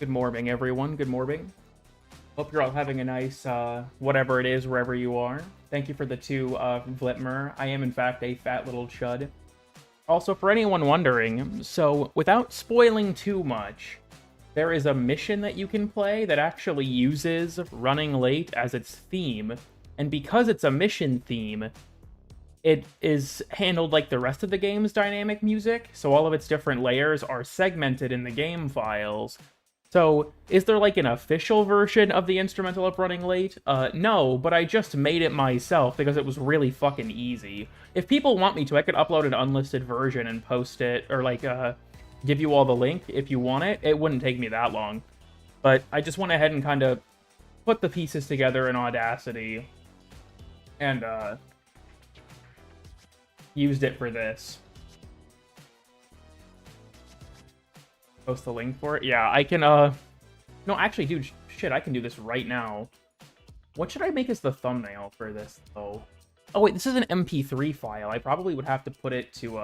Good morning, everyone. Good morning. Hope you're all having a nice, whatever it is, wherever you are. Thank you for the 2, Vlitmer. I am, in fact, a fat little chud. Also, for anyone wondering, so, without spoiling too much, there is a mission that you can play that actually uses running late as its theme, and because it's a mission theme, it is handled like the rest of the game's dynamic music, so all of its different layers are segmented in the game files. So, is there like an official version of the instrumental of Running Late? No, but I just made it myself because it was really fucking easy. If people want me to, I could upload an unlisted version and post it, or like, give you all the link if you want it. It wouldn't take me that long. But I just went ahead and kind of put the pieces together in Audacity and, used it for this. Post the link for it? Yeah, I can, No, actually, dude, shit, I can do this right now. What should I make as the thumbnail for this, though? Oh, wait, this is an MP3 file. I probably would have to put it to,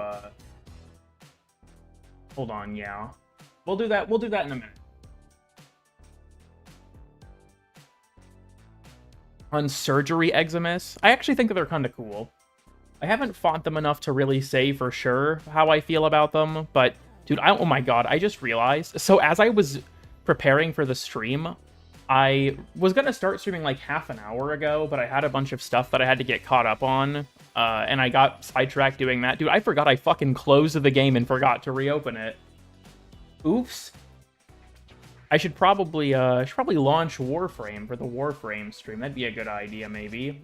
Hold on, yeah. We'll do that in a minute. On Surgery Eximus, I actually think that they're kind of cool. I haven't fought them enough to really say for sure how I feel about them, but... Dude, oh my god, I just realized. So as I was preparing for the stream, I was going to start streaming like half an hour ago, but I had a bunch of stuff that I had to get caught up on, and I got sidetracked doing that. Dude, I forgot I fucking closed the game and forgot to reopen it. Oops. I should probably launch Warframe for the Warframe stream. That'd be a good idea, maybe.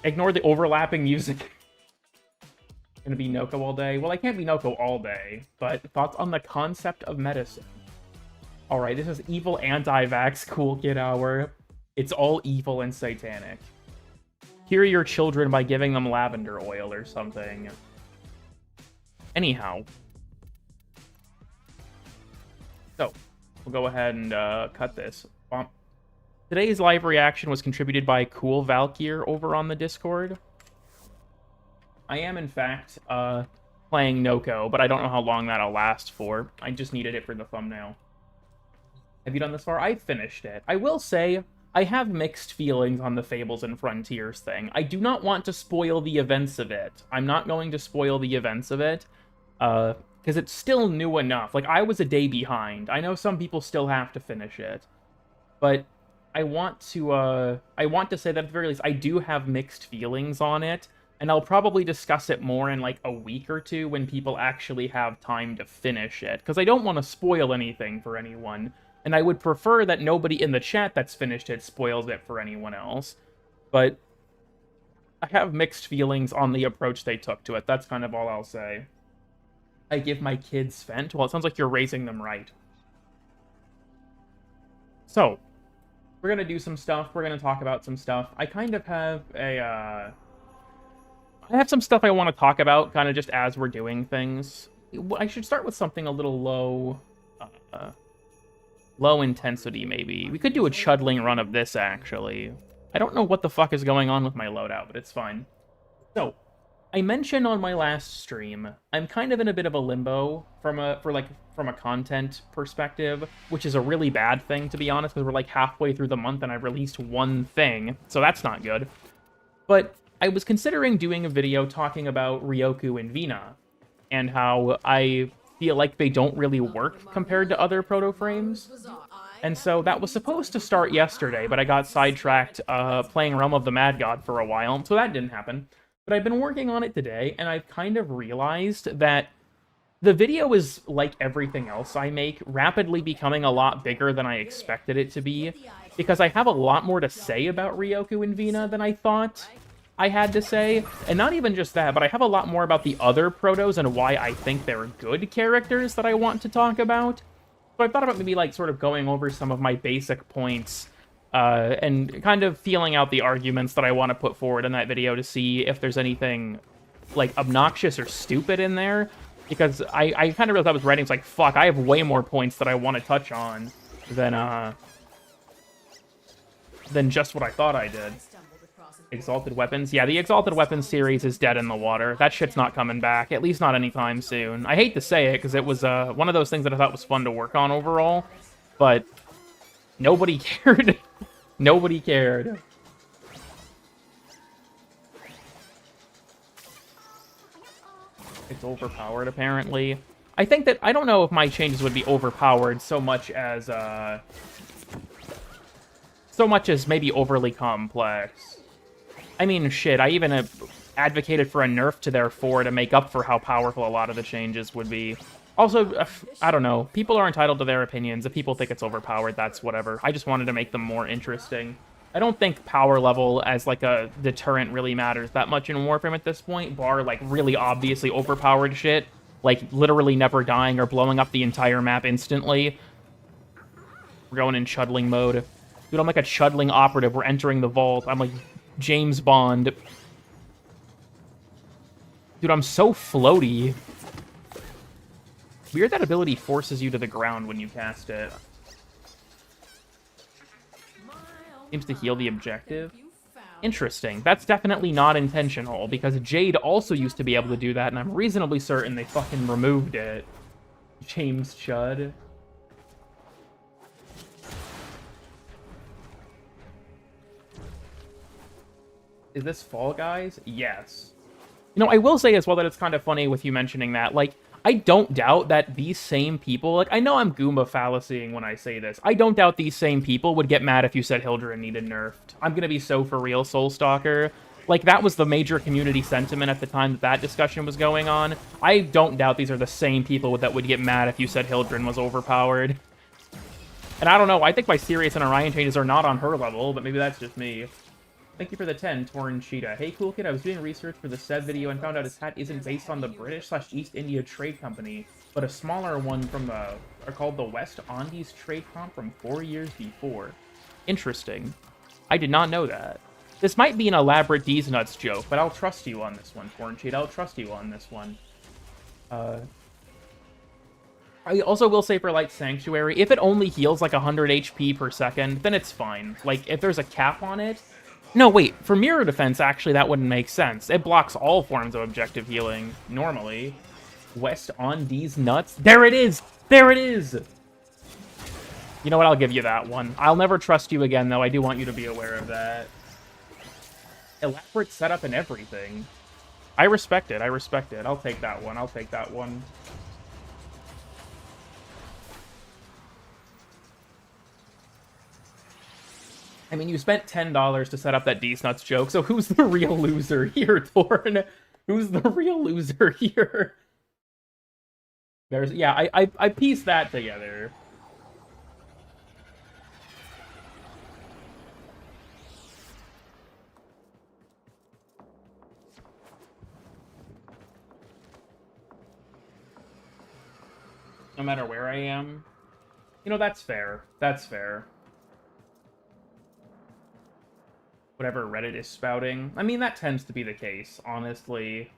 Ignore the overlapping music. Gonna be Noko all day? Well, I can't be Noko all day, but thoughts on the concept of medicine? Alright, this is evil anti-vax cool kid hour. It's all evil and satanic. Cure your children by giving them lavender oil or something. Anyhow. So, we'll go ahead and cut this. Today's live reaction was contributed by Cool Valkyr over on the Discord. I am, in fact, playing Noko, but I don't know how long that'll last for. I just needed it for the thumbnail. Have you done this far? I finished it. I will say, I have mixed feelings on the Fables and Frontiers thing. I do not want to spoil the events of it. I'm not going to spoil the events of it, because it's still new enough. Like, I was a day behind. I know some people still have to finish it, but I want to say that at the very least, I do have mixed feelings on it. And I'll probably discuss it more in, like, a week or two when people actually have time to finish it. Because I don't want to spoil anything for anyone. And I would prefer that nobody in the chat that's finished it spoils it for anyone else. But I have mixed feelings on the approach they took to it. That's kind of all I'll say. I give my kids vent? Well, it sounds like you're raising them right. So, we're going to do some stuff. We're going to talk about some stuff. I kind of have a, I have some stuff I want to talk about, kind of just as we're doing things. I should start with something a little low, low intensity, maybe. We could do a Chudling run of this, actually. I don't know what the fuck is going on with my loadout, but it's fine. So, I mentioned on my last stream, I'm kind of in a bit of a limbo from a content perspective, which is a really bad thing, to be honest, because we're like halfway through the month and I've released one thing, so that's not good. But I was considering doing a video talking about Ryoku and Vina, and how I feel like they don't really work compared to other proto-frames. And so that was supposed to start yesterday, but I got sidetracked playing Realm of the Mad God for a while, so that didn't happen. But I've been working on it today, and I've kind of realized that the video is, like everything else I make, rapidly becoming a lot bigger than I expected it to be, because I have a lot more to say about Ryoku and Vina than I thought I had to say. And not even just that, but I have a lot more about the other protos and why I think they're good characters that I want to talk about. So I thought about maybe, like, sort of going over some of my basic points, and kind of feeling out the arguments that I want to put forward in that video to see if there's anything, like, obnoxious or stupid in there. Because I kind of realized I was writing, it's like, fuck, I have way more points that I want to touch on than just what I thought I did. Exalted Weapons. Yeah, the Exalted Weapons series is dead in the water. That shit's not coming back, at least not anytime soon. I hate to say it, because it was one of those things that I thought was fun to work on overall, but nobody cared. Nobody cared. It's overpowered, apparently. I think that, I don't know if my changes would be overpowered so much as maybe overly complex. I mean, shit, I even advocated for a nerf to their 4 to make up for how powerful a lot of the changes would be. Also, I don't know. People are entitled to their opinions. If people think it's overpowered, that's whatever. I just wanted to make them more interesting. I don't think power level as, like, a deterrent really matters that much in Warframe at this point, bar, like, really obviously overpowered shit. Like, literally never dying or blowing up the entire map instantly. We're going in Chudling mode. Dude, I'm like a Chudling operative. We're entering the vault. I'm like James Bond. Dude, I'm so floaty. Weird that ability forces you to the ground when you cast it. Seems to heal the objective. Interesting. That's definitely not intentional, because Jade also used to be able to do that, and I'm reasonably certain they fucking removed it. James Chud. Is this Fall Guys? Yes. You know, I will say as well that it's kind of funny with you mentioning that. Like, I don't doubt that these same people... Like, I know I'm Goomba fallacying when I say this. I don't doubt these same people would get mad if you said Hildren needed nerfed. I'm gonna be so for real, Soulstalker. Like, that was the major community sentiment at the time that that discussion was going on. I don't doubt these are the same people that would get mad if you said Hildren was overpowered. And I don't know, I think my Sirius and Orion changes are not on her level, but maybe that's just me. Thank you for the 10, Torn Cheetah. Hey, cool kid, I was doing research for the said video and found out his hat isn't based on the British/East India Trade Company, but a smaller one from the... are called the West Andes Trade Comp from 4 years before. Interesting. I did not know that. This might be an elaborate D's Nuts joke, but I'll trust you on this one, Torn Cheetah. I'll trust you on this one. I also will say for Light Sanctuary, if it only heals like 100 HP per second, then it's fine. Like, if there's a cap on it... No, wait, for Mirror Defense, actually, that wouldn't make sense. It blocks all forms of objective healing, normally. West Andes Nuts? There it is! There it is! You know what, I'll give you that one. I'll never trust you again, though. I do want you to be aware of that. Elaborate setup and everything. I respect it, I respect it. I'll take that one, I'll take that one. I mean, you spent $10 to set up that D-Nuts joke, so who's the real loser here, Torn? Who's the real loser here? There's... Yeah, I pieced that together. No matter where I am. You know, that's fair. That's fair. Whatever Reddit is spouting. I mean, that tends to be the case, honestly.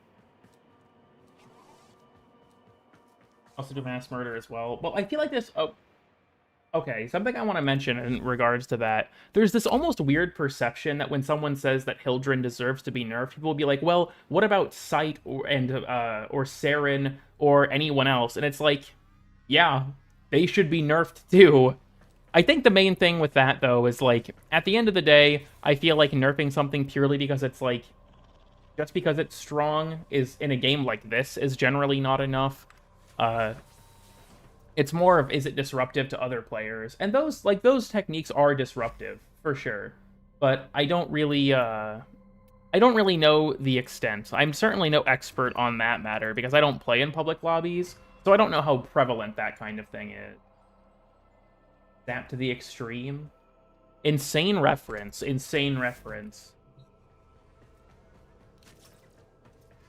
Also do mass murder as well. Well, I feel like this... Oh, okay, something I want to mention in regards to that. There's this almost weird perception that when someone says that Hildren deserves to be nerfed, people will be like, well, what about Sight or Saren or anyone else? And it's like, yeah, they should be nerfed too. I think the main thing with that, though, is, like, at the end of the day, I feel like nerfing something purely because it's, like, just because it's strong is, in a game like this, is generally not enough. It's more of, is it disruptive to other players? And those, like, those techniques are disruptive, for sure. But I don't really know the extent. I'm certainly no expert on that matter, because I don't play in public lobbies, so I don't know how prevalent that kind of thing is. Zap to the extreme. Insane reference. Insane reference.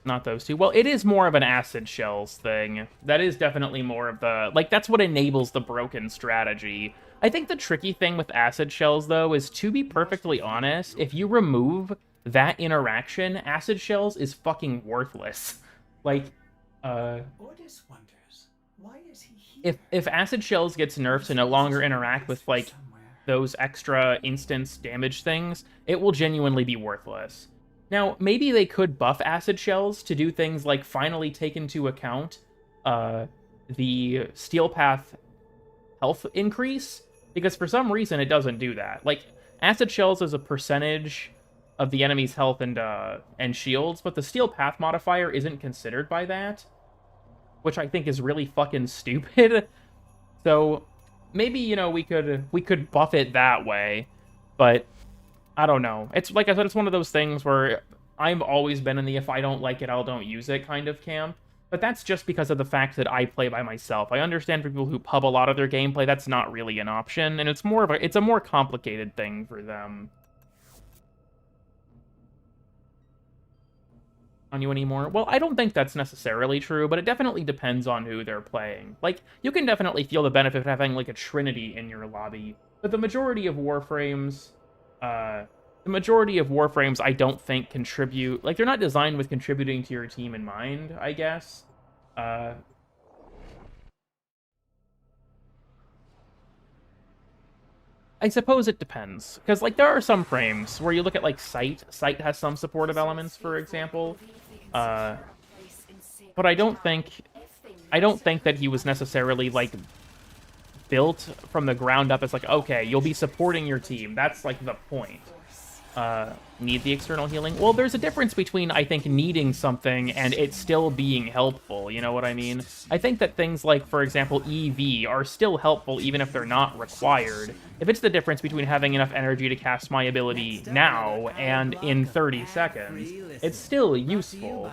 Not those two. Well, it is more of an acid shells thing. That is definitely more of the... Like, that's what enables the broken strategy. I think the tricky thing with acid shells, though, is, to be perfectly honest, if you remove that interaction, acid shells is fucking worthless. Like, Ordis wonders, why is he here? If acid shells gets nerfed to no longer interact with, like, those extra instance damage things, it will genuinely be worthless. Now, maybe they could buff acid shells to do things like finally take into account the steel path health increase, because for some reason it doesn't do that. Like, acid shells is a percentage of the enemy's health and shields, but the steel path modifier isn't considered by that, which I think is really fucking stupid. So maybe, you know, we could buff it that way, but I don't know. It's like I said, it's one of those things where I've always been in the if I don't like it, I'll don't use it kind of camp. But that's just because of the fact that I play by myself. I understand for people who pub a lot of their gameplay, that's not really an option, and it's a more complicated thing for them. On you anymore? Well, I don't think that's necessarily true, but it definitely depends on who they're playing. Like, you can definitely feel the benefit of having, like, a trinity in your lobby, but the majority of Warframes, I don't think contribute... Like, they're not designed with contributing to your team in mind, I guess. I suppose it depends, because, like, there are some frames where you look at, like, Sight. Sight has some supportive elements, for example. But I don't think that he was necessarily, like, built from the ground up as, like, okay, you'll be supporting your team. That's, like, the point. Need the external healing? Well, there's a difference between, I think, needing something and it still being helpful, you know what I mean? I think that things like, for example, EV are still helpful even if they're not required. If it's the difference between having enough energy to cast my ability now and in 30 seconds, it's still useful.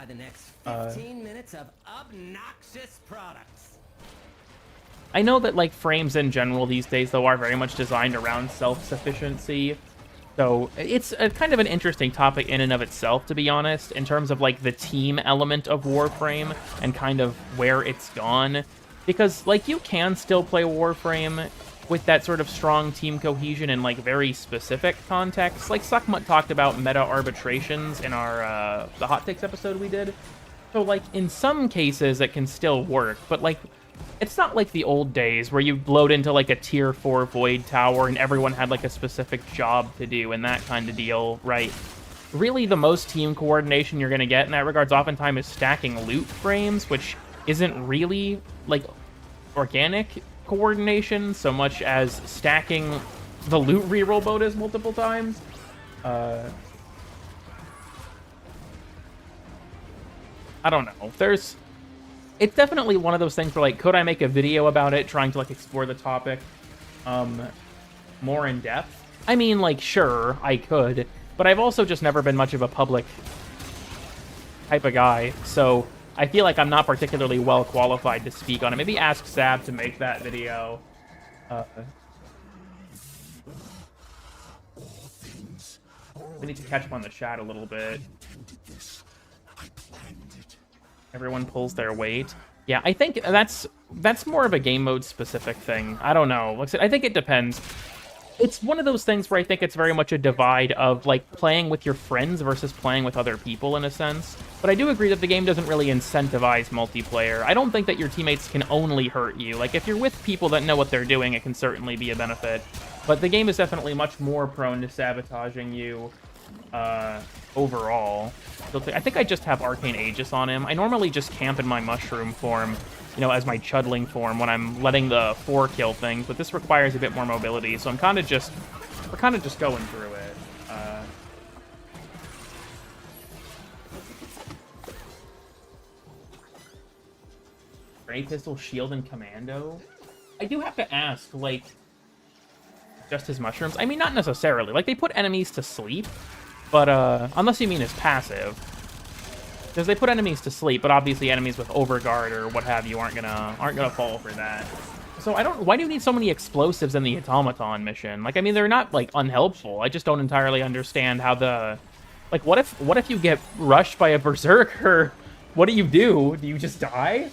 I know that, like, frames in general these days, though, are very much designed around self-sufficiency. So it's a kind of an interesting topic in and of itself, to be honest, in terms of, like, the team element of Warframe and kind of where it's gone. Because, like, you can still play Warframe with that sort of strong team cohesion in, like, very specific contexts. Like, Suckmutt talked about meta arbitrations in our, the Hot Takes episode we did. So, like, in some cases it can still work, but, like, it's not like the old days where you load into, like, a tier 4 Void Tower and everyone had, like, a specific job to do and that kind of deal, right? Really, the most team coordination you're going to get in that regards oftentimes is stacking loot frames, which isn't really, like, organic coordination so much as stacking the loot reroll bonus multiple times. I don't know. It's definitely one of those things where, like, could I make a video about it, trying to, like, explore the topic more in depth? I mean, like, sure, I could, but I've also just never been much of a public type of guy, so I feel like I'm not particularly well qualified to speak on it. Maybe ask Sab to make that video. We need to catch up on the chat a little bit. Everyone pulls their weight. Yeah, I think that's more of a game mode specific thing. I don't know. Like I said, I think it depends. It's one of those things where I think it's very much a divide of, like, playing with your friends versus playing with other people in a sense. But I do agree that the game doesn't really incentivize multiplayer. I don't think that your teammates can only hurt you. Like, if you're with people that know what they're doing, it can certainly be a benefit. But the game is definitely much more prone to sabotaging you overall. I think I just have Arcane Aegis on him. I normally just camp in my mushroom form, you know, as my Chudling form when I'm letting the 4 kill things, but this requires a bit more mobility, so we're kind of just going through it. Ray Pistol, Shield, and Commando? I do have to ask, like, just his mushrooms? I mean, not necessarily. Like, they put enemies to sleep, but, unless you mean his passive. Because they put enemies to sleep, but obviously enemies with Overguard or what have you aren't gonna fall for that. So why do you need so many explosives in the Automaton mission? Like, I mean, they're not, like, unhelpful. I just don't entirely understand how like, what if you get rushed by a Berserker? What do? Do you just die?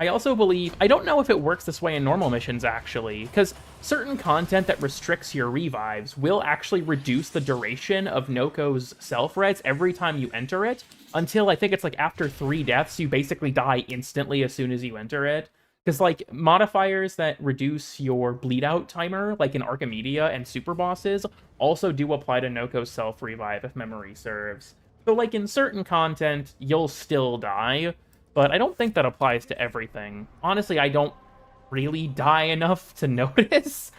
I also believe, I don't know if it works this way in normal missions, actually, because certain content that restricts your revives will actually reduce the duration of Noko's self-res every time you enter it, until I think it's like after 3 deaths, you basically die instantly as soon as you enter it. Because, like, modifiers that reduce your bleed out timer, like in Archimedia and super bosses, also do apply to Noko's self-revive if memory serves. So, like, in certain content, you'll still die, but I don't think that applies to everything. Honestly, I don't really die enough to notice.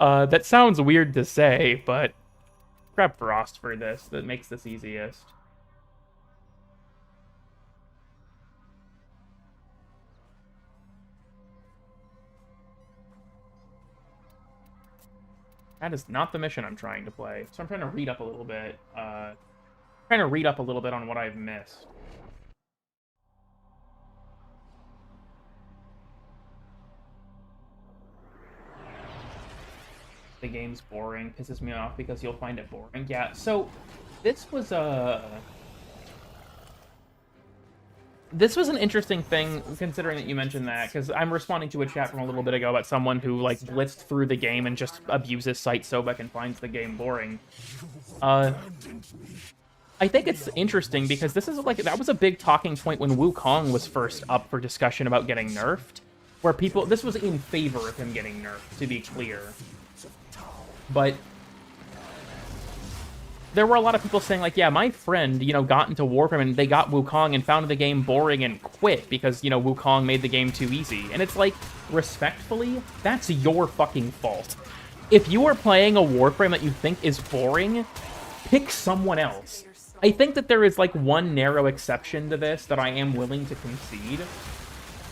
That sounds weird to say, but prep Frost for this. That makes this easiest. That is not the mission I'm trying to play. So I'm trying to read up a little bit. Trying to read up a little bit on what I've missed. The game's boring. Pisses me off because you'll find it boring. Yeah, so this was an interesting thing, considering that you mentioned that, because I'm responding to a chat from a little bit ago about someone who, like, blitzed through the game and just abuses Site Sobek and finds the game boring. I think it's interesting because this is, like, that was a big talking point when Wukong was first up for discussion about getting nerfed, where people, this was in favor of him getting nerfed, to be clear. But there were a lot of people saying, like, yeah, my friend, you know, got into Warframe and they got Wukong and found the game boring and quit because, you know, Wukong made the game too easy. And it's like, respectfully, that's your fucking fault. If you are playing a Warframe that you think is boring, pick someone else. I think that there is, like, one narrow exception to this that I am willing to concede.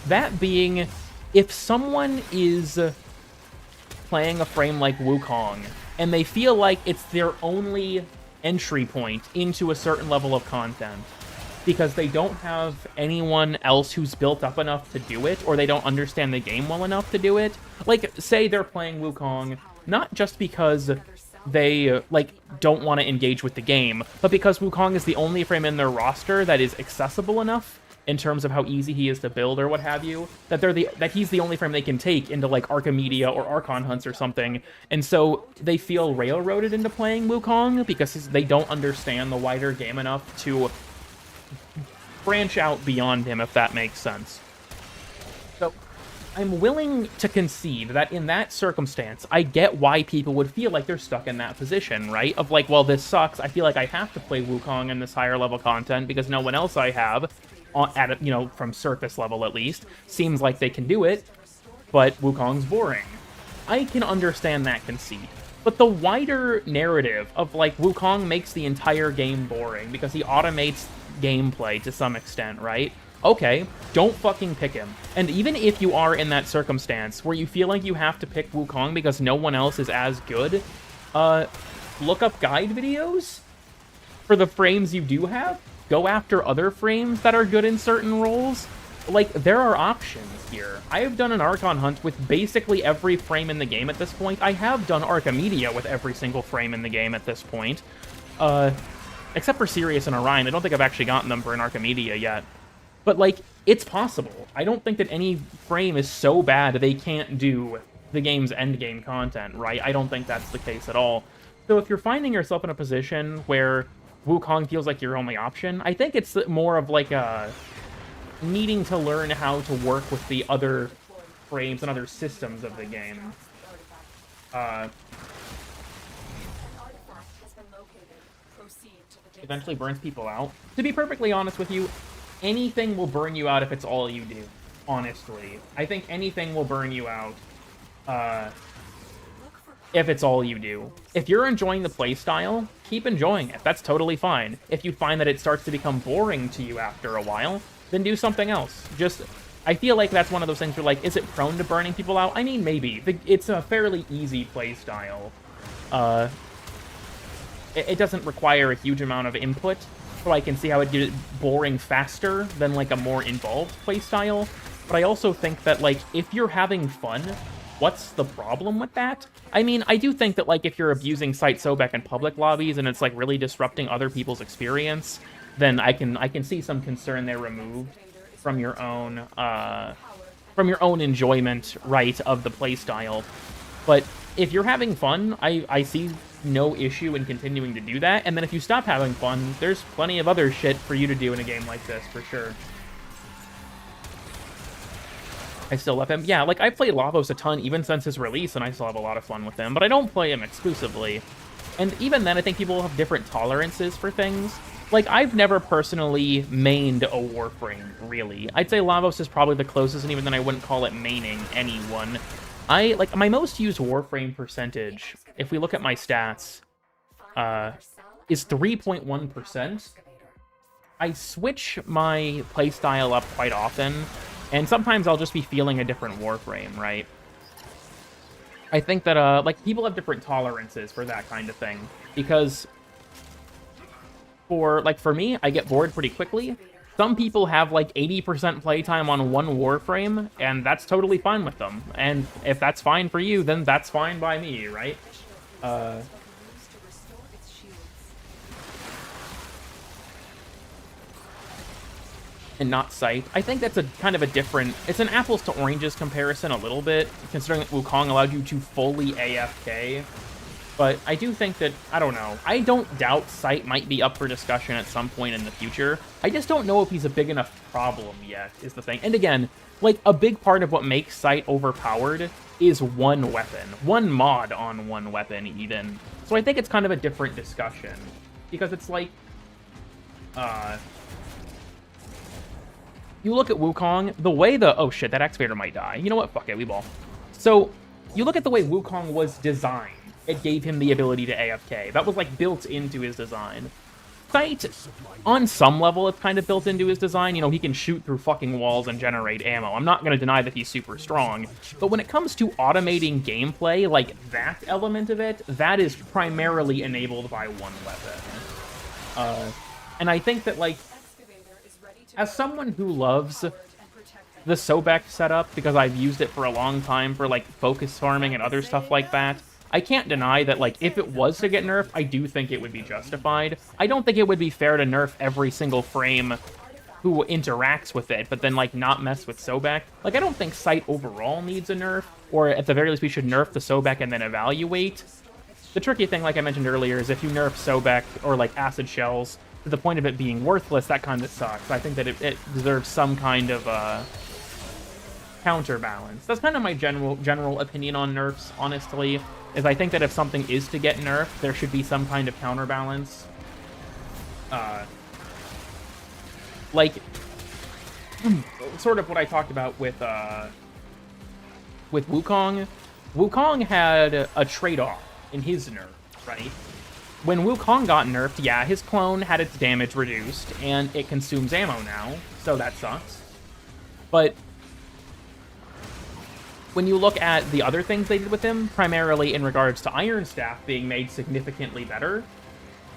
That being, if someone is playing a frame like Wukong, and they feel like it's their only entry point into a certain level of content, because they don't have anyone else who's built up enough to do it, or they don't understand the game well enough to do it. Like, say they're playing Wukong, not just because they, like, don't want to engage with the game, but because Wukong is the only frame in their roster that is accessible enough in terms of how easy he is to build or what have you, that he's the only frame they can take into, like, Archimedia or Archon hunts or something, and so they feel railroaded into playing Wukong because they don't understand the wider game enough to branch out beyond him, if that makes sense. So I'm willing to concede that in that circumstance, I get why people would feel like they're stuck in that position, right? Of like, well, this sucks, I feel like I have to play Wukong in this higher level content because no one else I have at, you know, from surface level at least, seems like they can do it, but Wukong's boring. I can understand that conceit. But the wider narrative of, like, Wukong makes the entire game boring because he automates gameplay to some extent, right? Okay, don't fucking pick him. And even if you are in that circumstance where you feel like you have to pick Wukong because no one else is as good, look up guide videos for the frames you do have. Go after other frames that are good in certain roles. Like, there are options here. I have done an Archon hunt with basically every frame in the game at this point. I have done Archimedia with every single frame in the game at this point. Except for Sirius and Orion. I don't think I've actually gotten them for an Archimedia yet. But, like, it's possible. I don't think that any frame is so bad they can't do the game's endgame content, right? I don't think that's the case at all. So if you're finding yourself in a position where Wukong feels like your only option, I think it's more of like a needing to learn how to work with the other frames and other systems of the game. Eventually burns people out. To be perfectly honest with you, anything will burn you out if it's all you do, honestly. I think anything will burn you out if it's all you do. If you're enjoying the playstyle, keep enjoying it. That's totally fine. If you find that it starts to become boring to you after a while, then do something else. Just, I feel like that's one of those things where, like, is it prone to burning people out? I mean, maybe. It's a fairly easy playstyle. It doesn't require a huge amount of input, so I can see how it'd get boring faster than, like, a more involved playstyle. But I also think that, like, if you're having fun, what's the problem with that? I mean, I do think that, like, if you're abusing Site Sobek in public lobbies and it's, like, really disrupting other people's experience, then I can see some concern there removed from your own enjoyment, right, of the playstyle. But if you're having fun, I see no issue in continuing to do that. And then if you stop having fun, there's plenty of other shit for you to do in a game like this, for sure. I still love him. Yeah, like, I played Lavos a ton even since his release, and I still have a lot of fun with him, but I don't play him exclusively. And even then, I think people have different tolerances for things. Like, I've never personally mained a Warframe, really. I'd say Lavos is probably the closest, and even then I wouldn't call it maining anyone. Like, my most used Warframe percentage, if we look at my stats, is 3.1%. I switch my playstyle up quite often, and sometimes I'll just be feeling a different Warframe, right? I think that, like, people have different tolerances for that kind of thing, because for me, I get bored pretty quickly. Some people have, like, 80% playtime on one Warframe, and that's totally fine with them. And if that's fine for you, then that's fine by me, right? And not Sight. I think that's a kind of a different... It's an apples to oranges comparison a little bit, considering that Wukong allowed you to fully AFK. But I do think that, I don't know, I don't doubt Sight might be up for discussion at some point in the future. I just don't know if he's a big enough problem yet, is the thing. And again, like, a big part of what makes Sight overpowered is one weapon. One mod on one weapon, even. So I think it's kind of a different discussion. Because it's like... you look at Wukong, the way the... Oh shit, that excavator might die. You know what? Fuck it, we ball. So, you look at the way Wukong was designed. It gave him the ability to AFK. That was, like, built into his design. Sight, on some level, it's kind of built into his design. You know, he can shoot through fucking walls and generate ammo. I'm not going to deny that he's super strong. But when it comes to automating gameplay, like, that element of it, that is primarily enabled by one weapon. And I think that, like, as someone who loves the Sobek setup, because I've used it for a long time for, like, focus farming and other stuff like that, I can't deny that, like, if it was to get nerfed, I do think it would be justified. I don't think it would be fair to nerf every single frame who interacts with it, but then, like, not mess with Sobek. Like, I don't think Sight overall needs a nerf, or at the very least we should nerf the Sobek and then evaluate. The tricky thing, like I mentioned earlier, is if you nerf Sobek or, like, Acid Shells to the point of it being worthless, that kind of sucks. I think that it deserves some kind of counterbalance. That's kind of my general opinion on nerfs, honestly, is I think that if something is to get nerfed, there should be some kind of counterbalance. Like, sort of what I talked about with Wukong. Wukong had a trade-off in his nerf, right? When Wukong got nerfed, yeah, his clone had its damage reduced, and it consumes ammo now, so that sucks. But when you look at the other things they did with him, primarily in regards to Iron Staff being made significantly better,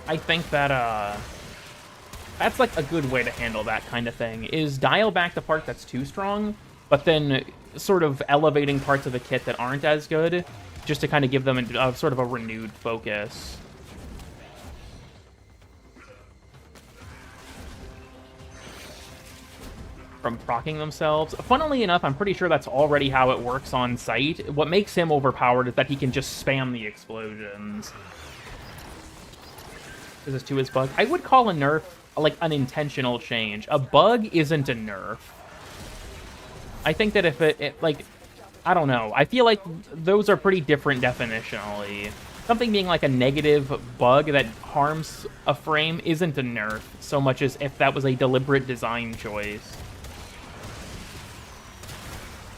I think that, that's, like, a good way to handle that kind of thing, is dial back the part that's too strong, but then sort of elevating parts of the kit that aren't as good, just to kind of give them a sort of a renewed focus. From proccing themselves. Funnily enough, I'm pretty sure that's already how it works on Sight. What makes him overpowered is that he can just spam the explosions. This is to his bug. I would call a nerf, like, an intentional change. A bug isn't a nerf. I think that if it like, I don't know. I feel like those are pretty different definitionally. Something being like a negative bug that harms a frame isn't a nerf, so much as if that was a deliberate design choice.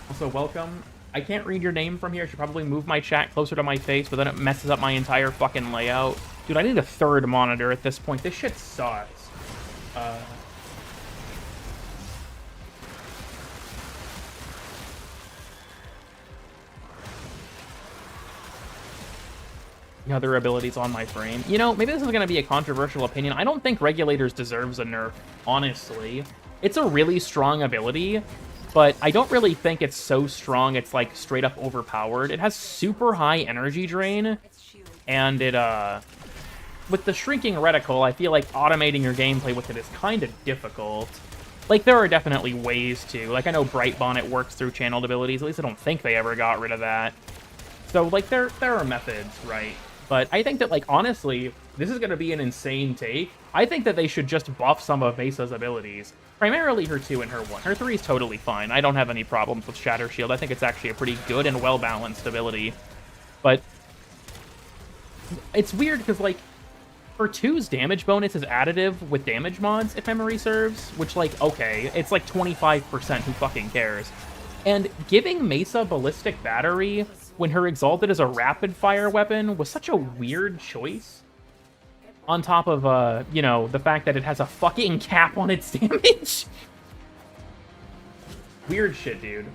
Also, welcome. I can't read your name from here. I should probably move my chat closer to my face, but then it messes up my entire fucking layout. Dude, I need a third monitor at this point. This shit sucks. The other abilities on my frame. You know, maybe this is going to be a controversial opinion. I don't think Regulators deserves a nerf, honestly. It's a really strong ability, but I don't really think it's so strong it's, like, straight up overpowered. It has super high energy drain, and it, with the shrinking reticle, I feel like automating your gameplay with it is kind of difficult. Like, there are definitely ways to. Like, I know Bright Bonnet works through channeled abilities. At least I don't think they ever got rid of that. So, like, there are methods, right? But I think that, like, honestly, this is going to be an insane take. I think that they should just buff some of Mesa's abilities. Primarily her 2 and her 1. Her 3 is totally fine. I don't have any problems with Shatter Shield. I think it's actually a pretty good and well-balanced ability. But it's weird because, like, her 2's damage bonus is additive with damage mods, if memory serves, which, like, okay, it's like 25%, who fucking cares? And giving Mesa Ballistic Battery when her Exalted is a rapid-fire weapon was such a weird choice. On top of, you know, the fact that it has a fucking cap on its damage. Weird shit, dude.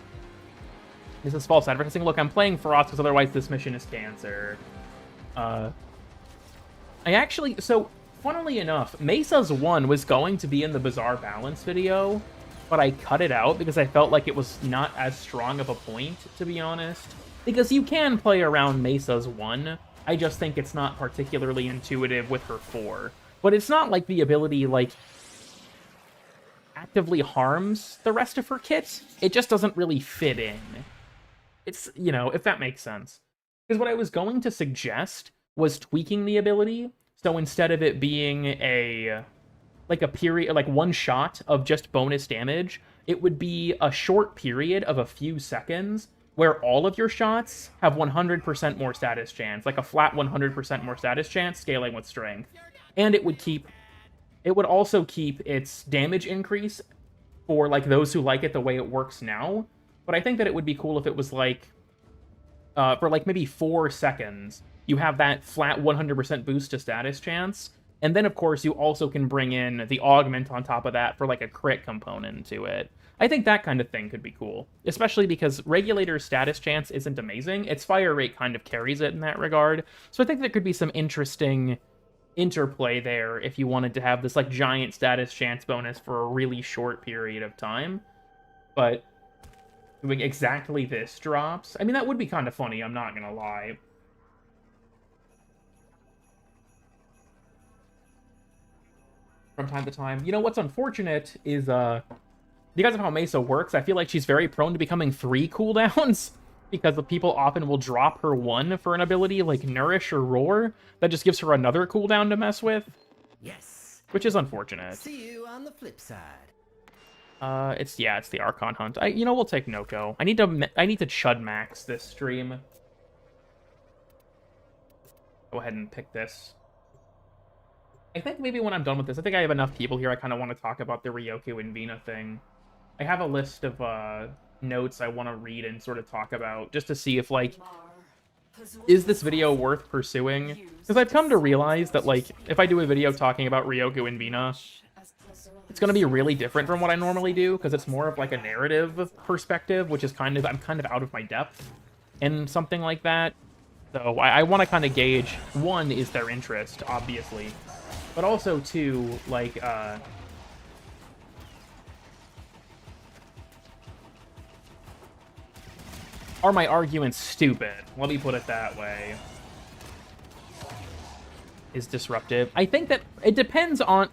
This is false advertising. Look, I'm playing Frost because otherwise this mission is cancer. I actually... So, funnily enough, Mesa's 1 was going to be in the Bizarre Balance video, but I cut it out because I felt like it was not as strong of a point, to be honest. Because you can play around Mesa's 1, I just think it's not particularly intuitive with her 4. But it's not like the ability, like, actively harms the rest of her kit. It just doesn't really fit in. It's, you know, if that makes sense. Because what I was going to suggest was tweaking the ability, so instead of it being a period, like one shot of just bonus damage, it would be a short period of a few seconds where all of your shots have 100% more status chance, like a flat 100% more status chance, scaling with strength. And it would also keep its damage increase for, like, those who like it the way it works now. But I think that it would be cool if it was, like, for, like, maybe 4 seconds, you have that flat 100% boost to status chance, and then, of course, you also can bring in the augment on top of that for, like, a crit component to it. I think that kind of thing could be cool, especially because Regulator's status chance isn't amazing. Its fire rate kind of carries it in that regard, so I think there could be some interesting interplay there if you wanted to have this, like, giant status chance bonus for a really short period of time. But doing exactly this drops, I mean, that would be kind of funny, I'm not gonna lie. From time to time. You know, what's unfortunate is, because of how Mesa works, I feel like she's very prone to becoming 3 cooldowns, because the people often will drop her 1 for an ability like Nourish or Roar, that just gives her another cooldown to mess with. Yes. Which is unfortunate. See you on the flip side. It's the Archon Hunt. You know, we'll take Noko. I need to chud max this stream. Go ahead and pick this. I think maybe when I'm done with this, I think I have enough people here I kind of want to talk about the Ryoku and Vina thing. I have a list of notes I want to read and sort of talk about, just to see if, like, is this video worth pursuing? Because I've come to realize that, like, if I do a video talking about Ryoku and Vina, it's going to be really different from what I normally do, because it's more of, like, a narrative perspective, which is kind of, I'm kind of out of my depth in something like that. So I want to kind of gauge, 1, is their interest, obviously, but also, 2, like, are my arguments stupid? Let me put it that way. Is disruptive. I think that it depends on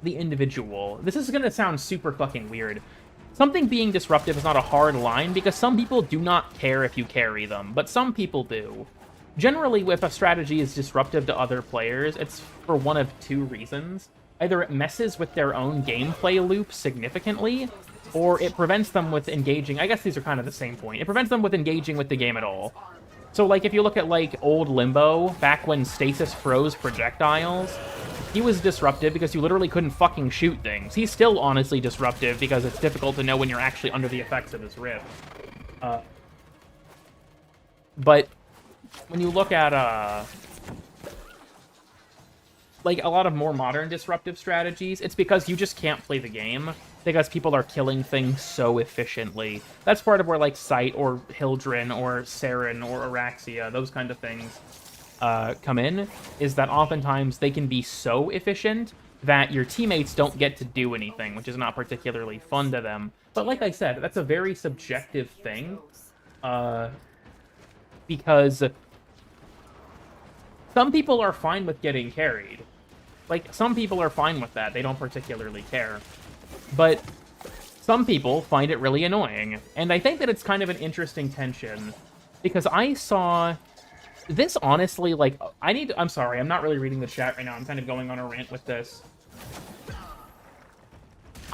the individual. This is gonna sound super fucking weird. Something being disruptive is not a hard line, because some people do not care if you carry them, but some people do. Generally, if a strategy is disruptive to other players, it's for one of 2 reasons. Either it messes with their own gameplay loop significantly, or it prevents them with engaging. I guess these are kind of the same point. It prevents them with engaging with the game at all. So, like, if you look at, like, old Limbo, back when Stasis froze projectiles, he was disruptive because you literally couldn't fucking shoot things. He's still honestly disruptive because it's difficult to know when you're actually under the effects of his rift. But when you look at, like, a lot of more modern disruptive strategies, it's because you just can't play the game, because people are killing things so efficiently. That's part of where, like, Sight or Hildren or Saren or Araxia, those kind of things, come in, is that oftentimes they can be so efficient that your teammates don't get to do anything, which is not particularly fun to them. But like I said, that's a very subjective thing, because some people are fine with getting carried. Like, some people are fine with that. They don't particularly care. But some people find it really annoying. And I think that it's kind of an interesting tension, because I saw this, honestly, like, I'm sorry, I'm not really reading the chat right now. I'm kind of going on a rant with this.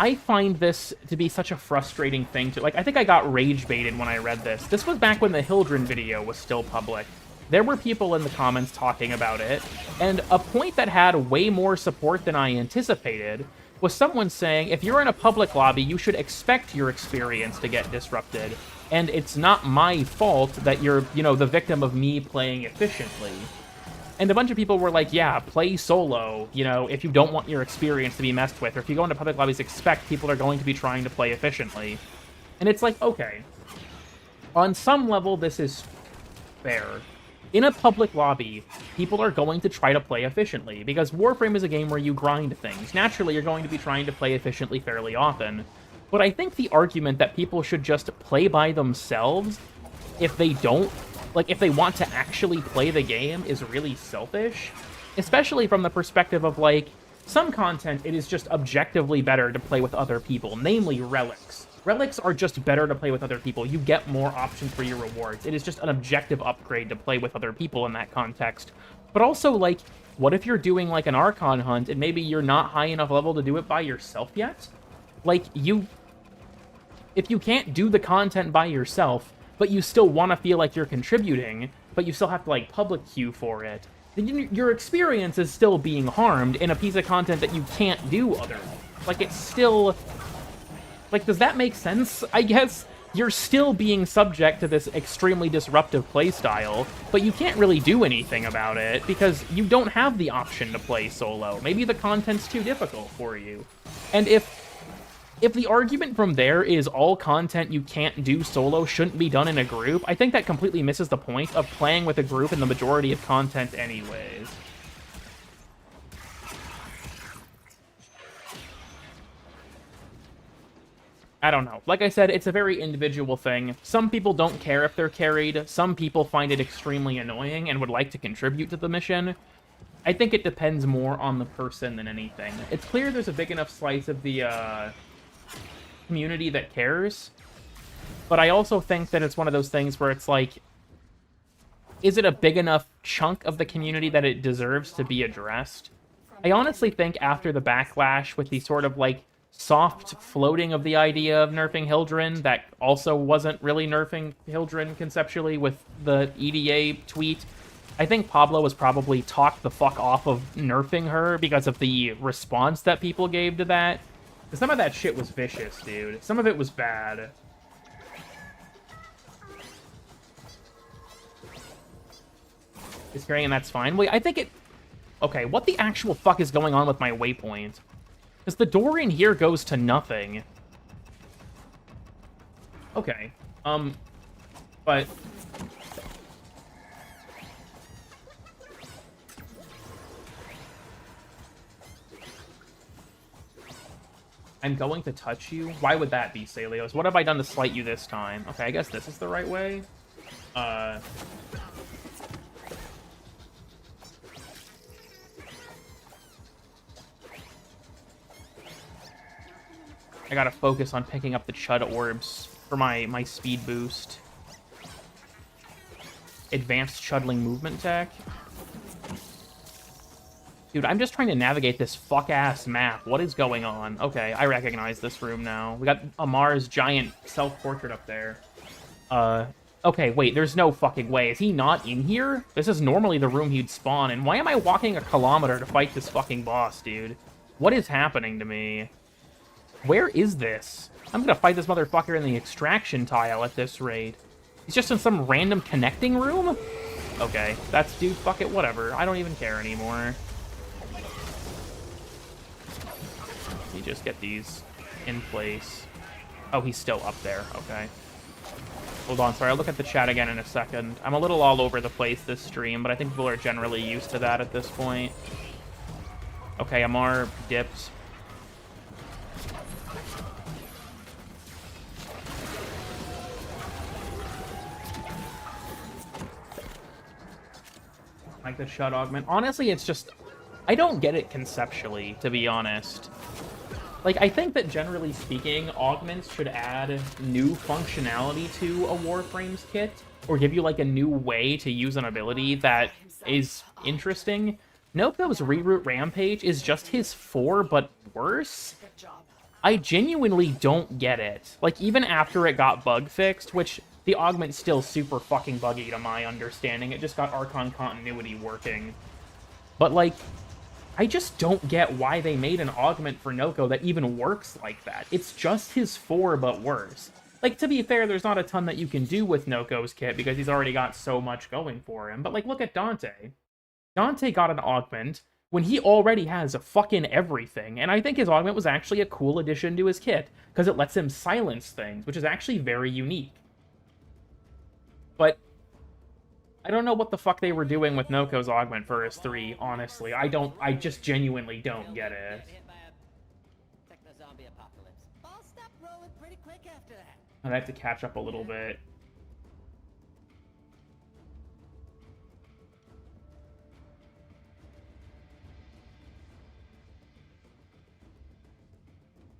I find this to be such a frustrating thing to... Like, I think I got rage baited when I read this. This was back when the Hildren video was still public. There were people in the comments talking about it, and a point that had way more support than I anticipated was someone saying, if you're in a public lobby, you should expect your experience to get disrupted, and it's not my fault that you're, you know, the victim of me playing efficiently. And a bunch of people were like, yeah, play solo, you know, if you don't want your experience to be messed with, or if you go into public lobbies, expect people are going to be trying to play efficiently. And it's like, okay, on some level, this is fair. In a public lobby, people are going to try to play efficiently, because Warframe is a game where you grind things. Naturally, you're going to be trying to play efficiently fairly often. But I think the argument that people should just play by themselves, if they don't, like, if they want to actually play the game, is really selfish. Especially from the perspective of, like, some content, it is just objectively better to play with other people, namely relics. Relics are just better to play with other people. You get more options for your rewards. It is just an objective upgrade to play with other people in that context. But also, like, what if you're doing, like, an Archon hunt, and maybe you're not high enough level to do it by yourself yet? Like, if you can't do the content by yourself, but you still want to feel like you're contributing, but you still have to, like, public queue for it, then your experience is still being harmed in a piece of content that you can't do otherwise. Like, it's still... Like, does that make sense? I guess you're still being subject to this extremely disruptive playstyle, but you can't really do anything about it, because you don't have the option to play solo. Maybe the content's too difficult for you. And if the argument from there is all content you can't do solo shouldn't be done in a group, I think that completely misses the point of playing with a group in the majority of content anyways. I don't know. Like I said, it's a very individual thing. Some people don't care if they're carried. Some people find it extremely annoying and would like to contribute to the mission. I think it depends more on the person than anything. It's clear there's a big enough slice of the community that cares, but I also think that it's one of those things where it's like, is it a big enough chunk of the community that it deserves to be addressed? I honestly think after the backlash with the sort of, like, soft floating of the idea of nerfing Hildren that also wasn't really nerfing Hildren conceptually with the EDA tweet, I think Pablo was probably talked the fuck off of nerfing her because of the response that people gave to that. Some of that shit was vicious, dude. Some of it was bad. It's carrying, and that's fine. Wait, I think it... Okay, what the actual fuck is going on with my waypoint? Because the door in here goes to nothing. Okay. But... I'm going to touch you? Why would that be, Salios? What have I done to slight you this time? Okay, I guess this is the right way. I gotta focus on picking up the chud orbs for my speed boost. Advanced chudling movement tech. Dude, I'm just trying to navigate this fuck-ass map. What is going on? Okay, I recognize this room now. We got Amar's giant self-portrait up there. Okay, wait, there's no fucking way. Is he not in here? This is normally the room he'd spawn in. Why am I walking a kilometer to fight this fucking boss, dude? What is happening to me? Where is this? I'm gonna fight this motherfucker in the extraction tile at this rate. He's just in some random connecting room? Okay, that's, dude, fuck it, whatever. I don't even care anymore. You just get these in place. Oh, he's still up there. Okay. Hold on, sorry, I'll look at the chat again in a second. I'm a little all over the place this stream, but I think people are generally used to that at this point. Okay, Amar dipped. Like the Chud augment. Honestly, it's just... I don't get it conceptually, to be honest. Like, I think that generally speaking, augments should add new functionality to a Warframes kit, or give you, like, a new way to use an ability that is interesting. Nope, that was Reroute Rampage is just his 4, but worse? I genuinely don't get it. Like, even after it got bug fixed, which the augment's still super fucking buggy to my understanding. It just got Archon continuity working. But, like, I just don't get why they made an augment for Noko that even works like that. It's just his 4, but worse. Like, to be fair, there's not a ton that you can do with Noko's kit because he's already got so much going for him. But, like, look at Dante. Dante got an augment when he already has a fucking everything, and I think his augment was actually a cool addition to his kit, because it lets him silence things, which is actually very unique. But I don't know what the fuck they were doing with Noko's augment for his 3, honestly. I just genuinely don't get it. I have to catch up a little bit.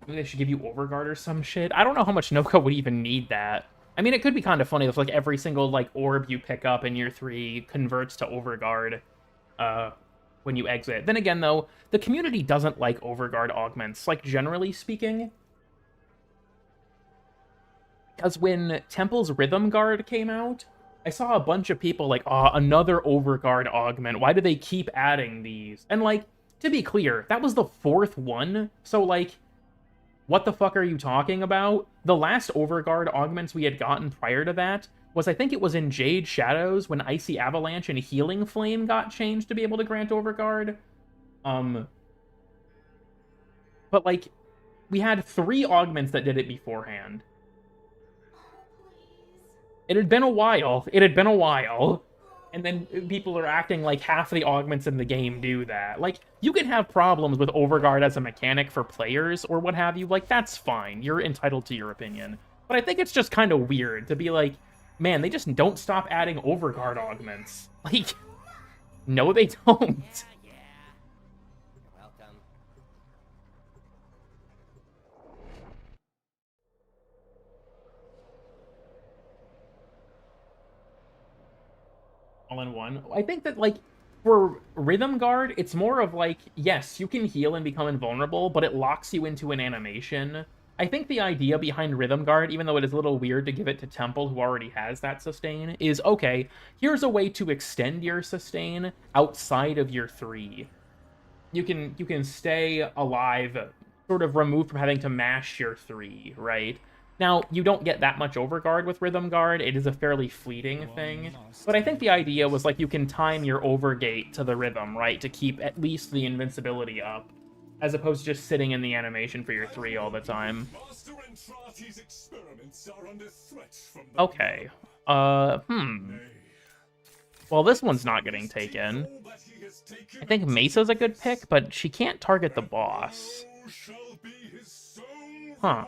Maybe they should give you Overguard or some shit. I don't know how much Noko would even need that. I mean, it could be kind of funny if, like, every single, like, orb you pick up in year 3 converts to Overguard when you exit. Then again, though, the community doesn't like Overguard augments, like, generally speaking. Because when Temple's Rhythm Guard came out, I saw a bunch of people like, oh, another Overguard augment. Why do they keep adding these? And, like, to be clear, that was the 4th one, so, like, what the fuck are you talking about? The last Overguard augments we had gotten prior to that was, I think it was in Jade Shadows when Icy Avalanche and Healing Flame got changed to be able to grant Overguard. But, like, we had 3 augments that did it beforehand. It had been a while. It had been a while. And then people are acting like half the augments in the game do that. Like, you can have problems with Overguard as a mechanic for players or what have you. Like, that's fine. You're entitled to your opinion. But I think it's just kind of weird to be like, man, they just don't stop adding Overguard augments. Like, no, they don't. All in one. I think that, like, for Rhythm Guard, it's more of like, yes, you can heal and become invulnerable, but it locks you into an animation. I think the idea behind Rhythm Guard, even though it is a little weird to give it to Temple, who already has that sustain, is, okay, here's a way to extend your sustain outside of your 3. You can stay alive, sort of removed from having to mash your 3, right? Now, you don't get that much Overguard with Rhythm Guard. It is a fairly fleeting thing. But I think the idea was, like, you can time your Overgate to the rhythm, right? To keep at least the invincibility up. As opposed to just sitting in the animation for your 3 all the time. Okay. Well, this one's not getting taken. I think Mesa's a good pick, but she can't target the boss. Huh.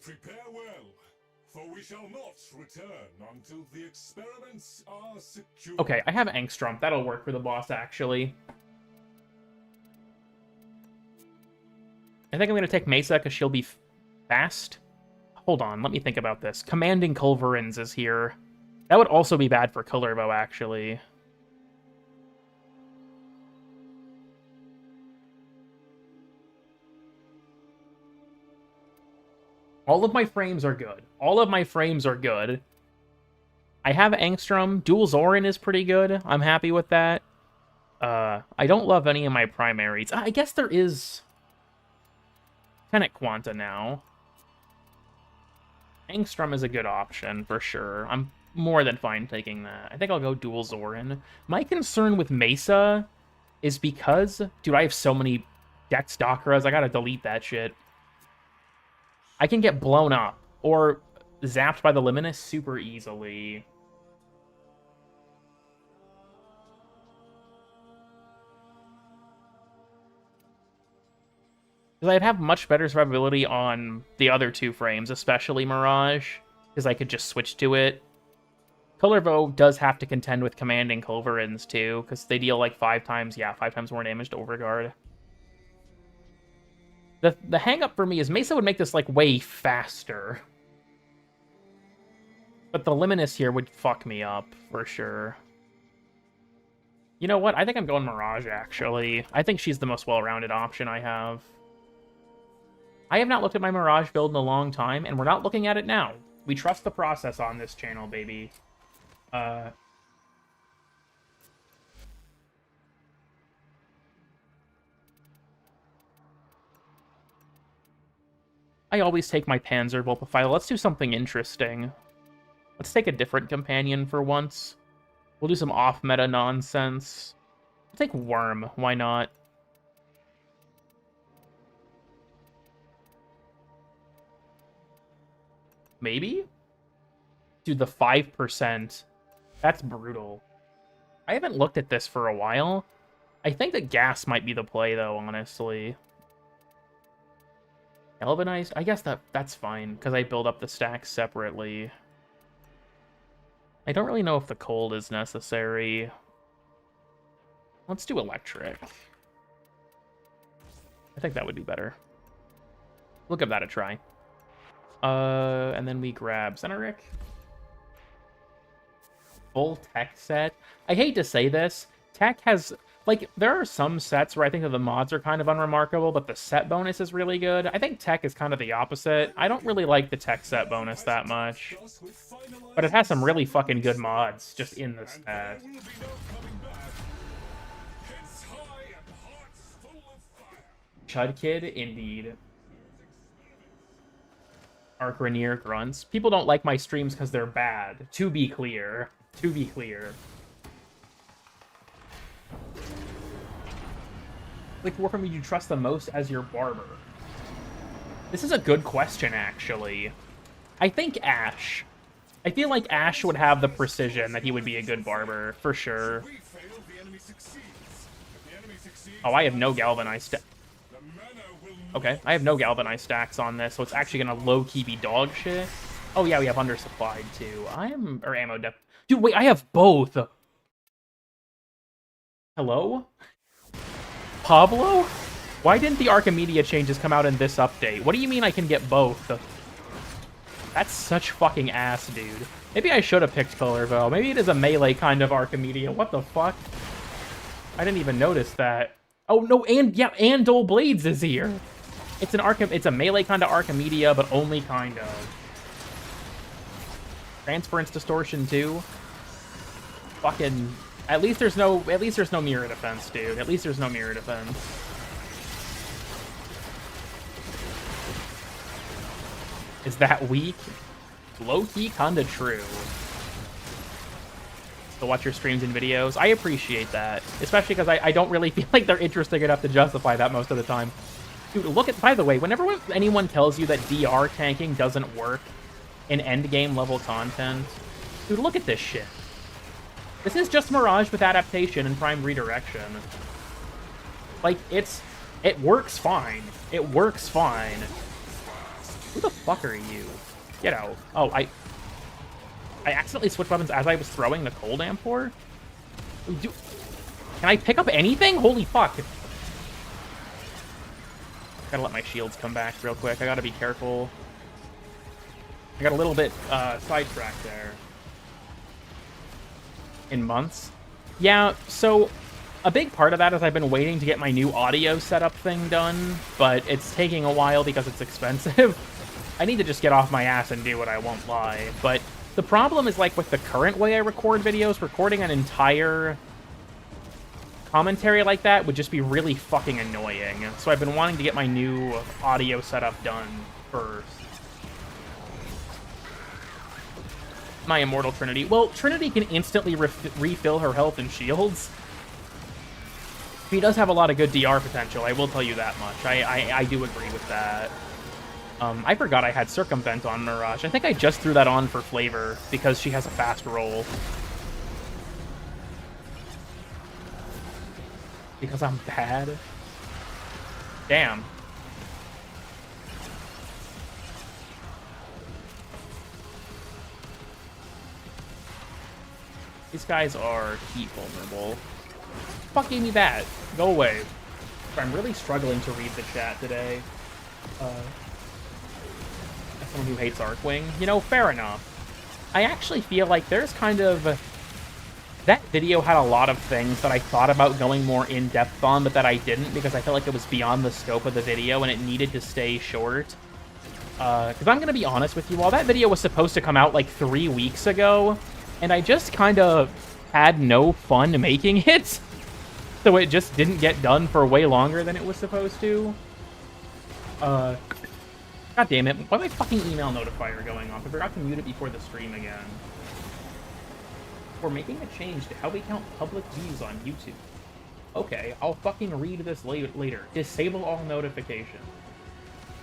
Prepare well, for we shall not return until the experiments are secure. Okay, I have Angstrom. That'll work for the boss, actually. I think I'm going to take Mesa, because she'll be fast. Hold on, let me think about this. Commanding Culverins is here. That would also be bad for Kullervo, actually. All of my frames are good. All of my frames are good. I have Angstrom. Dual Zorin is pretty good. I'm happy with that. I don't love any of my primaries. I guess there is Tenet Quanta now. Angstrom is a good option, for sure. I'm more than fine taking that. I think I'll go Dual Zorin. My concern with Mesa is because... Dude, I have so many Dex Dakras. I gotta delete that shit. I can get blown up or zapped by the Luminous super easily. Because I'd have much better survivability on the other 2 frames, especially Mirage, because I could just switch to it. Kullervo does have to contend with Commanding Culverins, too, because they deal like 5 times more damage to Overguard. The hang-up for me is Mesa would make this, like, way faster. But the Luminous here would fuck me up, for sure. You know what? I think I'm going Mirage, actually. I think she's the most well-rounded option I have. I have not looked at my Mirage build in a long time, and we're not looking at it now. We trust the process on this channel, baby. I always take my Panzer Vulpify. Let's do something interesting. Let's take a different companion for once. We'll do some off-meta nonsense. I'll take Worm. Why not? Maybe? Dude, the 5%. That's brutal. I haven't looked at this for a while. I think that gas might be the play, though, honestly. Galvanized? I guess that's fine, because I build up the stacks separately. I don't really know if the cold is necessary. Let's do electric. I think that would be better. We'll give that a try. And then we grab Centeric. Full tech set. I hate to say this. Tech has... Like, there are some sets where I think that the mods are kind of unremarkable, but the set bonus is really good. I think tech is kind of the opposite. I don't really like the tech set bonus that much. But it has some really fucking good mods just in the set. Chud Kid, indeed. Arc Rainier grunts. People don't like my streams because they're bad. To be clear. To be clear. Like, Warframe would you trust the most as your barber? This is a good question, actually. I think Ash. I feel like Ash would have the precision that he would be a good barber, for sure. Oh, I have no galvanized okay, I have no galvanized stacks on this, so it's actually gonna low-key be dog shit. Oh yeah, we have undersupplied, too. Or ammo depth. Dude, wait, I have both! Hello? Pablo? Why didn't the Archimedia changes come out in this update? What do you mean I can get both? That's such fucking ass, dude. Maybe I should have picked Colorville. Maybe it is a melee kind of Archimedia. What the fuck? I didn't even notice that. Oh no, and yeah, and Dull Blades is here. It's a melee kind of Archimedia, but only kind of. Transference Distortion too. Fucking. At least there's no mirror defense, dude. At least there's no mirror defense. Is that weak? Low-key kinda true. To watch your streams and videos. I appreciate that. Especially because I don't really feel like they're interesting enough to justify that most of the time. Dude, look at, by the way, whenever anyone tells you that DR tanking doesn't work in endgame level content, dude, look at this shit. This is just Mirage with adaptation and prime redirection. Like, it works fine. It works fine. Who the fuck are you? Get out. Oh, I accidentally switched weapons as I was throwing the cold amphor? Can I pick up anything? Holy fuck. Gotta let my shields come back real quick. I gotta be careful. I got a little bit sidetracked there. In months? Yeah, so a big part of that is I've been waiting to get my new audio setup thing done, but it's taking a while because it's expensive. I need to just get off my ass and do it, I won't lie. But the problem is, like, with the current way I record videos, recording an entire commentary like that would just be really fucking annoying. So I've been wanting to get my new audio setup done first. My Immortal Trinity. Well, Trinity can instantly refill her health and shields. He does have a lot of good DR potential, I will tell you that much. I do agree with that. I forgot I had Circumvent on Mirage. I think I just threw that on for flavor, because she has a fast roll. Because I'm bad? Damn. These guys are heat vulnerable. Fuck gave me that? Go away. I'm really struggling to read the chat today. As someone who hates Arcwing. You know, fair enough. I actually feel like there's kind of That video had a lot of things that I thought about going more in-depth on, but that I didn't because I felt like it was beyond the scope of the video and it needed to stay short. Because I'm going to be honest with you, all that video was supposed to come out like 3 weeks ago, and I just kind of had no fun making it. So it just didn't get done for way longer than it was supposed to. God damn it. Why is my fucking email notifier going off? I forgot to mute it before the stream again. We're making a change to how we count public views on YouTube. Okay, I'll fucking read this later. Disable all notifications.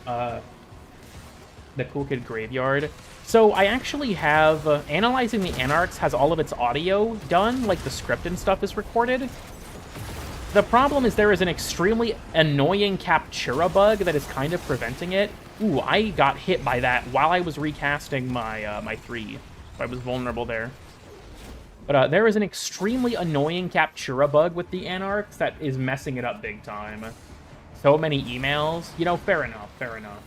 The Cool Kid Graveyard. So I actually have... Analyzing the Anarchs has all of its audio done, like the script and stuff is recorded. The problem is there is an extremely annoying Captura bug that is kind of preventing it. Ooh, I got hit by that while I was recasting my my 3. I was vulnerable there. But there is an extremely annoying Captura bug with the Anarchs that is messing it up big time. So many emails. You know, fair enough, fair enough.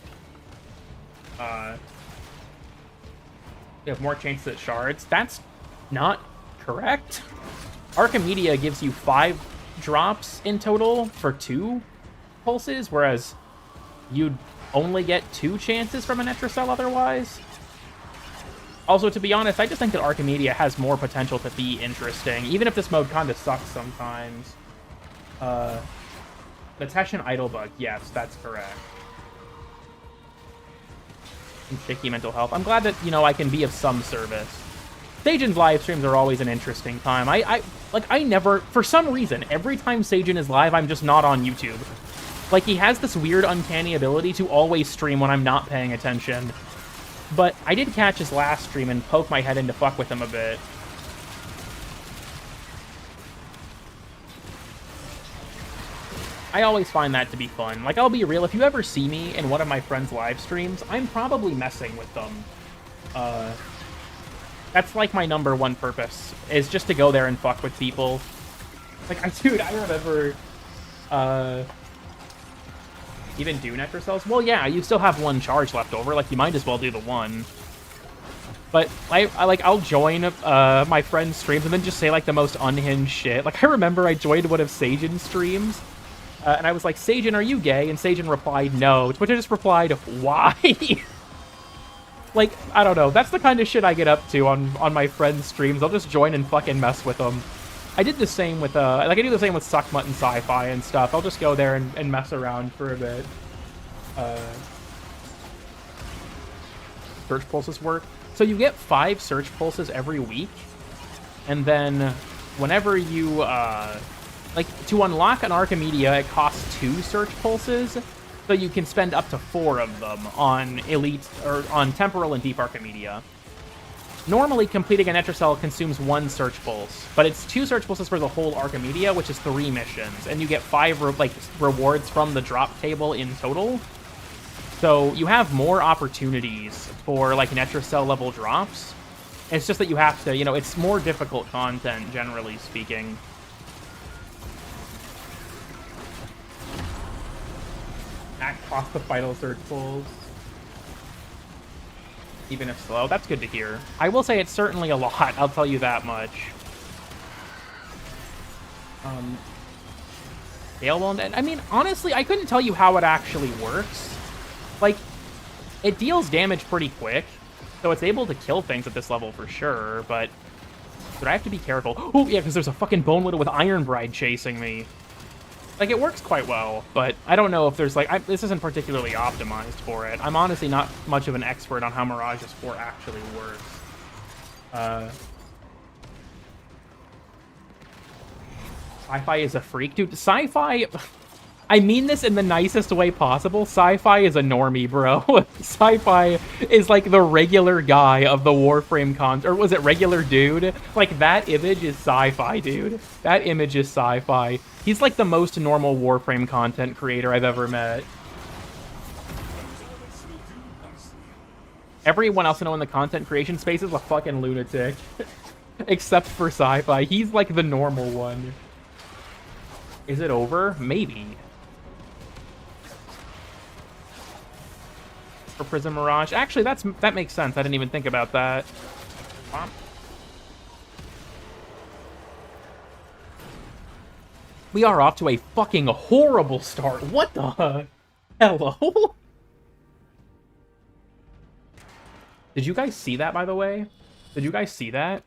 You have more chances at shards. That's not correct. Archimedia gives you 5 drops in total for 2 pulses, whereas you'd only get 2 chances from a Netrocell otherwise. Also, to be honest, I just think that Archimedia has more potential to be interesting, even if this mode kind of sucks sometimes. The Teshin Idle bug, yes, that's correct. And shaky mental health. I'm glad that, you know, I can be of some service. Sajin's live streams are always an interesting time. I never, for some reason, every time Sajin is live, I'm just not on YouTube. Like, he has this weird, uncanny ability to always stream when I'm not paying attention. But I did catch his last stream and poke my head in to fuck with him a bit. I always find that to be fun. Like, I'll be real, if you ever see me in one of my friends' live streams, I'm probably messing with them. That's like my #1 purpose, is just to go there and fuck with people. Like, dude, I remember, even do Netrocells? Well, yeah, you still have 1 charge left over, like, you might as well do the 1. But, I'll join, my friend's streams and then just say, like, the most unhinged shit. Like, I remember I joined one of Sajin's streams, and I was like, Sajin, are you gay? And Sajin replied, no. To which I just replied, why? Like, I don't know. That's the kind of shit I get up to on my friends' streams. I'll just join and fucking mess with them. I did the same with, I do the same with Suckmutt and Sci-Fi and stuff. I'll just go there and mess around for a bit. Search pulses work. So you get 5 search pulses every week. And then whenever you, to unlock an Archimedia, it costs 2 search pulses. So you can spend up to 4 of them on Elite, or on Temporal and Deep Archimedia. Normally, completing a Netrocell consumes 1 search pulse, but it's 2 search pulses for the whole Archimedia, which is 3 missions, and you get 5 rewards from the drop table in total. So you have more opportunities for like Netrocell level drops. It's just that you have to, you know, it's more difficult content, generally speaking. Act cost the final search pulls. Even if slow. That's good to hear. I will say it's certainly a lot, I'll tell you that much. I mean, honestly, I couldn't tell you how it actually works. Like, it deals damage pretty quick, so it's able to kill things at this level for sure, but I have to be careful. Oh, yeah, because there's a fucking Bone Widow with Iron Bride chasing me. Like, it works quite well, but I don't know if there's, like, this isn't particularly optimized for it. I'm honestly not much of an expert on how Mirage's 4 actually works. Sci-Fi is a freak. Dude, Sci-Fi... I mean this in the nicest way possible. Sci-Fi is a normie, bro. Sci-Fi is, like, the regular guy of the Warframe or was it regular dude? Like, that image is Sci-Fi, dude. That image is Sci-Fi. He's, like, the most normal Warframe content creator I've ever met. Everyone else I know in the content creation space is a fucking lunatic. Except for Sci-Fi. He's, like, the normal one. Is it over? Maybe. For Prism Mirage. Actually, that makes sense. I didn't even think about that. We are off to a fucking horrible start. What the hello? Did you guys see that, by the way? Did you guys see that?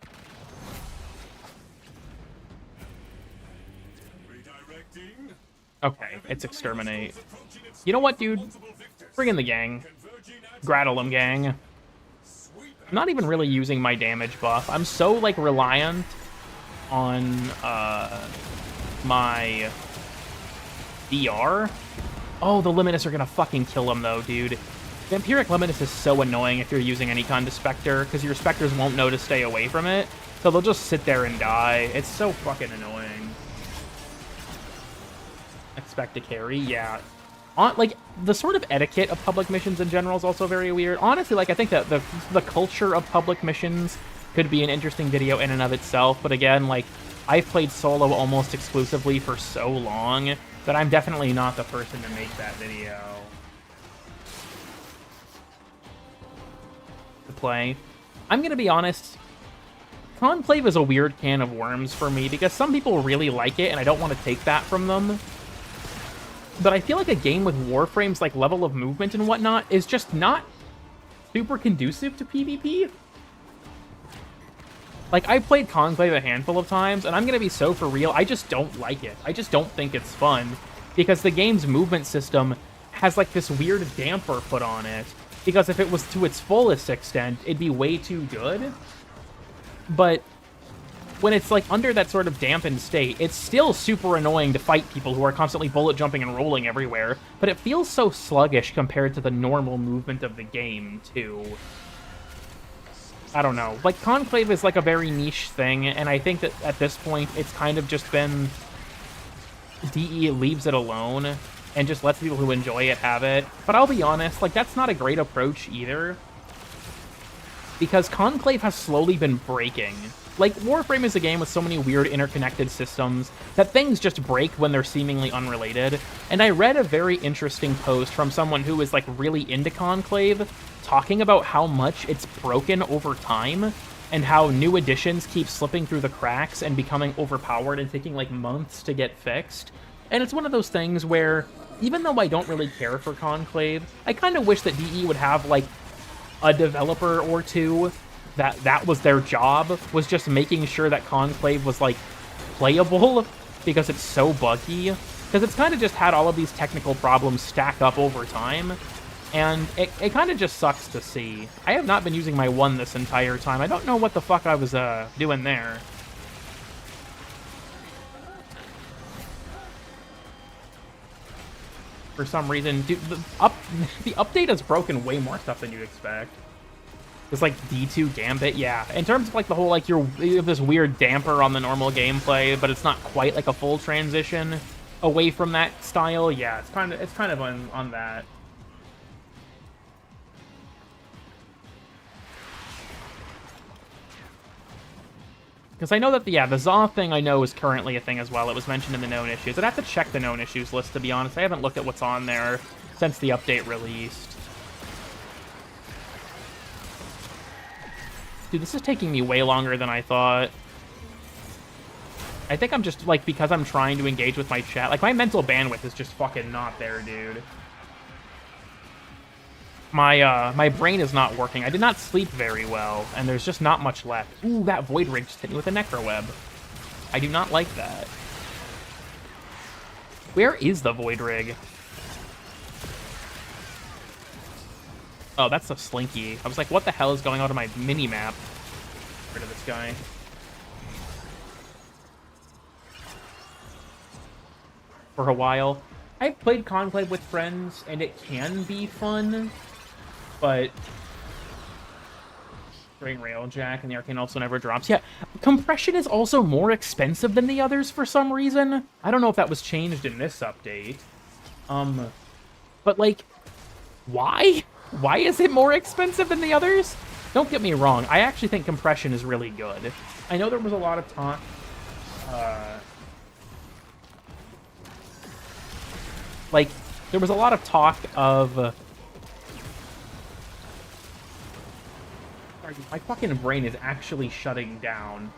Okay, it's exterminate. You know what, dude? Bring in the gang. Grattle them, gang. I'm not even really using my damage buff. I'm so, like, reliant on, my DR. Oh, the Limitus are gonna fucking kill him, though, dude. Vampiric Limitus is so annoying if you're using any kind of Spectre, because your Spectres won't know to stay away from it, so they'll just sit there and die. It's so fucking annoying. Expect to carry, yeah. Like, the sort of etiquette of public missions in general is also very weird. Honestly, like, I think that the culture of public missions could be an interesting video in and of itself, but again, like, I've played solo almost exclusively for so long that I'm definitely not the person to make that video. To play. I'm gonna be honest, Conclave is a weird can of worms for me, because some people really like it, and I don't want to take that from them. But I feel like a game with Warframe's like level of movement and whatnot is just not super conducive to PvP. Like, I've played Conclave a handful of times, and I'm gonna be so for real, I just don't like it. I just don't think it's fun, because the game's movement system has like this weird damper put on it. Because if it was to its fullest extent, it'd be way too good. But when it's like under that sort of dampened state, it's still super annoying to fight people who are constantly bullet jumping and rolling everywhere, but it feels so sluggish compared to the normal movement of the game, too. I don't know. Like, Conclave is like a very niche thing, and I think that at this point, it's kind of just been... DE leaves it alone, and just lets people who enjoy it have it. But I'll be honest, like, that's not a great approach either. Because Conclave has slowly been breaking. Like, Warframe is a game with so many weird interconnected systems that things just break when they're seemingly unrelated. And I read a very interesting post from someone who is, like, really into Conclave, talking about how much it's broken over time, and how new additions keep slipping through the cracks and becoming overpowered and taking, like, months to get fixed. And it's one of those things where, even though I don't really care for Conclave, I kind of wish that DE would have, like, a developer or two that was their job, was just making sure that Conclave was, like, playable, because it's so buggy. Because it's kind of just had all of these technical problems stack up over time, and it kind of just sucks to see. I have not been using my 1 this entire time. I don't know what the fuck I was doing there. For some reason, dude, the update has broken way more stuff than you'd expect. It's like D2 Gambit, yeah. In terms of like the whole, like, you have this weird damper on the normal gameplay, but it's not quite like a full transition away from that style. Yeah, it's kind of on that. Because I know that, the Zaw thing I know is currently a thing as well. It was mentioned in the known issues. I'd have to check the known issues list, to be honest. I haven't looked at what's on there since the update released. Dude, this is taking me way longer than I thought. I think I'm just, like, because I'm trying to engage with my chat, like, my mental bandwidth is just fucking not there, dude. My brain is not working. I did not sleep very well, and there's just not much left. Ooh, that Void Rig just hit me with a Necroweb. I do not like that. Where is the Void Rig? Oh, that's a Slinky. I was like, what the hell is going on to my mini-map? Get rid of this guy. For a while. I've played Conclave with friends, and it can be fun, but... Bring Railjack, and the Arcane also never drops. Yeah, compression is also more expensive than the others for some reason. I don't know if that was changed in this update. But, like, why? Why is it more expensive than the others? Don't get me wrong, I actually think compression is really good. I know there was a lot of talk, like, there was a lot of talk of... Sorry, my fucking brain is actually shutting down.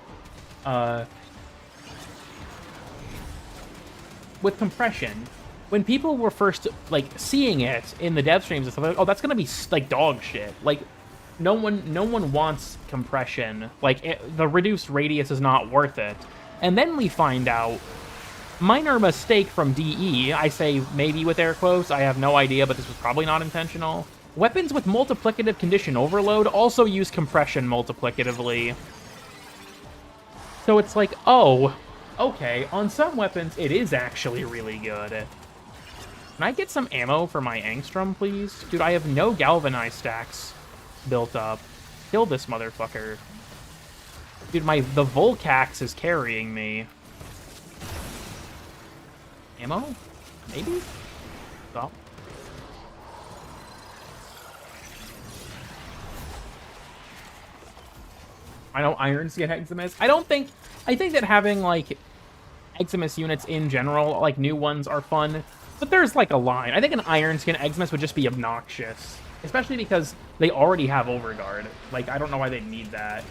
with compression, when people were first, like, seeing it in the dev streams and stuff, like, oh, that's gonna be, like, dog shit. Like, no one wants compression. Like, the reduced radius is not worth it. And then we find out, minor mistake from DE, I say maybe with air quotes, I have no idea, but this was probably not intentional. Weapons with multiplicative condition overload also use compression multiplicatively. So it's like, oh, okay, on some weapons it is actually really good. Can I get some ammo for my Angstrom, please? Dude, I have no galvanized stacks built up. Kill this motherfucker. Dude, the Volcax is carrying me. Ammo? Maybe? Stop. I know irons get Eximus. I think that having, like, Eximus units in general, like, new ones are fun. But there's, like, a line. I think an iron skin Eximus would just be obnoxious. Especially because they already have Overguard. Like, I don't know why they'd need that.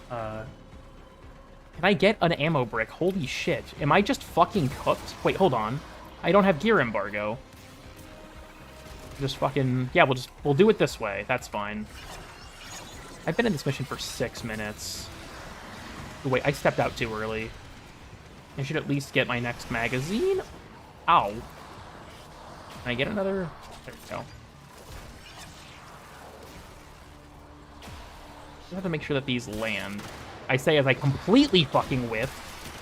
Can I get an ammo brick? Holy shit. Am I just fucking cooked? Wait, hold on. I don't have gear embargo. Just fucking... Yeah, we'll do it this way. That's fine. I've been in this mission for 6 minutes. Oh, wait, I stepped out too early. I should at least get my next magazine. Ow. Can I get another? There we go. I have to make sure that these land. I say as I completely fucking whiff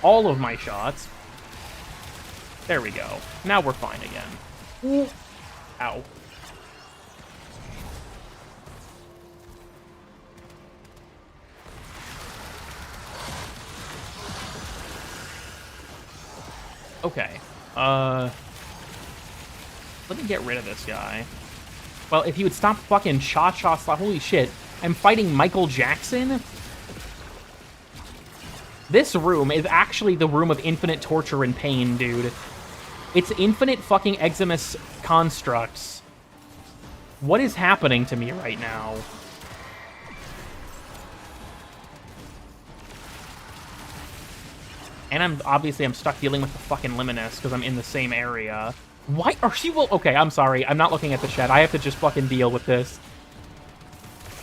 all of my shots. There we go. Now we're fine again. Ooh. Ow. Okay. Let me get rid of this guy. Well, if he would stop fucking cha-cha slap. Holy shit. I'm fighting Michael Jackson? This room is actually the room of infinite torture and pain, dude. It's infinite fucking Eximus constructs. What is happening to me right now? And I'm stuck dealing with the fucking Liminus because I'm in the same area. Why are you... Okay, I'm sorry. I'm not looking at the chat. I have to just fucking deal with this.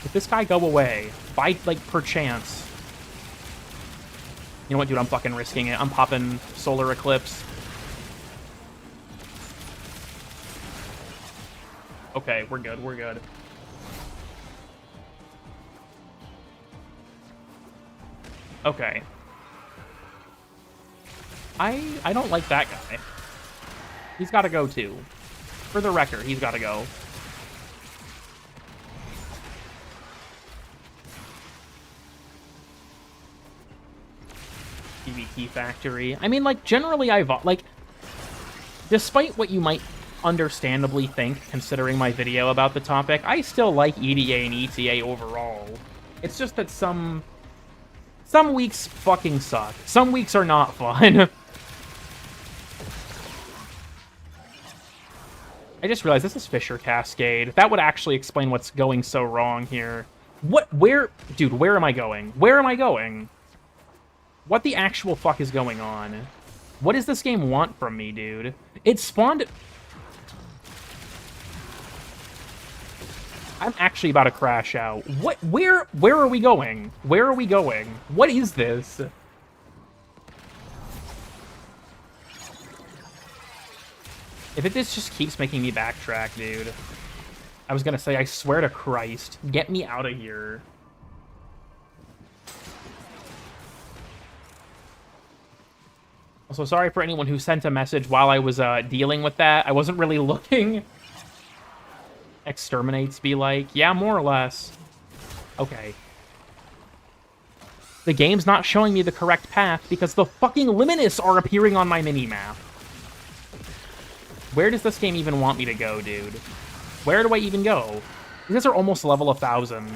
If this guy go away, by, like, perchance. You know what, dude? I'm fucking risking it. I'm popping Solar Eclipse. Okay, we're good. We're good. Okay. I don't like that guy. He's got to go, too. For the record, he's got to go. PvP Factory. I mean, like, generally like, despite what you might understandably think, considering my video about the topic, I still like EDA and ETA overall. It's just that some weeks fucking suck. Some weeks are not fun. I just realized this is Fisher Cascade. That would actually explain what's going so wrong here. What? Where? Dude, where am I going? Where am I going? What the actual fuck is going on? What does this game want from me, dude? It spawned... I'm actually about to crash out. What? Where are we going? Where are we going? What is this? If this just keeps making me backtrack, dude. I was gonna say, I swear to Christ. Get me out of here. Also, sorry for anyone who sent a message while I was dealing with that. I wasn't really looking. Exterminates be like, yeah, more or less. Okay. The game's not showing me the correct path because the fucking Liminus are appearing on my minimap. Where does this game even want me to go, dude? Where do I even go? These guys are almost level 1,000.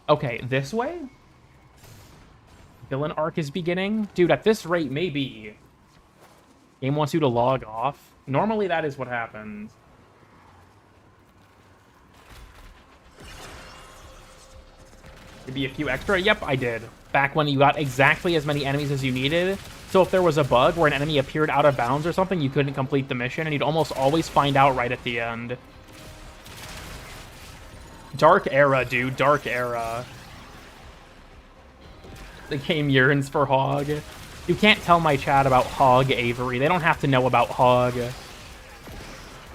Okay, this way? Villain arc is beginning? Dude, at this rate, maybe. Game wants you to log off. Normally, that is what happens. Maybe a few extra? Yep, I did. Back when you got exactly as many enemies as you needed. So if there was a bug where an enemy appeared out of bounds or something, you couldn't complete the mission, and you'd almost always find out right at the end. Dark era, dude. Dark era. The game yearns for Hog. You can't tell my chat about Hog, Avery. They don't have to know about Hog.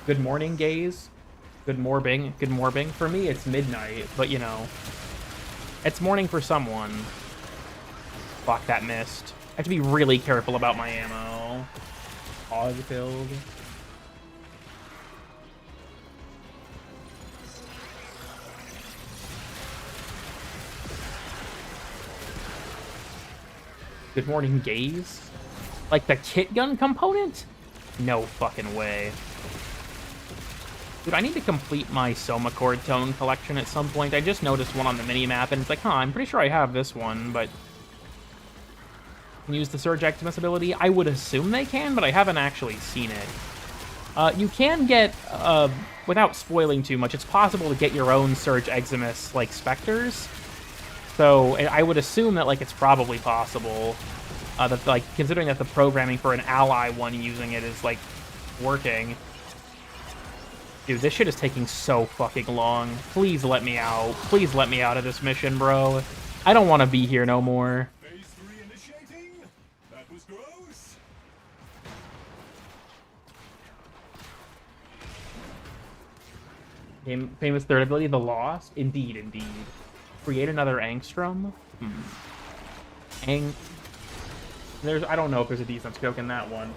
Good morning, gays. Good morbing. Good morbing. For me, it's midnight, but you know. It's morning for someone. Fuck, that missed. I have to be really careful about my ammo. Hog filled. Good morning, gaze. Like the kit gun component? No fucking way. Dude, I need to complete my Soma Chord Tone collection at some point. I just noticed one on the minimap, and it's like, huh, I'm pretty sure I have this one, but... Can use the Surge Eximus ability? I would assume they can, but I haven't actually seen it. You can get, without spoiling too much, it's possible to get your own Surge Eximus, like, Spectres. So I would assume that, like, it's probably possible. That, like, considering that the programming for an ally one using it is, like, working. Dude, this shit is taking so fucking long. Please let me out. Please let me out of this mission, bro. I don't want to be here no more. Phase 3 initiating? That was gross. Famous third ability, the Lost? Indeed, indeed. Create another Angstrom? I don't know if there's a decent joke in that one.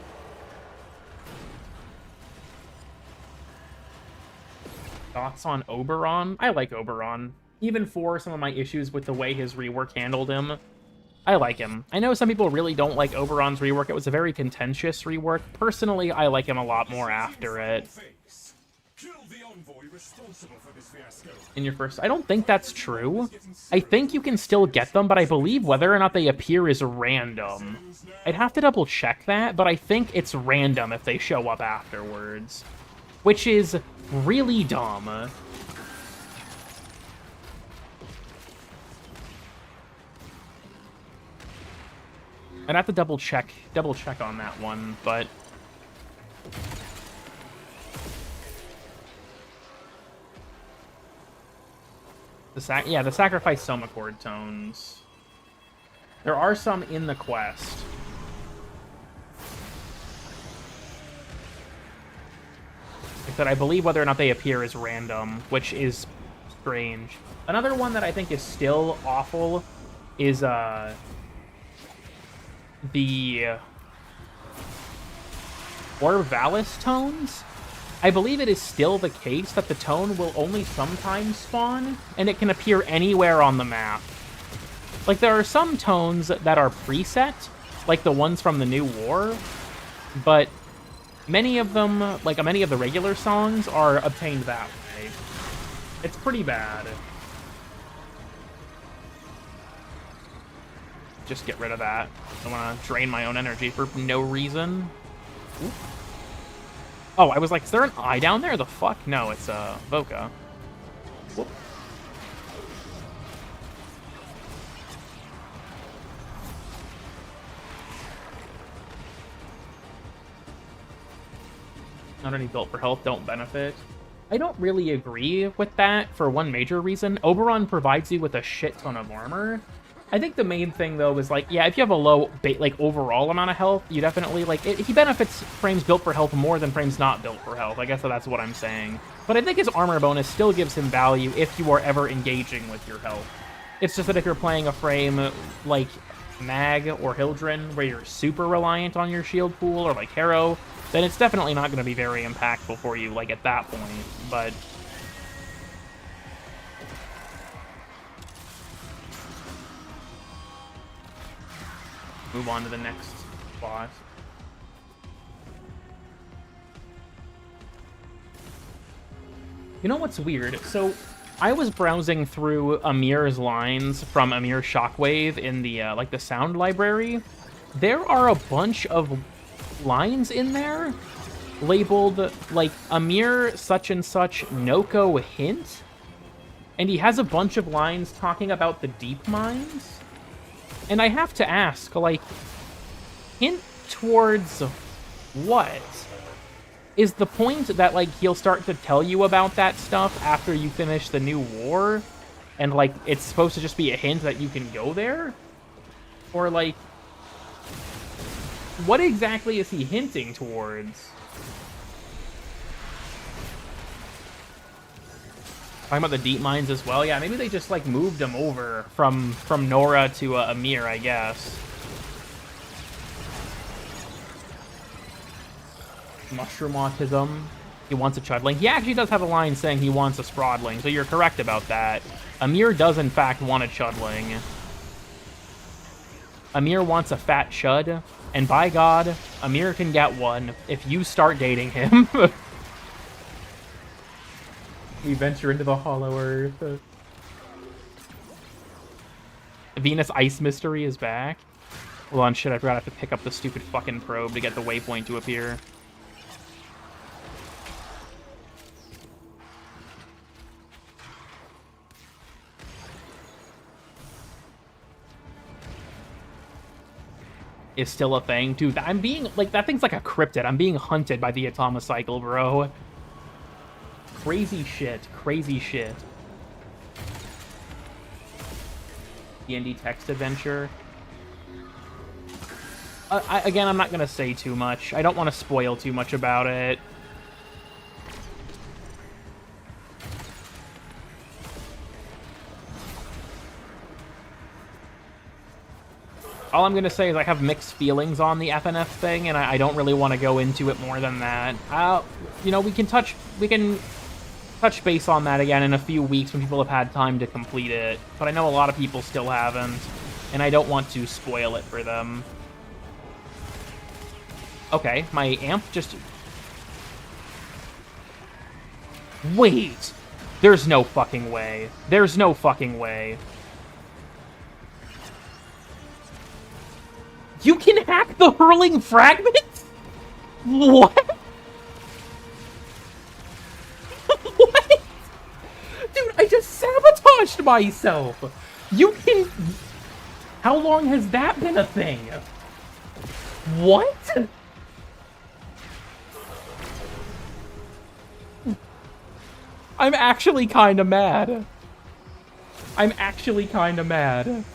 Thoughts on Oberon? I like Oberon. Even for some of my issues with the way his rework handled him, I like him. I know some people really don't like Oberon's rework. It was a very contentious rework. Personally, I like him a lot more after it. In your first... I don't think that's true. I think you can still get them, but I believe whether or not they appear is random. I'd have to double check that, but I think it's random if they show up afterwards. Which is really dumb. I'd have to double check on that one, but... the sacrifice Soma Chord Tones. There are some in the quest. Like I said, I believe whether or not they appear is random, which is strange. Another one that I think is still awful is the Orvalis tones. I believe it is still the case that the tone will only sometimes spawn, and it can appear anywhere on the map. Like, there are some tones that are preset, like the ones from the new war, but many of them, like many of the regular songs, are obtained that way. It's pretty bad. Just get rid of that. I don't want to drain my own energy for no reason. Ooh. Oh, I was like, is there an eye down there? The fuck? No, it's Voka. Whoop. Not any built for health, don't benefit. I don't really agree with that for one major reason. Oberon provides you with a shit ton of armor. I think the main thing, though, is, like, yeah, if you have a low, like, overall amount of health, you definitely, like, he benefits frames built for health more than frames not built for health. I guess that's what I'm saying. But I think his armor bonus still gives him value if you are ever engaging with your health. It's just that if you're playing a frame like Mag or Hildren, where you're super reliant on your shield pool, or like Harrow, then it's definitely not going to be very impactful for you, like, at that point. But... move on to the next boss. You know what's weird? So, I was browsing through Amir's lines from Amir Shockwave in the, like, the sound library. There are a bunch of lines in there labeled, like, Amir such and such Noko hint. And he has a bunch of lines talking about the deep mines. And I have to ask, like, hint towards what? Is the point that, like, he'll start to tell you about that stuff after you finish the new war? And, like, it's supposed to just be a hint that you can go there? Or, like, what exactly is he hinting towards? Talking about the deep mines as well? Yeah, maybe they just, like, moved him over from Nora to Amir, I guess. Mushroom autism. He wants a Chudling. He actually does have a line saying he wants a Sprodling, so you're correct about that. Amir does, in fact, want a Chudling. Amir wants a fat Chud, and by God, Amir can get one if you start dating him. We venture into the Hollow Earth. Venus Ice Mystery is back. Hold on, shit, I forgot I have to pick up the stupid fucking probe to get the waypoint to appear. Is still a thing. Dude, I'm being, like, that thing's like a cryptid. I'm being hunted by the Atomocycle, bro. Crazy shit. Crazy shit. D&D text adventure. Again, I'm not gonna say too much. I don't want to spoil too much about it. All I'm going to say is I have mixed feelings on the FNF thing, and I don't really want to go into it more than that. You know, we can touch base on that again in a few weeks when people have had time to complete it, but I know a lot of people still haven't, and I don't want to spoil it for them. Okay, my amp just... Wait! There's no fucking way. There's no fucking way. You can hack the hurling fragments? What? What? Dude, I just sabotaged myself. You can... How long has that been a thing? What? I'm actually kind of mad. I'm actually kind of mad.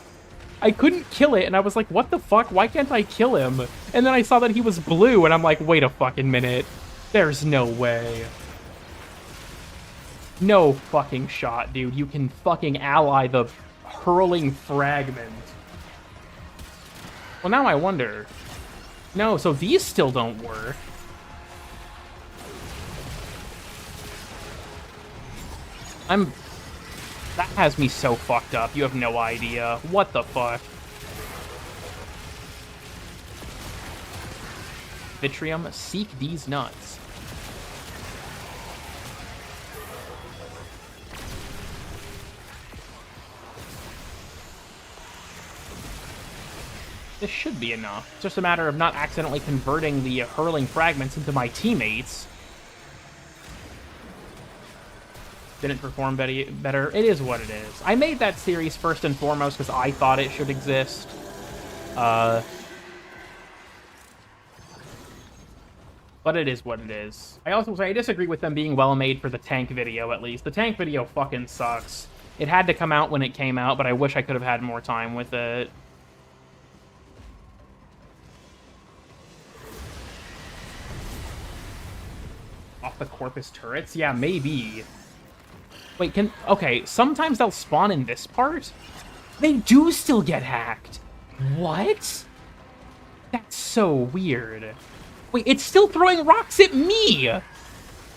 I couldn't kill it, and I was like, what the fuck? Why can't I kill him? And then I saw that he was blue, and I'm like, wait a fucking minute. There's no way. No fucking shot, dude. You can fucking ally the hurling fragment. Well, now I wonder. No, so these still don't work. That has me so fucked up. You have no idea. What the fuck? Vitrium, seek these nuts. This should be enough. It's just a matter of not accidentally converting the hurling fragments into my teammates. Didn't perform better. It is what it is. I made that series first and foremost because I thought it should exist. But it is what it is. I also say I disagree with them being well made for the tank video, at least. The tank video fucking sucks. It had to come out when it came out, but I wish I could have had more time with it. Off the Corpus turrets? Yeah, maybe. Wait, okay, sometimes they'll spawn in this part? They do still get hacked. What? That's so weird. Wait, it's still throwing rocks at me!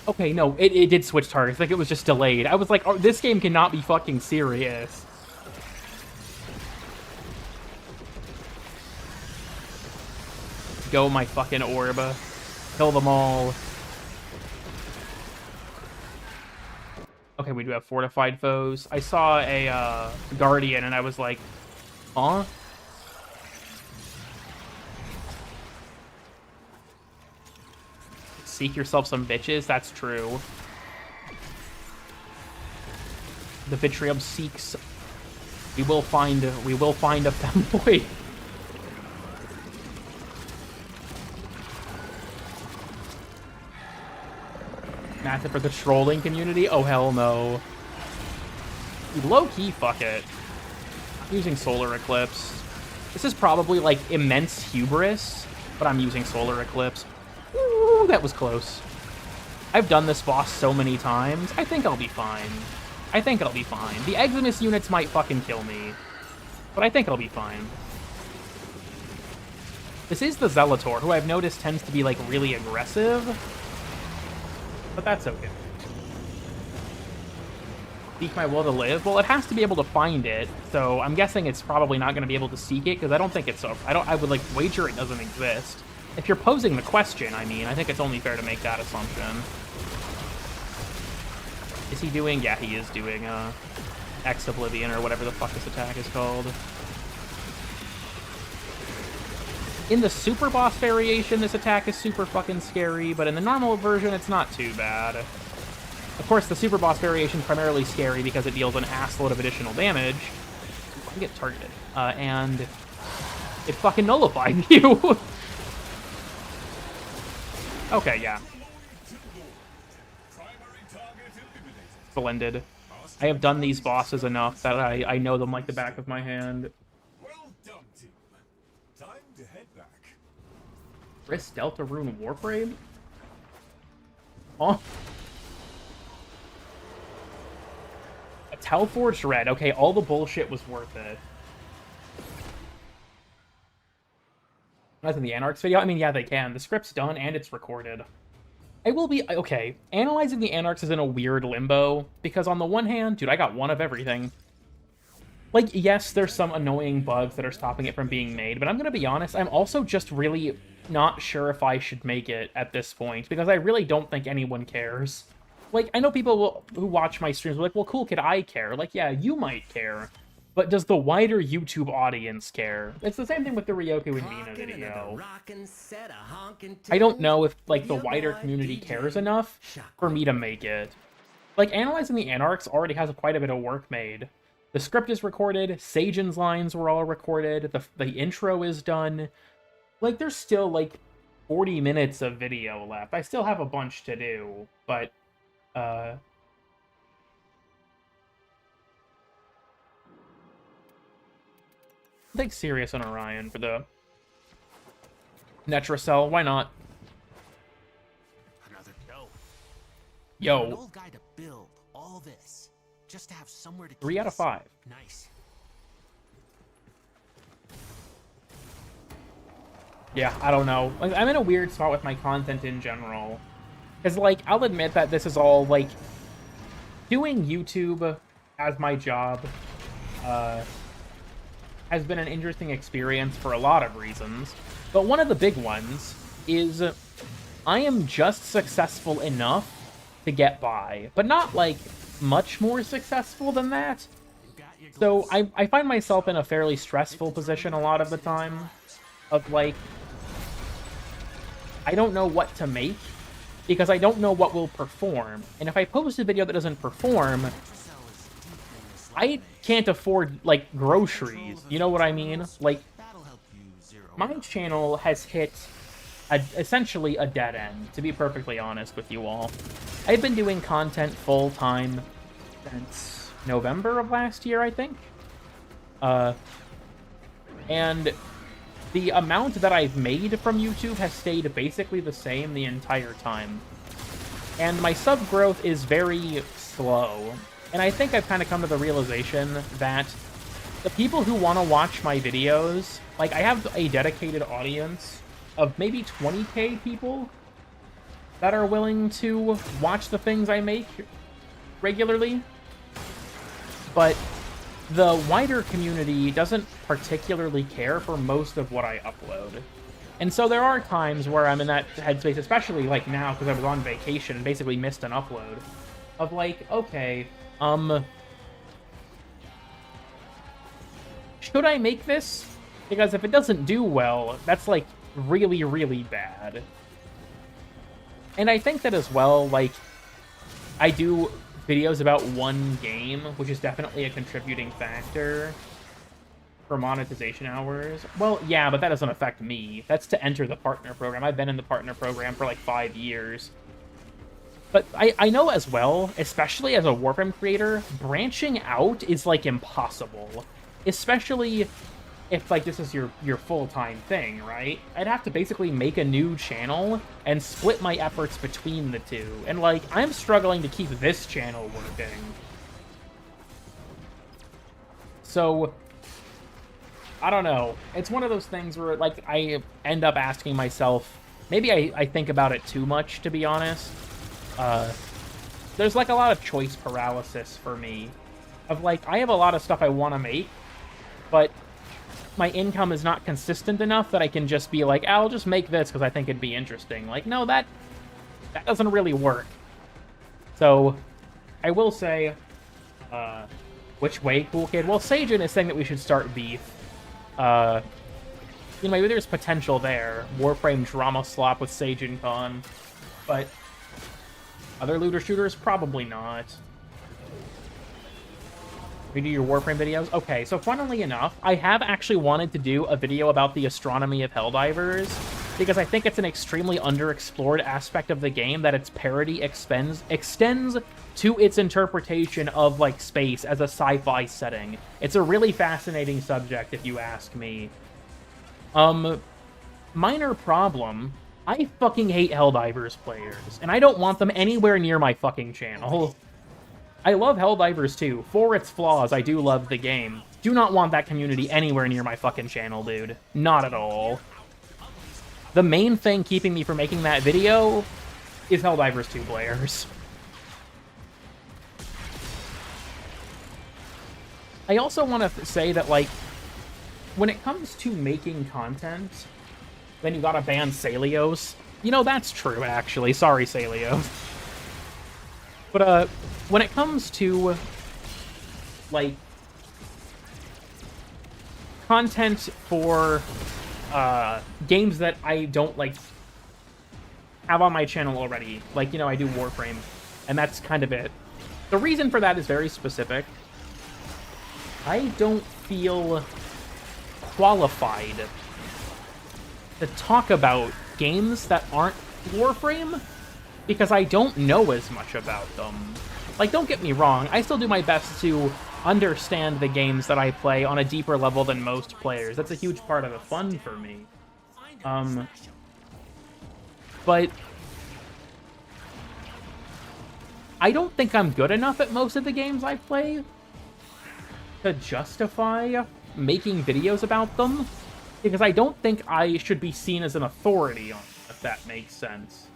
Okay, no, it did switch targets. Like, it was just delayed. I was like, oh, this game cannot be fucking serious. Go, my fucking orb. Kill them all. Okay, we do have fortified foes. I saw a Guardian, and I was like, huh? Seek yourself some bitches? That's true. the Vitrium seeks. We will find a femboy. Massive for the trolling community? Oh, hell no. Low-key, fuck it. I'm using Solar Eclipse. This is probably, like, immense hubris, but I'm using Solar Eclipse. Ooh, that was close. I've done this boss so many times. I think I'll be fine. I think I'll be fine. The Eximus units might fucking kill me, but I think I'll be fine. This is the Zelator, who I've noticed tends to be, like, really aggressive. But that's okay. Seek my will to live? Well, it has to be able to find it, so I'm guessing it's probably not going to be able to seek it, because I don't think it's... I would, like, wager it doesn't exist. If you're posing the question, I mean, I think it's only fair to make that assumption. Is he doing... Yeah, he is doing, Ex-Oblivion, or whatever the fuck this attack is called. In the super boss variation, this attack is super fucking scary, but in the normal version, it's not too bad. Of course, the super boss variation is primarily scary because it deals an assload of additional damage. Ooh, I get targeted. And it fucking nullified you. Okay, yeah. Splendid. I have done these bosses enough that I know them like the back of my hand. Chris Delta Rune Warframe? Oh. A Telforged Red. Okay, all the bullshit was worth it. That's in the Anarchs video? I mean, yeah, they can. The script's done and it's recorded. I will be... Okay, analyzing the Anarchs is in a weird limbo, because on the one hand, dude, I got one of everything. Like, yes, there's some annoying bugs that are stopping it from being made, but I'm gonna be honest, I'm also just really not sure if I should make it at this point, because I really don't think anyone cares. Like, I know people who watch my streams are like, well, cool, kid, I care. Like, yeah, you might care, but does the wider YouTube audience care? It's the same thing with the Ryoku and Mina video. I don't know if, like, the wider community cares enough for me to make it. Like, analyzing the Anarchs already has quite a bit of work made. The script is recorded, Sajin's lines were all recorded, the intro is done. Like, there's still, like, 40 minutes of video left. I still have a bunch to do, but, I'll take Sirius and Orion for the Netracell. Why not? Another Yo. An old guy to build all this, just to have somewhere to 3 out of 5. Nice. Yeah, I don't know. Like, I'm in a weird spot with my content in general. Because, like, I'll admit that this is all, like, doing YouTube as my job has been an interesting experience for a lot of reasons. But one of the big ones is I am just successful enough to get by, but not, like, much more successful than that. So I find myself in a fairly stressful position a lot of the time of, like, I don't know what to make because I don't know what will perform. And if I post a video that doesn't perform, I can't afford, like, groceries. You know what I mean? Like, my channel has hit essentially a dead end, to be perfectly honest with you all. I've been doing content full-time since November of last year, I think. And the amount that I've made from YouTube has stayed basically the same the entire time. And my sub growth is very slow. And I think I've kind of come to the realization that the people who want to watch my videos, like, I have a dedicated audience of maybe 20k people that are willing to watch the things I make regularly. But the wider community doesn't particularly care for most of what I upload. And so there are times where I'm in that headspace, especially like now because I was on vacation and basically missed an upload, of like, okay, should I make this? Because if it doesn't do well, that's like really, really bad. And I think that as well, like, I do videos about one game, which is definitely a contributing factor for monetization hours. Well, yeah, but that doesn't affect me. That's to enter the partner program. I've been in the partner program for like 5 years. But I know as well, especially as a Warframe creator, branching out is like impossible. Especially if like this is your full-time thing, right? I'd have to basically make a new channel and split my efforts between the two. And like, I'm struggling to keep this channel working. So I don't know. It's one of those things where, like, I end up asking myself, maybe I think about it too much, to be honest. There's, like, a lot of choice paralysis for me. Of, like, I have a lot of stuff I want to make, but my income is not consistent enough that I can just be like, I'll just make this because I think it'd be interesting. Like, no, that doesn't really work. So, I will say, which way, Cool Kid? Well, Sajin is saying that we should start beef. You know, maybe there's potential there. Warframe drama slop with Sajin Khan. But other looter shooters, probably not. We do your Warframe videos? Okay, so funnily enough, I have actually wanted to do a video about the astronomy of Helldivers, because I think it's an extremely underexplored aspect of the game that its parody extends to its interpretation of, like, space as a sci-fi setting. It's a really fascinating subject, if you ask me. Minor problem, I fucking hate Helldivers players, and I don't want them anywhere near my fucking channel. I love Helldivers too. For its flaws, I do love the game. Do not want that community anywhere near my fucking channel, dude. Not at all. The main thing keeping me from making that video is Helldivers 2 players. I also want to say that, like, when it comes to making content, then you gotta ban Salios. You know, that's true, actually. Sorry, Salios. But, when it comes to, like, content for, games that I don't, like, have on my channel already, like, you know, I do Warframe, and that's kind of it. The reason for that is very specific. I don't feel qualified to talk about games that aren't Warframe because I don't know as much about them. Like, don't get me wrong, I still do my best to understand the games that I play on a deeper level than most players. That's a huge part of the fun for me. But I don't think I'm good enough at most of the games I play to justify making videos about them, because I don't think I should be seen as an authority on it, if that makes sense.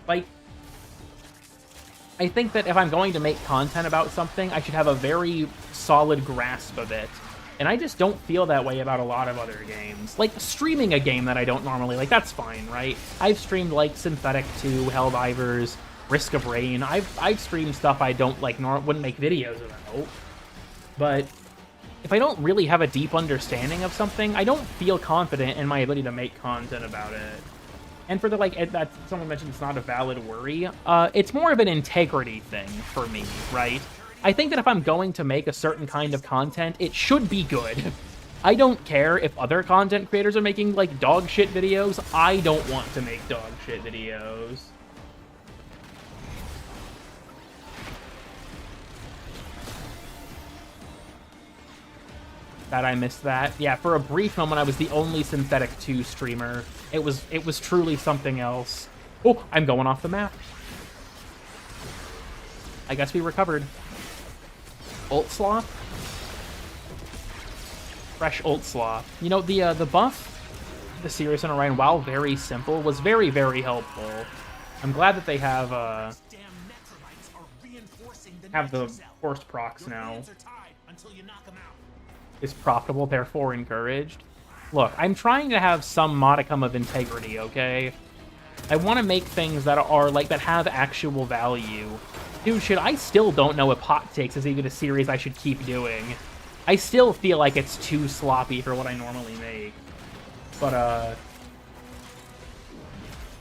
Like, I think that if I'm going to make content about something, I should have a very solid grasp of it. And I just don't feel that way about a lot of other games. Like, streaming a game that I don't normally like, that's fine, right? I've streamed, like, Synthetic 2, Helldivers, Risk of Rain. I've streamed stuff I don't, like, wouldn't make videos about. But if I don't really have a deep understanding of something, I don't feel confident in my ability to make content about it. And for the, like, that someone mentioned it's not a valid worry, it's more of an integrity thing for me, right? I think that if I'm going to make a certain kind of content, it should be good. I don't care if other content creators are making, like, dog shit videos. I don't want to make dog shit videos. That I missed that. Yeah, for a brief moment, I was the only Synthetic 2 streamer. It was truly something else. Oh, I'm going off the map. I guess we recovered. Ult Sloth? Fresh Ult Sloth. You know, the buff, the Sirius and Orion, while very simple, was very, very helpful. I'm glad that they have the forced procs now. Is profitable, therefore encouraged. Look, I'm trying to have some modicum of integrity, okay? I want to make things that are, like, that have actual value. Dude, shit, I still don't know if Hot Takes is even a series I should keep doing. I still feel like it's too sloppy for what I normally make. But,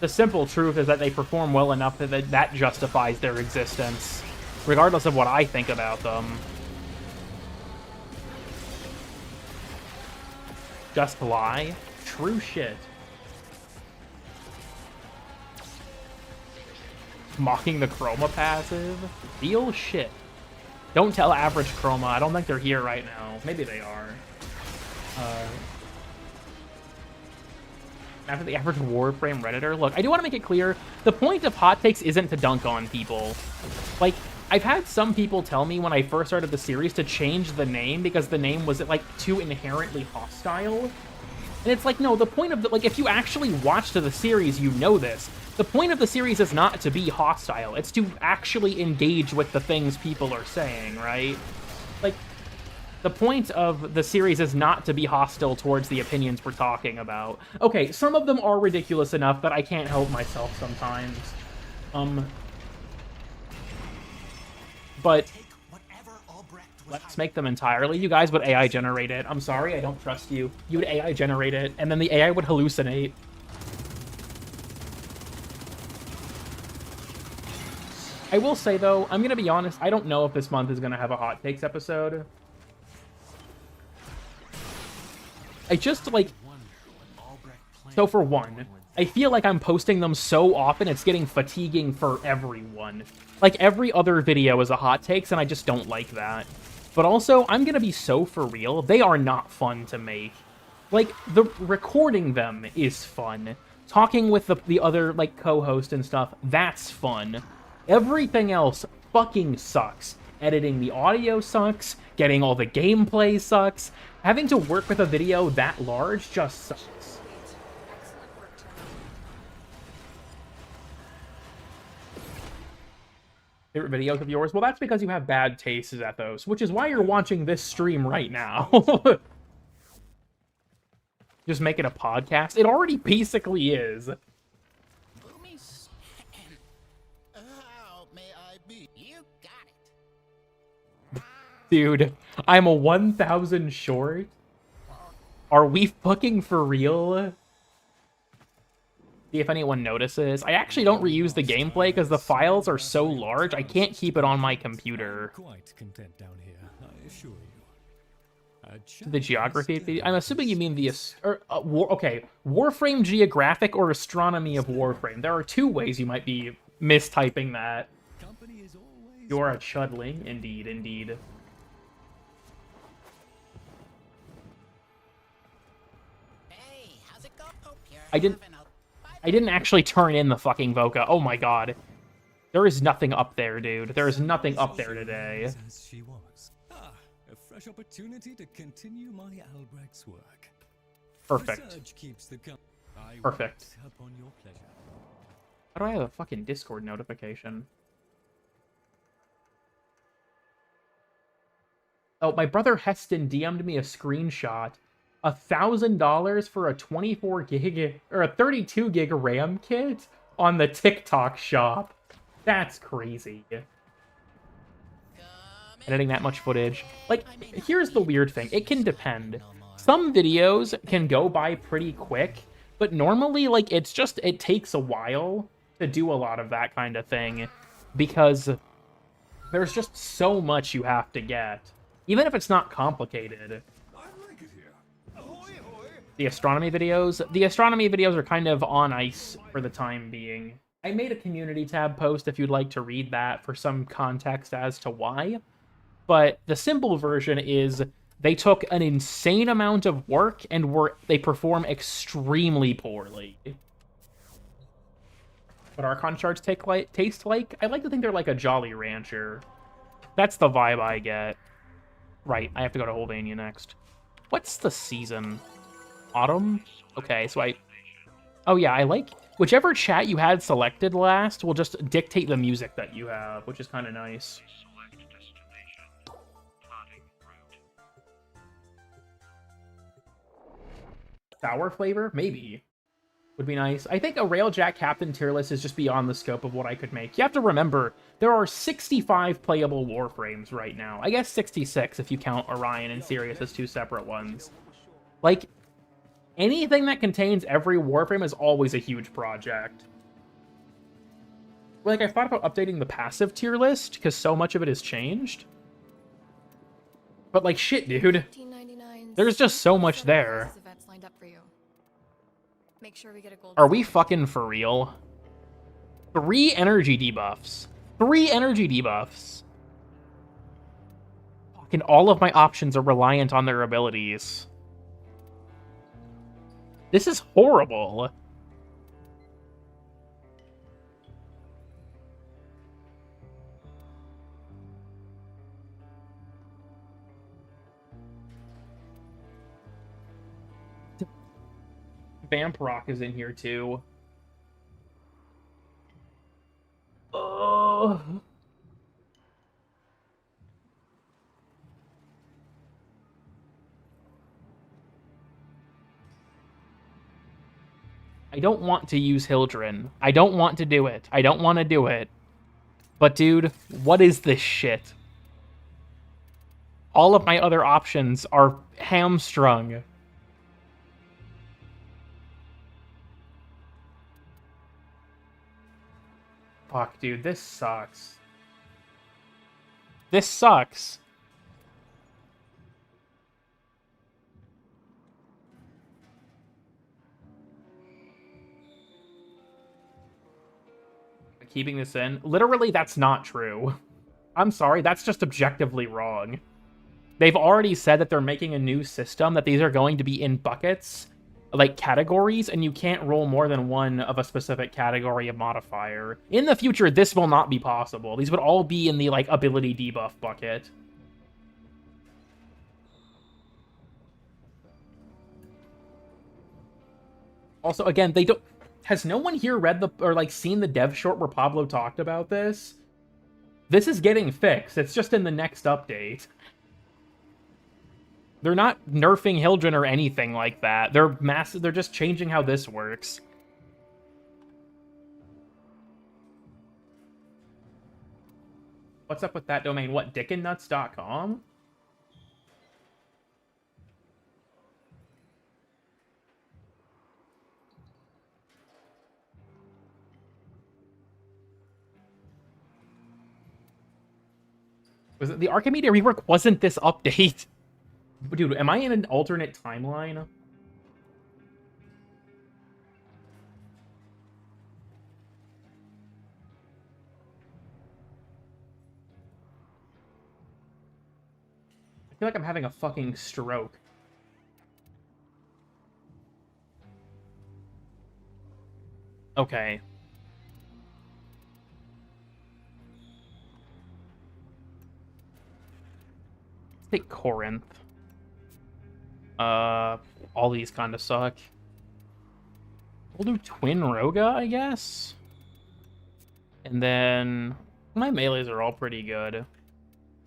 The simple truth is that they perform well enough that that justifies their existence, regardless of what I think about them. Just lie? True shit. Mocking the Chroma passive? Real shit. Don't tell average Chroma. I don't think they're here right now. Maybe they are. After the average Warframe Redditor. Look, I do want to make it clear, the point of hot takes isn't to dunk on people. Like, I've had some people tell me when I first started the series to change the name because the name was, like, too inherently hostile. And it's like, no, the point of the, like, if you actually watched the series, you know this. The point of the series is not to be hostile. It's to actually engage with the things people are saying, right? Like, the point of the series is not to be hostile towards the opinions we're talking about. Okay, some of them are ridiculous enough that I can't help myself sometimes. But let's make them entirely. You guys would AI generate it. I'm sorry, I don't trust you. You would AI generate it, and then the AI would hallucinate. I will say, though, I'm going to be honest, I don't know if this month is going to have a Hot Takes episode. I just, like... So for one, I feel like I'm posting them so often it's getting fatiguing for everyone. Like, every other video is a Hot Takes, and I just don't like that. But also, I'm going to be so for real, they are not fun to make. Like, the recording them is fun. Talking with the other, like, co-host and stuff, that's fun. Everything else fucking sucks. Editing the audio sucks. Getting all the gameplay sucks. Having to work with a video that large just sucks. Favorite videos of yours? Well, that's because you have bad tastes at those, which is why you're watching this stream right now. Just make it a podcast? It already basically is. Dude, I'm a 1,000 short? Are we fucking for real? See if anyone notices. I actually don't reuse the gameplay because the files are so large, I can't keep it on my computer. Quite content down here, I assure you. The geography? I'm assuming you mean the... okay, Warframe Geographic or Astronomy of Warframe. There are two ways you might be mistyping that. You're a chudling. Indeed, indeed. I didn't actually turn in the fucking Voca. Oh my god. There is nothing up there, dude. There is nothing up there today. As she was. A fresh opportunity to continue my Albrecht's work. Perfect. Perfect. Upon your pleasure. How do I have a fucking Discord notification? Oh, my brother Heston DM'd me a screenshot. $1,000 for a 24 gig or a 32 gig RAM kit on the TikTok shop. That's crazy. Editing that much footage. Like, here's the weird thing. It can depend. Some videos can go by pretty quick, but normally, like, it's just, it takes a while to do a lot of that kind of thing because there's just so much you have to get, even if it's not complicated. The astronomy videos are kind of on ice for the time being. I made a community tab post if you'd like to read that for some context as to why. But the simple version is they took an insane amount of work and they perform extremely poorly. What Archon shards taste like? I like to think they're like a Jolly Rancher. That's the vibe I get. Right, I have to go to Holvania next. What's the season? Autumn? Okay, so oh yeah, I like... Whichever chat you had selected last will just dictate the music that you have, which is kind of nice. Sour flavor? Maybe. Would be nice. I think a Railjack Captain tier list is just beyond the scope of what I could make. You have to remember, there are 65 playable Warframes right now. I guess 66 if you count Orion and Sirius as two separate ones. Like, anything that contains every Warframe is always a huge project. Like, I thought about updating the passive tier list, because so much of it has changed. But, like, shit, dude. There's just so much there. Make sure we get a gold Are we fucking for real? 3 energy debuffs. 3 energy debuffs. Fucking all of my options are reliant on their abilities. This is horrible. Vamp Rock is in here too. Oh. I don't want to use Hildren. I don't want to do it. I don't want to do it. But dude, what is this shit? All of my other options are hamstrung. Fuck, dude, this sucks. This sucks. Keeping this in? Literally, that's not true. I'm sorry, that's just objectively wrong. They've already said that they're making a new system, that these are going to be in buckets, like categories, and you can't roll more than one of a specific category of modifier. In the future, this will not be possible. These would all be in the, like, ability debuff bucket. Also, again, they don't... Has no one here read the, or, like, seen the dev short where Pablo talked about this? This is getting fixed. It's just in the next update. They're not nerfing Hildren or anything like that. They're massive. They're just changing how this works. What's up with that domain? What, dickinnuts.com? Was it the Archimedes rework? Wasn't this update? Dude, am I in an alternate timeline? I feel like I'm having a fucking stroke. Okay. Let's take Corinth. All these kind of suck. We'll do Twin Roga, I guess. And then my melees are all pretty good.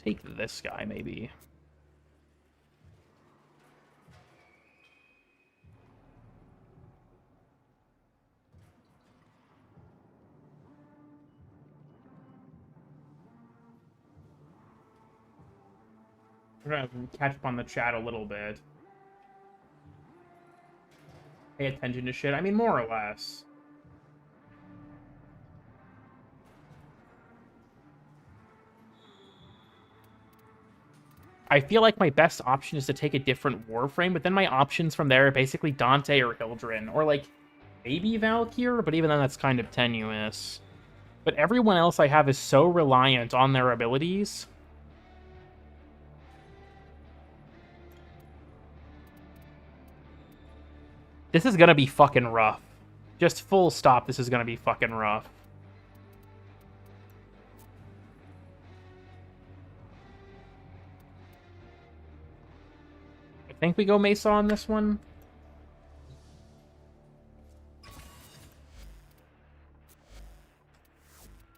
Take this guy, maybe. We're gonna catch up on the chat a little bit. Pay attention to shit. I mean, more or less. I feel like my best option is to take a different Warframe, but then my options from there are basically Dante or Hildren, or like maybe Valkyr, but even then that's kind of tenuous. But everyone else I have is so reliant on their abilities. This is gonna be fucking rough. Just full stop, this is gonna be fucking rough. I think we go Mesa on this one.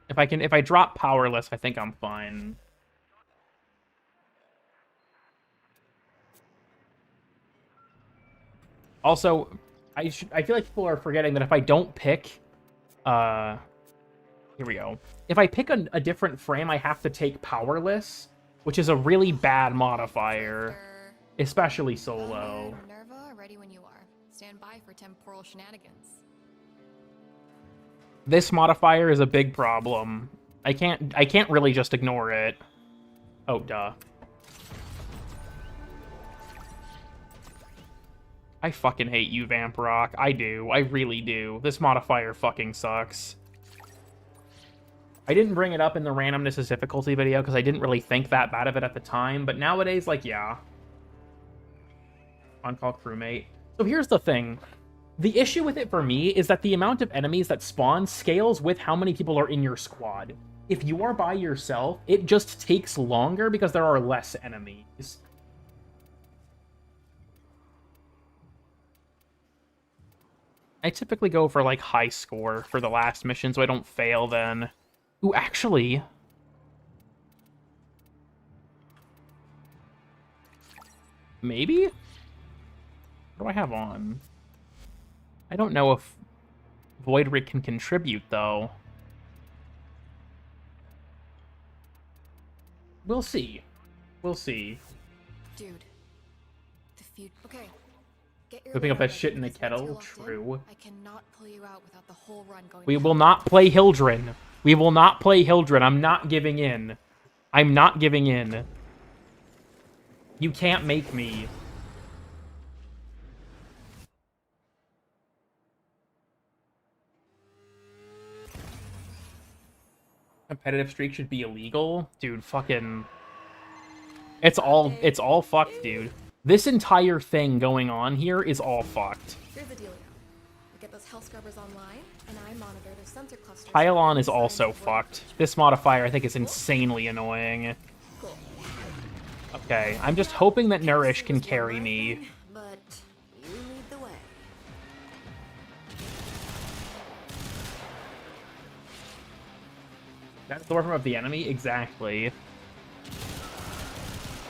If I drop Powerless, I think I'm fine. Also, I feel like people are forgetting that if I don't pick, here we go. If I pick a different frame, I have to take Powerless, which is a really bad modifier, especially solo. Minerva, ready when you are. Stand by for temporal shenanigans. This modifier is a big problem. I can't really just ignore it. Oh, duh. I fucking hate you, Vamp Rock. I do. I really do. This modifier fucking sucks. I didn't bring it up in the randomness is difficulty video because I didn't really think that bad of it at the time, but nowadays, like, yeah. On-call crewmate. So here's the thing. The issue with it for me is that the amount of enemies that spawn scales with how many people are in your squad. If you are by yourself, it just takes longer because there are less enemies. I typically go for, like, high score for the last mission so I don't fail then. Ooh, actually... maybe? What do I have on? I don't know if Void Rig can contribute, though. We'll see. We'll see. Dude. The future. Okay. Get your Whipping up load that shit in a because once you're kettle? locked in, True. I cannot pull you out without the whole run going We to will hell. not play Hildren. We will not play Hildren. I'm not giving in. I'm not giving in. You can't make me. Competitive streak should be illegal? Dude, fucking... It's all fucked, dude. This entire thing going on here is all fucked. Here's the dealio. We get those hell scrubbers online, and I monitor their sensor clusters. Pylon is and also sign fucked. This modifier, I think, is insanely annoying. Cool. Okay, I'm just hoping that Nourish can carry me. But you lead the way. That's the weapon of the enemy? Exactly.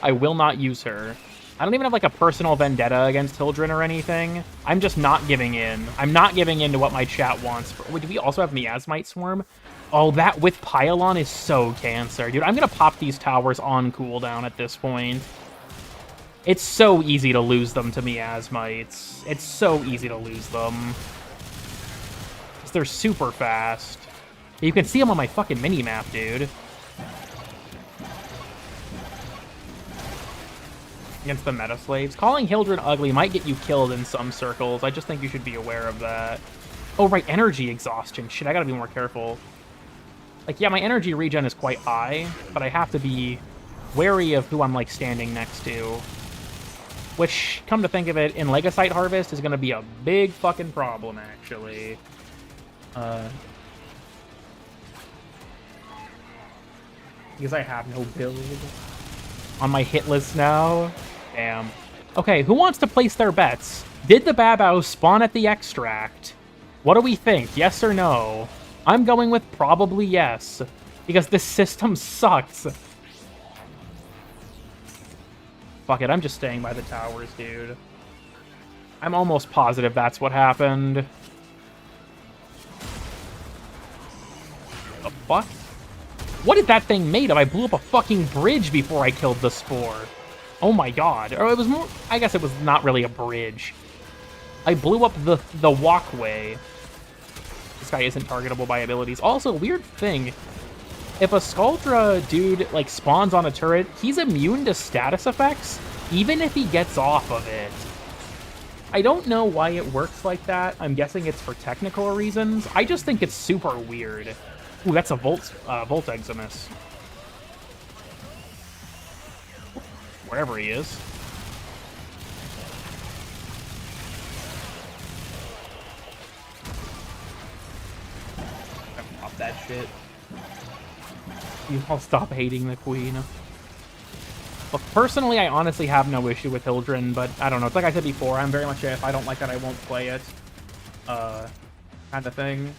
I will not use her. I don't even have, like, a personal vendetta against Hildren or anything. I'm just not giving in. I'm not giving in to what my chat wants. Wait, do we also have Miasmite Swarm? Oh, that with Pylon is so cancer. Dude, I'm gonna pop these towers on cooldown at this point. It's so easy to lose them to Miasmites. It's so easy to lose them. 'Cause they're super fast. You can see them on my fucking mini-map, dude. Against the meta slaves. Calling Hildren ugly might get you killed in some circles. I just think you should be aware of that. Oh, right, energy exhaustion. Shit, I gotta be more careful. Like, yeah, my energy regen is quite high, but I have to be wary of who I'm, like, standing next to. Which, come to think of it, in Legosite Harvest is gonna be a big fucking problem, actually. Because I have no build on my hit list now. Damn. Okay, who wants to place their bets? Did the Babao spawn at the extract? What do we think? Yes or no? I'm going with probably yes. Because this system sucks. Fuck it, I'm just staying by the towers, dude. I'm almost positive that's what happened. The fuck? What is that thing made of? I blew up a fucking bridge before I killed the Spore. Oh my god. Or it was more... I guess it was not really a bridge. I blew up the walkway. This guy isn't targetable by abilities. Also, weird thing. If a Skuldra dude, like, spawns on a turret, he's immune to status effects, even if he gets off of it. I don't know why it works like that. I'm guessing it's for technical reasons. I just think it's super weird. Ooh, that's a Volt Eximus. Wherever he is. Pop that shit. You all stop hating the queen. Look, personally, I honestly have no issue with Hildren, but I don't know. It's like I said before, I'm very much a if I don't like that, I won't play it. Kind of thing.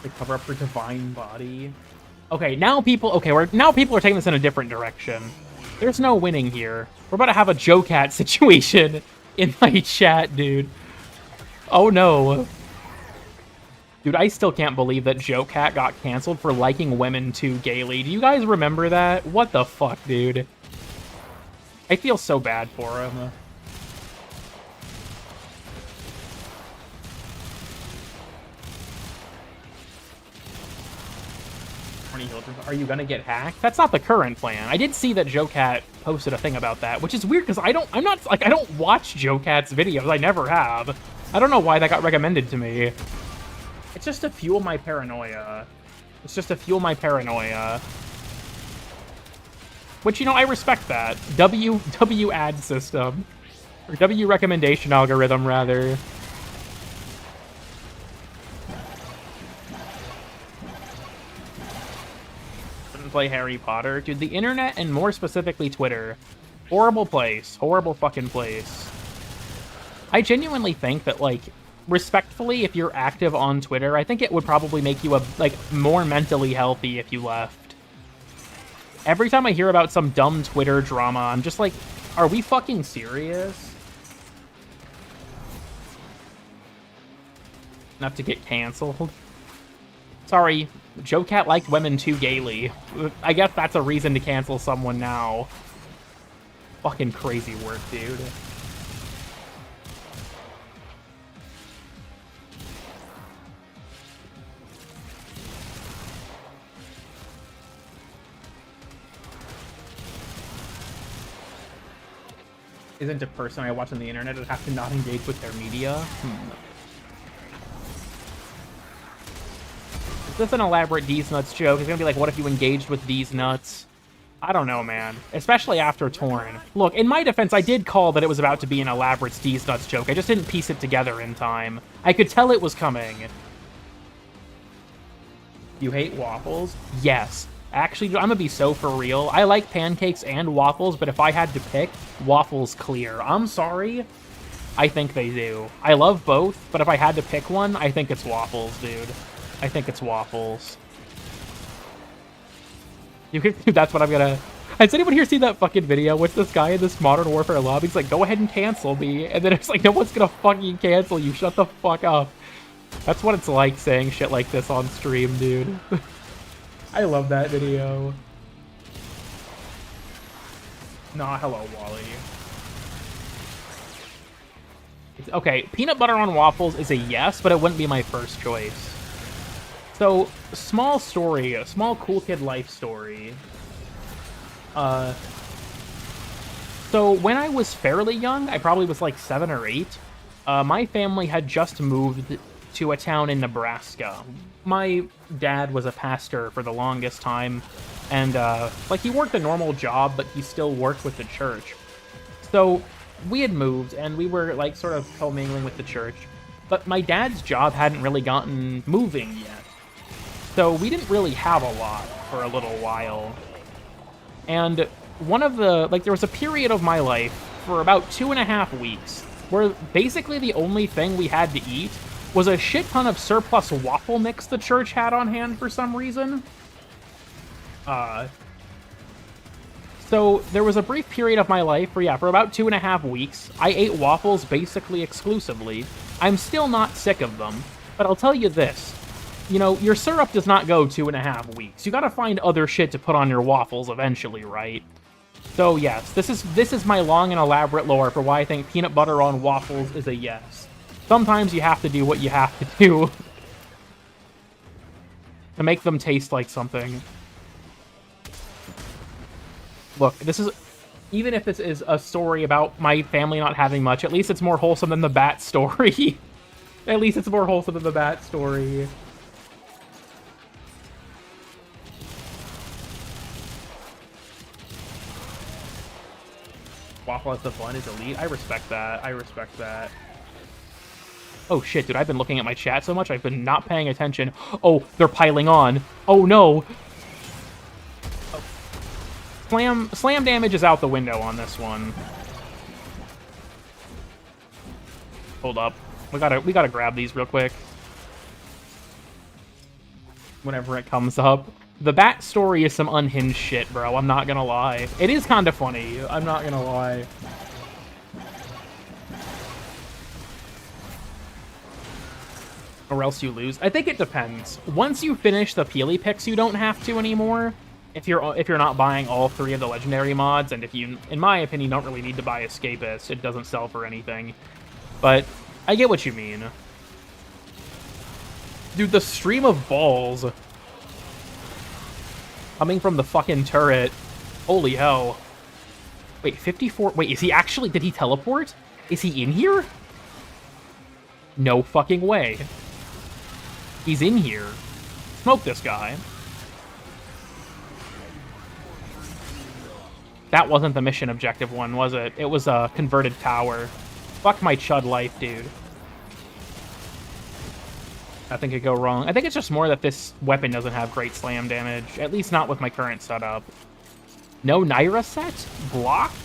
They cover up her divine body. Okay, now people... Okay, now people are taking this in a different direction. There's no winning here. We're about to have a Joe-Cat situation in my chat, dude. Oh, no. Dude, I still can't believe that Joe-Cat got canceled for liking women too gaily. Do you guys remember that? What the fuck, dude? I feel so bad for him. Army Children. Are you gonna get hacked? That's not the current plan. I did see that JoeCat posted a thing about that, which is weird because I don't watch JoeCat's videos. I never have. I don't know why that got recommended to me. It's just to fuel my paranoia. It's just to fuel my paranoia. Which, you know, I respect that. W ad system. Or W recommendation algorithm, rather. Play Harry Potter. Dude, the internet, and more specifically Twitter, horrible place. Horrible fucking place. I genuinely think that, like, respectfully, if you're active on Twitter, I think it would probably make you, more mentally healthy if you left. Every time I hear about some dumb Twitter drama, I'm just like, are we fucking serious? Enough to get canceled. Sorry, JoeCat liked women too gaily. I guess that's a reason to cancel someone now. Fucking crazy work, dude. Isn't a person I watch on the internet would have to not engage with their media? Is this an elaborate D's Nuts joke? It's gonna be like, what if you engaged with D's Nuts? I don't know, man. Especially after Torn. Look, in my defense, I did call that it was about to be an elaborate D's Nuts joke. I just didn't piece it together in time. I could tell it was coming. You hate waffles? Yes. Actually, I'm gonna be so for real. I like pancakes and waffles, but if I had to pick, waffles clear. I'm sorry. I think they do. I love both, but if I had to pick one, I think it's waffles, dude. I think it's waffles. You could, dude, that's what I'm gonna... Has anyone here seen that fucking video with this guy in this Modern Warfare lobby? He's like, go ahead and cancel me. And then it's like, no one's gonna fucking cancel you. Shut the fuck up. That's what it's like saying shit like this on stream, dude. I love that video. Nah, hello, Wally. Okay, peanut butter on waffles is a yes, but it wouldn't be my first choice. So, small story, a small cool kid life story. So when I was fairly young, I probably was like 7 or 8, my family had just moved to a town in Nebraska. My dad was a pastor for the longest time, and like he worked a normal job, but he still worked with the church. So we had moved, and we were like sort of commingling with the church, but my dad's job hadn't really gotten moving yet. So we didn't really have a lot for a little while. And one of the, like, there was a period of my life for about 2.5 weeks where basically the only thing we had to eat was a shit ton of surplus waffle mix the church had on hand for some reason. So there was a brief period of my life where, yeah, for about 2.5 weeks, I ate waffles basically exclusively. I'm still not sick of them, but I'll tell you this. You know, your syrup does not go 2.5 weeks. You gotta find other shit to put on your waffles eventually, right? So yes, this is my long and elaborate lore for why I think peanut butter on waffles is a yes. Sometimes you have to do what you have to do to make them taste like something. Look, this is... Even if this is a story about my family not having much, at least it's more wholesome than the bat story. At least it's more wholesome than the bat story. Waffle as the fun is elite. I respect that. I respect that. Oh shit, dude, I've been looking at my chat so much, I've been not paying attention. Oh, they're piling on. Oh no. Oh. Slam damage is out the window on this one. Hold up. We gotta grab these real quick. Whenever it comes up. The bat story is some unhinged shit, bro. I'm not gonna lie. It is kind of funny. I'm not gonna lie. Or else you lose. I think it depends. Once you finish the Peely picks, you don't have to anymore. If you're not buying all 3 of the legendary mods, and if you, in my opinion, don't really need to buy Escapist, it doesn't sell for anything. But I get what you mean. Dude, the stream of balls. Coming from the fucking turret. Holy hell. Wait, 54... Wait, is he actually... Did he teleport? Is he in here? No fucking way. He's in here. Smoke this guy. That wasn't the mission objective one, was it? It was a converted tower. Fuck my chud life, dude. Nothing could go wrong. I think it's just more that this weapon doesn't have great slam damage. At least not with my current setup. No Naira set? Blocked?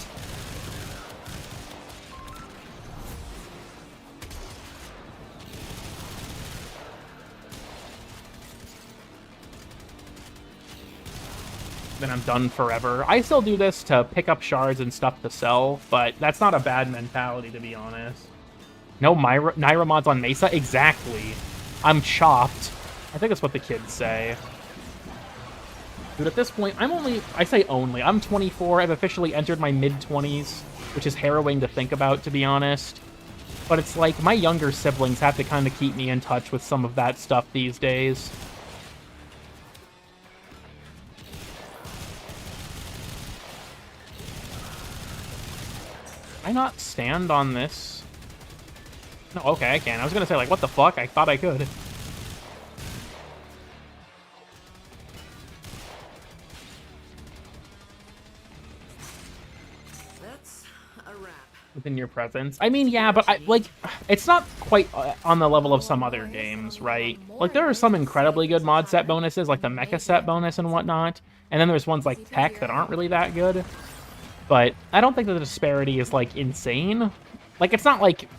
Then I'm done forever. I still do this to pick up shards and stuff to sell, but that's not a bad mentality, to be honest. No Naira mods on Mesa? Exactly. I'm chopped. I think that's what the kids say. Dude, at this point, I say only, I'm 24, I've officially entered my mid-20s, which is harrowing to think about, to be honest. But it's like, my younger siblings have to kind of keep me in touch with some of that stuff these days. Can I not stand on this? No, okay, I can. I was gonna say, like, what the fuck? I thought I could. That's a wrap. Within your presence. I mean, yeah, but it's not quite on the level of some other games, right? Like, there are some incredibly good mod set bonuses, like the mecha set bonus and whatnot, and then there's ones like Tech that aren't really that good. But I don't think that the disparity is, like, insane. Like, it's not like...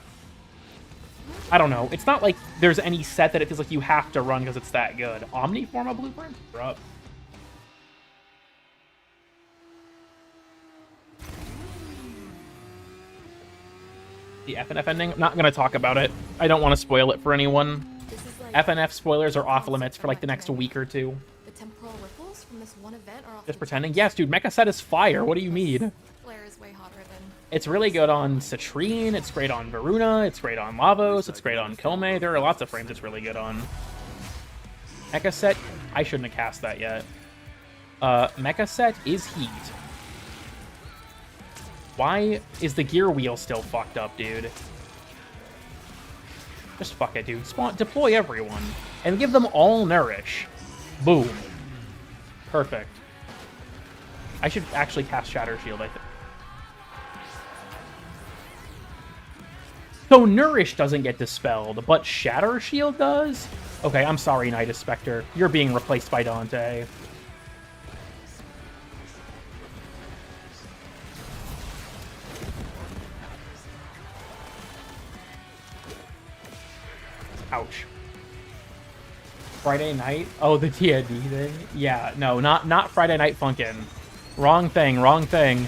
I don't know. It's not like there's any set that it feels like you have to run because it's that good. Omniforma Blueprint? We're up. The FNF ending? I'm not going to talk about it. I don't want to spoil it for anyone. FNF spoilers are off limits for, like, the next week or two. The temporal ripples from this one event are Just pretending. Yes, dude, Mecha Set is fire. What do you mean? Flare is way hotter than... It's really good on Citrine, it's great on Varuna, it's great on Lavos, it's great on Kome. There are lots of frames it's really good on. Mecha Set, I shouldn't have cast that yet. Mecha Set is heat. Why is the gear wheel still fucked up, dude? Just fuck it, dude. Deploy everyone. And give them all Nourish. Boom. Perfect. I should actually cast Shatter Shield, I think. So Nourish doesn't get dispelled, but Shatter Shield does? Okay, I'm sorry, Nidus Spectre. You're being replaced by Dante. Ouch. Friday night? Oh, the D&D thing? Yeah, no, not Friday Night Funkin'. Wrong thing, wrong thing.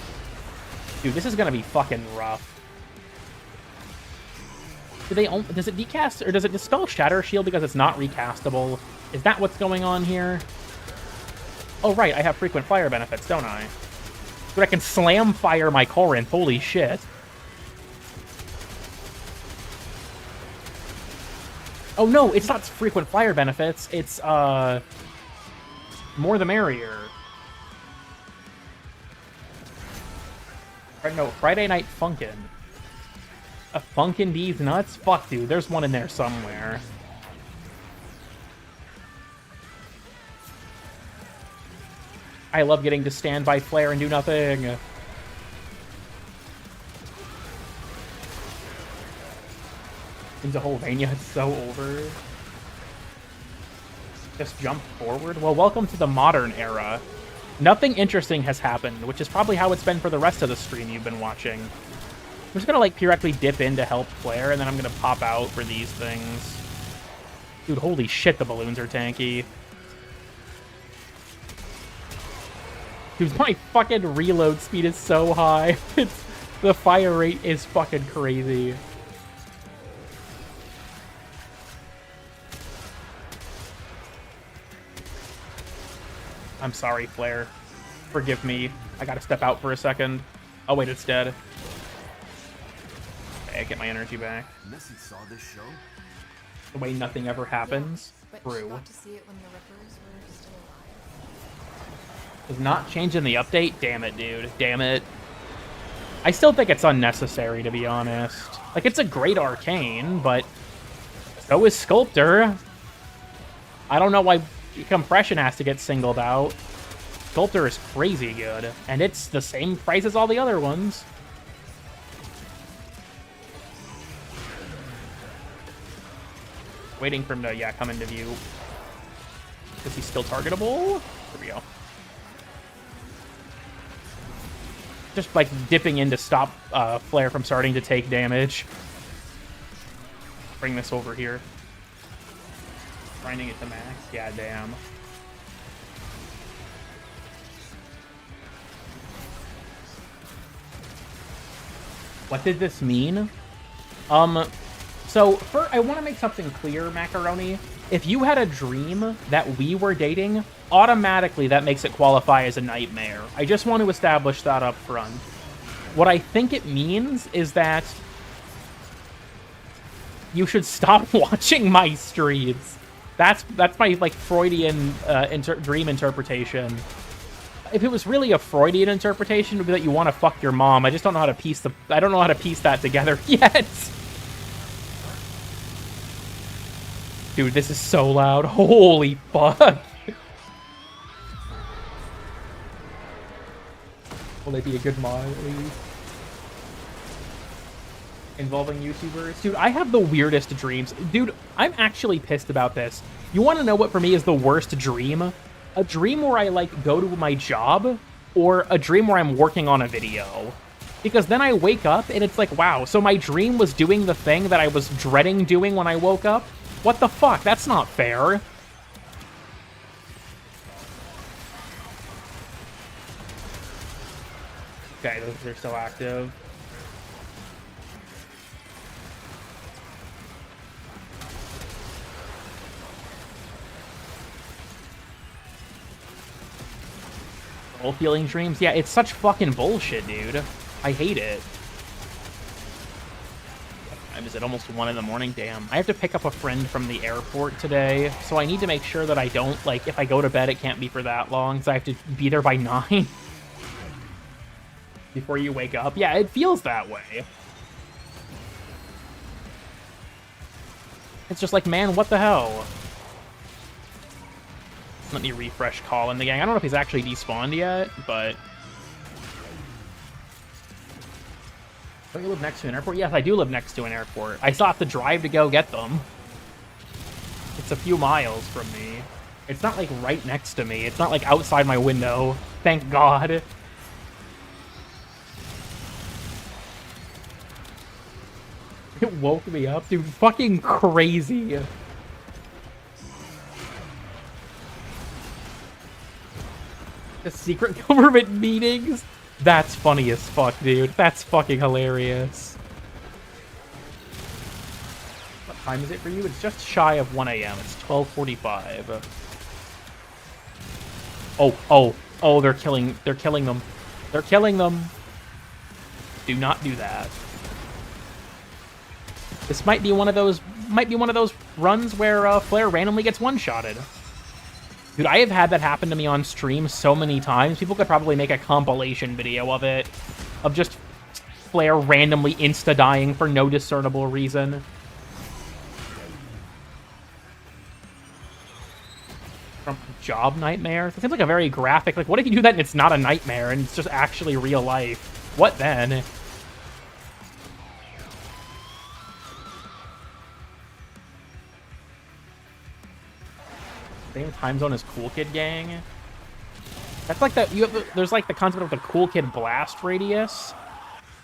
Dude, this is gonna be fucking rough. Does it decast, or does it dispel Shatter Shield because it's not recastable? Is that what's going on here? Oh, right, I have frequent fire benefits, don't I? Dude, I can slam fire my Corinth, holy shit. Oh no, it's not frequent fire benefits, it's, more the merrier. No, Friday Night Funkin'. A Funkin' D's nuts? Fuck, dude, there's one in there somewhere. I love getting to stand by Flare and do nothing. Into Holvania, it's so over. Just jump forward? Well, welcome to the modern era. Nothing interesting has happened, which is probably how it's been for the rest of the stream you've been watching. I'm just gonna, like, periodically dip in to help Flare, and then I'm gonna pop out for these things. Dude, holy shit, the balloons are tanky. Dude, my fucking reload speed is so high. The fire rate is fucking crazy. I'm sorry, Flare. Forgive me. I gotta step out for a second. Oh, wait, it's dead. Okay, I get my energy back. Nessie saw this show? The way nothing ever happens. But True. she got to see it when the Rippers were still alive. Does not change in the update? Damn it, dude. Damn it. I still think it's unnecessary, to be honest. Like, it's a great arcane, but so is Sculptor. I don't know why Compression has to get singled out. Sculptor is crazy good, and it's the same price as all the other ones. Waiting for him to, yeah, come into view. Is he still targetable? There we go. Just, like, dipping in to stop Flare from starting to take damage. Bring this over here. Grinding it to max. Yeah, damn. What did this mean? So, I want to make something clear, Macaroni. If you had a dream that we were dating, automatically that makes it qualify as a nightmare. I just want to establish that up front. What I think it means is that you should stop watching my streams. That's my, like, Freudian dream interpretation. If it was really a Freudian interpretation, it would be that you want to fuck your mom. I just don't know how to piece that together yet. Dude, this is so loud. Holy fuck. Will they be a good mod, at least? Involving YouTubers? Dude, I have the weirdest dreams. Dude, I'm actually pissed about this. You want to know what for me is the worst dream? A dream where I, like, go to my job, or a dream where I'm working on a video. Because then I wake up, and it's like, wow, so my dream was doing the thing that I was dreading doing when I woke up? What the fuck? That's not fair. Okay, those are still active. All feeling dreams? Yeah, it's such fucking bullshit, dude. I hate it. Is it almost 1 in the morning? Damn. I have to pick up a friend from the airport today, so I need to make sure that I don't, like, if I go to bed, it can't be for that long, so I have to be there by 9 before you wake up. Yeah, it feels that way. It's just like, man, what the hell? Let me refresh Call in the gang. I don't know if he's actually despawned yet, but... Don't you live next to an airport? Yes, I do live next to an airport. I still have to drive to go get them. It's a few miles from me. It's not, like, right next to me. It's not, like, outside my window. Thank God. It woke me up. Dude, fucking crazy. The secret government meetings? That's funny as fuck, dude. That's fucking hilarious. What time is it for you? It's just shy of 1 a.m. It's 12:45. Oh, they're killing them. They're killing them. Do not do that. This might be one of those runs where Flare randomly gets one-shotted. Dude, I have had that happen to me on stream so many times. People could probably make a compilation video of it. Of just Flare randomly insta-dying for no discernible reason. From job nightmares? It seems like a very graphic... Like, what if you do that and it's not a nightmare and it's just actually real life? What then? Same time zone as Cool Kid Gang. That's like there's like the concept of the Cool Kid blast radius.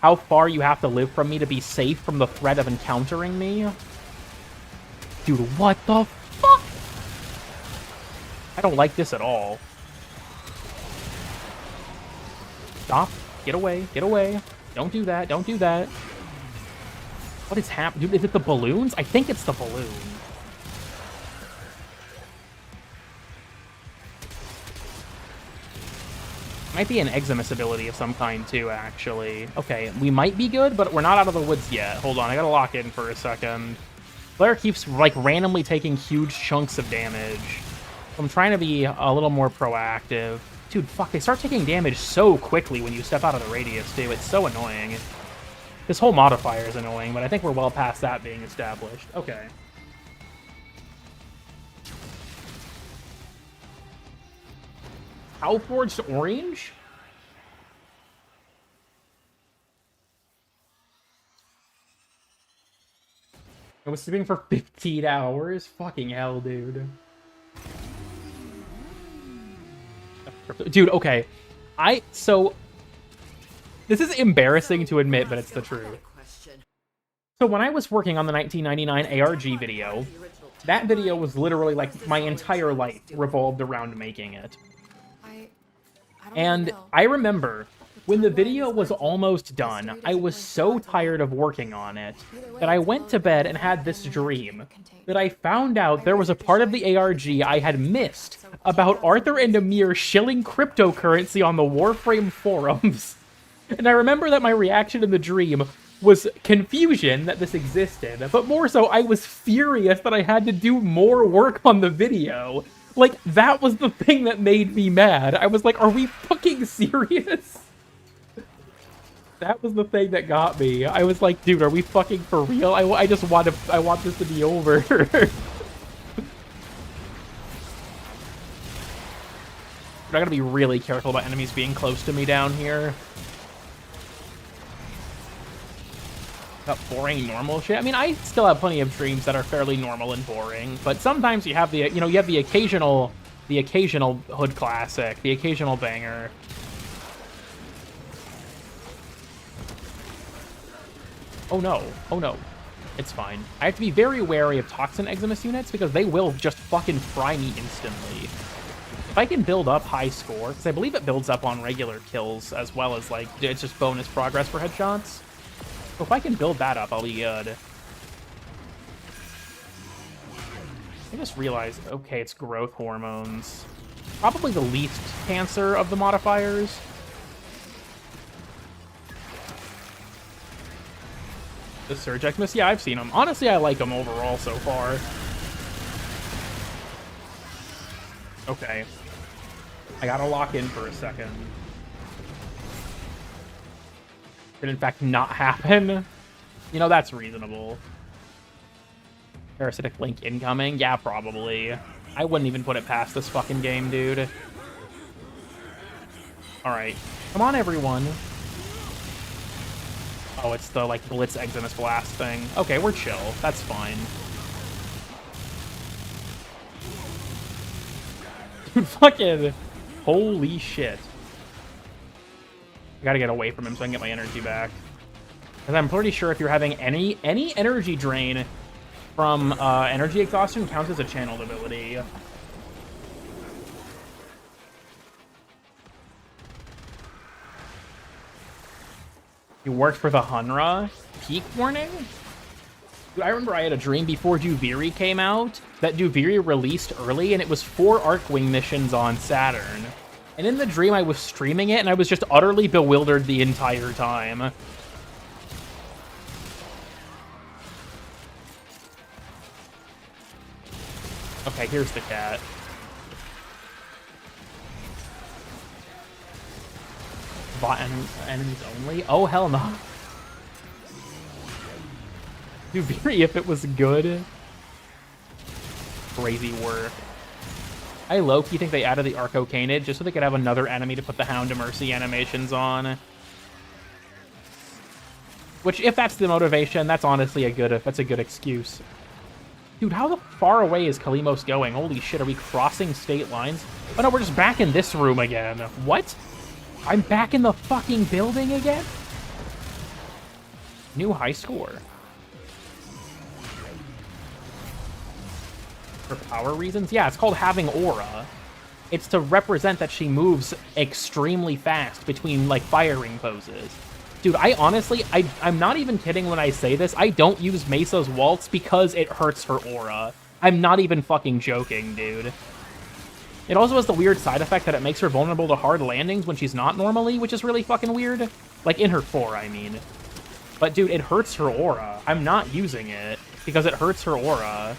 How far you have to live from me to be safe from the threat of encountering me. Dude, what the fuck? I don't like this at all. Stop. Get away. Get away. Don't do that. Don't do that. What is happening? Dude, is it the balloons? I think it's the balloon. Might be an Eximus ability of some kind, too, actually. Okay, we might be good, but we're not out of the woods yet. Hold on, I gotta lock in for a second. Flare keeps, like, randomly taking huge chunks of damage. I'm trying to be a little more proactive. Dude, fuck, they start taking damage so quickly when you step out of the radius, too. It's so annoying. This whole modifier is annoying, but I think we're well past that being established. Okay. Outforged Orange? I was sleeping for 15 hours? Fucking hell, dude. Dude, okay. So... This is embarrassing to admit, but it's the truth. So when I was working on the 1999 ARG video, that video was literally like my entire life revolved around making it. And I remember when the video was almost done, I was so tired of working on it that I went to bed and had this dream that I found out there was a part of the ARG I had missed about Arthur and Amir shilling cryptocurrency on the Warframe forums. And I remember that my reaction in the dream was confusion that this existed, but more so I was furious that I had to do more work on the video. Like, that was the thing that made me mad. I was like, are we fucking serious? That was the thing that got me. I was like, dude, are we fucking for real? I want this to be over. I gotta be really careful about enemies being close to me down here. That boring normal shit. I mean, I still have plenty of streams that are fairly normal and boring, but sometimes you have the, you know, you have the occasional hood classic, the occasional banger. Oh no, oh no. It's fine. I have to be very wary of Toxin Eximus units because they will just fucking fry me instantly. If I can build up high score, because I believe it builds up on regular kills as well as, like, it's just bonus progress for headshots. So if I can build that up, I'll be good. I just realized, okay, it's growth hormones. Probably the least cancer of the modifiers. The Surge Eximus, yeah, I've seen them. Honestly, I like them overall so far. Okay. I gotta lock in for a second. Did in fact not happen. You know, that's reasonable. Parasitic Link incoming? Yeah, probably. I wouldn't even put it past this fucking game, dude. Alright. Come on, everyone. Oh, it's the, like, Blitz Eximus Blast thing. Okay, we're chill. That's fine. Dude, fucking... Holy shit. I gotta get away from him so I can get my energy back. Because I'm pretty sure if you're having any energy drain from energy exhaustion counts as a channeled ability. You worked for the Hunra? Peak warning? Dude, I remember I had a dream before Duviri came out that Duviri released early, and it was 4 Arcwing missions on Saturn. And in the dream, I was streaming it, and I was just utterly bewildered the entire time. Okay, here's the cat. Bot enemies only? Oh, hell no. Duviri, if it was good. Crazy work. I low-key think they added the Arcocanid just so they could have another enemy to put the Hound of Mercy animations on. Which, if that's the motivation, that's honestly a good excuse. Dude, how the far away is Kalimos going? Holy shit, are we crossing state lines? Oh no, we're just back in this room again. What? I'm back in the fucking building again? New high score. For power reasons? Yeah, it's called having aura. It's to represent that she moves extremely fast between, like, firing poses. Dude, I honestly, I'm not even kidding when I say this. I don't use Mesa's Waltz because it hurts her aura. I'm not even fucking joking, dude. It also has the weird side effect that it makes her vulnerable to hard landings when she's not normally, which is really fucking weird. Like, in her 4, I mean. But, dude, it hurts her aura. I'm not using it because it hurts her aura.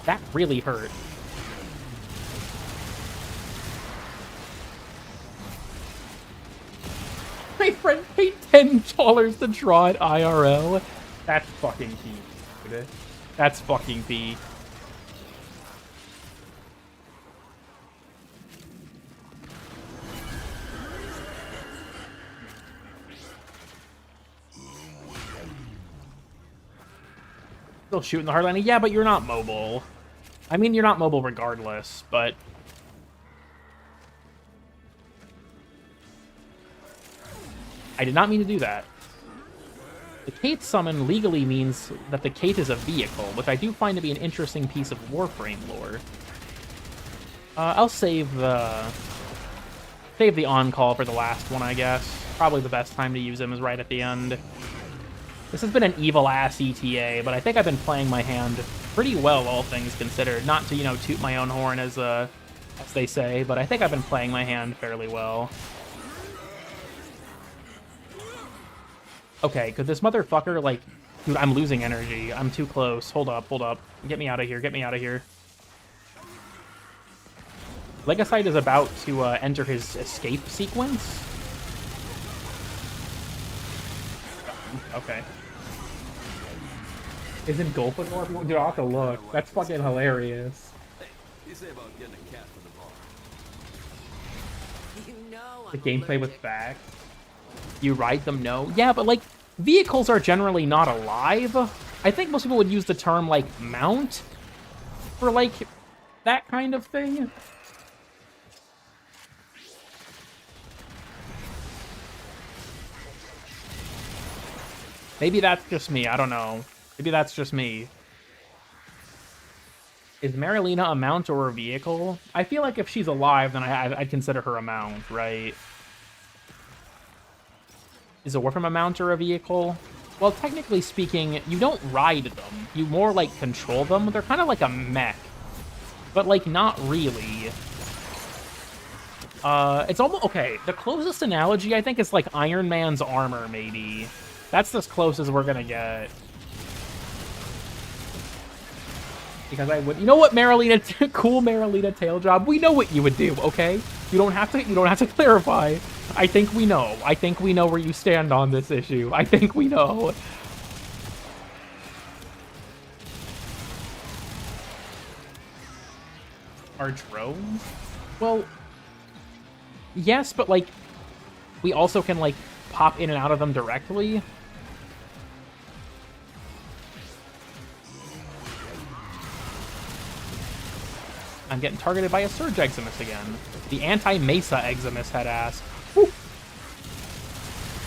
That really hurt. My friend paid $10 to draw it IRL. That's fucking peak, dude. That's fucking peak. Still shooting the hardline. Yeah, but you're not mobile. I mean, you're not mobile regardless, but... I did not mean to do that. The Kate summon legally means that the Kate is a vehicle, which I do find to be an interesting piece of Warframe lore. I'll save the on-call for the last one, I guess. Probably the best time to use him is right at the end. This has been an evil-ass ETA, but I think I've been playing my hand pretty well, all things considered. Not to, you know, toot my own horn as they say, but I think I've been playing my hand fairly well. Okay, could this motherfucker, like... Dude, I'm losing energy. I'm too close. Hold up, hold up. Get me out of here, get me out of here. Legacite is about to enter his escape sequence. Okay. Isn't Gulfador? Dude, I'll have to look. That's fucking hilarious. You say about getting a cat for the bar. You know The I'm gameplay with allergic. facts. You ride them, no? Yeah, but, like, vehicles are generally not alive. I think most people would use the term, like, mount for, like, that kind of thing. Maybe that's just me. I don't know. Maybe that's just me. Is Marilena a mount or a vehicle? I feel like if she's alive, then I'd consider her a mount, right? Is a Warframe a mount or a vehicle? Well, technically speaking, you don't ride them. You more, like, control them. They're kind of like a mech. But, like, not really. It's almost... Okay, the closest analogy, I think, is, like, Iron Man's armor, maybe. That's as close as we're gonna get. Because I would... You know what, Marilena... Cool Marilena tail job? We know what you would do, okay? You don't have to clarify. I think we know. I think we know where you stand on this issue. I think we know. Are drones? Well, yes, but, like, we also can, like, pop in and out of them directly. I'm getting targeted by a Surge Eximus again. The anti-Mesa Eximus head ass. Woo.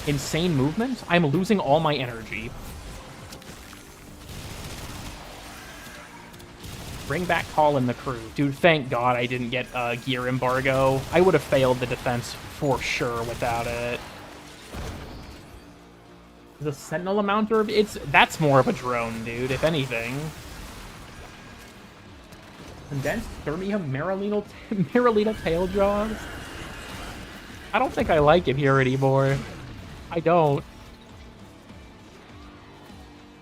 Insane movement? I'm losing all my energy. Bring back Call in the crew. Dude, thank God I didn't get gear embargo. I would have failed the defense for sure without it. The Sentinel Mounter? That's more of a drone, dude, if anything. Condensed Thermium Marilena tail jaws? I don't think I like it here anymore. I don't.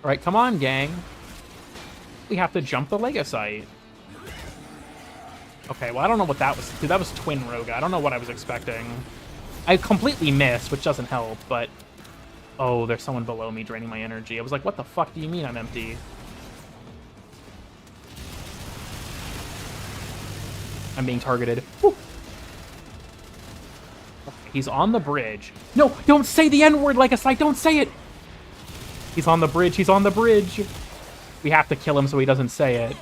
Alright, come on, gang. We have to jump the Legacite. Okay, well, I don't know what that was. Dude, that was Twin Roga. I don't know what I was expecting. I completely missed, which doesn't help, but... Oh, there's someone below me draining my energy. I was like, what the fuck do you mean I'm empty? I'm being targeted. Woo. He's on the bridge. No, don't say the N-word, Legacite. Don't say it. He's on the bridge. He's on the bridge. We have to kill him so he doesn't say it.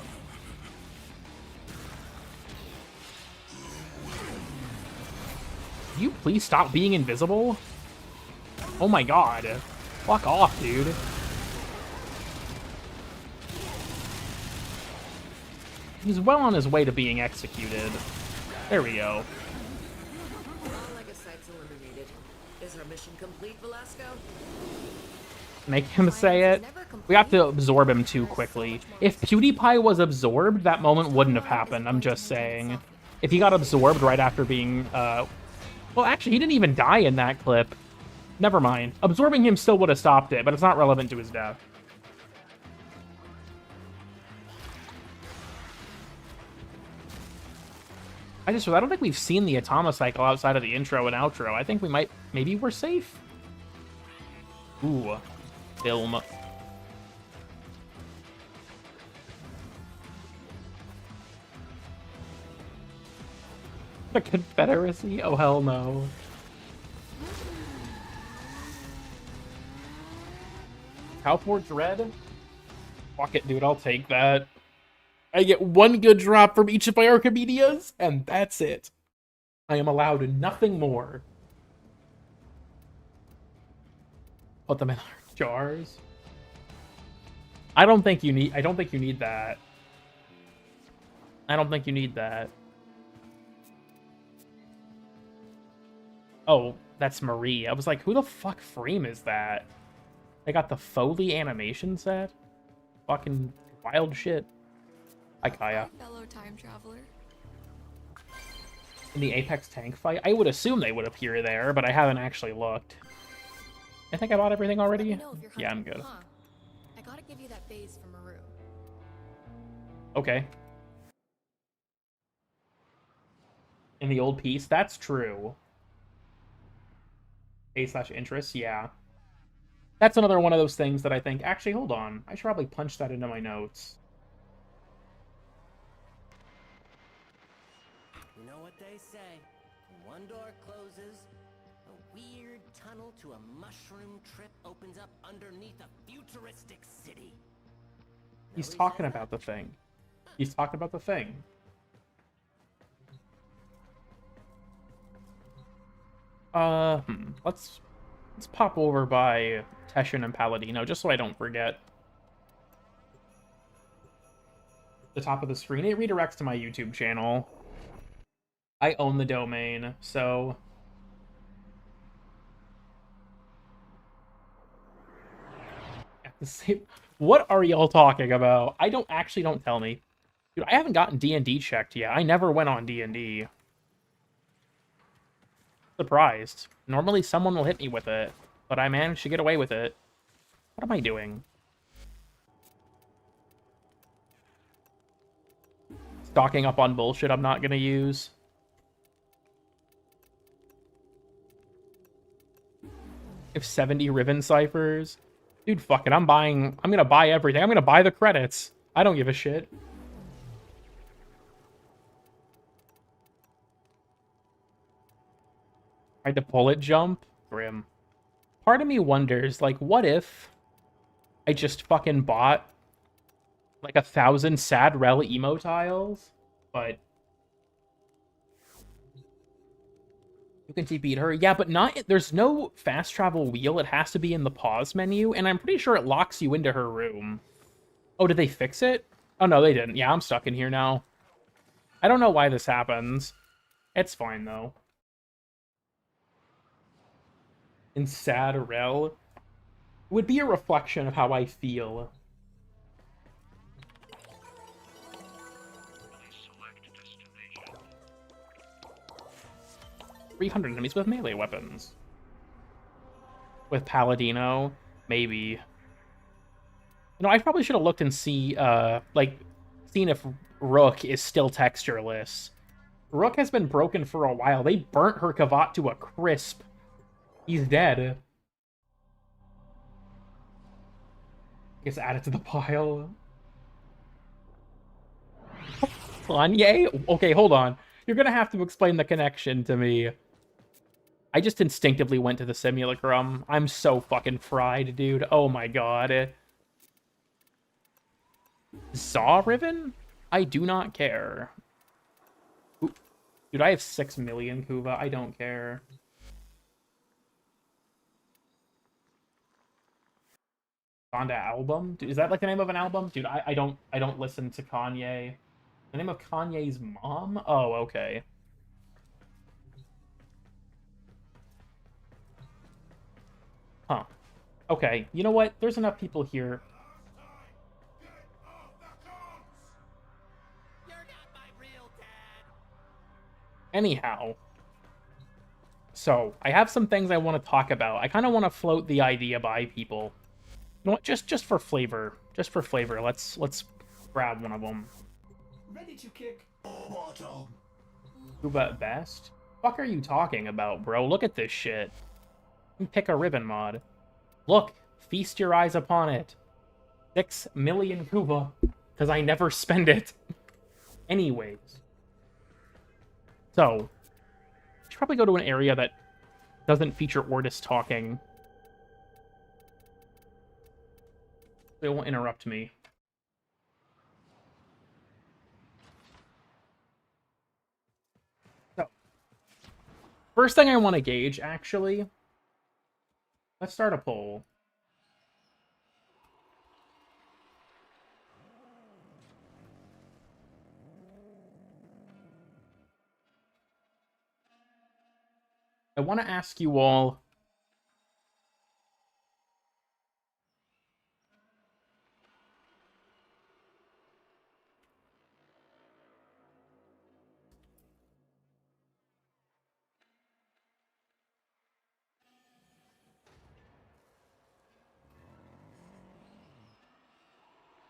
Can you please stop being invisible? Oh my god. Fuck off, dude. He's well on his way to being executed. There we go. All Legacite's eliminated. Is our mission complete, Velasco? Make him say it. We have to absorb him too quickly. If PewDiePie was absorbed, that moment wouldn't have happened. I'm just saying. If he got absorbed right after being... Well, actually, he didn't even die in that clip. Never mind. Absorbing him still would have stopped it, but it's not relevant to his death. I don't think we've seen the Atomocycle outside of the intro and outro. I think we might, maybe we're safe? Ooh, film. The Confederacy? Oh, hell no. Cowport's red? Fuck it, dude, I'll take that. I get one good drop from each of my Archimedias, and that's it. I am allowed nothing more. Put them in our jars. I don't think you need that. I don't think you need that. Oh, that's Marie. I was like, who the fuck frame is that? They got the Foley animation set? Fucking wild shit. Hi, Kaya. Fellow time traveler. In the Apex tank fight? I would assume they would appear there, but I haven't actually looked. I think I bought everything already? Yeah, I'm good. Huh. I gotta give you that base for Maru. Okay. In the old piece? That's true. A/interest, yeah. That's another one of those things that I think... Actually, hold on. I should probably punch that into my notes. You know what they say? When one door closes, a weird tunnel to a mushroom trip opens up underneath a futuristic city. He's Nobody talking says about that? the thing. He's talking about the thing. Let's pop over by Teshin and Palladino, just so I don't forget. The top of the screen, it redirects to my YouTube channel. I own the domain, so... At the same... What are y'all talking about? Don't tell me. Dude, I haven't gotten D&D checked yet. I never went on D&D. Surprised. Normally someone will hit me with it, but I managed to get away with it. What am I doing? Stocking up on bullshit I'm not gonna use. If 70 Riven ciphers. Dude, fuck it. I'm gonna buy everything. I'm gonna buy the credits. I don't give a shit. Tried to bullet jump? Grim. Part of me wonders, like, what if I just fucking bought like 1,000 sad rel emo tiles, but you can TP her. Yeah, but there's no fast travel wheel. It has to be in the pause menu, and I'm pretty sure it locks you into her room. Oh, did they fix it? Oh, no, they didn't. Yeah, I'm stuck in here now. I don't know why this happens. It's fine, though. In sad rel would be a reflection of how I feel. 300 enemies with melee weapons. With Palladino, maybe. You know, I probably should have looked and seen if Rook is still textureless. Rook has been broken for a while. They burnt her Kavat to a crisp. He's dead. Gets added to the pile. Kanye? Okay, hold on. You're gonna have to explain the connection to me. I just instinctively went to the simulacrum. I'm so fucking fried, dude. Oh my god. Saw Riven? I do not care. Ooh. Dude, I have 6 million Kuva. I don't care. Donda album? Dude, is that like the name of an album? Dude, I don't listen to Kanye. The name of Kanye's mom? Oh, okay. Huh. Okay, you know what? There's enough people here. You're not my real dad. Anyhow. So, I have some things I want to talk about. I kind of want to float the idea by people. You know what? Just for flavor. Just for flavor. Let's grab one of them. Ready to kick bottom. Kuba at best? Fuck are you talking about, bro? Look at this shit. You pick a ribbon mod. Look, feast your eyes upon it. 6 million Kuba, because I never spend it. Anyways. So, I should probably go to an area that doesn't feature Ordis talking. They won't interrupt me. So, first thing I want to gauge, actually, let's start a poll. I want to ask you all,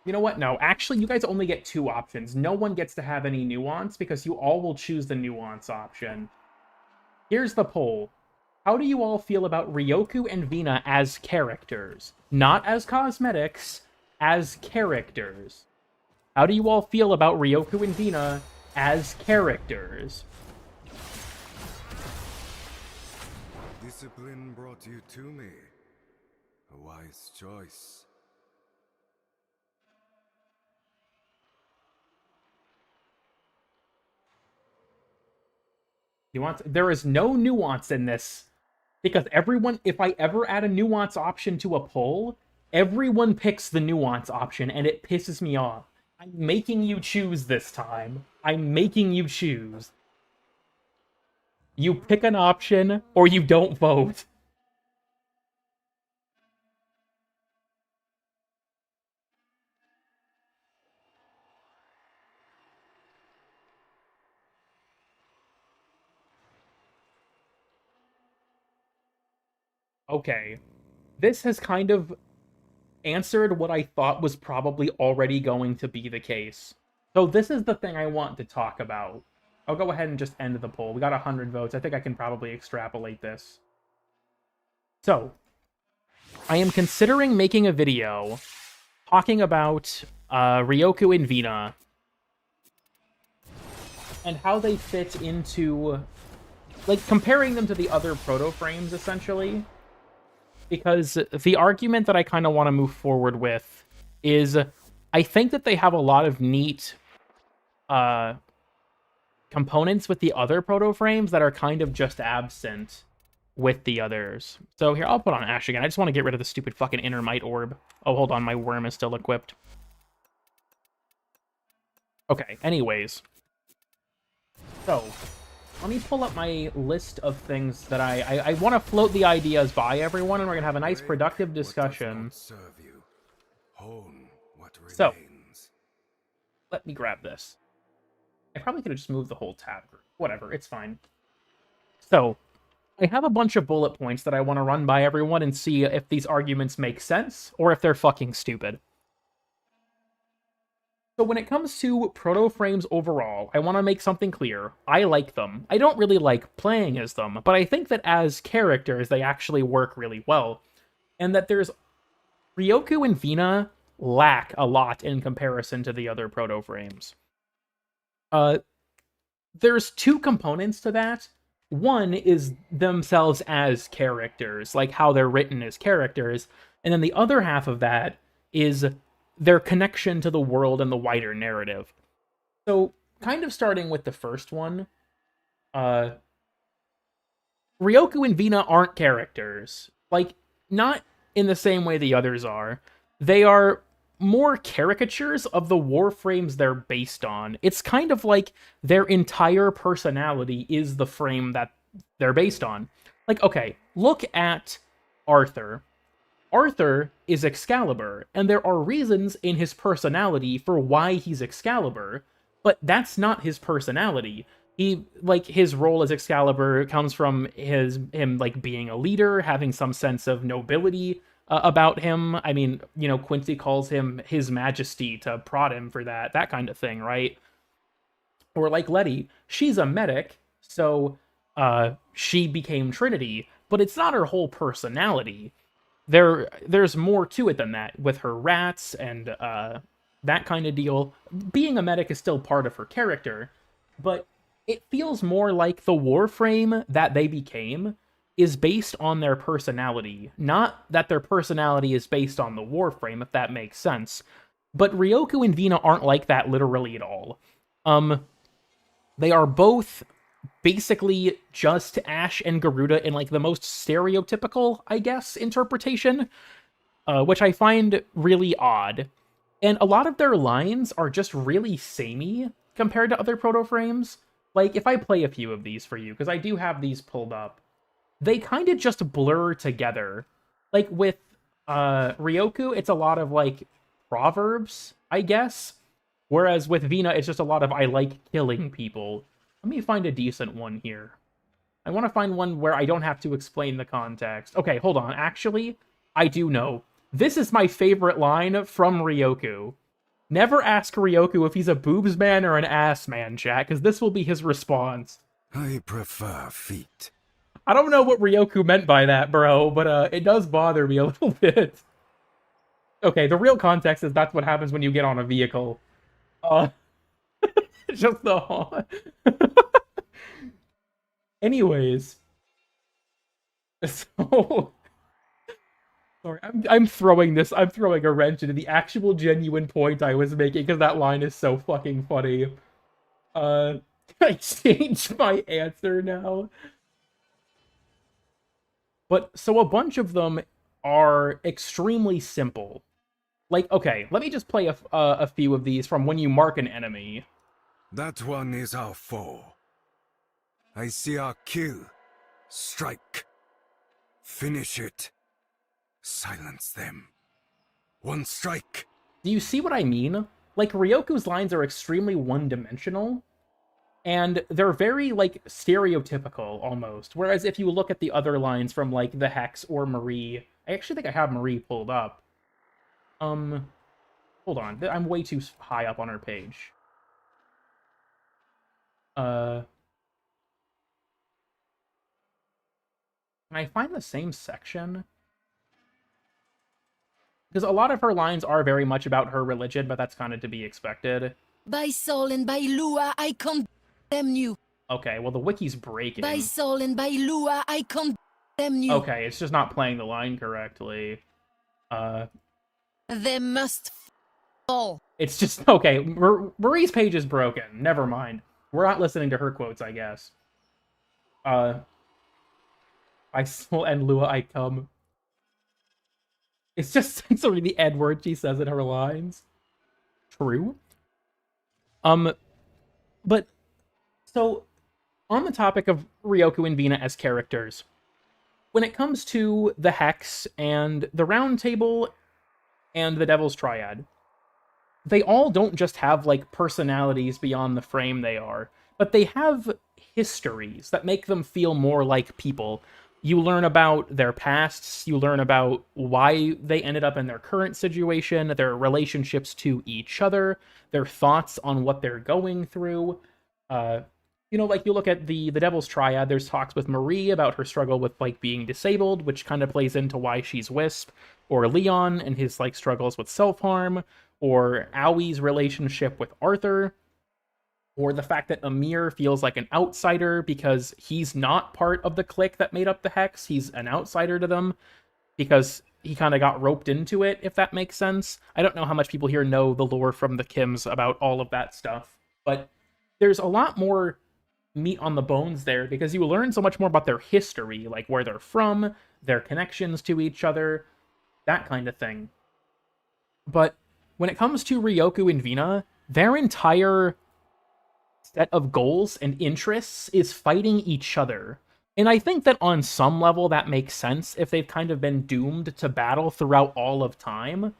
you know what? No, actually, you guys only get 2 options. No one gets to have any nuance because you all will choose the nuance option. Here's the poll. How do you all feel about Ryoku and Vina as characters? Not as cosmetics, as characters. How do you all feel about Ryoku and Vina as characters? Discipline brought you to me. A wise choice. Nuance. There is no nuance in this. Because everyone, if I ever add a nuance option to a poll, everyone picks the nuance option, and it pisses me off. I'm making you choose this time. I'm making you choose. You pick an option, or you don't vote. Okay. This has kind of answered what I thought was probably already going to be the case. So this is the thing I want to talk about. I'll go ahead and just end the poll. We got 100 votes. I think I can probably extrapolate this. So, I am considering making a video talking about Ryoku and Vina and how they fit into, like, comparing them to the other proto-frames, essentially. Because the argument that I kind of want to move forward with is I think that they have a lot of neat components with the other proto-frames that are kind of just absent with the others. So here, I'll put on Ash again. I just want to get rid of the stupid fucking Inner Might Orb. Oh, hold on, my worm is still equipped. Okay, anyways. So, let me pull up my list of things that I want to float the ideas by everyone, and we're going to have a nice, productive discussion. So, let me grab this. I probably could have just moved the whole tab group. Whatever, it's fine. So, I have a bunch of bullet points that I want to run by everyone and see if these arguments make sense, or if they're fucking stupid. So when it comes to proto-frames overall, I want to make something clear. I like them. I don't really like playing as them, but I think that as characters, they actually work really well. And that there's... Ryoku and Vina lack a lot in comparison to the other proto-frames. There's 2 components to that. One is themselves as characters, like how they're written as characters, and then the other half of that is their connection to the world and the wider narrative. So, kind of starting with the first one, Ryoku and Vina aren't characters. Like, not in the same way the others are. They are more caricatures of the Warframes they're based on. It's kind of like their entire personality is the frame that they're based on. Like, okay, look at Arthur. Arthur is Excalibur, and there are reasons in his personality for why he's Excalibur, but that's not his personality. He, like, his role as Excalibur comes from him like being a leader, having some sense of nobility about him. I mean, you know, Quincy calls him His Majesty to prod him for that kind of thing, right? Or like Letty, she's a medic, so she became Trinity, but it's not her whole personality. There's more to it than that, with her rats and that kind of deal. Being a medic is still part of her character, but it feels more like the Warframe that they became is based on their personality, not that their personality is based on the Warframe, if that makes sense. But Ryoku and Vina aren't like that literally at all. They are both basically just Ash and Garuda in like the most stereotypical, I guess, interpretation, which I find really odd. And a lot of their lines are just really samey compared to other proto-frames. Like, if I play a few of these for you, because I do have these pulled up, they kind of just blur together. Like, with Ryoku, it's a lot of, like, proverbs, I guess. Whereas with Vina, it's just a lot of, I like killing people. Let me find a decent one here. I want to find one where I don't have to explain the context. Okay, hold on. Actually, I do know. This is my favorite line from Ryoku. Never ask Ryoku if he's a boobs man or an ass man, chat, because this will be his response. I prefer feet. I don't know what Ryoku meant by that, bro, but it does bother me a little bit. Okay, the real context is that's what happens when you get on a vehicle. Just the horn. Anyways. So... Sorry, I'm throwing a wrench into the actual genuine point I was making, because that line is so fucking funny. I changed my answer now. But, so a bunch of them are extremely simple. Like, okay, let me just play a few of these from when you mark an enemy. That one is our foe. I see our kill. Strike. Finish it. Silence them. One strike. Do you see what I mean? Like, Ryoku's lines are extremely one-dimensional, and they're very, like, stereotypical, almost. Whereas if you look at the other lines from, like, the Hex or Marie... I actually think I have Marie pulled up. Hold on. I'm way too high up on her page. Can I find the same section? Because a lot of her lines are very much about her religion, but that's kind of to be expected. By Sol and by Lua, I condemn you. Okay, well, the wiki's breaking. By Sol and by Lua, I condemn you. Okay, it's just not playing the line correctly. They must fall. It's just... Okay, Marie's page is broken. Never mind. We're not listening to her quotes, I guess. By Sol and Lua, I come... It's just censoring the N word she says in her lines. True. But, so, on the topic of Ryoku and Vina as characters, when it comes to the Hex and the Round Table and the Devil's Triad, they all don't just have, like, personalities beyond the frame they are, but they have histories that make them feel more like people. You learn about their pasts, you learn about why they ended up in their current situation, their relationships to each other, their thoughts on what they're going through. You know, like, you look at the Devil's Triad, there's talks with Marie about her struggle with, like, being disabled, which kind of plays into why she's Wisp, or Leon and his, like, struggles with self-harm, or Aui's relationship with Arthur, or the fact that Amir feels like an outsider because he's not part of the clique that made up the Hex. He's an outsider to them because he kind of got roped into it, if that makes sense. I don't know how much people here know the lore from the Kims about all of that stuff, but there's a lot more meat on the bones there because you learn so much more about their history, like where they're from, their connections to each other, that kind of thing. But when it comes to Ryoku and Vina, their entire set of goals and interests is fighting each other. And I think that on some level that makes sense if they've kind of been doomed to battle throughout all of time.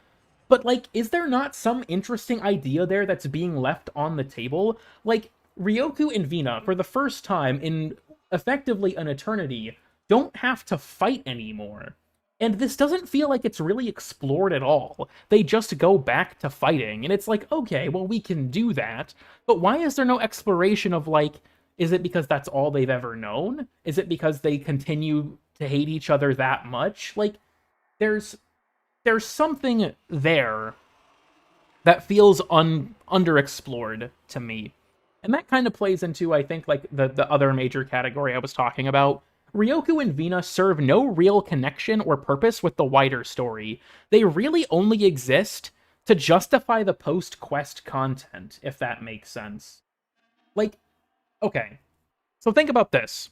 But, like, is there not some interesting idea there that's being left on the table? Like, Ryoku and Vina, for the first time in effectively an eternity, don't have to fight anymore. And this doesn't feel like it's really explored at all. They just go back to fighting, and it's like, okay, well, we can do that, but why is there no exploration of, like, is it because that's all they've ever known? Is it because they continue to hate each other that much? Like, there's something there that feels underexplored to me. And that kind of plays into, I think, like, the other major category I was talking about. Ryoku and Vina serve no real connection or purpose with the wider story. They really only exist to justify the post-quest content, if that makes sense. Like, okay, so think about this.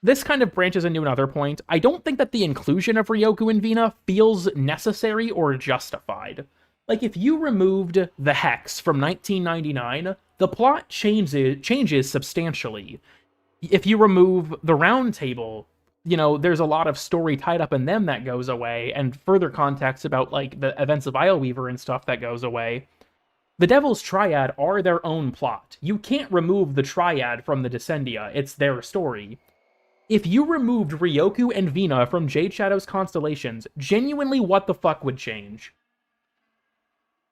This kind of branches into another point. I don't think that the inclusion of Ryoku and Vina feels necessary or justified. Like, if you removed the Hex from 1999, the plot changes substantially. If you remove the Round Table, you know, there's a lot of story tied up in them that goes away, and further context about, like, the events of Isleweaver and stuff that goes away. The Devil's Triad are their own plot. You can't remove the Triad from the Descendia. It's their story. If you removed Ryoku and Vina from Jade Shadow's Constellations, genuinely what the fuck would change?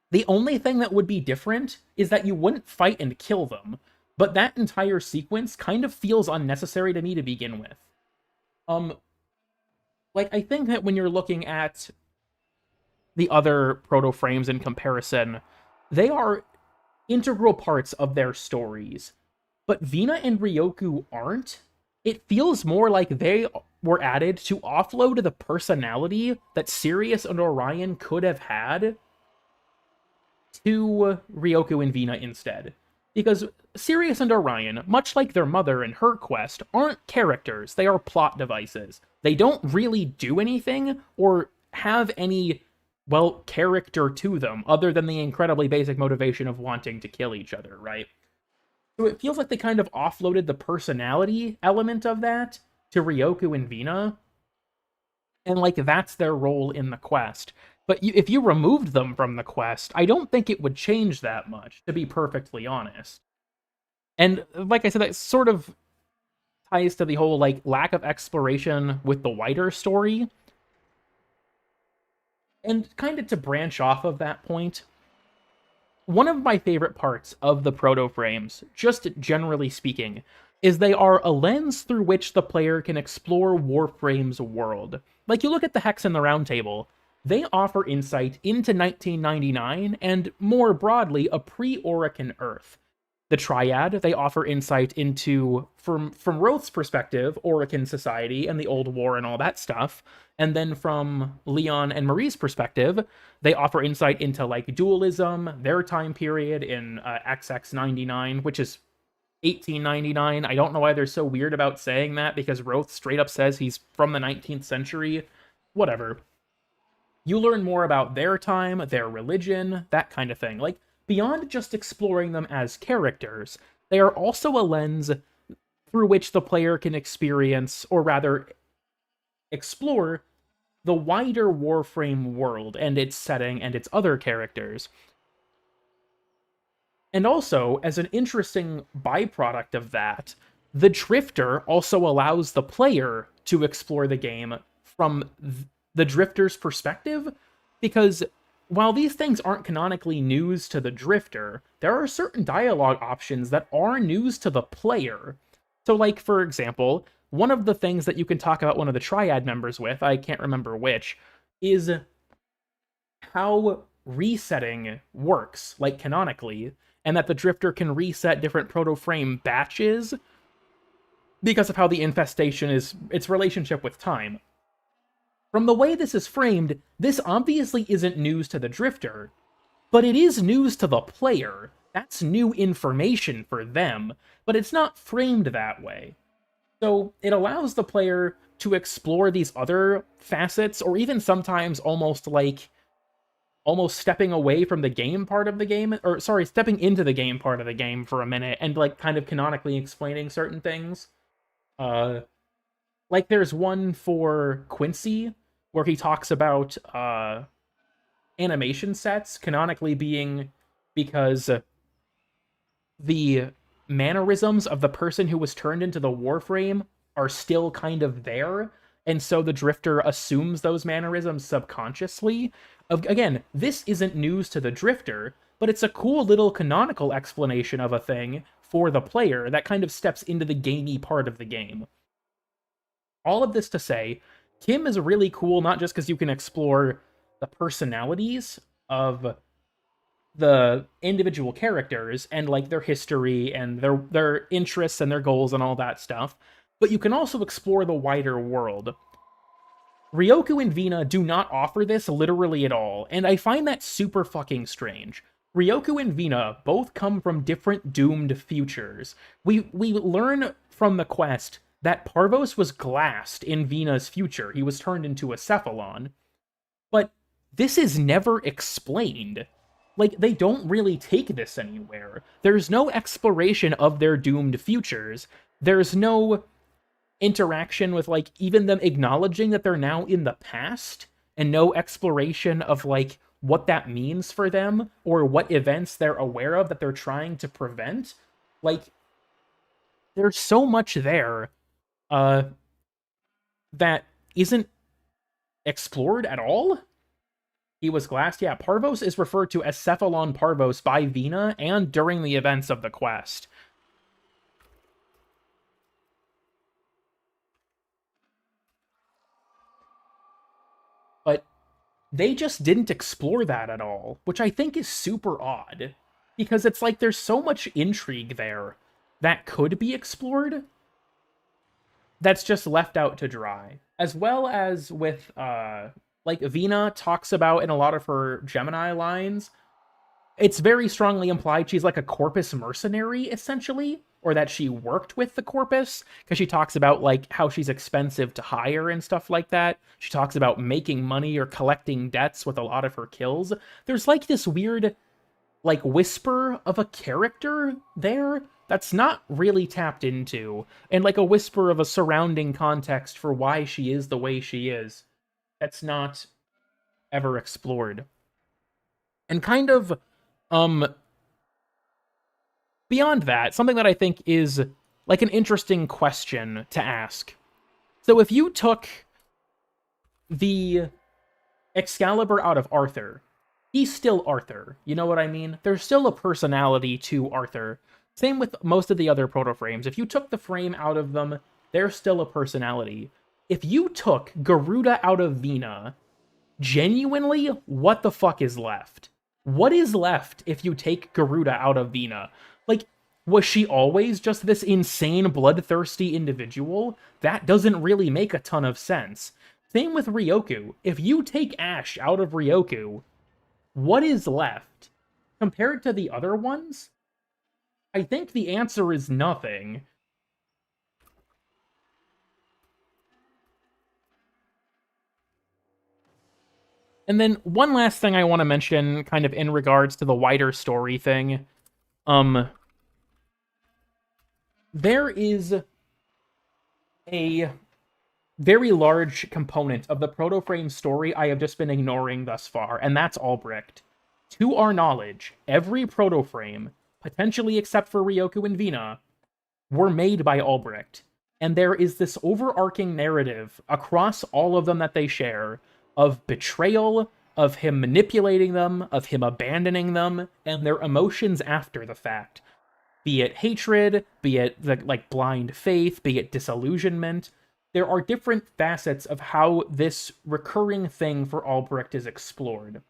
The only thing that would be different is that you wouldn't fight and kill them, but that entire sequence kind of feels unnecessary to me to begin with. Like, I think that when you're looking at the other proto-frames in comparison, they are integral parts of their stories, but Vina and Ryoku aren't. It feels more like they were added to offload the personality that Sirius and Orion could have had to Ryoku and Vina instead. Because Sirius and Orion, much like their mother in her quest, aren't characters, they are plot devices. They don't really do anything or have any, well, character to them, other than the incredibly basic motivation of wanting to kill each other, right? So it feels like they kind of offloaded the personality element of that to Ryoku and Vina, and, like, that's their role in the quest. But if you removed them from the quest, I don't think it would change that much, to be perfectly honest. And like I said, that sort of ties to the whole, like, lack of exploration with the wider story. And kind of to branch off of that point, one of my favorite parts of the proto-frames, just generally speaking, is they are a lens through which the player can explore Warframe's world. Like, you look at the Hex and the Round Table, they offer insight into 1999 and, more broadly, a pre-Orican Earth. The Triad, they offer insight into, from Roth's perspective, Orican society and the Old War and all that stuff. And then from Leon and Marie's perspective, they offer insight into, like, dualism, their time period in XX99, which is 1899. I don't know why they're so weird about saying that, because Roth straight up says he's from the 19th century. Whatever. You learn more about their time, their religion, that kind of thing. Like, beyond just exploring them as characters, they are also a lens through which the player can experience, or rather, explore the wider Warframe world and its setting and its other characters. And also, as an interesting byproduct of that, the Drifter also allows the player to explore the game from the Drifter's perspective, because while these things aren't canonically news to the Drifter, there are certain dialogue options that are news to the player. So, like, for example, one of the things that you can talk about one of the Triad members with, I can't remember which, is how resetting works, like, canonically, and that the Drifter can reset different proto-frame batches because of how the infestation is its relationship with time. From the way this is framed, this obviously isn't news to the Drifter, but it is news to the player. That's new information for them, but it's not framed that way. So it allows the player to explore these other facets, or even sometimes almost stepping away from the game part of the game, or sorry, stepping into the game part of the game for a minute, and, like, kind of canonically explaining certain things. Like, there's one for Quincy, where he talks about animation sets canonically being because the mannerisms of the person who was turned into the Warframe are still kind of there, and so the Drifter assumes those mannerisms subconsciously. Again, this isn't news to the Drifter, but it's a cool little canonical explanation of a thing for the player that kind of steps into the gamey part of the game. All of this to say, Kim is really cool, not just because you can explore the personalities of the individual characters and like their history and their interests and their goals and all that stuff, but you can also explore the wider world. Ryoku and Vina do not offer this literally at all, and I find that super fucking strange. Ryoku and Vina both come from different doomed futures. We learn from the quest that Parvos was glassed in Vina's future. He was turned into a Cephalon. But this is never explained. Like, they don't really take this anywhere. There's no exploration of their doomed futures. There's no interaction with, like, even them acknowledging that they're now in the past, and no exploration of, like, what that means for them, or what events they're aware of that they're trying to prevent. Like, there's so much there, that isn't explored at all. He was glassed. Yeah, Parvos is referred to as Cephalon Parvos by Vina and during the events of the quest. But they just didn't explore that at all, which I think is super odd. Because it's like there's so much intrigue there that could be explored that's just left out to dry. As well as with, like Vina talks about in a lot of her Gemini lines, it's very strongly implied she's like a Corpus mercenary, essentially, or that she worked with the Corpus, because she talks about like how she's expensive to hire and stuff like that. She talks about making money or collecting debts with a lot of her kills. There's like this weird, like, whisper of a character there that's not really tapped into, and like a whisper of a surrounding context for why she is the way she is that's not ever explored. And kind of, beyond that, something that I think is like an interesting question to ask. So if you took the Excalibur out of Arthur, he's still Arthur. You know what I mean? There's still a personality to Arthur. Same with most of the other proto-frames. If you took the frame out of them, there's still a personality. If you took Garuda out of Vina, genuinely, what the fuck is left? What is left if you take Garuda out of Vina? Like, was she always just this insane, bloodthirsty individual? That doesn't really make a ton of sense. Same with Ryoku. If you take Ash out of Ryoku, what is left? Compared to the other ones, I think the answer is nothing. And then one last thing I want to mention, kind of in regards to the wider story thing. There is a very large component of the proto-frame story I have just been ignoring thus far, and that's Albrecht. To our knowledge, every proto-frame, potentially except for Ryoku and Vina, were made by Albrecht. And there is this overarching narrative across all of them that they share of betrayal, of him manipulating them, of him abandoning them, and their emotions after the fact. Be it hatred, be it like blind faith, be it disillusionment. There are different facets of how this recurring thing for Albrecht is explored.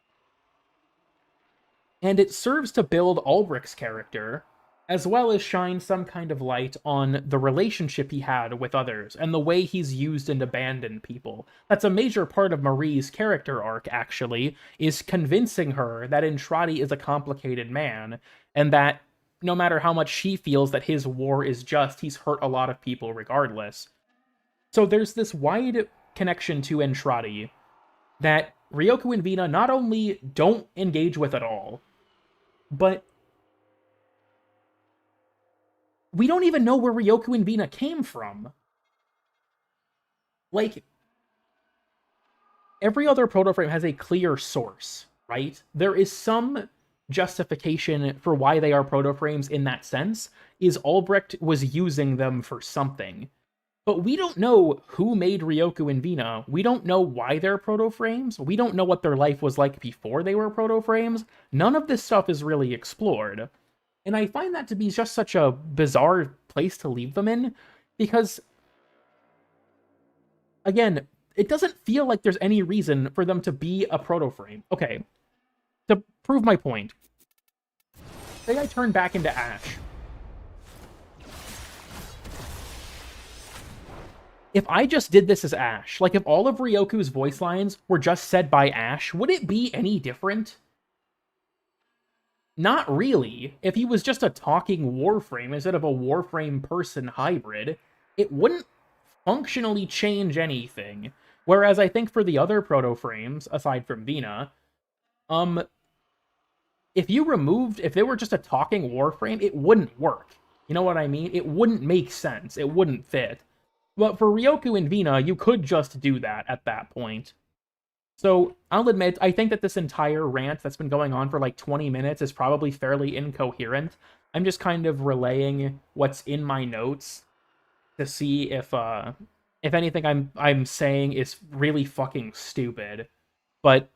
And it serves to build Albrecht's character, as well as shine some kind of light on the relationship he had with others, and the way he's used and abandoned people. That's a major part of Marie's character arc, actually, is convincing her that Entrati is a complicated man, and that no matter how much she feels that his war is just, he's hurt a lot of people regardless. So there's this wide connection to Entrati that Ryoku and Vina not only don't engage with at all, but we don't even know where Ryoku and Vina came from. Like, every other proto-frame has a clear source, right? There is some justification for why they are proto-frames in that sense, is Albrecht was using them for something. But we don't know who made Ryoku and Vina. We don't know why they're proto-frames. We don't know what their life was like before they were proto-frames. None of this stuff is really explored. And I find that to be just such a bizarre place to leave them in, because, again, it doesn't feel like there's any reason for them to be a proto-frame. Okay, to prove my point, say I turn back into Ash. If I just did this as Ash, like if all of Ryoku's voice lines were just said by Ash, would it be any different? Not really. If he was just a talking Warframe instead of a Warframe person hybrid, it wouldn't functionally change anything. Whereas I think for the other proto-frames, aside from Vina, if they were just a talking Warframe, it wouldn't work. You know what I mean? It wouldn't make sense. It wouldn't fit. But for Ryoku and Vina, you could just do that at that point. So, I'll admit, I think that this entire rant that's been going on for like 20 minutes is probably fairly incoherent. I'm just kind of relaying what's in my notes to see if anything I'm saying is really fucking stupid. But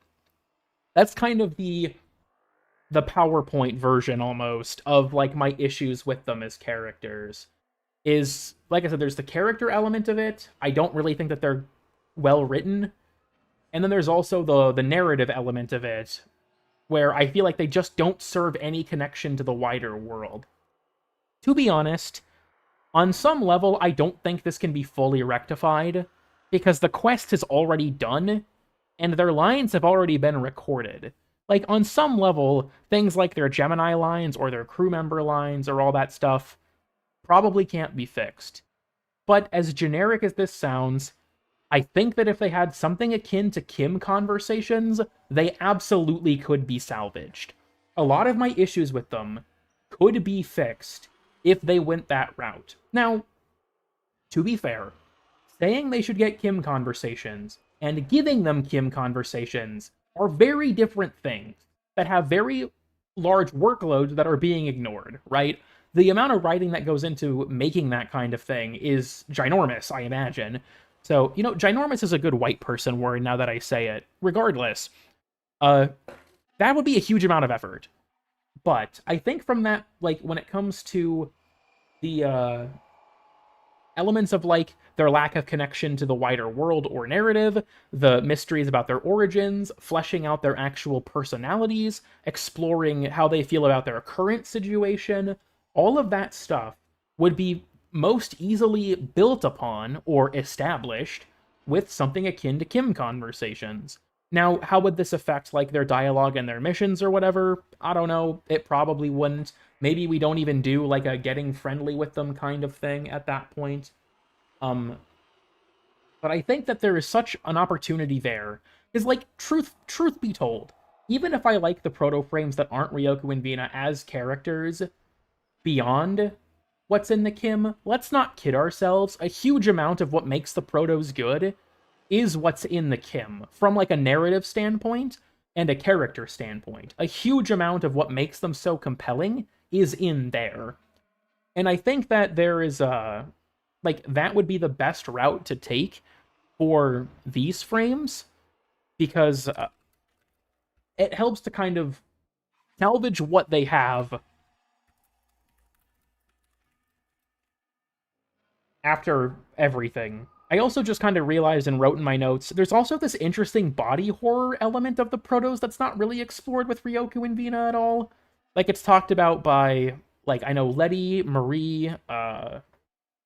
that's kind of the PowerPoint version, almost, of like my issues with them as characters. Is, like I said, there's the character element of it. I don't really think that they're well written. And then there's also the narrative element of it, where I feel like they just don't serve any connection to the wider world. To be honest, on some level, I don't think this can be fully rectified, because the quest is already done, and their lines have already been recorded. Like, on some level, things like their Gemini lines, or their crew member lines, or all that stuff, probably can't be fixed. But as generic as this sounds, I think that if they had something akin to Kim conversations, they absolutely could be salvaged. A lot of my issues with them could be fixed if they went that route. Now, to be fair, saying they should get Kim conversations and giving them Kim conversations are very different things that have very large workloads that are being ignored, right? The amount of writing that goes into making that kind of thing is ginormous, I imagine. So, ginormous is a good white person word now that I say it. Regardless, that would be a huge amount of effort. But I think from that, like, when it comes to the elements of, like, their lack of connection to the wider world or narrative, the mysteries about their origins, fleshing out their actual personalities, exploring how they feel about their current situation, all of that stuff would be most easily built upon or established with something akin to Kim conversations. Now, how would this affect, like, their dialogue and their missions or whatever? I don't know. It probably wouldn't. Maybe we don't even do, like, a getting friendly with them kind of thing at that point. But I think that there is such an opportunity there. Because, like, truth be told, even if I like the proto-frames that aren't Ryoku and Vina as characters, beyond what's in the Kim, let's not kid ourselves. A huge amount of what makes the protos good is what's in the Kim, from like a narrative standpoint and a character standpoint. A huge amount of what makes them so compelling is in there. And I think that there is that would be the best route to take for these frames, because it helps to kind of salvage what they have after everything. I also just kind of realized and wrote in my notes, there's also this interesting body horror element of the protos that's not really explored with Ryoku and Vina at all. Like, it's talked about by, like, I know Letty, Marie,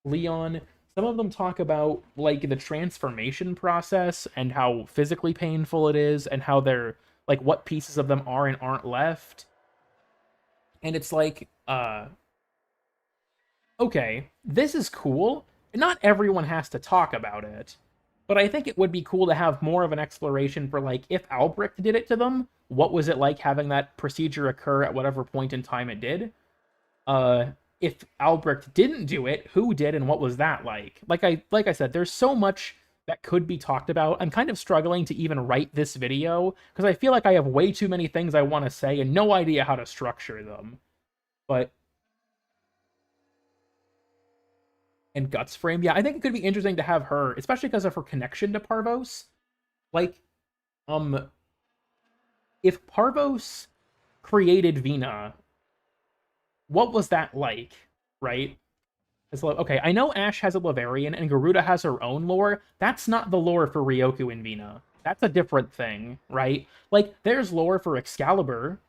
Leon. Some of them talk about, like, the transformation process and how physically painful it is, and how they're, like, what pieces of them are and aren't left. And it's like, okay, this is cool. Not everyone has to talk about it, but I think it would be cool to have more of an exploration for, like, if Albrecht did it to them, what was it like having that procedure occur at whatever point in time it did? If Albrecht didn't do it, who did and what was that like? Like I said, there's so much that could be talked about. I'm kind of struggling to even write this video, because I feel like I have way too many things I want to say and no idea how to structure them. But And Guts Frame. Yeah, I think it could be interesting to have her, especially because of her connection to Parvos. Like, if Parvos created Vina, what was that like, right? Okay, I know Ash has a Laverian and Garuda has her own lore. That's not the lore for Ryoku and Vina. That's a different thing, right? Like, there's lore for Excalibur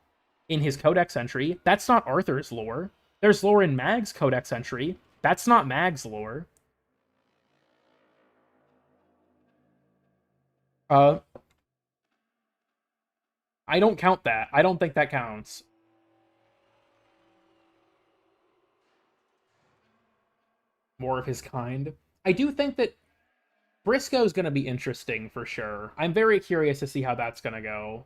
in his Codex entry. That's not Arthur's lore. There's lore in Mag's Codex entry. That's not Mag's lore. I don't count that. I don't think that counts. More of his kind. I do think that Briscoe's going to be interesting for sure. I'm very curious to see how that's going to go.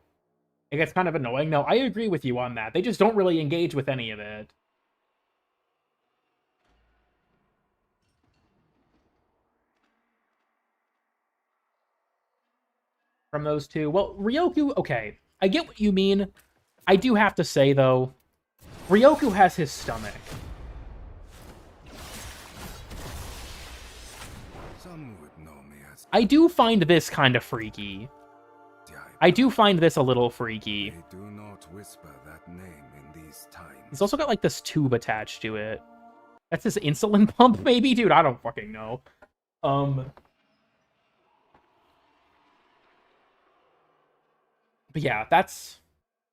It gets kind of annoying. No, I agree with you on that. They just don't really engage with any of it. From those two. Well, Ryoku, okay. I get what you mean. I do have to say, though, Ryoku has his stomach. Some would know me as I do find this kind of freaky. I do find this a little freaky. They do not whisper that name in these times. He's also got, like, this tube attached to it. That's his insulin pump, maybe? Dude, I don't fucking know. But yeah, that's...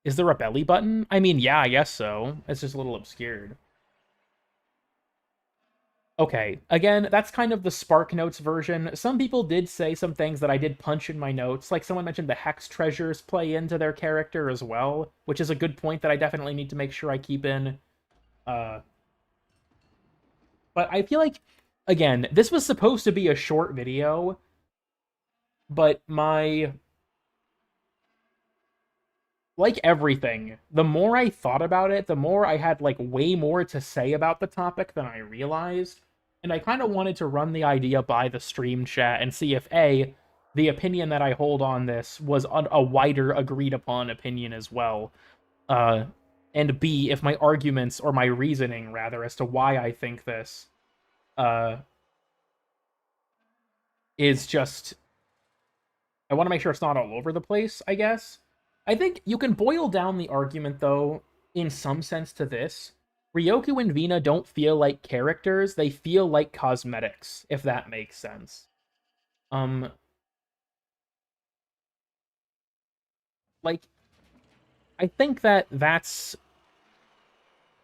Is there a belly button? I mean, yeah, I guess so. It's just a little obscured. Okay, again, that's kind of the Spark Notes version. Some people did say some things that I did punch in my notes. Like, someone mentioned the Hex Treasures play into their character as well, which is a good point that I definitely need to make sure I keep in. But I feel like, again, this was supposed to be a short video, but like everything, the more I thought about it, the more I had, like, way more to say about the topic than I realized. And I kind of wanted to run the idea by the stream chat and see if, A, the opinion that I hold on this was a wider agreed-upon opinion as well. And B, if my arguments, or my reasoning, rather, as to why I think this is just... I want to make sure it's not all over the place, I guess. I think you can boil down the argument, though, in some sense to this. Ryoku and Vina don't feel like characters, they feel like cosmetics, if that makes sense. Like, I think that's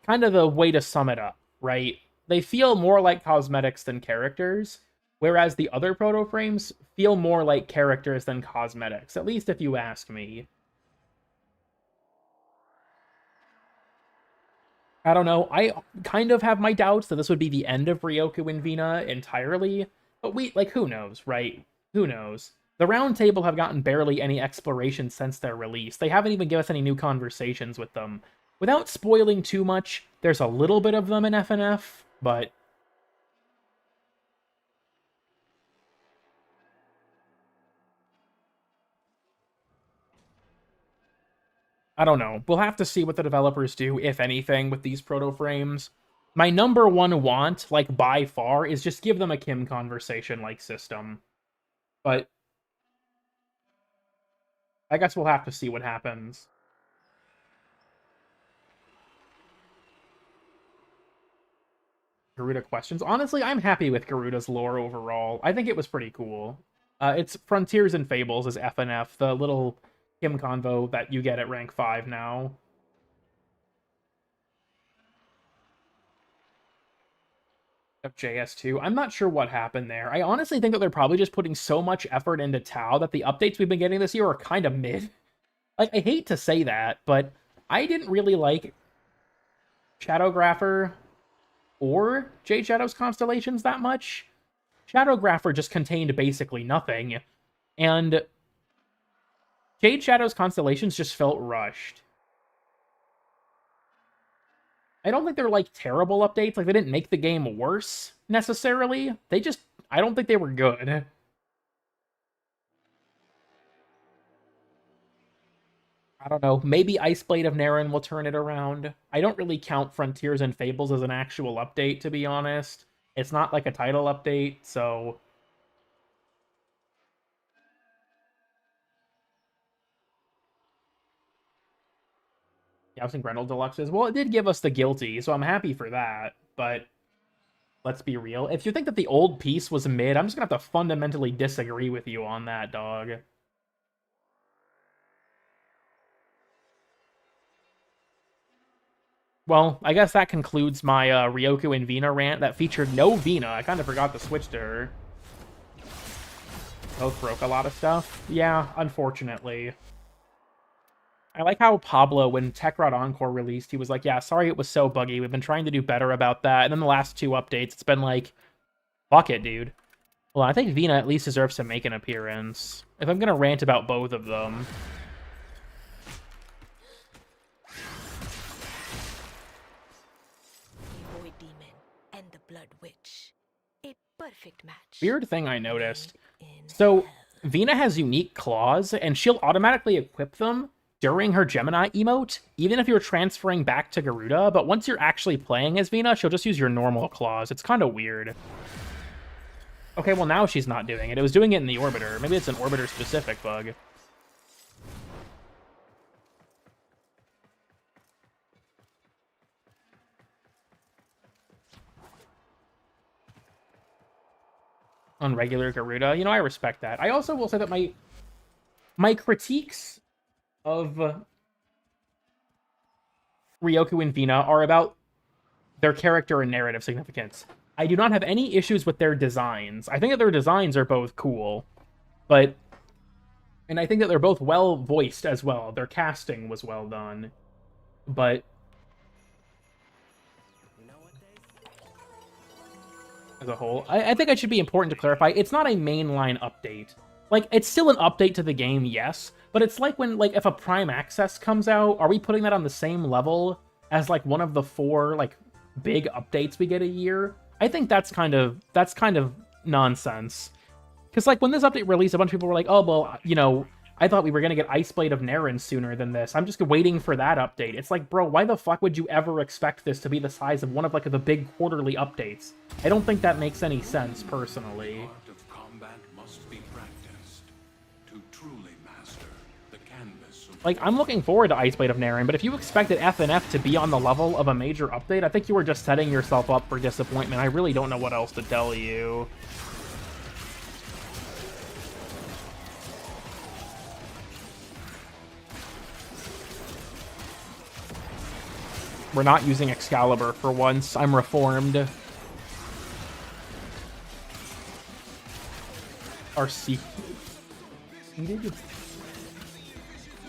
kind of the way to sum it up, right? They feel more like cosmetics than characters, whereas the other proto-frames feel more like characters than cosmetics, at least if you ask me. I don't know. I kind of have my doubts that this would be the end of Ryoku and Vina entirely. But who knows, right? Who knows? The Round Table have gotten barely any exploration since their release. They haven't even given us any new conversations with them. Without spoiling too much, there's a little bit of them in FNF, but... I don't know. We'll have to see what the developers do, if anything, with these proto-frames. My number one want, like, by far, is just give them a Kim conversation-like system. But I guess we'll have to see what happens. Garuda questions. Honestly, I'm happy with Garuda's lore overall. I think it was pretty cool. It's Frontiers and Fables is FNF, the little Kim convo that you get at rank 5 now. Of JS2. I'm not sure what happened there. I honestly think that they're probably just putting so much effort into Tau that the updates we've been getting this year are kind of mid. Like, I hate to say that, but I didn't really like Shadowgrapher or Jade Shadow's Constellations that much. Shadowgrapher just contained basically nothing, and Jade Shadow's Constellations just felt rushed. I don't think they're, like, terrible updates. Like, they didn't make the game worse, necessarily. They just... I don't think they were good. I don't know. Maybe Iceblade of Naren will turn it around. I don't really count Frontiers and Fables as an actual update, to be honest. It's not like a title update, so... House and Grendel Deluxes. Well, it did give us the Guilty, so I'm happy for that, but... Let's be real. If you think that the old piece was mid, I'm just gonna have to fundamentally disagree with you on that, dog. Well, I guess that concludes my Ryoku and Vina rant that featured no Vina. I kind of forgot to switch to her. Both broke a lot of stuff. Yeah, unfortunately. I like how Pablo, when Tekrod Encore released, he was like, yeah, sorry it was so buggy. We've been trying to do better about that. And then the last 2 updates, it's been like, fuck it, dude. Well, I think Vina at least deserves to make an appearance. If I'm going to rant about both of them... Void Demon and the Blood Witch. A perfect match. Weird thing I noticed. So, Vina has unique claws, and she'll automatically equip them during her Gemini emote, even if you're transferring back to Garuda, but once you're actually playing as Vina, she'll just use your normal claws. It's kind of weird. Okay, well now she's not doing it. It was doing it in the Orbiter. Maybe it's an Orbiter-specific bug. On regular Garuda. You know, I respect that. I also will say that my critiques of Ryoku and Vina are about their character and narrative significance. I do not have any issues with their designs. I think that their designs are both cool, but... And I think that they're both well voiced as well. Their casting was well done. But... As a whole, I think it should be important to clarify, it's not a mainline update. Like, it's still an update to the game, yes, but it's like when, like, if a Prime Access comes out, are we putting that on the same level as, like, one of the 4, like, big updates we get a year? I think that's kind of nonsense. Because, like, when this update released, a bunch of people were like, oh, well, you know, I thought we were going to get Iceblade of Naren sooner than this. I'm just waiting for that update. It's like, bro, why the fuck would you ever expect this to be the size of one of, like, the big quarterly updates? I don't think that makes any sense, personally. The art of combat must be practiced to truly master the canvas of... Like, I'm looking forward to Iceblade of Naren, but if you expected FNF to be on the level of a major update, I think you were just setting yourself up for disappointment. I really don't know what else to tell you. We're not using Excalibur for once. I'm reformed. Our seated.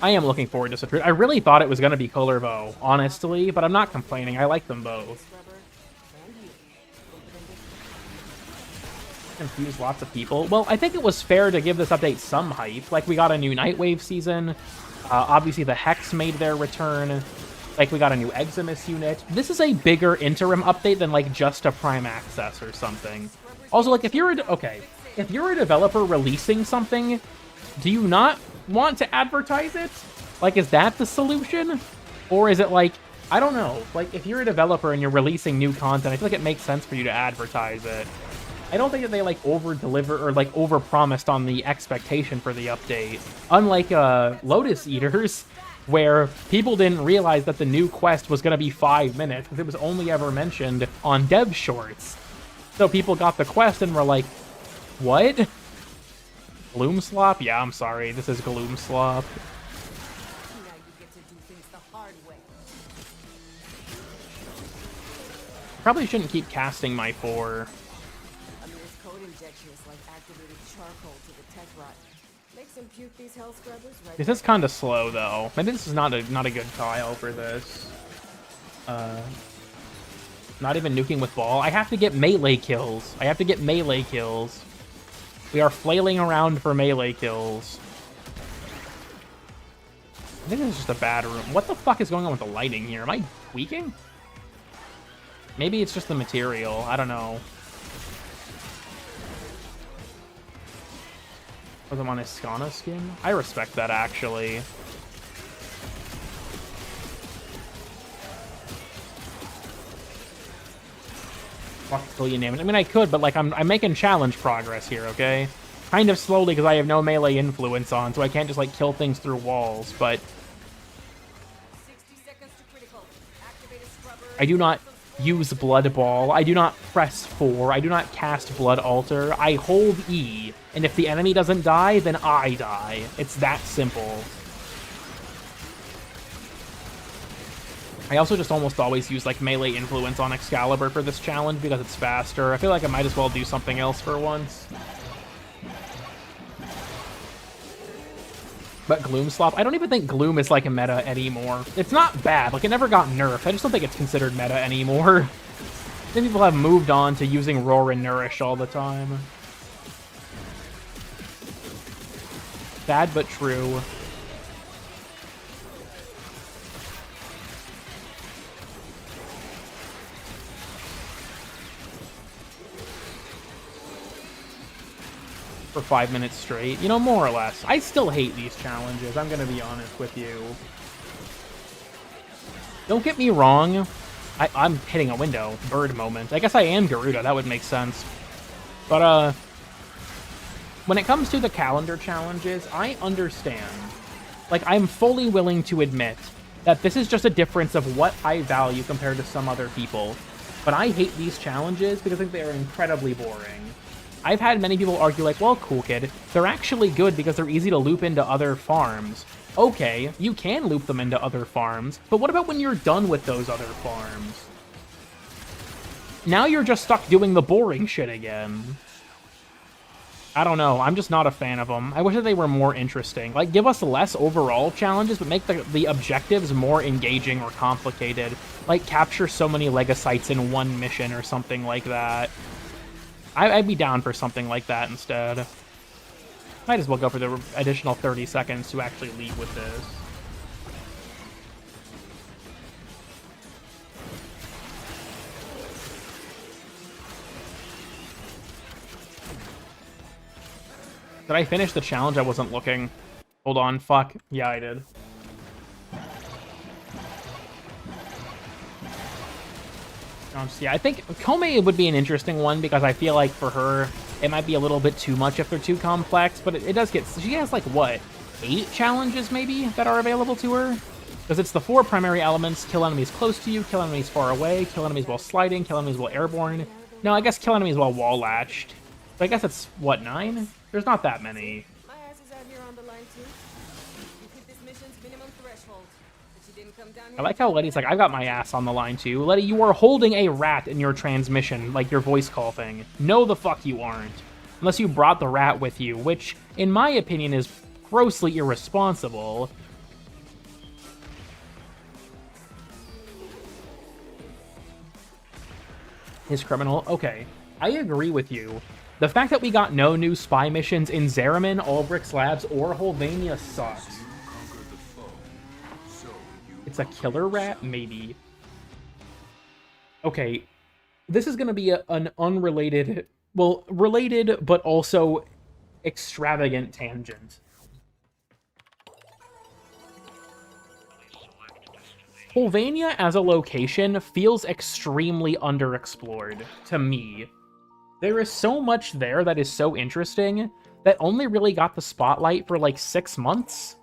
I am looking forward to Citrus. I really thought it was going to be Colorvo, honestly, but I'm not complaining. I like them both. Confused lots of people. Well, I think it was fair to give this update some hype. Like, we got a new Nightwave season. Obviously, the Hex made their return. Like, we got a new Eximus unit. This is a bigger interim update than, like, just a Prime Access or something. Also, like, if you're a developer releasing something, do you not want to advertise it? Like, is that the solution? Or is it, like, I don't know. Like, if you're a developer and you're releasing new content, I feel like it makes sense for you to advertise it. I don't think that they, like, over-deliver or, like, over-promised on the expectation for the update. Unlike, Lotus Eaters, where people didn't realize that the new quest was going to be 5 minutes, because it was only ever mentioned on dev shorts. So people got the quest and were like, what? Gloomslop? Yeah, I'm sorry. This is Gloomslop. Probably shouldn't keep casting my 4. I mean, this code injection is like activated charcoal to the tech rot. Makes them puke these hell scrubbers right. This is kind of slow, though. Maybe this is not a good trial for this. Not even nuking with ball. I have to get melee kills. We are flailing around for melee kills. I think this is just a bad room. What the fuck is going on with the lighting here? Am I tweaking? Maybe it's just the material. I don't know. Was I'm on his Skana skin? I respect that, actually. fuck billion damage. I mean, I could, but like I'm making challenge progress here, okay? Kind of slowly because I have no melee influence on, so I can't just like kill things through walls, but 60 seconds to critical. Activate a scrubber. I do not use Blood Ball. I do not press 4. I do not cast Blood Altar. I hold E, and if the enemy doesn't die, then I die. It's that simple. I also just almost always use like melee influence on Excalibur for this challenge because it's faster. I feel like I might as well do something else for once. But Gloom Slop, I don't even think Gloom is like a meta anymore. It's not bad, like it never got nerfed. I just don't think it's considered meta anymore. I think people have moved on to using Roar and Nourish all the time. Sad but true. For 5 minutes straight. You know, more or less. I still hate these challenges, I'm gonna be honest with you. Don't get me wrong. I'm hitting a window. Bird moment. I guess I am Garuda, that would make sense. But, when it comes to the calendar challenges, I understand. Like, I'm fully willing to admit that this is just a difference of what I value compared to some other people. But I hate these challenges because I think they are incredibly boring. I've had many people argue like, well, cool kid, they're actually good because they're easy to loop into other farms. Okay, you can loop them into other farms, but what about when you're done with those other farms? Now you're just stuck doing the boring shit again. I don't know, I'm just not a fan of them. I wish that they were more interesting. Like, give us less overall challenges, but make the objectives more engaging or complicated. Like, capture so many Legocytes in one mission or something like that. I'd be down for something like that instead. Might as well go for the additional 30 seconds to actually leave with this. Did I finish the challenge? I wasn't looking. Hold on, fuck. Yeah, I did. Yeah, I think Kome would be an interesting one because I feel like for her, it might be a little bit too much if they're too complex, but it does get... She has, like, what, 8 challenges, maybe, that are available to her? Because it's the 4 primary elements: kill enemies close to you, kill enemies far away, kill enemies while sliding, kill enemies while airborne. No, I guess kill enemies while wall-latched. So I guess it's, what, 9? There's not that many. My ass is out here on the line too. You hit this mission's minimum threshold, but you didn't come down here. I like how Letty's like, I've got my ass on the line too. Letty, you are holding a rat in your transmission, like your voice call thing. No, the fuck you aren't. Unless you brought the rat with you, which, in my opinion, is grossly irresponsible. His criminal? Okay. I agree with you. The fact that we got no new spy missions in Zariman, Albrix Labs, or Holvania sucks. It's a killer rat? Maybe. Okay. This is going to be an unrelated... Well, related, but also extravagant tangent. Holvania as a location feels extremely underexplored to me. There is so much there that is so interesting that only really got the spotlight for like 6 months.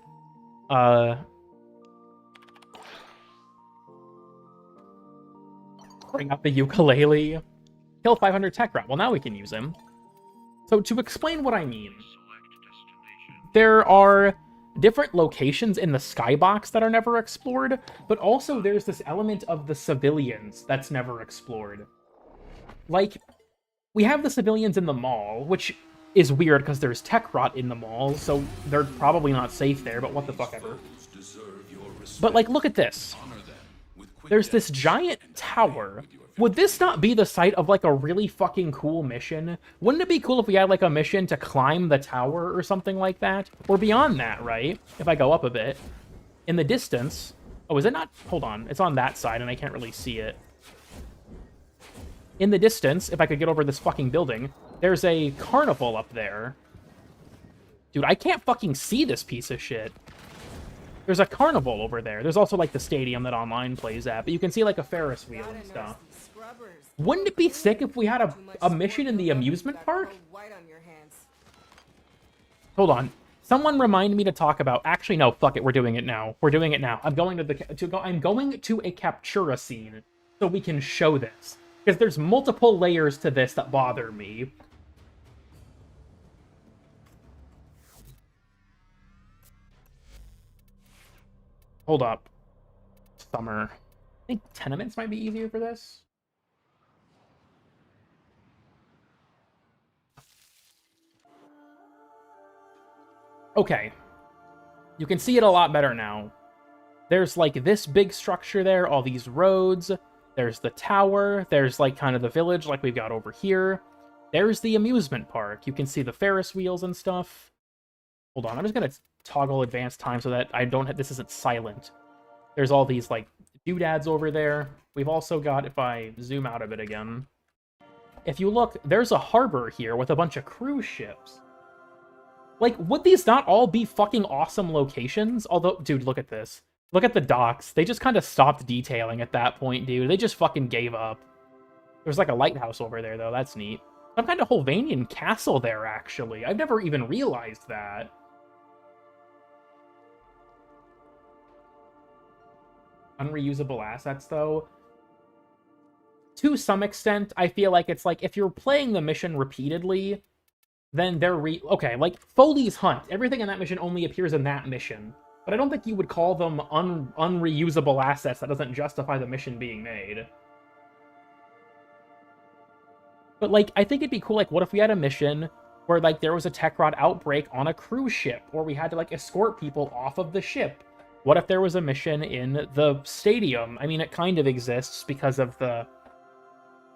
Bring up the ukulele. Kill 500 tech rat. Well, now we can use him. So to explain what I mean, there are different locations in the skybox that are never explored, but also there's this element of the civilians that's never explored. Like, we have the civilians in the mall, which is weird because there's tech rot in the mall, so they're probably not safe there, but what the fuck ever. But, like, look at this. There's this giant tower. Would this not be the site of, like, a really fucking cool mission? Wouldn't it be cool if we had, like, a mission to climb the tower or something like that? Or beyond that, right? If I go up a bit. In the distance... Oh, is it not? Hold on. It's on that side, and I can't really see it. In the distance, if I could get over this fucking building, there's a carnival up there. Dude, I can't fucking see this piece of shit. There's a carnival over there. There's also, like, the stadium that online plays at, but you can see, like, a Ferris wheel Gotta and stuff. nurse these scrubbers. Wouldn't it be sick if we had Too much a mission in smoke the buildup, amusement got park? pearl white on your hands. Hold on. Someone remind me to talk about... Actually, no, fuck it, we're doing it now. We're doing it now. I'm going to I'm going to a Captura scene so we can show this. Because there's multiple layers to this that bother me. Hold up. Summer. I think tenements might be easier for this. Okay. You can see it a lot better now. There's, like, this big structure there, all these roads. There's the tower. There's, like, kind of the village like we've got over here. There's the amusement park. You can see the Ferris wheels and stuff. Hold on, I'm just gonna toggle advanced time so that I don't this isn't silent. There's all these, like, doodads over there. We've also got, if I zoom out a bit again, if you look, there's a harbor here with a bunch of cruise ships. Like, would these not all be fucking awesome locations? Although, dude, look at this. Look at the docks. They just kind of stopped detailing at that point, dude. They just fucking gave up. There's, like, a lighthouse over there, though. That's neat. Some kind of Holvanian castle there, actually. I've never even realized that. Unreusable assets, though. To some extent, I feel like it's like, if you're playing the mission repeatedly, then they're okay, like, Foley's Hunt. Everything in that mission only appears in that mission. But I don't think you would call them unreusable assets. That doesn't justify the mission being made. But, like, I think it'd be cool, like, what if we had a mission where, like, there was a tech rod outbreak on a cruise ship, or we had to, like, escort people off of the ship? What if there was a mission in the stadium? I mean, it kind of exists because of the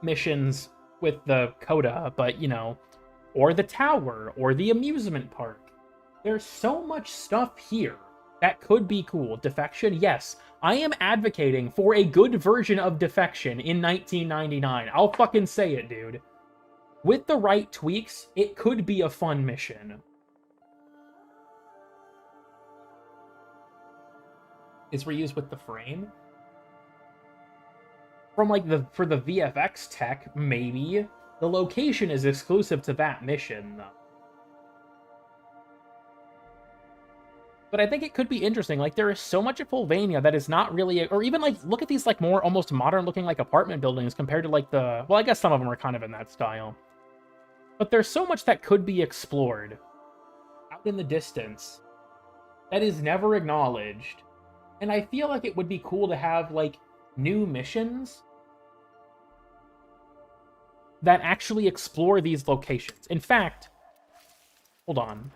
missions with the coda, but, you know, or the tower, or the amusement park. There's so much stuff here that could be cool. Defection, yes. I am advocating for a good version of Defection in 1999. I'll fucking say it, dude. With the right tweaks, it could be a fun mission. Is reused with the frame? From, like, for the VFX tech, maybe. The location is exclusive to that mission, though. But I think it could be interesting. Like, there is so much of Fulvania that is not really... Or even, like, look at these, like, more almost modern-looking, like, apartment buildings compared to, like, the... Well, I guess some of them are kind of in that style. But there's so much that could be explored out in the distance that is never acknowledged. And I feel like it would be cool to have, like, new missions that actually explore these locations. In fact, hold on.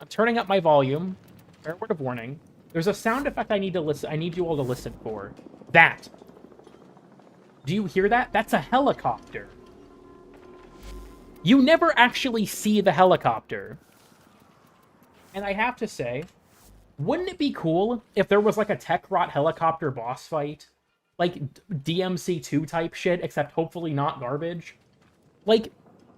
I'm turning up my volume. Fair word of warning. There's a sound effect I need you all to listen for. That. Do you hear that? That's a helicopter. You never actually see the helicopter. And I have to say, wouldn't it be cool if there was, like, a tech rot helicopter boss fight? Like, DMC2 type shit, except hopefully not garbage? Like,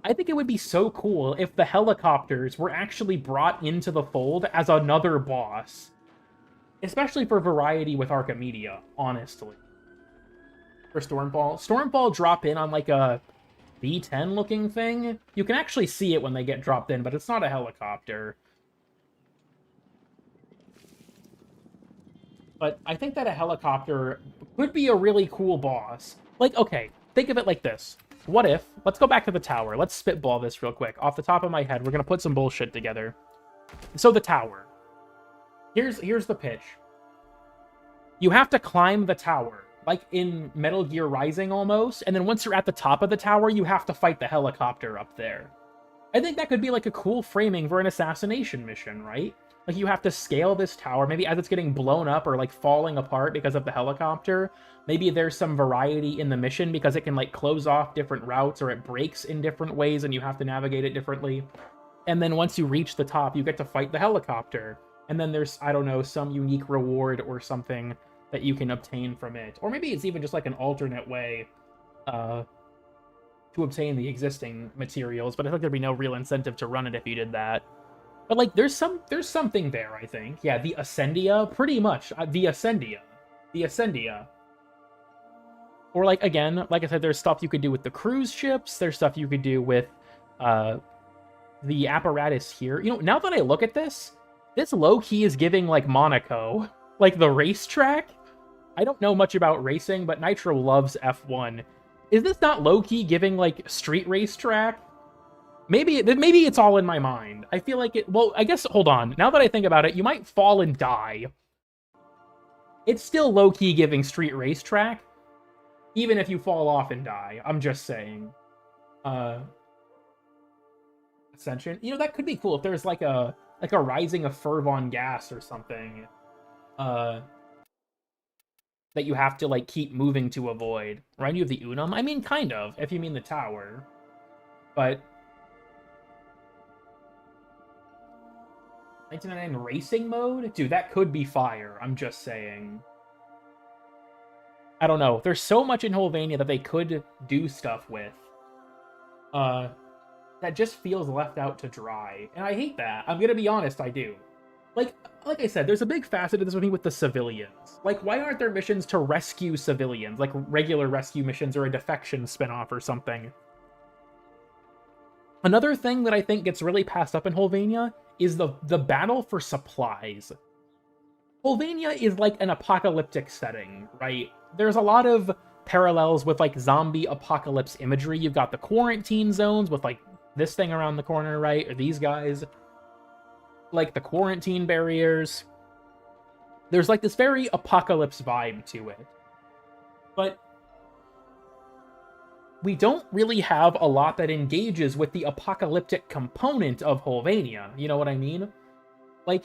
I think it would be so cool if the helicopters were actually brought into the fold as another boss. Especially for variety with Archimedia, honestly. For Stormfall. Stormfall drop in on, like, a B-10 looking thing. You can actually see it when they get dropped in, but it's not a helicopter. But I think that a helicopter could be a really cool boss. Like, okay, think of it like this. What if... Let's go back to the tower. Let's spitball this real quick. Off the top of my head, we're going to put some bullshit together. So the tower. Here's the pitch. You have to climb the tower, like in Metal Gear Rising almost, and then once you're at the top of the tower, you have to fight the helicopter up there. I think that could be like a cool framing for an assassination mission, right? Like, you have to scale this tower, maybe as it's getting blown up or, like, falling apart because of the helicopter. Maybe there's some variety in the mission because it can, like, close off different routes or it breaks in different ways and you have to navigate it differently. And then once you reach the top, you get to fight the helicopter. And then there's, I don't know, some unique reward or something that you can obtain from it. Or maybe it's even just, like, an alternate way to obtain the existing materials. But I think there'd be no real incentive to run it if you did that. But like, there's something there, I think. Yeah, the Ascendia, pretty much. The Ascendia. Or like, again, like I said, there's stuff you could do with the cruise ships. There's stuff you could do with the apparatus here. You know, now that I look at this low-key is giving like Monaco, like the racetrack. I don't know much about racing, but Nitro loves F1. Is this not low-key giving like street racetrack? Maybe it's all in my mind. I feel like it. Well, I guess, hold on. Now that I think about it, you might fall and die. It's still low-key giving street racetrack, even if you fall off and die. I'm just saying. Ascension. You know, that could be cool if there's like a rising of Fervon gas or something. That you have to like keep moving to avoid. Remind you of the Unum? I mean, kind of, if you mean the tower. But 1999 racing mode? Dude, that could be fire. I'm just saying. I don't know. There's so much in Holvania that they could do stuff with. That just feels left out to dry. And I hate that. I'm gonna be honest, I do. Like I said, there's a big facet of this with the civilians. Like, why aren't there missions to rescue civilians? Like regular rescue missions or a defection spinoff or something. Another thing that I think gets really passed up in Holvania is the battle for supplies. Holvania is like an apocalyptic setting, right? There's a lot of parallels with like zombie apocalypse imagery. You've got the quarantine zones with like this thing around the corner, right? Or these guys. Like the quarantine barriers. There's like this very apocalypse vibe to it. But we don't really have a lot that engages with the apocalyptic component of Holvania. You know what I mean? Like,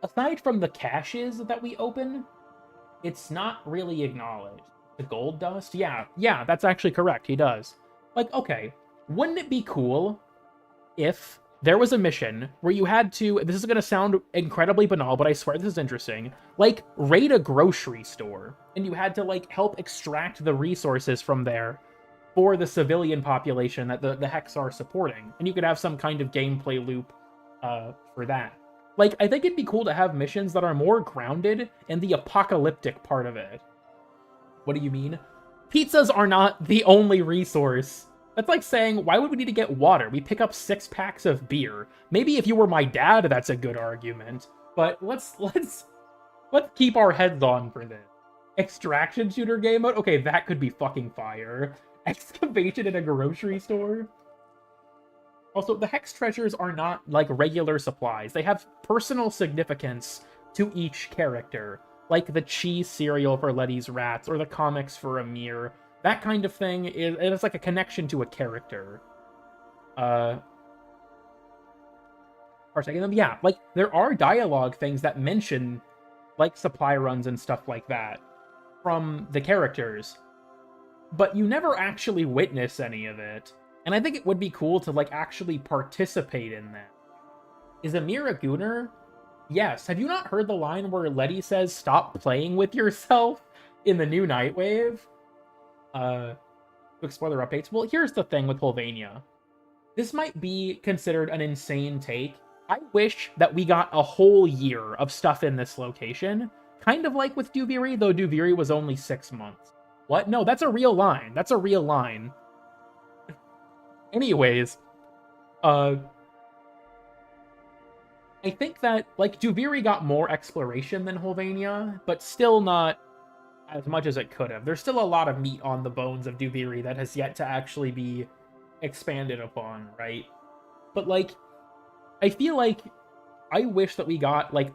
aside from the caches that we open, it's not really acknowledged. The gold dust? Yeah, that's actually correct. He does. Like, okay, wouldn't it be cool if there was a mission where you had to, this is going to sound incredibly banal, but I swear this is interesting, like, raid a grocery store, and you had to, like, help extract the resources from there for the civilian population that the Hex are supporting, and you could have some kind of gameplay loop for that. Like, I think it'd be cool to have missions that are more grounded in the apocalyptic part of it. What do you mean? Pizzas are not the only resource. That's like saying, why would we need to get water? We pick up 6 packs of beer. Maybe if you were my dad, that's a good argument. But let's keep our heads on for this. Extraction shooter game mode? Okay, that could be fucking fire. Excavation in a grocery store? Also, the Hex treasures are not like regular supplies. They have personal significance to each character. Like the cheese cereal for Letty's rats, or the comics for Amir. That kind of thing, it's like a connection to a character. Partaking them? Yeah, like, there are dialogue things that mention, like, supply runs and stuff like that from the characters. But you never actually witness any of it. And I think it would be cool to, like, actually participate in that. Is Amir a gooner? Yes. Have you not heard the line where Letty says, "Stop playing with yourself" in the new Nightwave? To explore their updates. Well, here's the thing with Holvania. This might be considered an insane take. I wish that we got a whole year of stuff in this location. Kind of like with Duviri, though Duviri was only 6 months. What? No, that's a real line. That's a real line. Anyways, I think that, like, Duviri got more exploration than Holvania, but still not as much as it could have. There's still a lot of meat on the bones of Duviri that has yet to actually be expanded upon, right? But, like, I feel like I wish that we got, like,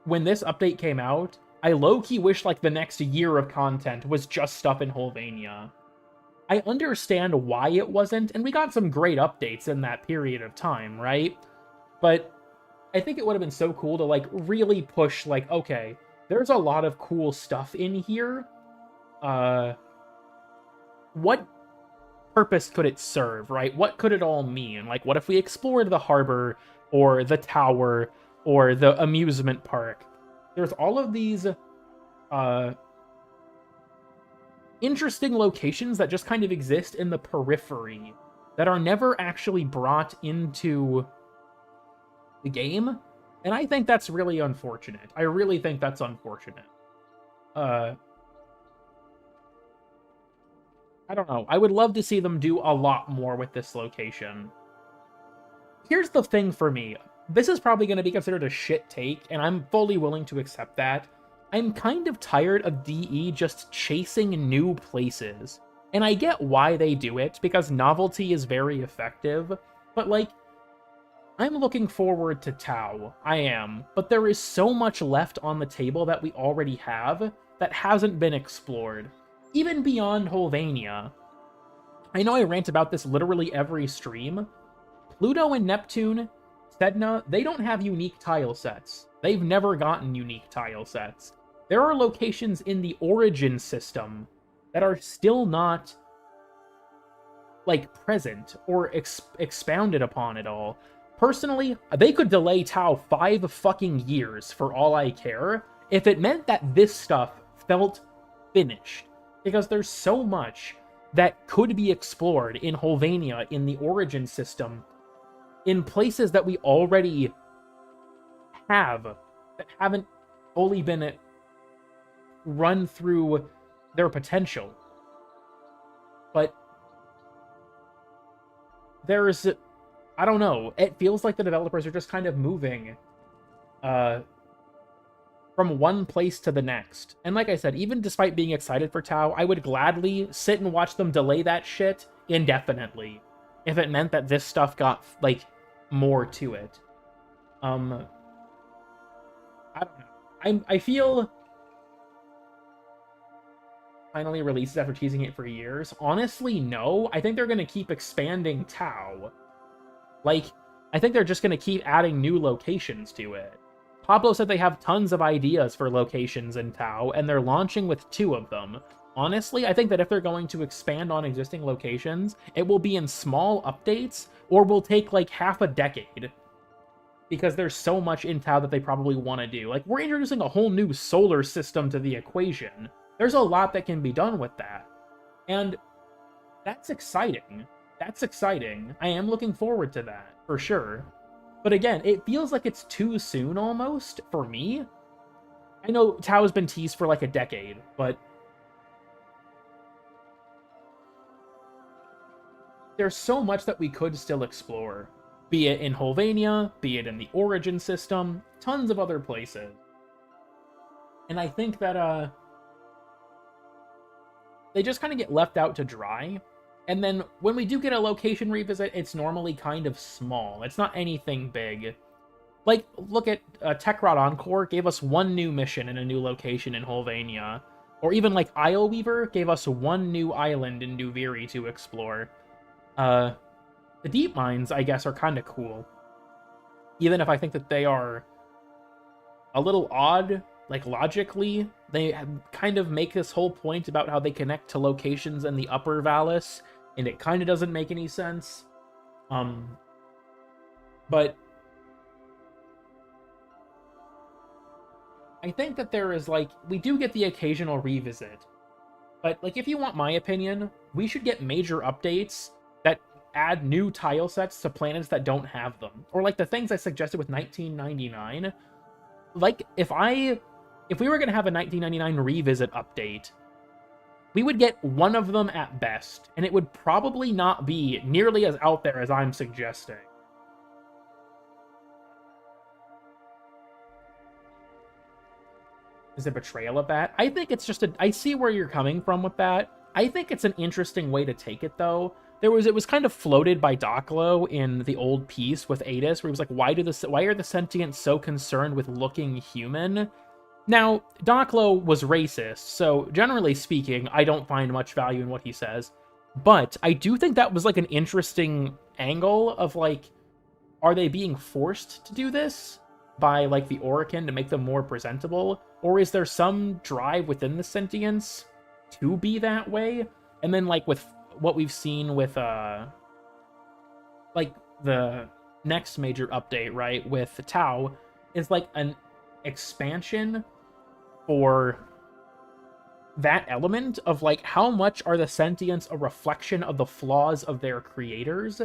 when this update came out, I low-key wish, like, the next year of content was just stuff in Holvania. I understand why it wasn't, and we got some great updates in that period of time, right? But I think it would have been so cool to, like, really push, like, okay, there's a lot of cool stuff in here. What purpose could it serve, right? What could it all mean? Like, what if we explored the harbor, or the tower, or the amusement park? There's all of these interesting locations that just kind of exist in the periphery that are never actually brought into the game, and I think that's really unfortunate. I really think that's unfortunate. I don't know. I would love to see them do a lot more with this location. Here's the thing for me. This is probably going to be considered a shit take, and I'm fully willing to accept that. I'm kind of tired of DE just chasing new places. And I get why they do it, because novelty is very effective, but like, I'm looking forward to Tau. I am. But there is so much left on the table that we already have that hasn't been explored. Even beyond Holvania. I know I rant about this literally every stream. Pluto and Neptune, Sedna, they don't have unique tile sets. They've never gotten unique tile sets. There are locations in the Origin system that are still not, like, present or expounded upon at all. Personally, they could delay Tau 5 fucking years for all I care if it meant that this stuff felt finished. Because there's so much that could be explored in Holvania, in the Origin system, in places that we already have, that haven't fully been run through their potential. But there's, I don't know, it feels like the developers are just kind of moving from one place to the next. And like I said, even despite being excited for Tau, I would gladly sit and watch them delay that shit indefinitely if it meant that this stuff got, like, more to it. I don't know. I feel finally releases after teasing it for years. Honestly, no. I think they're going to keep expanding Tau. Like, I think they're just going to keep adding new locations to it. Pablo said they have tons of ideas for locations in Tau, and they're launching with 2 of them. Honestly, I think that if they're going to expand on existing locations, it will be in small updates, or will take like half a decade. Because there's so much in Tau that they probably want to do. Like, we're introducing a whole new solar system to the equation. There's a lot that can be done with that. And that's exciting. That's exciting. I am looking forward to that, for sure. But again, it feels like it's too soon almost, for me. I know Tau has been teased for like a decade, but there's so much that we could still explore. Be it in Holvania, be it in the Origin system, tons of other places. And I think that, they just kind of get left out to dry. And then when we do get a location revisit, it's normally kind of small. It's not anything big. Like, look at Techrot Encore gave us 1 new mission in a new location in Holvania. Or even like Isleweaver gave us 1 new island in New Viri to explore. The deep mines, I guess, are kind of cool. Even if I think that they are a little odd, like logically. They kind of make this whole point about how they connect to locations in the Upper Valis, and it kind of doesn't make any sense. But I think that there is, like, we do get the occasional revisit. But, like, if you want my opinion, we should get major updates that add new tile sets to planets that don't have them. Or, like, the things I suggested with 1999. Like, if we were going to have a 1999 revisit update, we would get 1 of them at best, and it would probably not be nearly as out there as I'm suggesting. Is it betrayal of that? I think it's just I see where you're coming from with that. I think it's an interesting way to take it, though. It was kind of floated by Doclo in the old piece with Adis, where he was like, why are the sentients so concerned with looking human? Now, Doclo was racist, so generally speaking, I don't find much value in what he says. But I do think that was like an interesting angle of like, are they being forced to do this by like the Orokin to make them more presentable? Or is there some drive within the sentients to be that way? And then like with what we've seen with like the next major update, right, with Tau, is like an expansion for that element of like how much are the sentients a reflection of the flaws of their creators,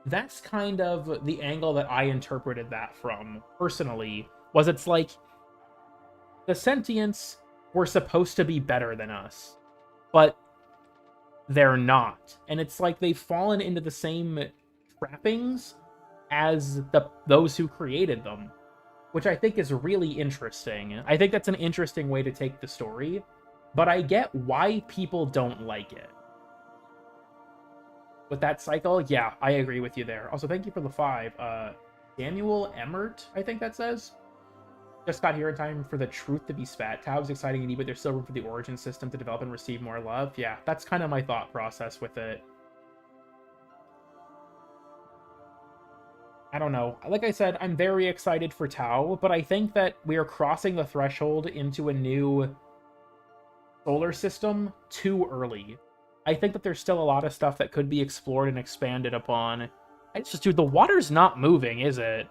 that's kind of the angle that I interpreted that from, personally, was it's like, the sentients were supposed to be better than us, but they're not. And it's like they've fallen into the same trappings as those who created them, which I think is really interesting. I think that's an interesting way to take the story, but I get why people don't like it. With that cycle, yeah, I agree with you there. Also, thank you for the 5. Daniel Emmert, I think that says. Just got here in time for the truth to be spat. Tau is exciting indeed, but there's still room for the origin system to develop and receive more love. Yeah, that's kind of my thought process with it. I don't know. Like I said, I'm very excited for Tau, but I think that we are crossing the threshold into a new solar system too early. I think that there's still a lot of stuff that could be explored and expanded upon. It's just, dude, the water's not moving, is it?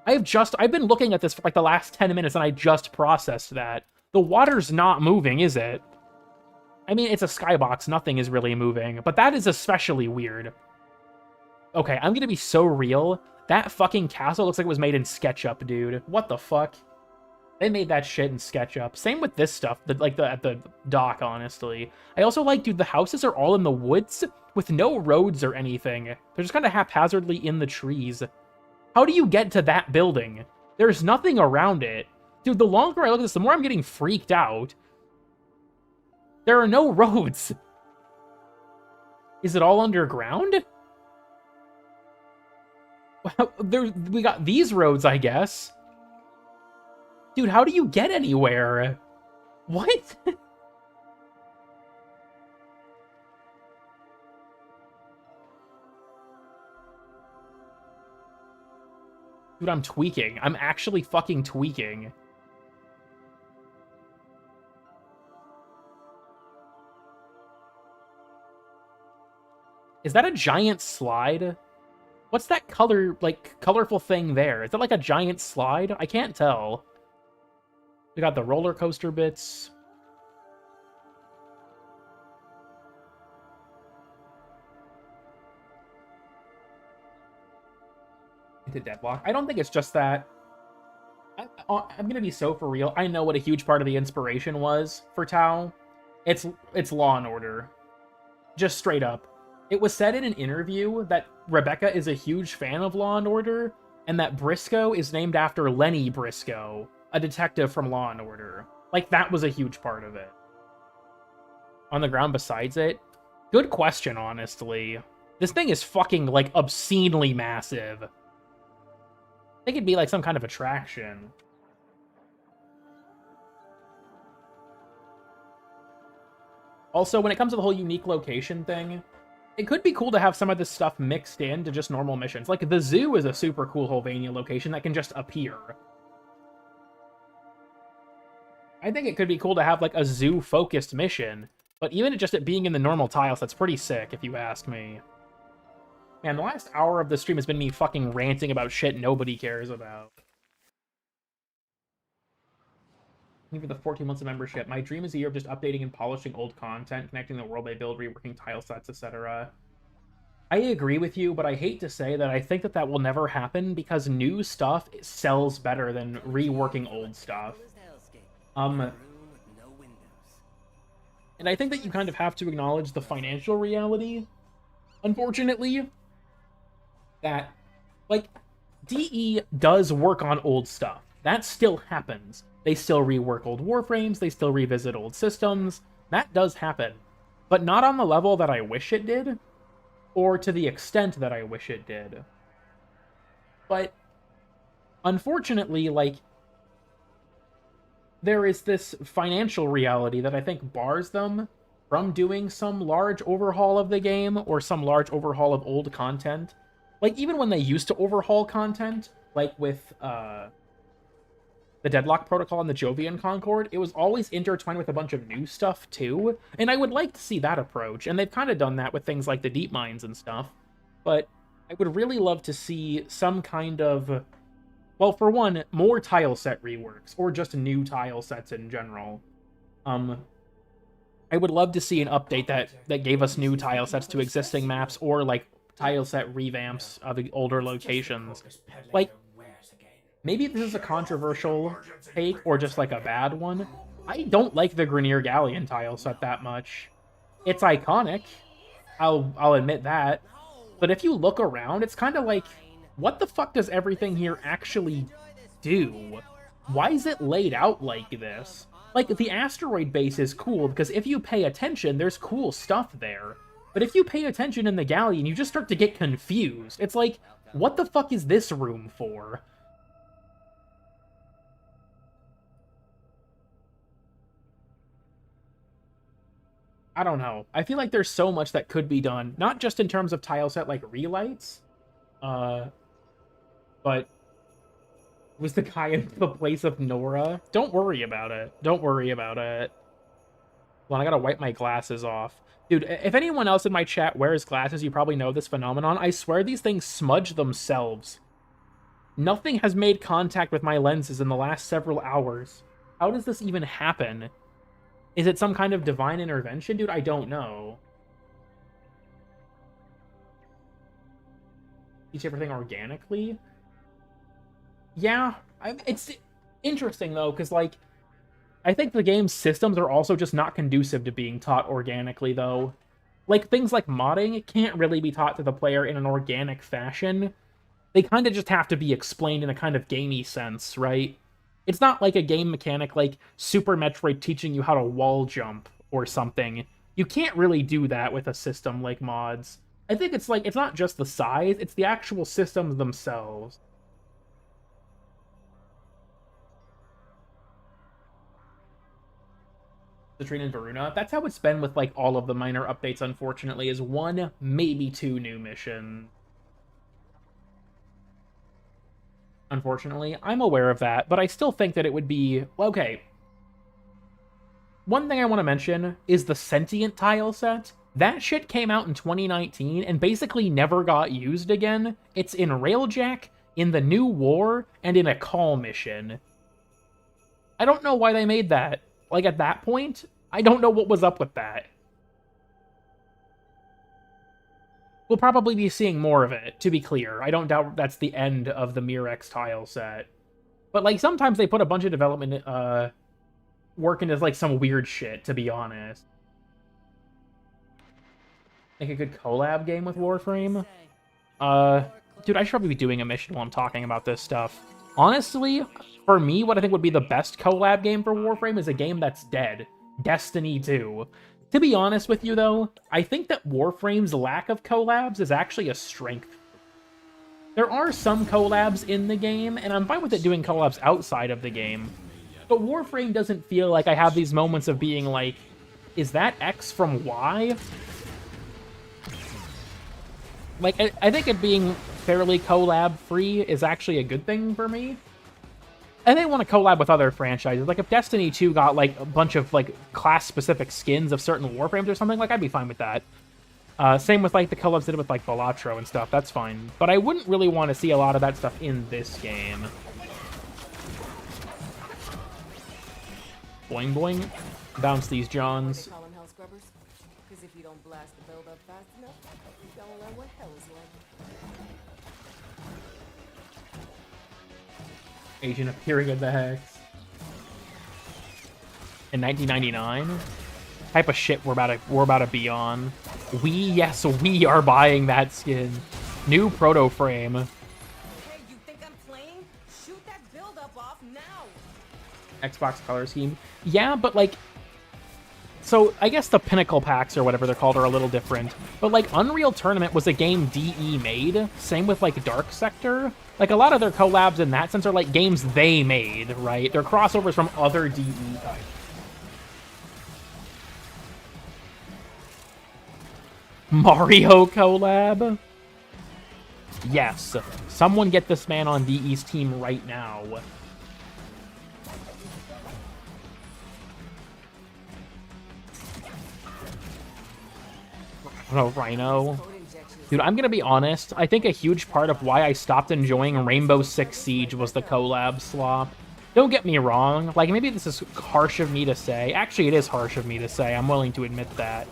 I've been looking at this for like the last 10 minutes and I just processed that. The water's not moving, is it? I mean, it's a skybox, nothing is really moving, but that is especially weird. Okay, I'm gonna be so real. That fucking castle looks like it was made in SketchUp, dude. What the fuck? They made that shit in SketchUp. Same with this stuff, at the dock, honestly. I also like, dude, the houses are all in the woods with no roads or anything. They're just kind of haphazardly in the trees. How do you get to that building? There's nothing around it. Dude, the longer I look at this, the more I'm getting freaked out. There are no roads. Is it all underground? Well, we got these roads, I guess. Dude, how do you get anywhere? What? Dude, I'm tweaking. I'm actually fucking tweaking. Is that a giant slide? What's that colorful thing there? Is that like a giant slide? I can't tell. We got the roller coaster bits. Into Deadlock. I don't think it's just that. I'm gonna be so for real. I know what a huge part of the inspiration was for Tau. It's Law and Order. Just straight up. It was said in an interview that Rebecca is a huge fan of Law and Order, and that Briscoe is named after Lenny Briscoe, a detective from Law and Order. Like, that was a huge part of it. On the ground besides it? Good question, honestly. This thing is fucking, like, obscenely massive. I think it'd be like some kind of attraction. Also, when it comes to the whole unique location thing, it could be cool to have some of this stuff mixed in to just normal missions. Like, the zoo is a super cool Holvania location that can just appear. I think it could be cool to have, like, a zoo-focused mission, but even just it being in the normal tiles, that's pretty sick, if you ask me. Man, the last hour of the stream has been me fucking ranting about shit nobody cares about. For the 14 months of membership. My dream is a year of just updating and polishing old content, connecting the world I build, reworking tile sets, etc. I agree with you, but I hate to say that I think that that will never happen because new stuff sells better than reworking old stuff. And I think that you kind of have to acknowledge the financial reality, unfortunately, that, like, DE does work on old stuff. That still happens. They still rework old Warframes, they still revisit old systems. That does happen. But not on the level that I wish it did, or to the extent that I wish it did. But, unfortunately, like, there is this financial reality that I think bars them from doing some large overhaul of the game, or some large overhaul of old content. Like, even when they used to overhaul content, like with, the Deadlock Protocol and the Jovian Concord, it was always intertwined with a bunch of new stuff, too. And I would like to see that approach, and they've kind of done that with things like the Deep Mines and stuff. But I would really love to see some kind of... Well, for one, more tile set reworks, or just new tile sets in general. I would love to see an update that gave us new tile sets to existing maps, or, like, tile set revamps of the older locations. Like, maybe this is a controversial take or just like a bad one. I don't like the Grineer Galleon tile set that much. It's iconic. I'll admit that. But if you look around, it's kind of like, what the fuck does everything here actually do? Why is it laid out like this? Like, the asteroid base is cool because if you pay attention, there's cool stuff there. But if you pay attention in the Galleon, you just start to get confused. It's like, what the fuck is this room for? I don't know. I feel like there's so much that could be done, not just in terms of tile set like relights, but was the guy in the place of Nora? Don't worry about it. Don't worry about it. Well, I gotta wipe my glasses off. Dude, if anyone else in my chat wears glasses, you probably know this phenomenon. I swear these things smudge themselves. Nothing has made contact with my lenses in the last several hours. How does this even happen? Is it some kind of divine intervention? Dude, I don't know. Teach everything organically? Yeah, it's interesting, though, because, like, I think the game's systems are also just not conducive to being taught organically, though. Like, things like modding can't really be taught to the player in an organic fashion. They kind of just have to be explained in a kind of gamey sense, right? It's not like a game mechanic like Super Metroid teaching you how to wall jump or something. You can't really do that with a system like mods. I think it's like, it's not just the size, it's the actual systems themselves. Citrine and Varuna, that's how it's been with like all of the minor updates, unfortunately, is 1, maybe 2 new missions. Unfortunately, I'm aware of that, but I still think that it would be... Okay. One thing I want to mention is the Sentient tile set. That shit came out in 2019 and basically never got used again. It's in Railjack, in the New War, and in a call mission. I don't know why they made that. Like, at that point, I don't know what was up with that. We'll probably be seeing more of it, to be clear. I don't doubt that's the end of the Mirex tile set. But, like, sometimes they put a bunch of development work into, like, some weird shit, to be honest. Make a good collab game with Warframe? Dude, I should probably be doing a mission while I'm talking about this stuff. Honestly, for me, what I think would be the best collab game for Warframe is a game that's dead. Destiny 2. To be honest with you, though, I think that Warframe's lack of collabs is actually a strength. There are some collabs in the game, and I'm fine with it doing collabs outside of the game. But Warframe doesn't feel like I have these moments of being like, is that X from Y? Like, I think it being fairly collab-free is actually a good thing for me. And they want to collab with other franchises. Like, if Destiny 2 got, like, a bunch of, like, class-specific skins of certain Warframes or something, like, I'd be fine with that. Same with, like, the collabs did with, like, Balatro and stuff. That's fine. But I wouldn't really want to see a lot of that stuff in this game. Boing, boing. Bounce these Johns. Call them hell scrubbers? Because if you don't blast the build up fast enough, you don't learn what hell is like. Agent appearing in the Hex. In 1999? Type of shit we're about to be on. Yes, we are buying that skin. New proto frame. Hey, you think I'm playing? Shoot that build up off now. Xbox color scheme. Yeah, but like, so I guess the Pinnacle packs or whatever they're called are a little different. But like Unreal Tournament was a game DE made. Same with like Dark Sector. Like a lot of their collabs in that sense are like games they made, right? They're crossovers from other DE types. Mario collab? Yes. Someone get this man on DE's team right now. Oh, Rhino. Dude, I'm gonna be honest. I think a huge part of why I stopped enjoying Rainbow Six Siege was the collab slop. Don't get me wrong. Like, maybe this is harsh of me to say. Actually, it is harsh of me to say. I'm willing to admit that.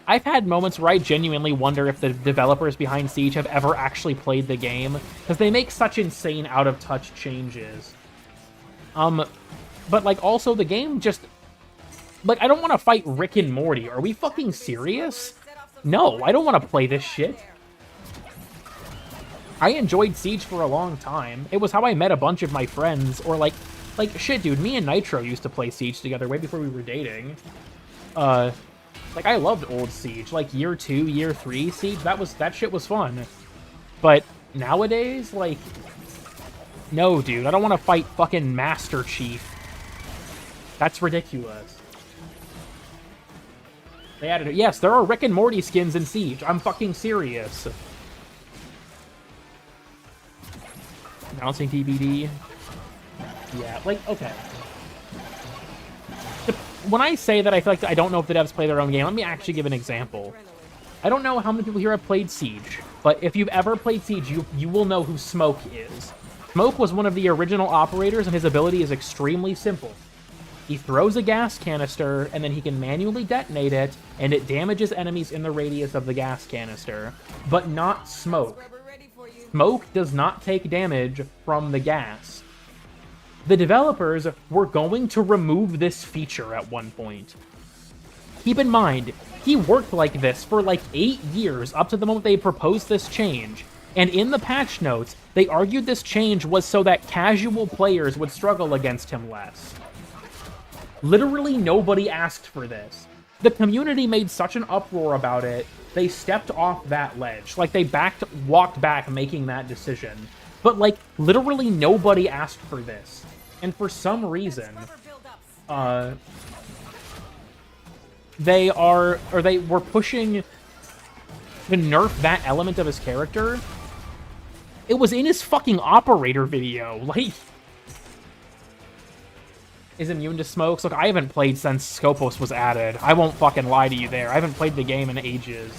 I've had moments where I genuinely wonder if the developers behind Siege have ever actually played the game, because they make such insane out-of-touch changes. But, like, also the game just... Like, I don't want to fight Rick and Morty. Are we fucking serious? No, I don't want to play this shit. I enjoyed Siege for a long time. It was how I met a bunch of my friends, or, like, shit, dude, me and Nitro used to play Siege together way before we were dating. Like, I loved old Siege. Like, year 2, year 3 Siege, that shit was fun. But nowadays, like... No, dude, I don't want to fight fucking Master Chief. That's ridiculous. They added it. Yes, there are Rick and Morty skins in Siege. I'm fucking serious. Announcing DVD. Yeah, like, okay. When I say that I feel like I don't know if the devs play their own game, let me actually give an example. I don't know how many people here have played Siege, but if you've ever played Siege, you will know who Smoke is. Smoke was one of the original operators, and his ability is extremely simple. He throws a gas canister, and then he can manually detonate it, and it damages enemies in the radius of the gas canister. But not Smoke. Smoke does not take damage from the gas. The developers were going to remove this feature at one point. Keep in mind, he worked like this for like 8 years up to the moment they proposed this change. And in the patch notes, they argued this change was so that casual players would struggle against him less. Literally nobody asked for this. The community made such an uproar about it, they stepped off that ledge. Like, they walked back making that decision. But, like, literally nobody asked for this. And for some reason, they were pushing to nerf that element of his character. It was in his fucking operator video. Like, is immune to smokes. Look, I haven't played since Scopos was added. I won't fucking lie to you there. I haven't played the game in ages.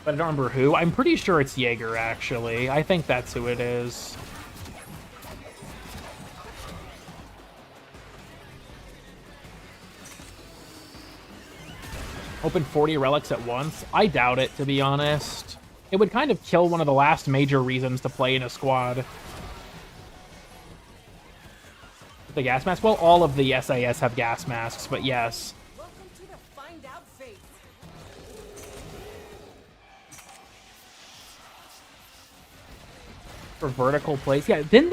But I don't remember who. I'm pretty sure it's Jaeger, actually. I think that's who it is. Open 40 relics at once? I doubt it, to be honest. It would kind of kill one of the last major reasons to play in a squad. The gas mask? Well, all of the SAS have gas masks, but yes. Welcome to the Find Out phase. For vertical place. Yeah, then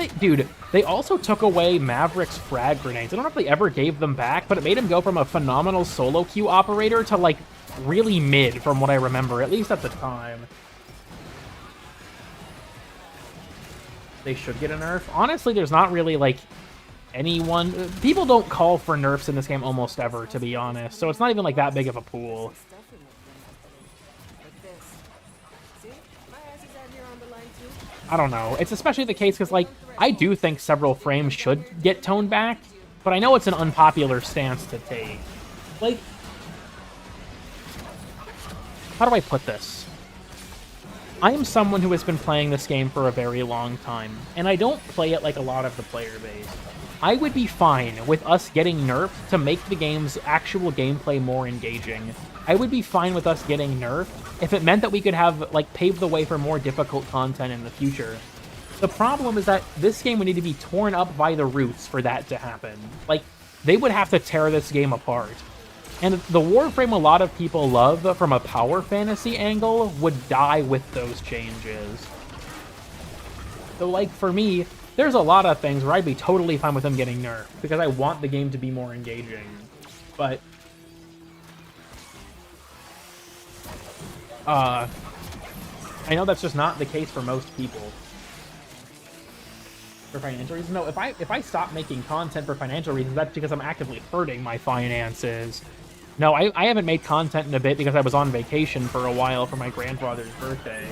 they also took away Maverick's frag grenades. I don't know if they ever gave them back, but it made him go from a phenomenal solo queue operator to, like, really mid, from what I remember, at least at the time. They should get a nerf. Honestly, there's not really, like, anyone... People don't call for nerfs in this game almost ever, to be honest, so it's not even, like, that big of a pool. I don't know. It's especially the case because, like, I do think several frames should get toned back, but I know it's an unpopular stance to take. Like, how do I put this? I am someone who has been playing this game for a very long time, and I don't play it like a lot of the player base. I would be fine with us getting nerfed to make the game's actual gameplay more engaging. I would be fine with us getting nerfed if it meant that we could have, like, pave the way for more difficult content in the future. The problem is that this game would need to be torn up by the roots for that to happen. Like, they would have to tear this game apart. And the Warframe a lot of people love from a power fantasy angle would die with those changes. So, like, for me, there's a lot of things where I'd be totally fine with them getting nerfed, because I want the game to be more engaging. But I know that's just not the case for most people. For financial reasons? No, if I stop making content for financial reasons, that's because I'm actively hurting my finances. No, I haven't made content in a bit because I was on vacation for a while for my grandfather's birthday.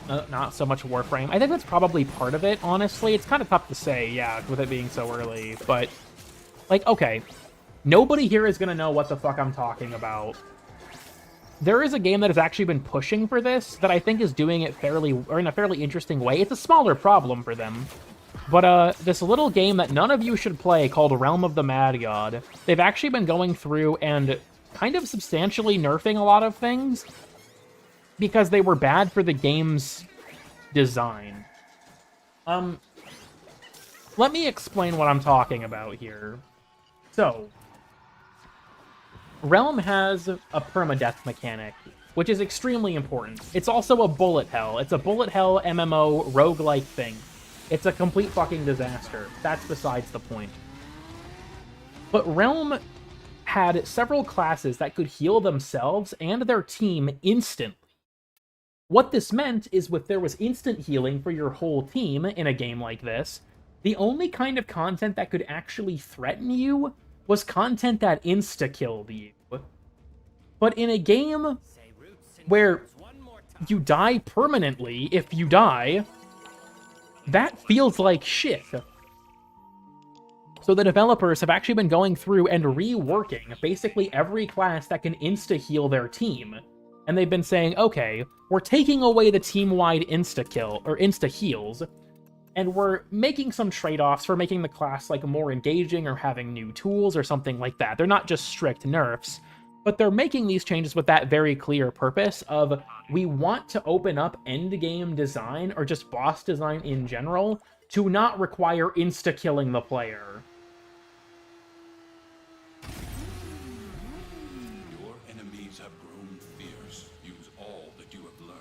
Not so much Warframe. I think that's probably part of it, honestly. It's kind of tough to say, yeah, with it being so early. But, like, okay. Nobody here is going to know what the fuck I'm talking about. There is a game that has actually been pushing for this that I think is doing it fairly, or in a fairly interesting way. It's a smaller problem for them. But this little game that none of you should play called Realm of the Mad God, they've actually been going through and kind of substantially nerfing a lot of things because they were bad for the game's design. Let me explain what I'm talking about here. So, Realm has a permadeath mechanic, which is extremely important. It's also a bullet hell. It's a bullet hell MMO roguelike thing. It's a complete fucking disaster. That's besides the point. But Realm had several classes that could heal themselves and their team instantly. What this meant is if there was instant healing for your whole team in a game like this, the only kind of content that could actually threaten you was content that insta-killed you. But in a game where you die permanently if you die, that feels like shit. So the developers have actually been going through and reworking basically every class that can insta-heal their team. And they've been saying, okay, we're taking away the team-wide insta-kill, or insta-heals, and we're making some trade-offs for making the class like more engaging or having new tools or something like that. They're not just strict nerfs, but they're making these changes with that very clear purpose of we want to open up endgame design or just boss design in general to not require insta-killing the player. Your enemies have grown fierce. Use all that you have learned.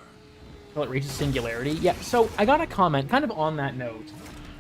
Until it reaches singularity. Yeah, so I got a comment, kind of on that note.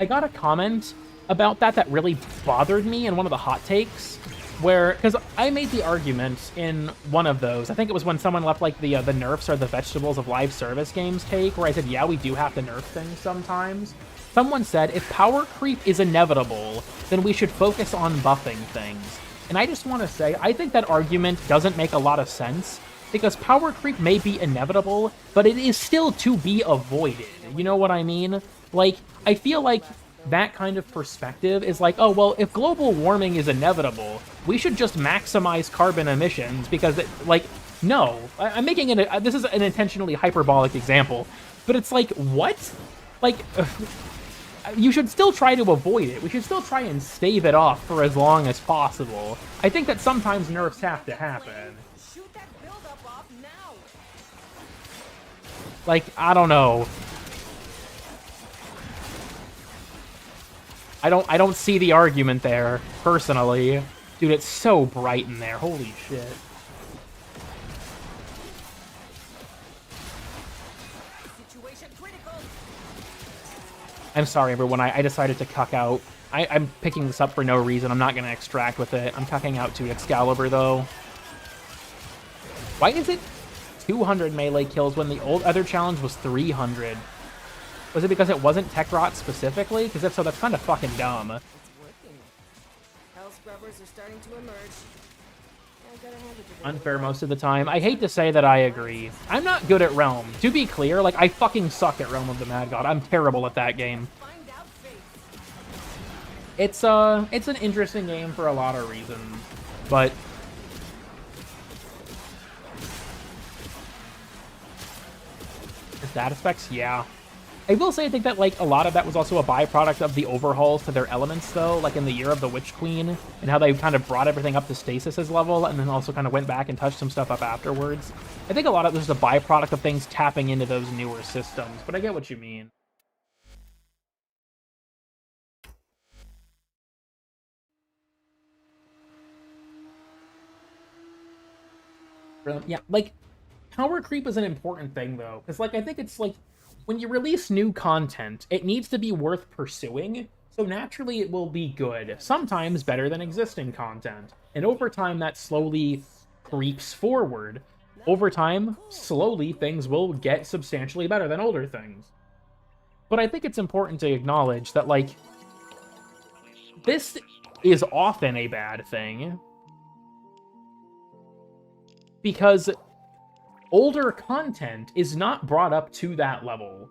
I got a comment about that really bothered me in one of the hot takes, where, because I made the argument in one of those, I think it was when someone left like the nerfs are the vegetables of live service games take, where I said, yeah, we do have to nerf things sometimes. Someone said, if power creep is inevitable, then we should focus on buffing things. And I just want to say, I think that argument doesn't make a lot of sense, because power creep may be inevitable, but it is still to be avoided. You know what I mean? Like, I feel like that kind of perspective is like, oh, well, if global warming is inevitable, we should just maximize carbon emissions because, no. I'm making it this is an intentionally hyperbolic example, but it's like, what? Like, you should still try to avoid it. We should still try and stave it off for as long as possible. I think that sometimes nerfs have to happen. Shoot that buildup off now. Like, I don't know. I don't see the argument there, personally. Dude, it's so bright in there. Holy shit. Situation critical. I'm sorry, everyone. I decided to cuck out. I'm picking this up for no reason. I'm not going to extract with it. I'm cucking out to Excalibur, though. Why is it 200 melee kills when the old other challenge was 300? Was it because it wasn't Tech Rot specifically? Because if so, that's kind of fucking dumb. It's working. Hell scrubbers are starting to emerge. I gotta hand it to them. Unfair most of the time. I hate to say that I agree. I'm not good at Realm. To be clear, like, I fucking suck at Realm of the Mad God. I'm terrible at that game. Find out fate. It's an interesting game for a lot of reasons, but the status effects, yeah. I will say I think that, like, a lot of that was also a byproduct of the overhauls to their elements, though, like in the Year of the Witch Queen, and how they kind of brought everything up to Stasis's level, and then also kind of went back and touched some stuff up afterwards. I think a lot of this is a byproduct of things tapping into those newer systems, but I get what you mean. Yeah, like, power creep is an important thing, though, because, like, I think it's, like, when you release new content, it needs to be worth pursuing, so naturally it will be good, sometimes better than existing content. And over time, that slowly creeps forward. Over time, slowly, things will get substantially better than older things. But I think it's important to acknowledge that, like, this is often a bad thing, because older content is not brought up to that level.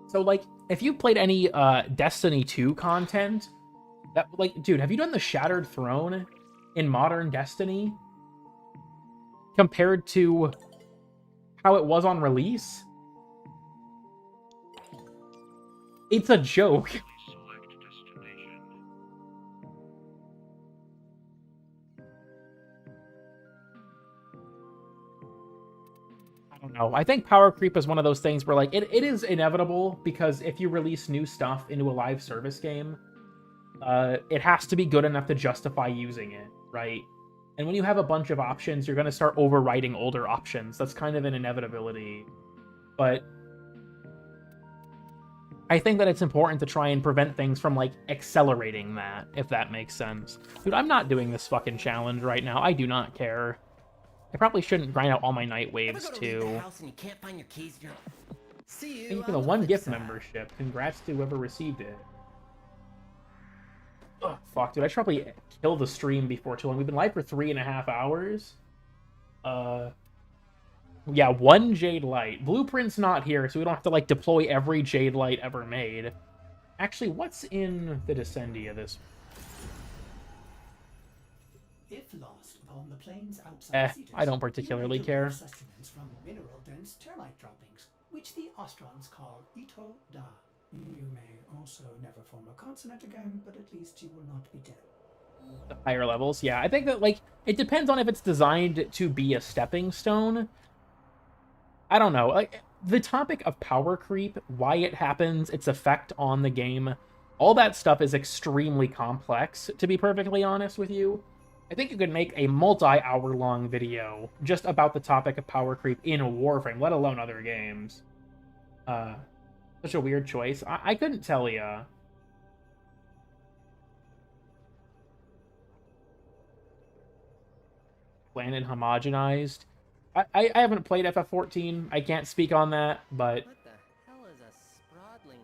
So, like, if you played any Destiny 2 content, that, like, dude, have you done the Shattered Throne in modern Destiny compared to how it was on release? It's a joke. I don't know. I think power creep is one of those things where, like, it is inevitable, because if you release new stuff into a live service game, it has to be good enough to justify using it, right? And when you have a bunch of options, you're going to start overriding older options. That's kind of an inevitability. But I think that it's important to try and prevent things from, like, accelerating that, if that makes sense. Dude, I'm not doing this fucking challenge right now. I do not care. I probably shouldn't grind out all my night waves, too. Thank you for the 1 gift membership. Congrats to whoever received it. Ugh, fuck, dude. I should probably kill the stream before too long. We've been live for 3.5 hours. Yeah, 1 Jade Light. Blueprint's not here, so we don't have to, like, deploy every Jade Light ever made. Actually, what's in the Descendia this? If lost upon the plains outside Cetus, I don't particularly care. Sustenance from mineral-dense termite droppings, which the Ostrons call Ito Da. You may also never form a consonant again, but at least you will not be dead. The higher levels, yeah. I think that, like, it depends on if it's designed to be a stepping stone. I don't know. Like, the topic of power creep, why it happens, its effect on the game, all that stuff is extremely complex, to be perfectly honest with you. I think you could make a multi-hour-long video just about the topic of power creep in Warframe, let alone other games. Such a weird choice. I couldn't tell ya. Planet homogenized. I haven't played FF14. I can't speak on that, but... What the hell is a sprodling?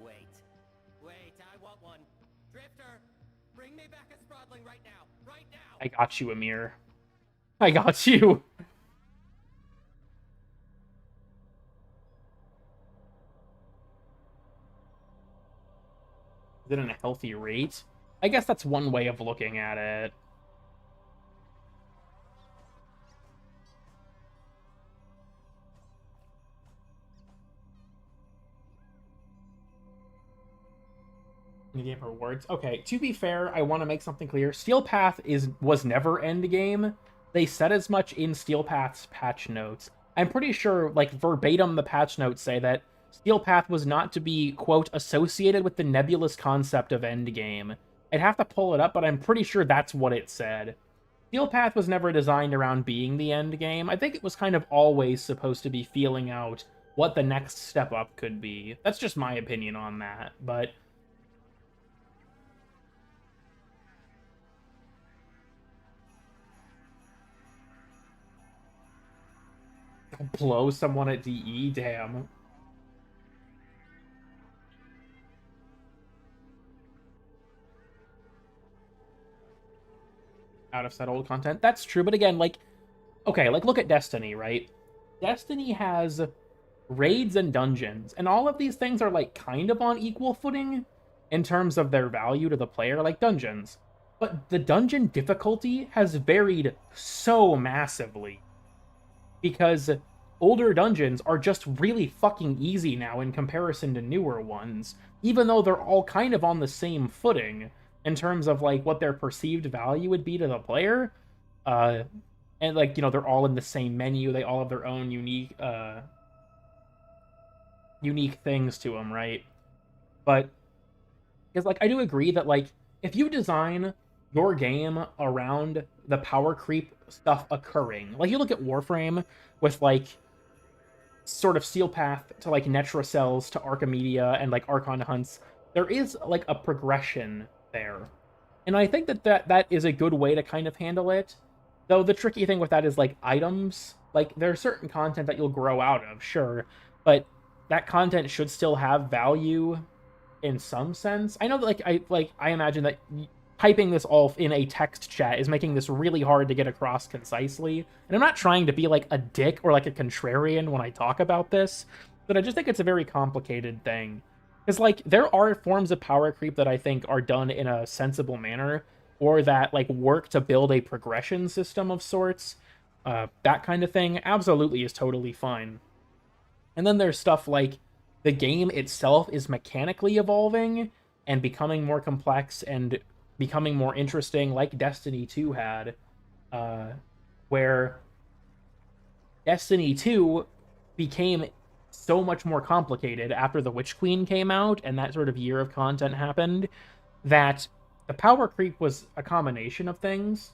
Wait, I want one. Drifter, bring me back a sprodling right now. Right now! I got you, Amir. I got you! Is it in a healthy rate? I guess that's one way of looking at it. Endgame rewards. Okay, to be fair, I want to make something clear. Steel Path was never endgame. They said as much in Steel Path's patch notes. I'm pretty sure, like, verbatim, the patch notes say that Steel Path was not to be, quote, associated with the nebulous concept of endgame. I'd have to pull it up, but I'm pretty sure that's what it said. Steel Path was never designed around being the endgame. I think it was kind of always supposed to be feeling out what the next step up could be. That's just my opinion on that, but... blow someone at DE? Damn. Out of set old content. That's true, but again, like, okay, like, look at Destiny, right? Destiny has raids and dungeons, and all of these things are, like, kind of on equal footing in terms of their value to the player, like dungeons. But the dungeon difficulty has varied so massively, because older dungeons are just really fucking easy now in comparison to newer ones, even though they're all kind of on the same footing in terms of, like, what their perceived value would be to the player. And, like, you know, they're all in the same menu. They all have their own unique things to them, right? But, because, like, I do agree that, like, if you design your game around the power creep stuff occurring, like, you look at Warframe with, like, sort of Steel Path to, like, Netra Cells to Archimedia and, like, Archon Hunts, there is, like, a progression there. And I think that is a good way to kind of handle it. Though the tricky thing with that is, like, items. Like, there's certain content that you'll grow out of, sure, but that content should still have value in some sense. I know that, I imagine that typing this all in a text chat is making this really hard to get across concisely. And I'm not trying to be, like, a dick or, like, a contrarian when I talk about this, but I just think it's a very complicated thing. Because, like, there are forms of power creep that I think are done in a sensible manner, or that, like, work to build a progression system of sorts. That kind of thing absolutely is totally fine. And then there's stuff like the game itself is mechanically evolving and becoming more complex and becoming more interesting, like Destiny 2 had, where Destiny 2 became so much more complicated after the Witch Queen came out and that sort of year of content happened, that the power creep was a combination of things.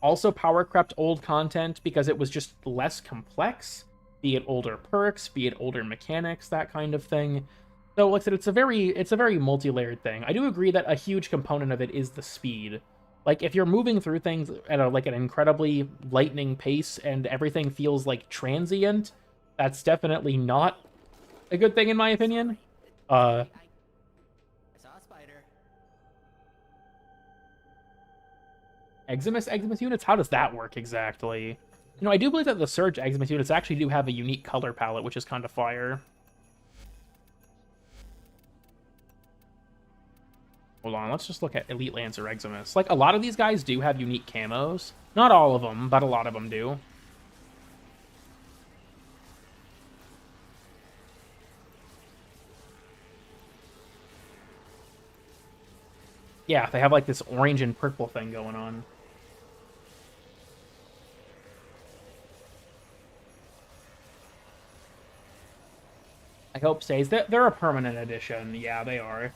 Also power crept old content because it was just less complex, be it older perks, be it older mechanics, that kind of thing. So like I said, it's a very multi-layered thing. I do agree that a huge component of it is the speed. Like, if you're moving through things at an incredibly lightning pace and everything feels like transient, that's definitely not a good thing in my opinion. I saw a spider. Eximus units? How does that work exactly? You know, I do believe that the Surge Eximus units actually do have a unique color palette, which is kind of fire. Hold on, let's just look at Elite Lancer Eximus. Like, a lot of these guys do have unique camos. Not all of them, but a lot of them do. Yeah, they have, like, this orange and purple thing going on. I hope stays. They're a permanent edition. Yeah, they are.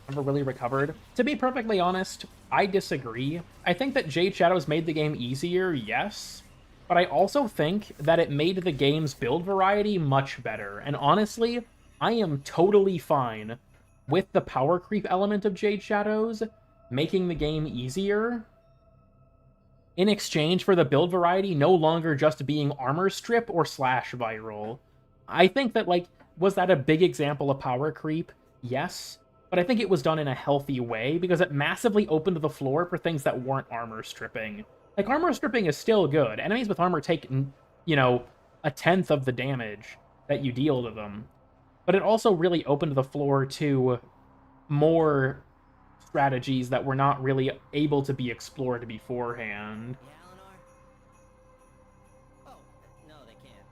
Never really recovered. To be perfectly honest, I disagree. I think that Jade Shadows made the game easier, yes, but I also think that it made the game's build variety much better. And honestly, I am totally fine with the power creep element of Jade Shadows making the game easier in exchange for the build variety no longer just being armor strip or slash viral. I think that, like, was that a big example of power creep? Yes. But I think it was done in a healthy way, because it massively opened the floor for things that weren't armor stripping. Like, armor stripping is still good. Enemies with armor take, you know, 1/10 of the damage that you deal to them. But it also really opened the floor to more strategies that were not really able to be explored beforehand. Yeah, Eleanor? Oh, no, they can't.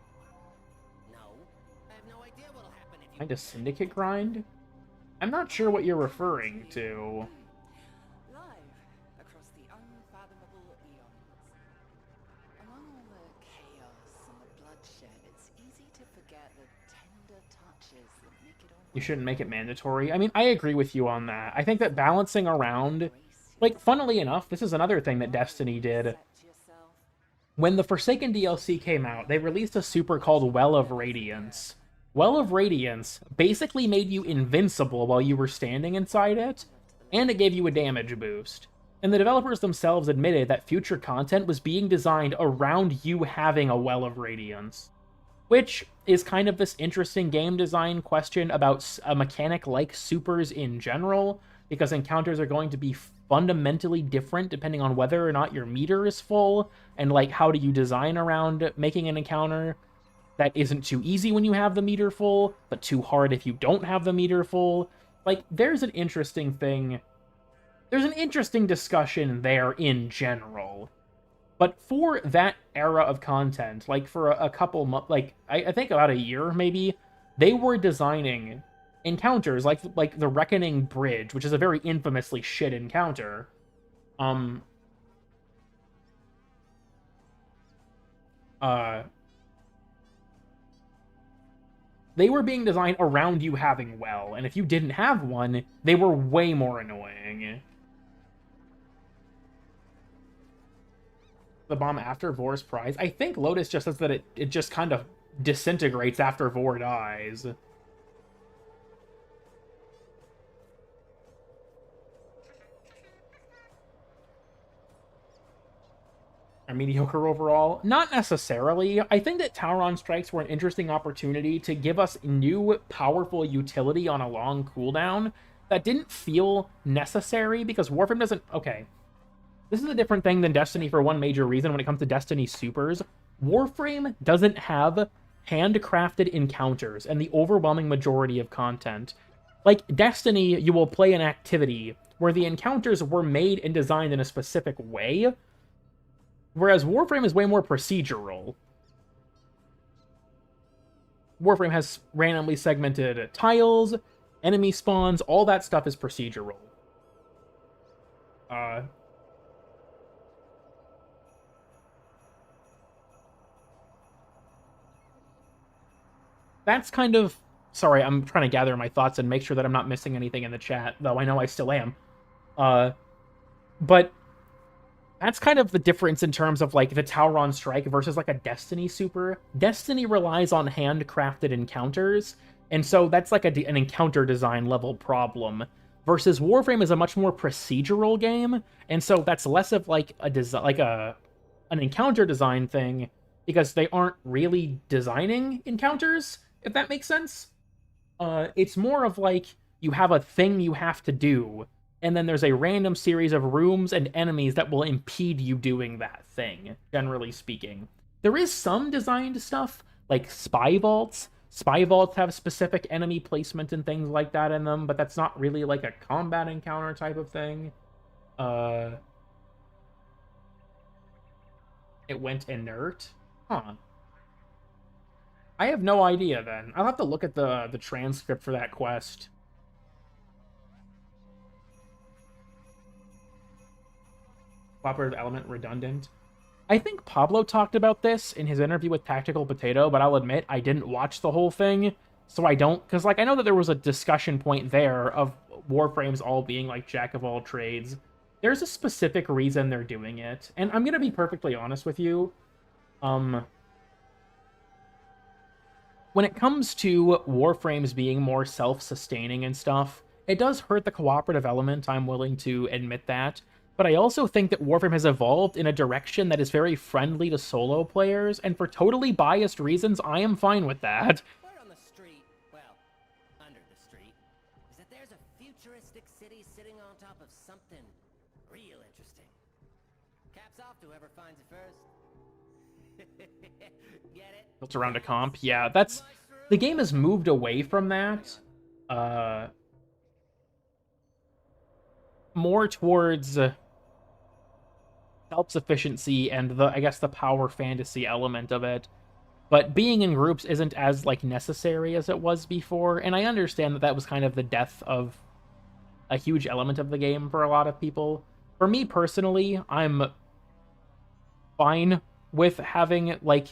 No. I have no idea what'll happen if you... Kind of syndicate grind? I'm not sure what you're referring to. Live across the unfathomable eons. Among all the chaos and the bloodshed, it's easy to forget the tender touches that make it all... You shouldn't make it mandatory. I mean, I agree with you on that. I think that balancing around... Like, funnily enough, this is another thing that Destiny did. When the Forsaken DLC came out, they released a super called Well of Radiance. Well of Radiance basically made you invincible while you were standing inside it, and it gave you a damage boost. And the developers themselves admitted that future content was being designed around you having a Well of Radiance. Which is kind of this interesting game design question about a mechanic like supers in general, because encounters are going to be fundamentally different depending on whether or not your meter is full, and like how do you design around making an encounter that isn't too easy when you have the meter full, but too hard if you don't have the meter full. Like, there's an interesting thing. There's an interesting discussion there in general. But for that era of content, like for a couple months, like I think about a year maybe, they were designing encounters like the Reckoning Bridge, which is a very infamously shit encounter. They were being designed around you having well, and if you didn't have one, they were way more annoying. The bomb after Vor's prize? I think Lotus just says that it just kind of disintegrates after Vor dies. Are mediocre overall? Not necessarily. I think that Tauron Strikes were an interesting opportunity to give us new, powerful utility on a long cooldown that didn't feel necessary, because Warframe doesn't... Okay. This is a different thing than Destiny for one major reason when it comes to Destiny supers. Warframe doesn't have handcrafted encounters and the overwhelming majority of content. Like Destiny, you will play an activity where the encounters were made and designed in a specific way, Whereas Warframe is way more procedural. Warframe has randomly segmented tiles, enemy spawns, all that stuff is procedural. That's kind of... Sorry, I'm trying to gather my thoughts and make sure that I'm not missing anything in the chat, though I know I still am. But that's kind of the difference in terms of, like, the Tauron Strike versus, like, a Destiny super. Destiny relies on handcrafted encounters, and so that's, like, an encounter design level problem. Versus Warframe is a much more procedural game, and so that's less of, like, an encounter design thing, because they aren't really designing encounters, if that makes sense. It's more of, like, you have a thing you have to do, and then there's a random series of rooms and enemies that will impede you doing that thing, generally speaking. There is some designed stuff, like spy vaults. Spy vaults have specific enemy placement and things like that in them, but that's not really like a combat encounter type of thing. It went inert? Huh. I have no idea, then. I'll have to look at the transcript for that quest. Cooperative element redundant. I think Pablo talked about this in his interview with Tactical Potato, but I'll admit I didn't watch the whole thing, so I don't... Because, like, I know that there was a discussion point there of Warframes all being, like, jack of all trades. There's a specific reason they're doing it, and I'm gonna be perfectly honest with you. When it comes to Warframes being more self-sustaining and stuff, it does hurt the cooperative element, I'm willing to admit that. But I also think that Warframe has evolved in a direction that is very friendly to solo players, and for totally biased reasons, I am fine with that. Word on the street, well, under the street, is that there's a futuristic city sitting on top of something real interesting. Caps off to whoever finds it first. Get it? Built around a comp. Yeah, that's... The game has moved away from that. More towards self-sufficiency and I guess the power fantasy element of it. But being in groups isn't as, like, necessary as it was before, and I understand that that was kind of the death of a huge element of the game for a lot of people. For me personally, I'm fine with having, like,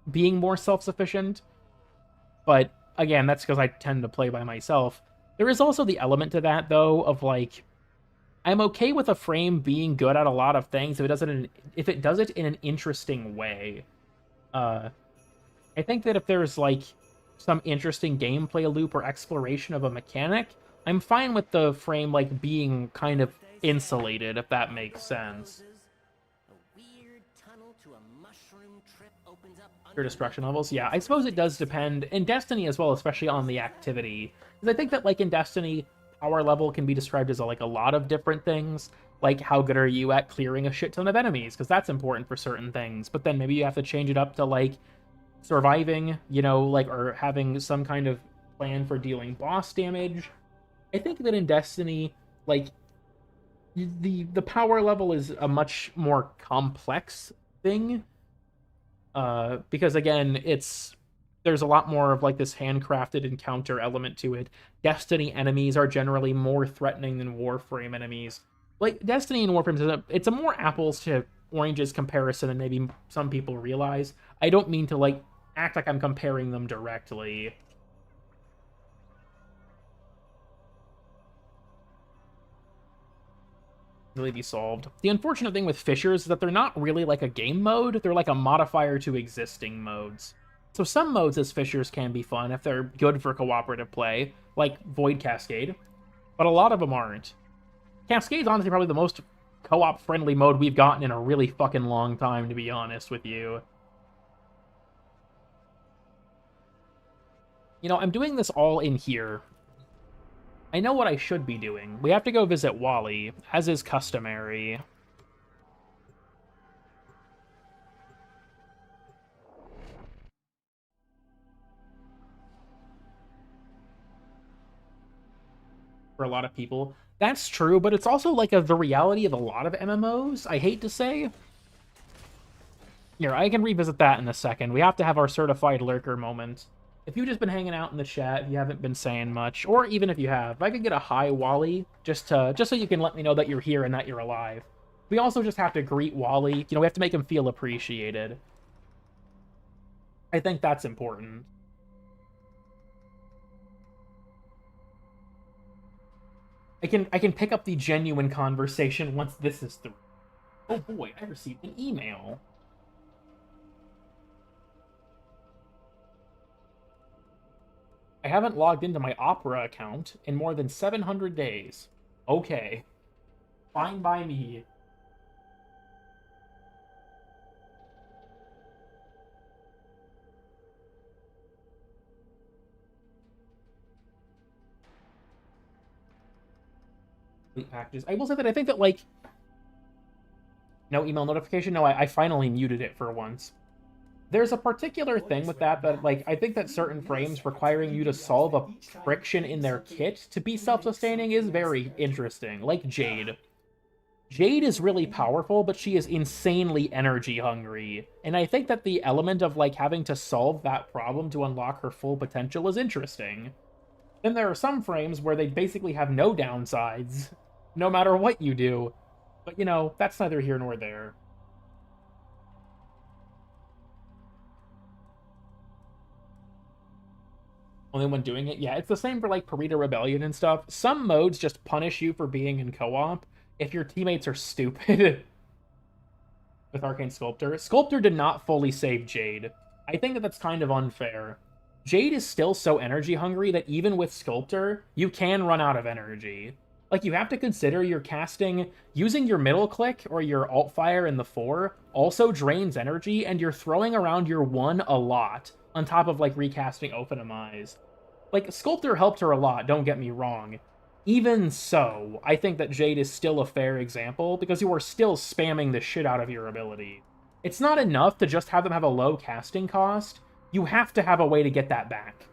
being more self-sufficient, but again, that's because I tend to play by myself. There is also the element to that, though, of, like, I'm okay with a frame being good at a lot of things if it does it in an interesting way. I think that if there's, like, some interesting gameplay loop or exploration of a mechanic, I'm fine with the frame, like, being kind of insulated, if that makes sense. Your destruction levels? Yeah, I suppose it does depend, in Destiny as well, especially on the activity. Because I think that, like, in Destiny, power level can be described as, like, a lot of different things. Like, how good are you at clearing a shit ton of enemies? Because that's important for certain things. But then maybe you have to change it up to, like, surviving, you know, like, or having some kind of plan for dealing boss damage. I think that in Destiny, like, the power level is a much more complex thing. Because, again, there's a lot more of, like, this handcrafted encounter element to it. Destiny enemies are generally more threatening than Warframe enemies. Like, Destiny and Warframe, it's a more apples to oranges comparison than maybe some people realize. I don't mean to, like, act like I'm comparing them directly. Really be solved. The unfortunate thing with Fissures is that they're not really like a game mode, they're like a modifier to existing modes. So some modes as Fissures can be fun if they're good for cooperative play, like Void Cascade, but a lot of them aren't. Cascade's honestly probably the most co-op friendly mode we've gotten in a really fucking long time, to be honest with you. You know, I'm doing this all in here. I know what I should be doing. We have to go visit Wally, as is customary. For a lot of people. That's true, but it's also like the reality of a lot of MMOs, I hate to say. Here, I can revisit that in a second. We have to have our certified lurker moment. If you've just been hanging out in the chat, you haven't been saying much, or even if you have, if I could get a hi Wally, just so you can let me know that you're here and that you're alive. We also just have to greet Wally. You know, we have to make him feel appreciated. I think that's important. I can pick up the genuine conversation once this is through. Oh boy, I received an email. I haven't logged into my Opera account in more than 700 days. Okay. Fine by me. Packages. I will say that I think that, like... No email notification? No, I finally muted it for once. There's a particular thing with that, like, I think that certain frames requiring you to solve a friction in their kit to be self-sustaining is very interesting. Like Jade. Jade is really powerful, but she is insanely energy hungry. And I think that the element of, like, having to solve that problem to unlock her full potential is interesting. Then there are some frames where they basically have no downsides, no matter what you do. But, you know, that's neither here nor there. Only when doing it? Yeah, it's the same for, like, Purita Rebellion and stuff. Some modes just punish you for being in co-op if your teammates are stupid. With Arcane Sculptor. Sculptor did not fully save Jade. I think that that's kind of unfair. Jade is still so energy hungry that even with Sculptor, you can run out of energy. Like, you have to consider you're casting... Using your middle click or your alt fire in the 4 also drains energy, and you're throwing around your 1 a lot, on top of, like, recasting Open Eyes. Like, Sculptor helped her a lot, don't get me wrong. Even so, I think that Jade is still a fair example, because you are still spamming the shit out of your ability. It's not enough to just have them have a low casting cost. You have to have a way to get that back.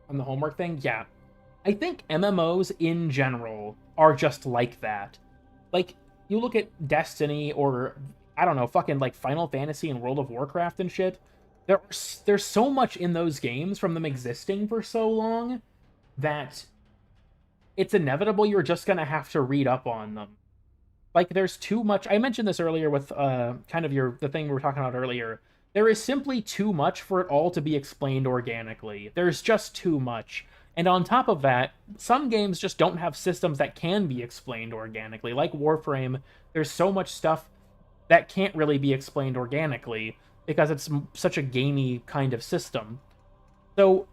On the homework thing? Yeah. I think MMOs in general are just like that. Like, you look at Destiny or, I don't know, fucking, like, Final Fantasy and World of Warcraft and shit. There's so much in those games from them existing for so long that it's inevitable you're just gonna have to read up on them. Like, there's too much... I mentioned this earlier with kind of the thing we were talking about earlier. There is simply too much for it all to be explained organically. There's just too much. And on top of that, some games just don't have systems that can be explained organically. Like Warframe, there's so much stuff that can't really be explained organically because it's such a gamey kind of system. So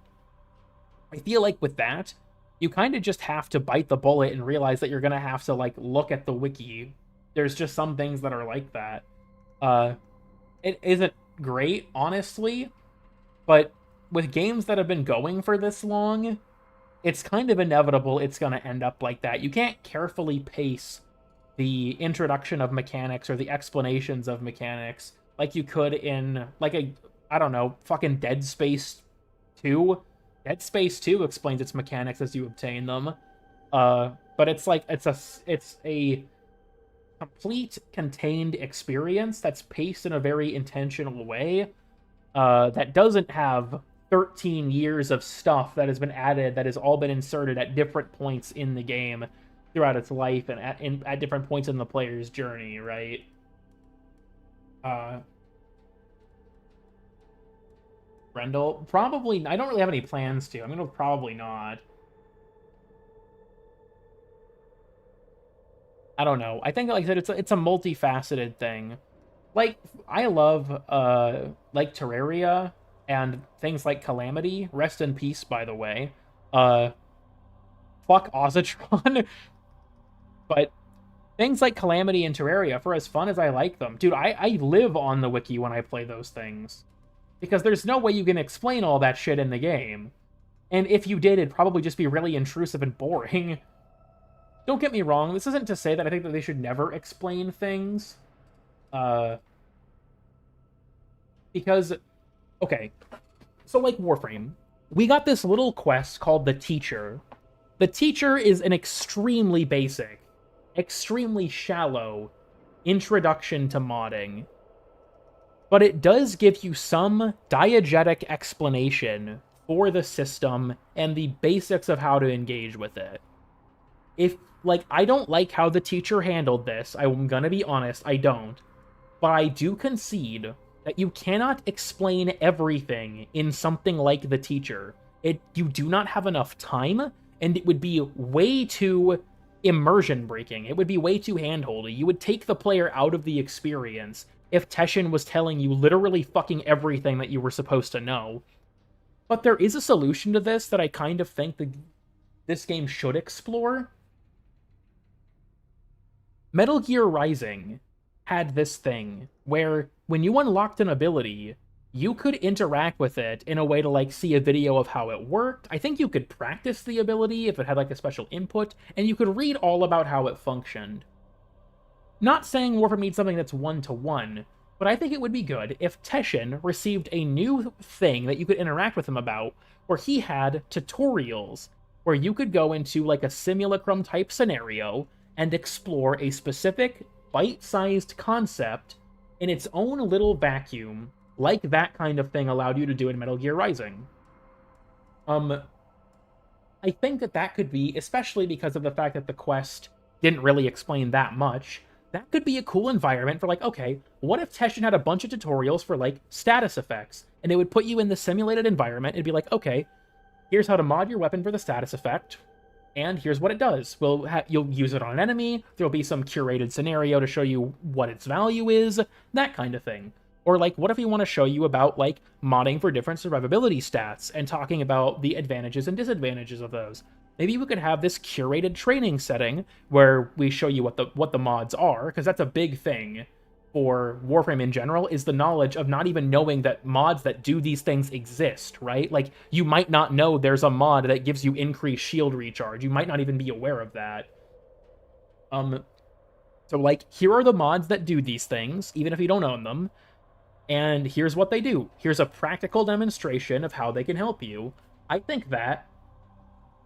I feel like with that, you kind of just have to bite the bullet and realize that you're going to have to, like, look at the wiki. There's just some things that are like that. It isn't great, honestly, but with games that have been going for this long, it's kind of inevitable it's going to end up like that. You can't carefully pace the introduction of mechanics or the explanations of mechanics like you could in, like, I don't know, fucking Dead Space 2. Dead Space 2 explains its mechanics as you obtain them. But it's like, it's a complete contained experience that's paced in a very intentional way, that doesn't have 13 years of stuff that has been added, that has all been inserted at different points in the game throughout its life and at different points in the player's journey, right? Brendel? Probably... I don't really have any plans to. I'm gonna probably not. I don't know. I think, like I said, it's a multifaceted thing. Like, I love, like, Terraria and things like Calamity. Rest in peace, by the way. Fuck Ozatron. But things like Calamity and Terraria, for as fun as I like them... Dude, I live on the wiki when I play those things. Because there's no way you can explain all that shit in the game. And if you did, it'd probably just be really intrusive and boring. Don't get me wrong, this isn't to say that I think that they should never explain things. Because, okay, so like Warframe, we got this little quest called the Teacher. The Teacher is an extremely basic extremely shallow introduction to modding, but it does give you some diegetic explanation for the system and the basics of how to engage with it. I don't like how the teacher handled this. I'm gonna be honest, I don't. But I do concede that you cannot explain everything in something like the teacher. You do not have enough time, and it would be way too immersion breaking. It would be way too handholdy. You would take the player out of the experience if Teshin was telling you literally fucking everything that you were supposed to know. But there is a solution to this that I kind of think this game should explore. Metal Gear Rising had this thing where when you unlocked an ability, you could interact with it in a way to, like, see a video of how it worked. I think you could practice the ability if it had, like, a special input, and you could read all about how it functioned. Not saying Warframe needs something that's one-to-one, but I think it would be good if Teshin received a new thing that you could interact with him about, where he had tutorials, where you could go into, like, a simulacrum-type scenario and explore a specific bite-sized concept in its own little vacuum, like that kind of thing allowed you to do in Metal Gear Rising. I think that could be, especially because of the fact that the quest didn't really explain that much, that could be a cool environment for, like, okay, what if Teshin had a bunch of tutorials for, like, status effects, and it would put you in the simulated environment, and be like, okay, here's how to mod your weapon for the status effect, and here's what it does. You'll use it on an enemy, there'll be some curated scenario to show you what its value is, that kind of thing. Or, like, what if we want to show you about, like, modding for different survivability stats, and talking about the advantages and disadvantages of those? Maybe we could have this curated training setting where we show you what the mods are, because that's a big thing for Warframe in general, is the knowledge of not even knowing that mods that do these things exist, right? Like, you might not know there's a mod that gives you increased shield recharge. You might not even be aware of that. So, like, here are the mods that do these things, even if you don't own them, and here's what they do. Here's a practical demonstration of how they can help you. I think that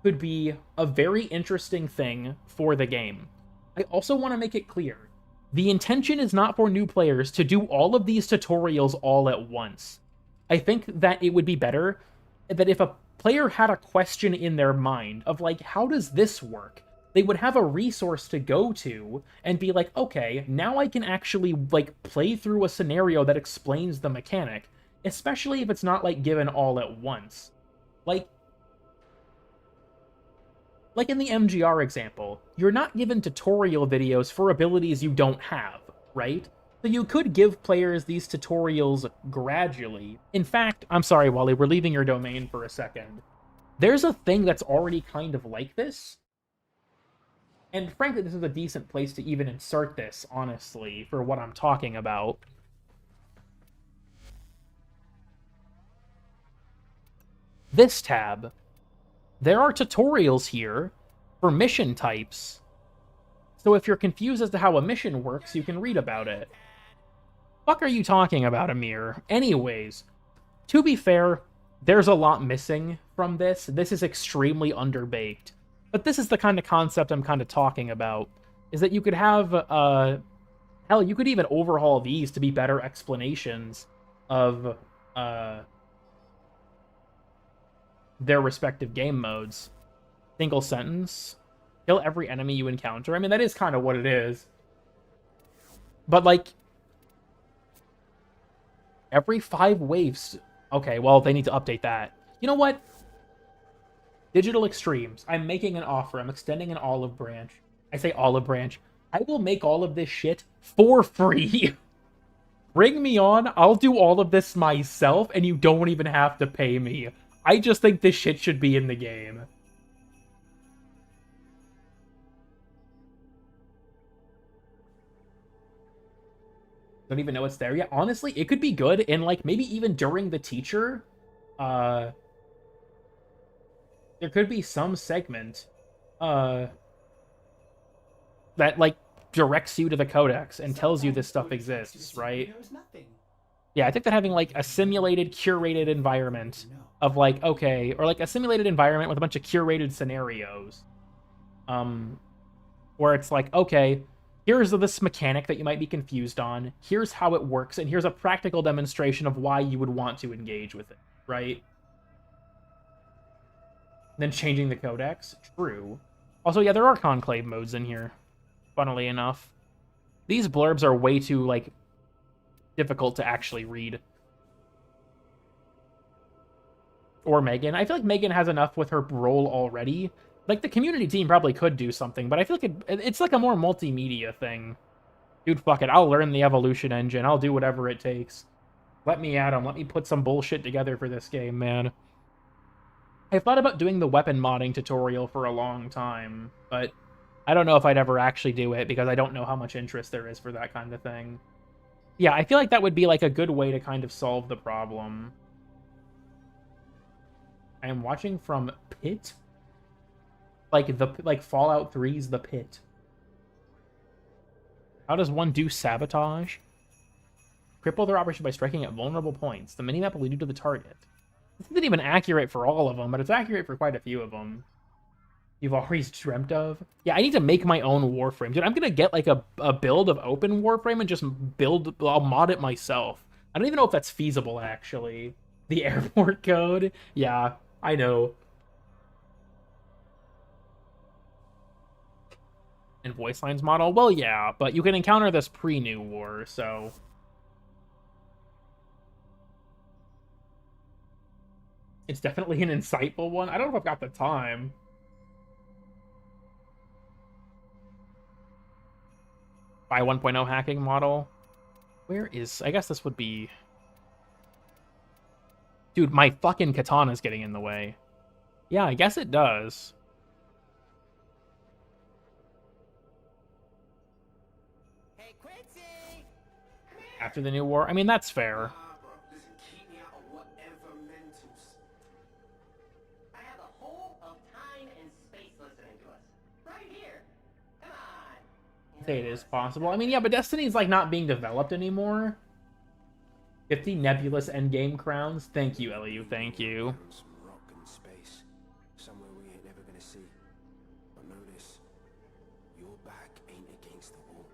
could be a very interesting thing for the game. I also want to make it clear, the intention is not for new players to do all of these tutorials all at once. I think that it would be better that if a player had a question in their mind of, like, how does this work? They would have a resource to go to and be like, okay, now I can actually, like, play through a scenario that explains the mechanic, especially if it's not, like, given all at once. Like in the MGR example, you're not given tutorial videos for abilities you don't have, right? So you could give players these tutorials gradually. In fact, I'm sorry, Wally, we're leaving your domain for a second. There's a thing that's already kind of like this. And frankly, this is a decent place to even insert this, honestly, for what I'm talking about. This tab. There are tutorials here for mission types. So if you're confused as to how a mission works, you can read about it. Fuck are you talking about, Amir? Anyways, to be fair, there's a lot missing from this. This is extremely underbaked. But this is the kind of concept I'm kind of talking about, is that you could have, hell, you could even overhaul these to be better explanations of, their respective game modes. Single sentence. Kill every enemy you encounter. I mean, that is kind of what it is. But, like, every 5 waves. Okay, well, they need to update that. You know what? Digital Extremes. I'm making an offer. I'm extending an olive branch. I say olive branch. I will make all of this shit for free. Bring me on. I'll do all of this myself, and you don't even have to pay me. I just think this shit should be in the game. Don't even know it's there yet. Honestly, it could be good, and, like, maybe even during the teacher, there could be some segment, that, like, directs you to the codex and tells you this stuff exists, right? Yeah, I think that having, like, a simulated, curated environment of, like, okay, or, like, a simulated environment with a bunch of curated scenarios, for where it's like, okay, here's this mechanic that you might be confused on, here's how it works, and here's a practical demonstration of why you would want to engage with it, right? Then changing the codex, true. Also, yeah, there are conclave modes in here, funnily enough. These blurbs are way too, like, difficult to actually read. Or Megan. I feel like Megan has enough with her role already. Like, the community team probably could do something, but I feel like it's like a more multimedia thing. Dude, fuck it. I'll learn the evolution engine. I'll do whatever it takes. Let me at 'em. Let me put some bullshit together for this game, man. I've thought about doing the weapon modding tutorial for a long time, but I don't know if I'd ever actually do it because I don't know how much interest there is for that kind of thing. Yeah, I feel like that would be like a good way to kind of solve the problem. I am watching from Pit? Like Fallout 3's The Pit. How does one do sabotage? Cripple their operation by striking at vulnerable points. The minimap will lead you to the target. This isn't even accurate for all of them, but it's accurate for quite a few of them. You've always dreamt of? Yeah, I need to make my own Warframe. Dude, I'm gonna get like a build of open Warframe and just I'll mod it myself. I don't even know if that's feasible, actually. The airport code? Yeah, I know. And voice lines model? Well, yeah, but you can encounter this pre-New War, so... It's definitely an insightful one. I don't know if I've got the time. By 1.0 hacking model. Where is... I guess this would be... Dude, my fucking katana's getting in the way. Yeah, I guess it does. Hey, Quincy! After the New War? I mean, that's fair. Listen, keep me out of whatever mentals. I have the whole of time and space listening to us. Right here. Come on. Say it is possible. I mean, yeah, but Destiny's like not being developed anymore. 50 nebulous endgame crowns. Thank you, Eliu. Thank you. Some rock and space, somewhere we ain't never gonna see. But know this, your back ain't against the wall.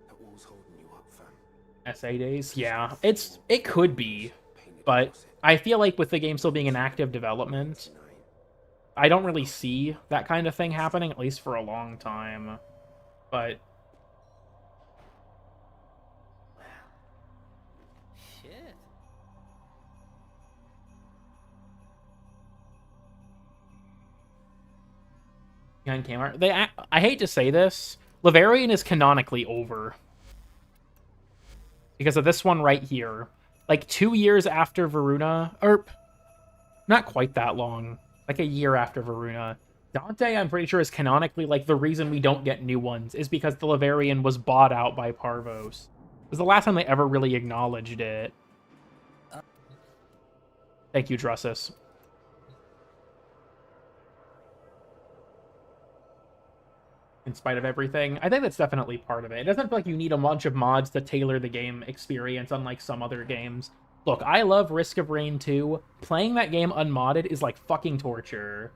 That wall's holding you up, fam. SA days? Yeah, it could be, but I feel like with the game still being in active development, I don't really see that kind of thing happening, at least for a long time. But Shit. behind camera, I hate to say this, Laverian is canonically over because of this one right here. Like 2 years after Varuna, or not quite that long, like a year after Varuna, Dante, I'm pretty sure, is canonically like the reason we don't get new ones is because the Laverian was bought out by Parvos. It was the last time they ever really acknowledged it. Thank you, Drussus. In spite of everything, I think that's definitely part of it. It doesn't feel like you need a bunch of mods to tailor the game experience, unlike some other games. Look, I love Risk of Rain 2. Playing that game unmodded is like fucking torture.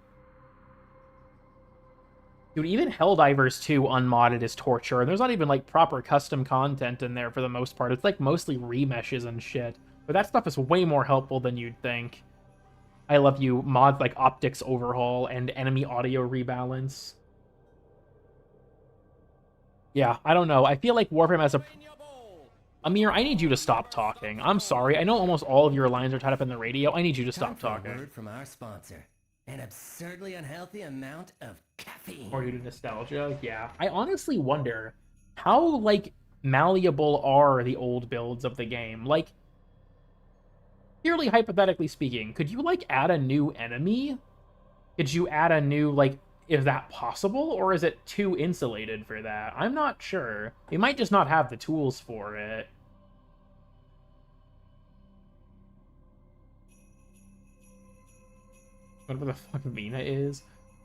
Dude, even Helldivers 2 unmodded is torture, and there's not even, like, proper custom content in there for the most part. It's, like, mostly remeshes and shit. But that stuff is way more helpful than you'd think. I love you mods like Optics Overhaul and Enemy Audio Rebalance. Yeah, I don't know. I feel like Warframe has a... Amir, I need you to stop talking. I'm sorry. I know almost all of your lines are tied up in the radio. I need you to stop talking. Word from our sponsor. An absurdly unhealthy amount of caffeine. Or due to nostalgia, yeah. I honestly wonder how, like, malleable are the old builds of the game? Like, purely hypothetically speaking, could you, like, add a new enemy? Could you add a new, like, is that possible? Or is it too insulated for that? I'm not sure. They might just not have the tools for it. Whatever the fuck Vina is.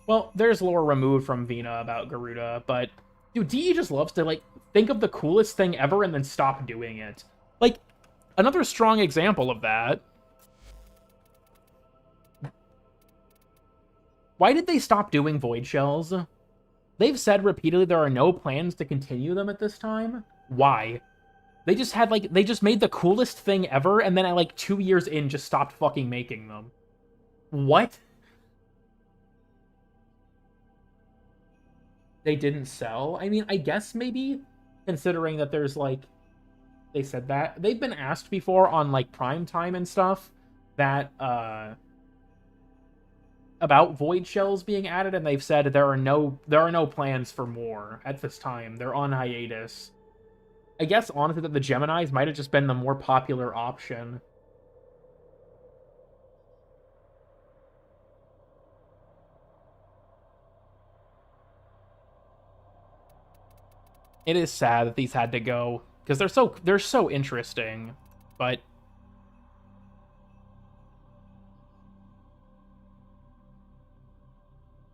Well, there's lore removed from Vina about Garuda, but dude, DE just loves to, like, think of the coolest thing ever and then stop doing it. Like, another strong example of that. Why did they stop doing void shells? They've said repeatedly there are no plans to continue them at this time. Why? They just had, like, they just made the coolest thing ever, and then at, like, 2 years in, just stopped fucking making them. What? They didn't sell? I mean, I guess maybe, considering that there's, like, they said that. They've been asked before on, like, Prime Time and stuff that, about void shells being added, and they've said there are no plans for more at this time. They're on hiatus. I guess honestly that the Geminis might have just been the more popular option. It is sad that these had to go because they're so interesting, but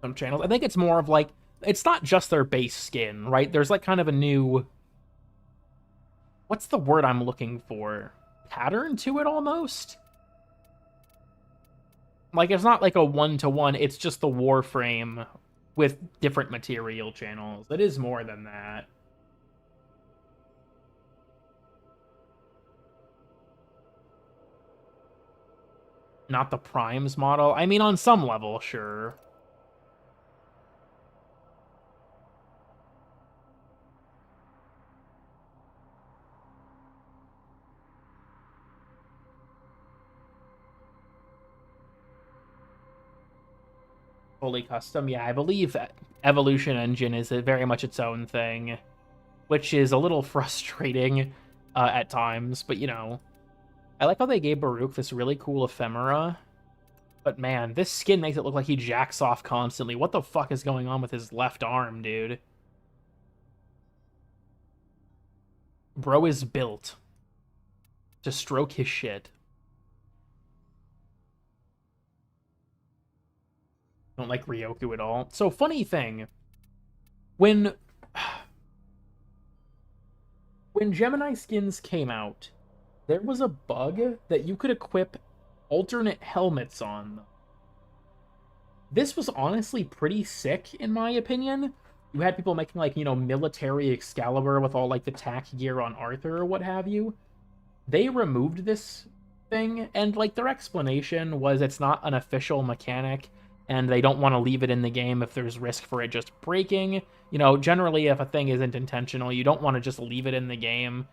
some channels. I think it's more of like, it's not just their base skin, right? There's like kind of a new, what's the word I'm looking for? Pattern to it almost? Like, it's not like a one-to-one, it's just the Warframe with different material channels. It is more than that. Not the Primes model. I mean, on some level, sure. Fully custom, yeah, I believe Evolution Engine is very much its own thing, which is a little frustrating at times, but you know. I like how they gave Baruch this really cool ephemera, but man, this skin makes it look like he jacks off constantly. What the fuck is going on with his left arm, dude? Bro is built to stroke his shit. Don't like Ryoku at all. So, funny thing, when Gemini skins came out, there was a bug that you could equip alternate helmets on them. This was honestly pretty sick, in my opinion. You had people making, like, you know, military Excalibur with all, like, the tack gear on Arthur or what have you. They removed this thing, and, like, their explanation was it's not an official mechanic, and they don't want to leave it in the game if there's risk for it just breaking. You know, generally, if a thing isn't intentional, you don't want to just leave it in the game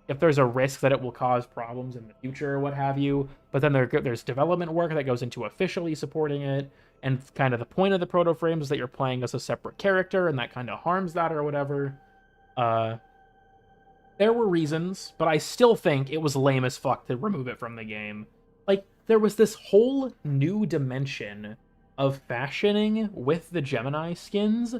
if there's a risk that it will cause problems in the future or what have you. But then there's development work that goes into officially supporting it, and kind of the point of the proto frames is that you're playing as a separate character, and that kind of harms that or whatever. There were reasons, but I still think it was lame as fuck to remove it from the game. Like, there was this whole new dimension of fashioning with the Gemini skins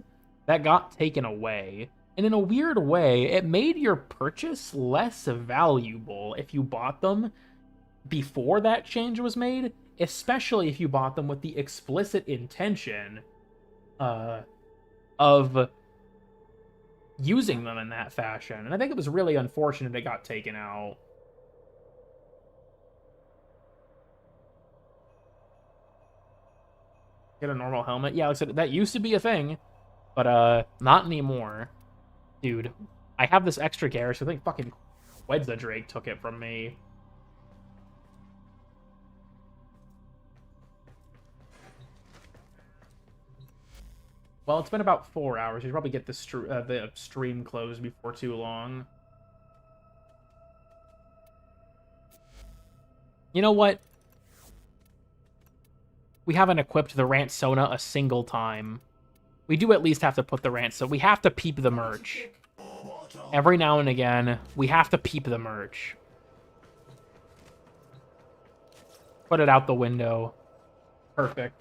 that got taken away. And in a weird way, it made your purchase less valuable if you bought them before that change was made, especially if you bought them with the explicit intention of using them in that fashion. And I think it was really unfortunate it got taken out. Get a normal helmet? Yeah, like I said, that used to be a thing, but not anymore. Dude, I have this extra garrison. I think fucking Wedza Drake took it from me. Well, it's been about 4 hours. You should probably get the stream closed before too long. You know what? We haven't equipped the Rantsona a single time. We do at least have to put the rant, so we have to peep the merch. Every now and again, we have to peep the merch. Put it out the window. Perfect.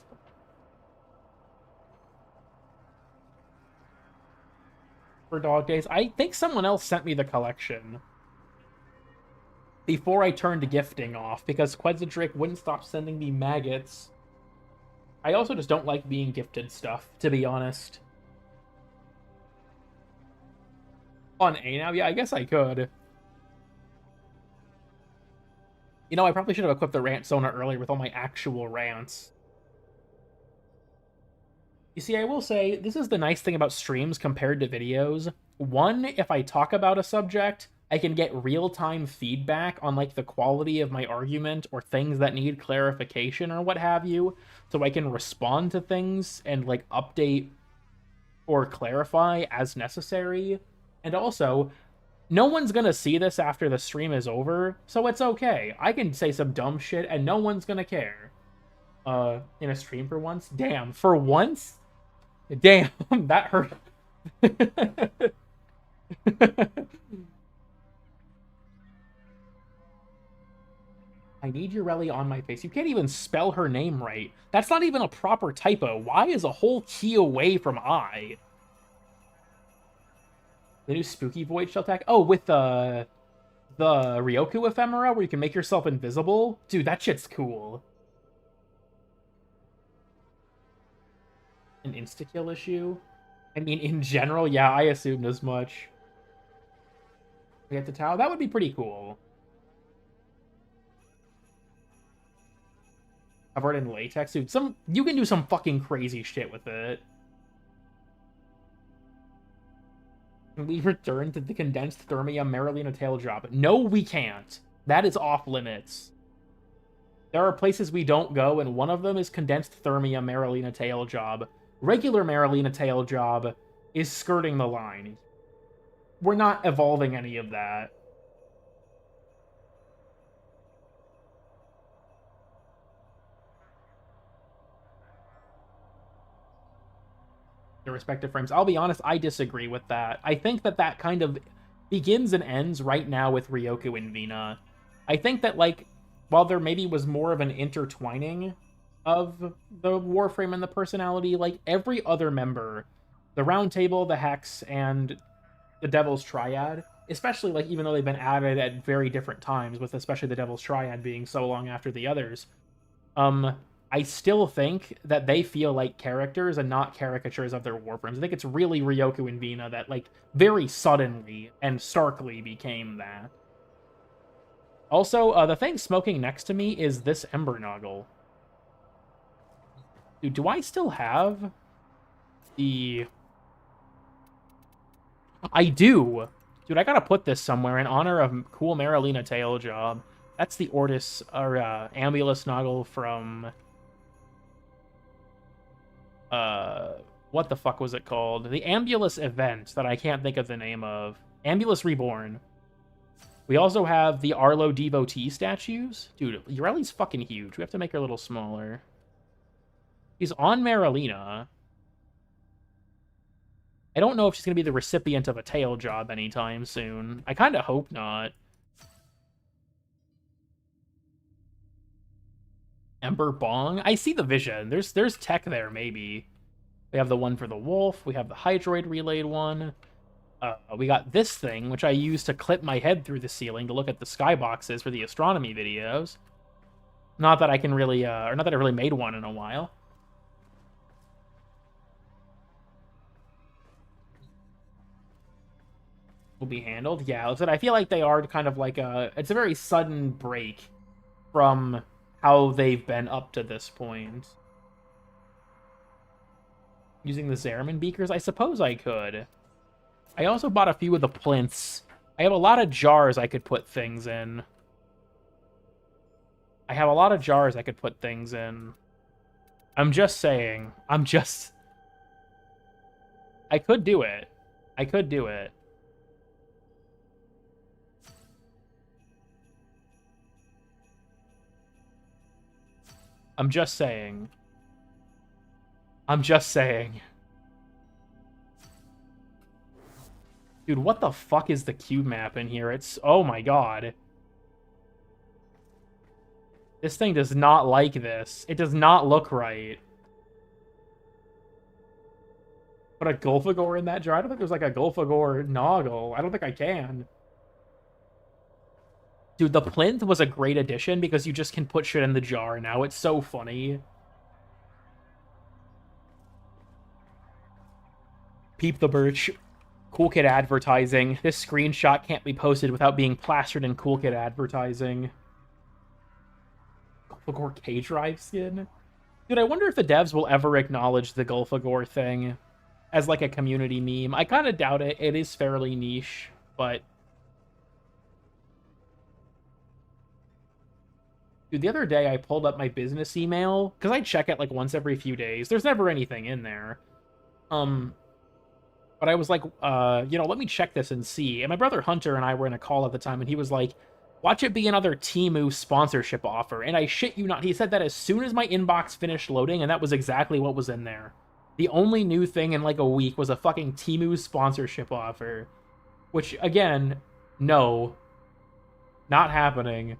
For Dog Days, I think someone else sent me the collection before I turned gifting off, because Quetzalcoatl wouldn't stop sending me maggots. I also just don't like being gifted stuff, to be honest. On A now? Yeah, I guess I could. You know, I probably should have equipped the Rantsona earlier with all my actual rants. You see, I will say, this is the nice thing about streams compared to videos. One, if I talk about a subject, I can get real-time feedback on, like, the quality of my argument or things that need clarification or what have you, so I can respond to things and, like, update or clarify as necessary. And also, no one's gonna see this after the stream is over, so it's okay. I can say some dumb shit and no one's gonna care. In a stream for once? Damn, for once? Damn, that hurt. I need Urelli on my face. You can't even spell her name right. That's not even a proper typo. Y is a whole key away from I. The new Spooky Void Shell tech? Oh, with the Ryoku ephemera where you can make yourself invisible? Dude, that shit's cool. An insta-kill issue? I mean, in general, yeah, I assumed as much. We get to Tau? That would be pretty cool. Covered in latex, dude. You can do some fucking crazy shit with it. Can we return to the condensed Thermia Marilena tail job? No, we can't. That is off limits. There are places we don't go, and one of them is condensed Thermia Marilena tail job. Regular Marilena tail job is skirting the line. We're not evolving any of that. The respective frames. I'll be honest, I disagree with that. I think that that kind of begins and ends right now with Ryoku and Vina. I think that, like, while there maybe was more of an intertwining of the Warframe and the personality, like, every other member, the Round Table, the Hex, and the Devil's Triad, especially, like, even though they've been added at very different times, with especially the Devil's Triad being so long after the others, I still think that they feel like characters and not caricatures of their Warframes. I think it's really Ryoku and Vina that, like, very suddenly and starkly became that. Also, the thing smoking next to me is this Ember Noggle. Dude, do I still have the... I do! Dude, I gotta put this somewhere in honor of cool Marilena tail job. That's the Ortis, or Ambulus Noggle from... what the fuck was it called? The Ambulus event that I can't think of the name of. Ambulus Reborn. We also have the Arlo devotee statues. Dude, Urelli's fucking huge. We have to make her a little smaller. She's on Marilena. I don't know if she's going to be the recipient of a tail job anytime soon. I kind of hope not. Ember Bong? I see the vision. There's tech there, maybe. We have the one for the wolf. We have the Hydroid relayed one. We got this thing, which I use to clip my head through the ceiling to look at the skyboxes for the astronomy videos. Not that I can really, or not that I really made one in a while. Will be handled. Yeah, I feel like they are kind of like it's a very sudden break from how they've been up to this point. Using the Zeraman beakers? I suppose I could. I also bought a few of the plinths. I have a lot of jars I could put things in. I I'm just saying. I could do it. I'm just saying. Dude, what the fuck is the cube map in here? Oh my god. This thing does not like this. It does not look right. Put a Gulfagor in that jar? I don't think there's like a Gulfagor Noggle. I don't think I can. Dude, the plinth was a great addition because you just can put shit in the jar now. It's so funny. Peep the birch. Cool Kid advertising. This screenshot can't be posted without being plastered in Cool Kid advertising. Gulfagor K-Drive skin? Dude, I wonder if the devs will ever acknowledge the Gulfagor thing as like a community meme. I kind of doubt it. It is fairly niche, but... Dude, the other day I pulled up my business email, because I check it like once every few days. There's never anything in there. But I was like, let me check this and see. And my brother Hunter and I were in a call at the time, and he was like, watch it be another Temu sponsorship offer. And I shit you not, he said that as soon as my inbox finished loading, and that was exactly what was in there. The only new thing in like a week was a fucking Temu sponsorship offer. Which, again, no. Not happening.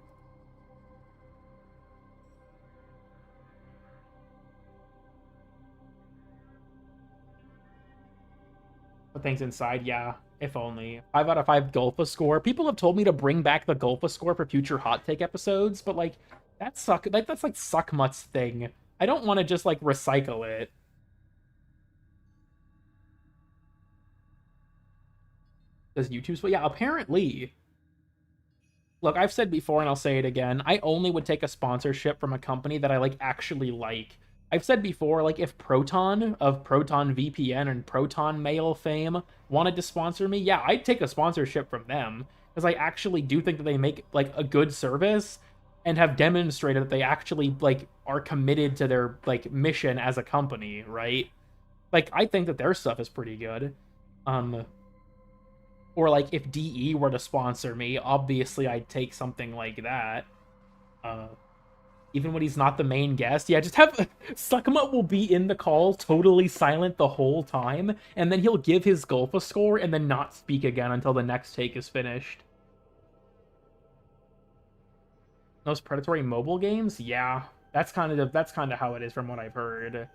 Put things inside, yeah. If only. 5 out of 5 Golfa score. People have told me to bring back the Golfa score for future hot take episodes, but like that's like Suckmutt's thing. I don't want to just like recycle it. Does YouTube? Yeah, apparently. Look, I've said before and I'll say it again. I only would take a sponsorship from a company that I like actually like. I've said before, like, if Proton of Proton VPN and Proton Mail fame wanted to sponsor me, yeah, I'd take a sponsorship from them, because I actually do think that they make, like, a good service and have demonstrated that they actually, like, are committed to their, like, mission as a company, right? Like, I think that their stuff is pretty good. Or, like, if DE were to sponsor me, obviously I'd take something like that. Even when he's not the main guest. Yeah, just have... Suckmutt will be in the call, totally silent the whole time, and then he'll give his Golfa score and then not speak again until the next take is finished. Those predatory mobile games? Yeah. That's kind of how it is from what I've heard.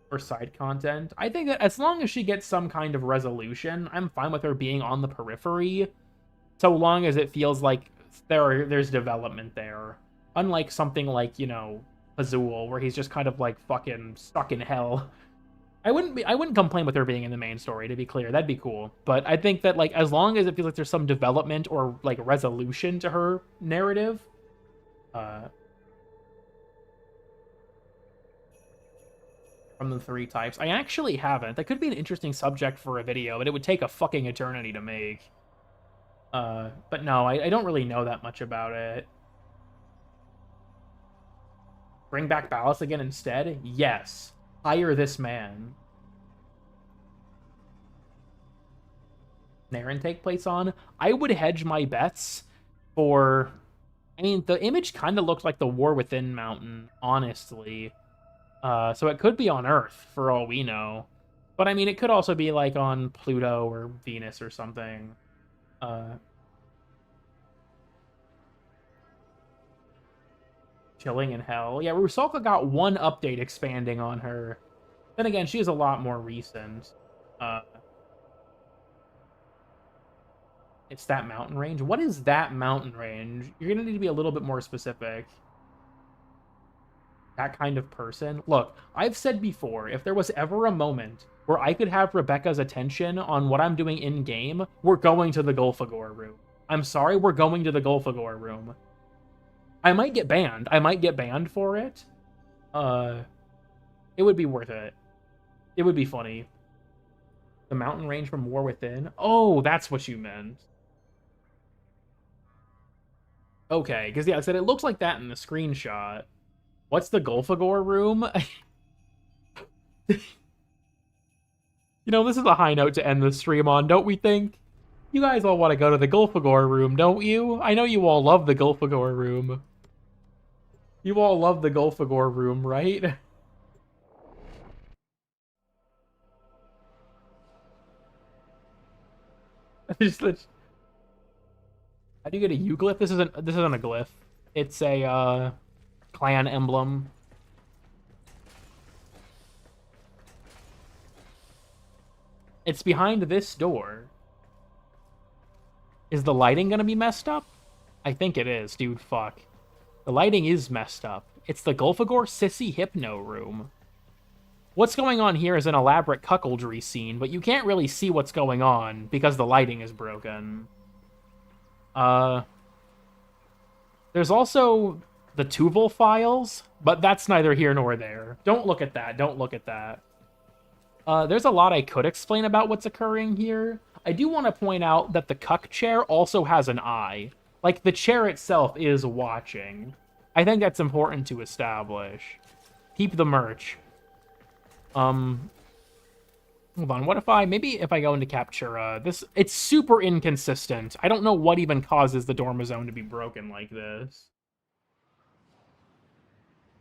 For side content. I think that as long as she gets some kind of resolution, I'm fine with her being on the periphery, so long as it feels like there's development there. Unlike something like, Azul, where he's just kind of like fucking stuck in hell. I wouldn't complain with her being in the main story, to be clear. That'd be cool. But I think that, like, as long as it feels like there's some development or, like, resolution to her narrative, from the 3 types. I actually haven't. That could be an interesting subject for a video, but it would take a fucking eternity to make. But no, I don't really know that much about it. Bring back Ballast again instead? Yes. Hire this man. Naren take place on? I would hedge my bets for... I mean, the image kind of looks like the War Within mountain, honestly. So it could be on Earth, for all we know. But, I mean, it could also be, like, on Pluto or Venus or something. Chilling in Hell. Yeah, Rusalka got one update expanding on her. Then again, she is a lot more recent. It's that mountain range? What is that mountain range? You're gonna need to be a little bit more specific. That kind of person? Look, I've said before, if there was ever a moment where I could have Rebecca's attention on what I'm doing in-game, we're going to the Gulfagor room. I'm sorry, we're going to the Gulfagor room. I might get banned. I might get banned for it. It would be worth it. It would be funny. The mountain range from War Within? Oh, that's what you meant. Okay, because yeah, I said it looks like that in the screenshot. What's the Gulfagor room? This is a high note to end the stream on, don't we think? You guys all want to go to the Gulfagor room, don't you? I know you all love the Gulfagor room. You all love the Gulfagor room, right? How do you get a U-glyph? This isn't a glyph. It's a clan emblem. It's behind this door. Is the lighting gonna be messed up? I think it is, dude. Fuck. The lighting is messed up. It's the Gulfagor Sissy Hypno room. What's going on here is an elaborate cuckoldry scene, but you can't really see what's going on because the lighting is broken. There's also the Tuval files, but that's neither here nor there. Don't look at that. Don't look at that. There's a lot I could explain about what's occurring here. I do want to point out that the cuck chair also has an eye. Like, the chair itself is watching. I think that's important to establish. Keep the merch. Hold on, what if maybe if I go into Captura, it's super inconsistent. I don't know what even causes the Dormazone to be broken like this.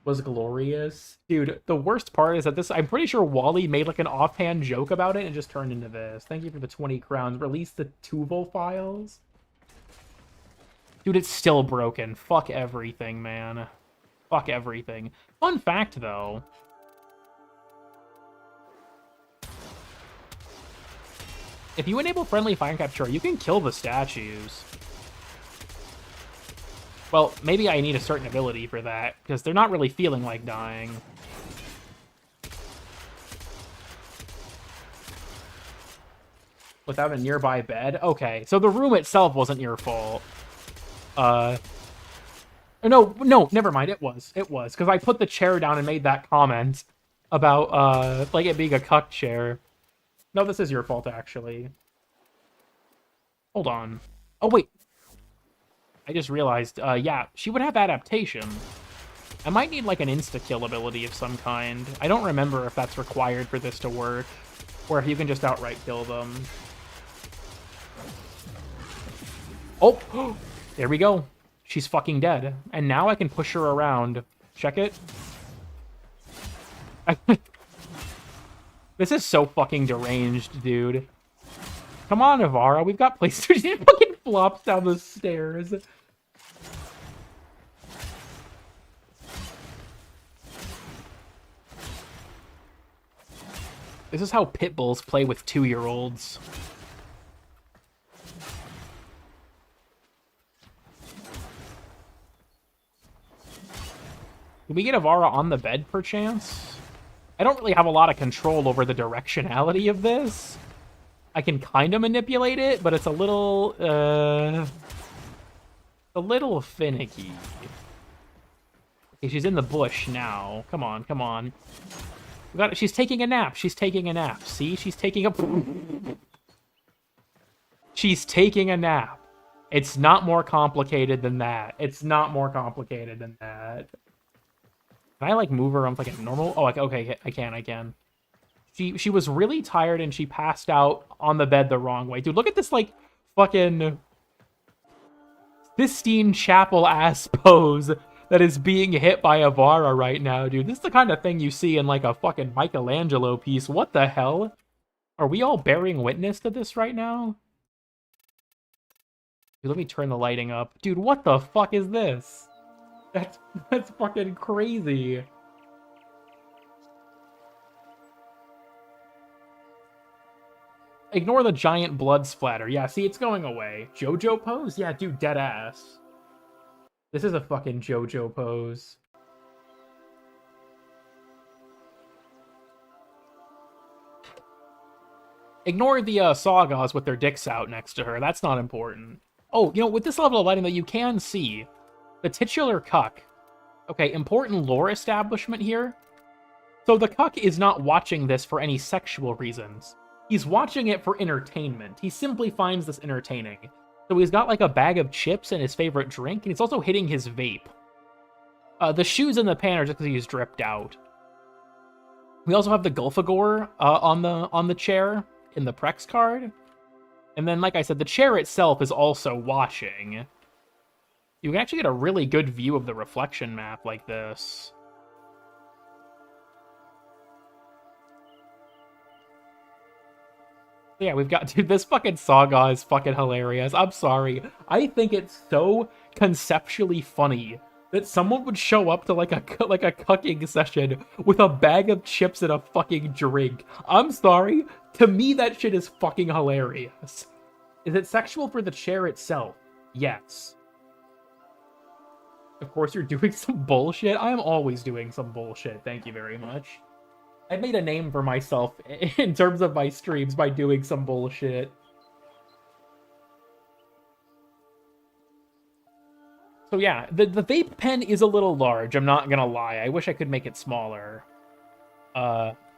Was glorious. Dude, the worst part is that I'm pretty sure Wally made like an offhand joke about it and just turned into this. Thank you for the 20 crowns. Release the Tuval files. Dude, it's still broken. Fuck everything, man. Fuck everything. Fun fact, though. If you enable friendly fire capture, you can kill the statues. Well, maybe I need a certain ability for that, because they're not really feeling like dying. Without a nearby bed? Okay, so the room itself wasn't your fault. No, never mind, it was, because I put the chair down and made that comment about, like, it being a cuck chair. No, this is your fault, actually. Hold on. Oh, wait. I just realized, yeah, she would have adaptation. I might need, like, an insta-kill ability of some kind. I don't remember if that's required for this to work, or if you can just outright kill them. Oh! There we go. She's fucking dead. And now I can push her around. Check it. This is so fucking deranged, dude. Come on, Ivara. We've got places. She fucking flops down the stairs. This is how pit bulls play with 2-year-olds. Can we get Ivara on the bed, perchance? I don't really have a lot of control over the directionality of this. I can kind of manipulate it, but it's a little finicky. Okay, she's in the bush now. Come on, come on. We got it. She's taking a nap. She's taking a nap. See? She's taking a... She's taking a nap. It's not more complicated than that. It's not more complicated than that. Can I, like, move her on, like, a normal... Oh, okay, I can. She was really tired and she passed out on the bed the wrong way. Dude, look at this, like, fucking... Sistine Chapel-ass pose that is being hit by Ivara right now, dude. This is the kind of thing you see in, like, a fucking Michelangelo piece. What the hell? Are we all bearing witness to this right now? Dude, let me turn the lighting up. Dude, what the fuck is this? That's fucking crazy. Ignore the giant blood splatter. Yeah, see, it's going away. JoJo pose? Yeah, dude, dead ass. This is a fucking JoJo pose. Ignore the Sagas with their dicks out next to her. That's not important. Oh, you know, with this level of lighting that you can see, the titular cuck. Okay, important lore establishment here. So the cuck is not watching this for any sexual reasons. He's watching it for entertainment. He simply finds this entertaining. So he's got like a bag of chips and his favorite drink, and he's also hitting his vape. The shoes in the pan are just because he's dripped out. We also have the Gulfagor on the chair in the Prex card. And then, like I said, the chair itself is also watching. You can actually get a really good view of the reflection map like this. Yeah, we've got... Dude, this fucking Saga is fucking hilarious. I'm sorry. I think it's so conceptually funny that someone would show up to like a cucking session with a bag of chips and a fucking drink. I'm sorry. To me, that shit is fucking hilarious. Is it sexual for the chair itself? Yes. Of course, you're doing some bullshit. I am always doing some bullshit. Thank you very much. I made a name for myself in terms of my streams by doing some bullshit. So yeah, the vape pen is a little large, I'm not gonna lie. I wish I could make it smaller.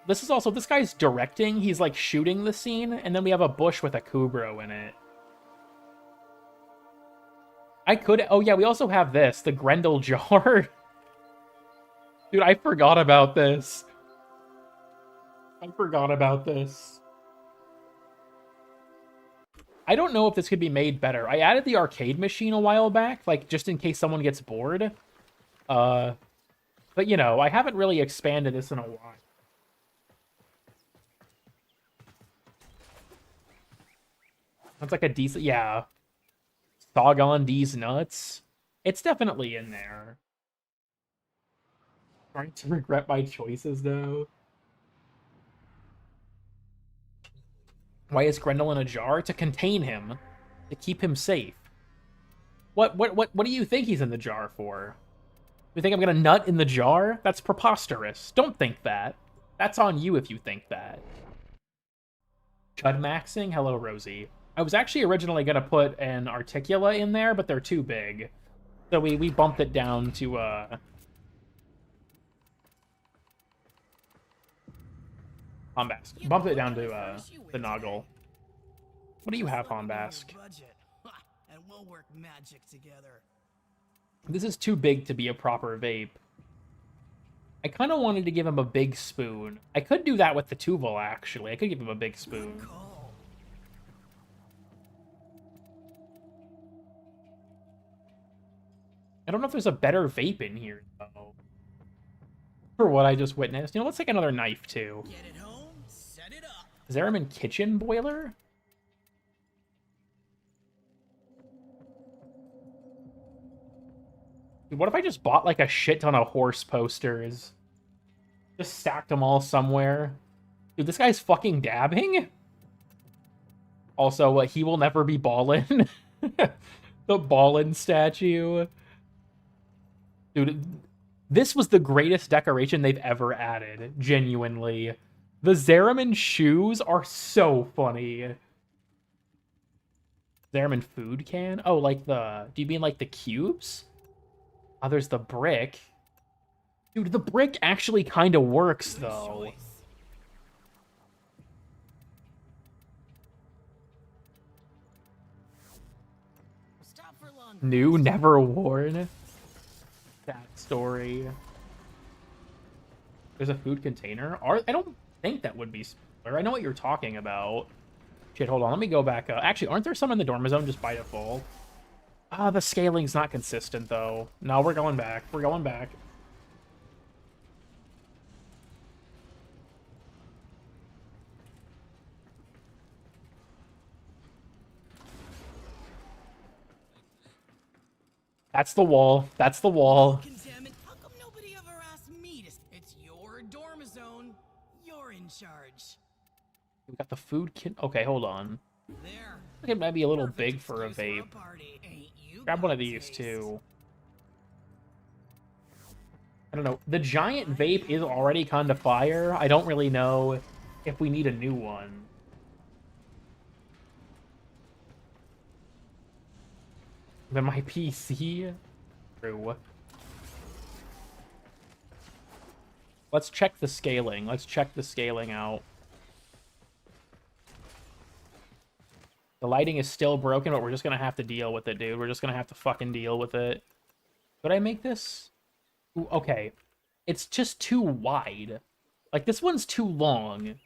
This is also, this guy's directing, he's like shooting the scene, and then we have a bush with a Kubro in it. I could, oh yeah, we also have this, the Grendel jar. Dude, I forgot about this. I forgot about this. I don't know if this could be made better. I added the arcade machine a while back, like, just in case someone gets bored. But, you know, I haven't really expanded this in a while. That's like a decent, yeah. Sog these nuts. It's definitely in there. Trying to regret my choices, though. Why is Grendel in a jar? To contain him. To keep him safe. What do you think he's in the jar for? You think I'm gonna nut in the jar? That's preposterous. Don't think that. That's on you if you think that. Chud maxing? Hello, Rosie. I was actually originally gonna put an Articula in there, but they're too big. So we bumped it down to, Hombask. Bumped it down to, the Noggle. What do you have, Hombask? And we'll work magic together. This is too big to be a proper vape. I kind of wanted to give him a big spoon. I could do that with the Tuval, actually. I could give him a big spoon. I don't know if there's a better vape in here, though. For what I just witnessed. You know, let's take another knife, too. Get it home, set it up. Zeramin kitchen boiler? Dude, what if I just bought, like, a shit ton of horse posters? Just stacked them all somewhere. Dude, this guy's fucking dabbing? Also, he will never be ballin'. The ballin' statue. Dude, this was the greatest decoration they've ever added. Genuinely. The Zeramin shoes are so funny. Zeramin food can? Oh, like the... Do you mean like the cubes? Oh, there's the brick. Dude, the brick actually kind of works, though. New, never worn. That story. There's a food container. I don't think that would be smaller. I know what you're talking about. Shit, hold on. Let me go back. Actually, aren't there some in the Dormizone just by default? Ah, the scaling's not consistent, though. No, we're going back. We're going back. That's the wall. That's the wall. How come nobody ever asked me to... It's your Dormizone. You're in charge. We got the food kit. Okay, hold on. There. I think it might be a little big for a vape. Grab one of these, too. I don't know. The giant vape is already kind of fire. I don't really know if we need a new one. Then my PC? True. Let's check the scaling. Let's check the scaling out. The lighting is still broken, but we're just gonna have to deal with it, dude. We're just gonna have to fucking deal with it. Could I make this? Ooh, okay. It's just too wide. Like, this one's too long.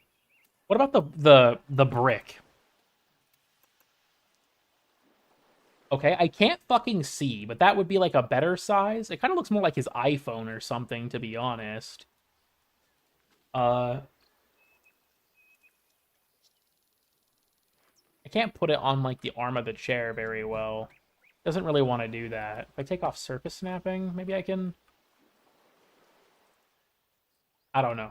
What about the brick? Okay, I can't fucking see, but that would be like a better size. It kind of looks more like his iPhone or something, to be honest. I can't put it on, like, the arm of the chair very well. Doesn't really want to do that. If I take off surface snapping, maybe I can... I don't know.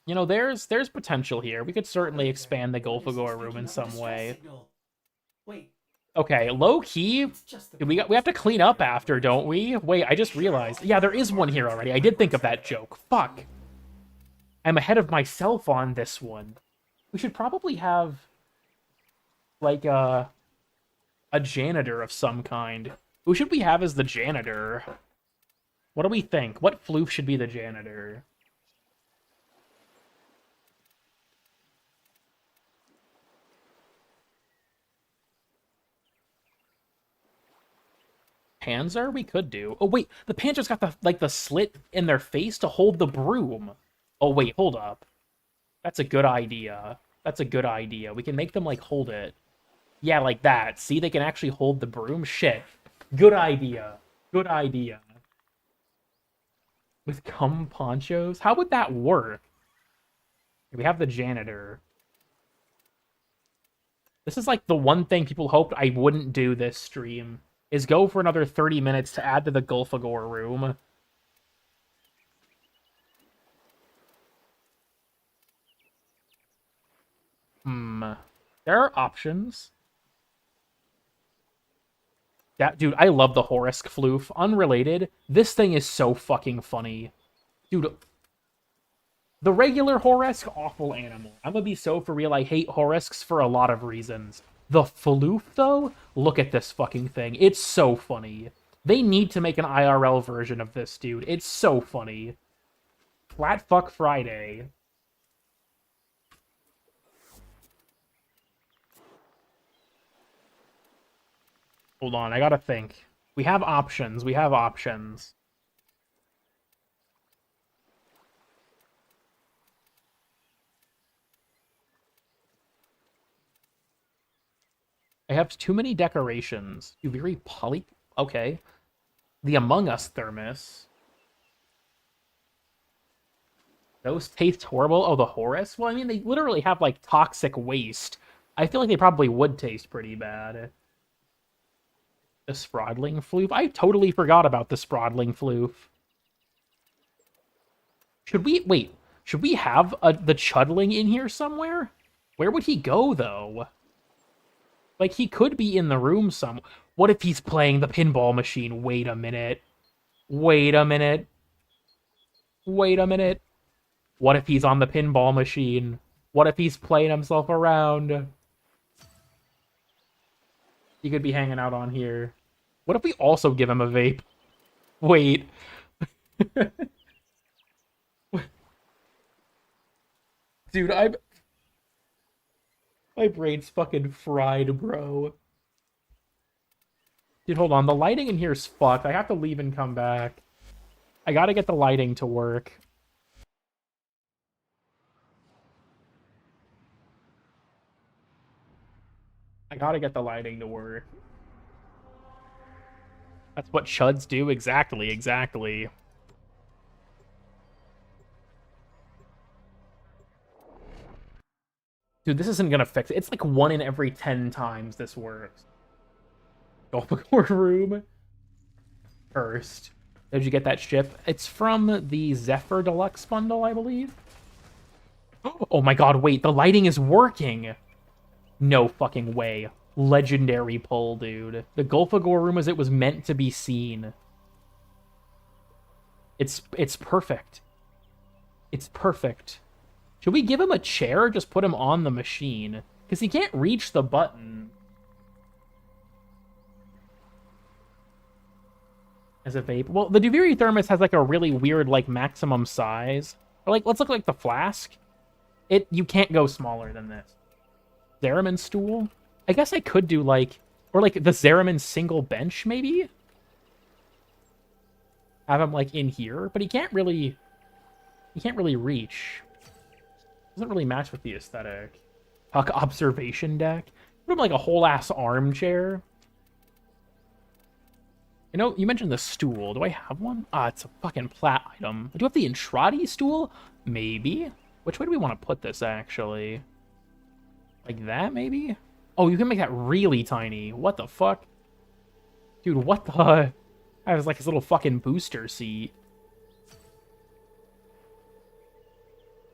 You know, there's potential here. We could certainly expand the Golfagor room in some way. Wait. Okay, low-key, we have to clean up after, don't we? Wait, I just realized. Yeah, there is one here already. I did think of that joke. Fuck. I'm ahead of myself on this one. We should probably have, like, A janitor of some kind. Who should we have as the janitor? What do we think? What floof should be the janitor? Panzer we could do. Oh wait, the Panzer's got the slit in their face to hold the broom. Oh wait, hold up. That's a good idea. That's a good idea. We can make them like hold it. Yeah, like that. See, they can actually hold the broom. Shit. Good idea. Good idea. With cum ponchos? How would that work? We have the janitor. This is like the one thing people hoped I wouldn't do this stream. Is go for another 30 minutes to add to the Gulfagor room. There are options. Yeah, dude, I love the Horisk floof. Unrelated, this thing is so fucking funny. Dude, the regular Horisk, awful animal. I'm gonna be so for real, I hate Horisks for a lot of reasons. The floof, though, look at this fucking thing. It's so funny. They need to make an IRL version of this, dude. It's so funny. Flat Fuck Friday. Hold on, I gotta think. We have options. We have options. I have too many decorations. You very poly... Okay. The Among Us thermos. Those taste horrible. Oh, the Horus? Well, I mean, they literally have, like, toxic waste. I feel like they probably would taste pretty bad. The Sprodling floof? I totally forgot about the Sprodling floof. Should we... Wait. Should we have the Chudling in here somewhere? Where would he go, though? Like, he could be in the room some... What if he's playing the pinball machine? Wait a minute. Wait a minute. Wait a minute. What if he's on the pinball machine? What if he's playing himself around? He could be hanging out on here. What if we also give him a vape? Wait. Dude, my brain's fucking fried, bro. Dude, hold on. The lighting in here is fucked. I have to leave and come back. I gotta get the lighting to work. I gotta get the lighting to work. That's what chuds do. Exactly, exactly. Dude, this isn't gonna fix it. It's like 1 in every 10 times this works. Gulfagor room. First. Did you get that ship? It's from the Zephyr Deluxe bundle, I believe. Oh my god, wait. The lighting is working. No fucking way. Legendary pull, dude. The Gulfagor room as it was meant to be seen. It's perfect. It's perfect. Should we give him a chair or just put him on the machine? Because he can't reach the button. As a vape. Well, the Duviri Thermos has like a really weird like maximum size. Or like, let's look like the flask. You can't go smaller than this. Zeramin stool? I guess I could do like, or like the Zeramin single bench maybe? Have him like in here, but he can't really reach. Doesn't really match with the aesthetic. Puck observation deck. Put him like a whole ass armchair. You know, you mentioned the stool. Do I have one? Ah, it's a fucking plat item. Do I have the Entrati stool? Maybe. Which way do we want to put this, actually? Like that, maybe? Oh, you can make that really tiny. What the fuck? Dude, what the... I was like his little fucking booster seat.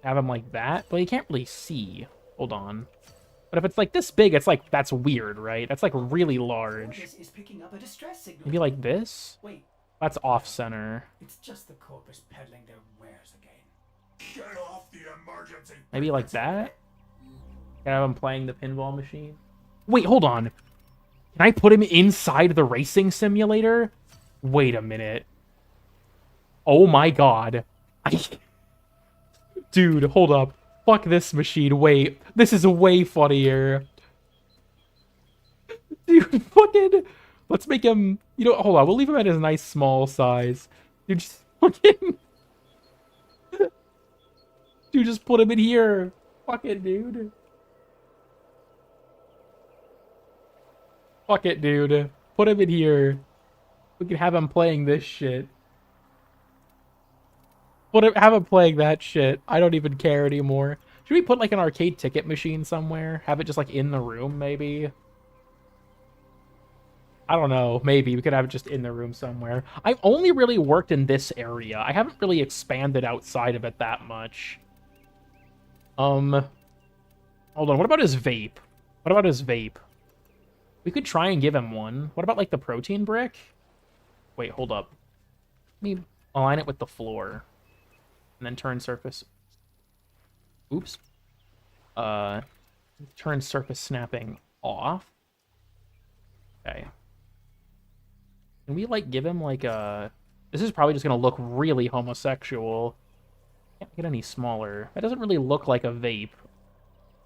Have him like that? But you can't really see. Hold on. But if it's like this big, it's like, that's weird, right? That's like really large. Is picking up a distress signal. Maybe like this? Wait. That's off-center. It's just the corpus peddling their wares again. Get off the emergency. Maybe like that? Can I have him playing the pinball machine? Wait, hold on. Can I put him inside the racing simulator? Wait a minute. Oh my god. Dude, hold up. Fuck this machine. Wait. This is way funnier. Dude, fucking... Let's make him... You know, hold on. We'll leave him at his nice small size. Dude, just fucking... Dude, just put him in here. Fuck it, dude. Fuck it, dude. Put him in here. We can have him playing this shit. Have him playing that shit. I don't even care anymore. Should we put like an arcade ticket machine somewhere? Have it just like in the room, maybe? I don't know. Maybe we could have it just in the room somewhere. I've only really worked in this area. I haven't really expanded outside of it that much. Hold on. What about his vape? What about his vape? We could try and give him one. What about like the protein brick? Wait, hold up. Let me align it with the floor. And then turn surface. Oops. Turn surface snapping off. Okay. Can we, like, give him, like, a... This is probably just gonna look really homosexual. Can't get any smaller. That doesn't really look like a vape.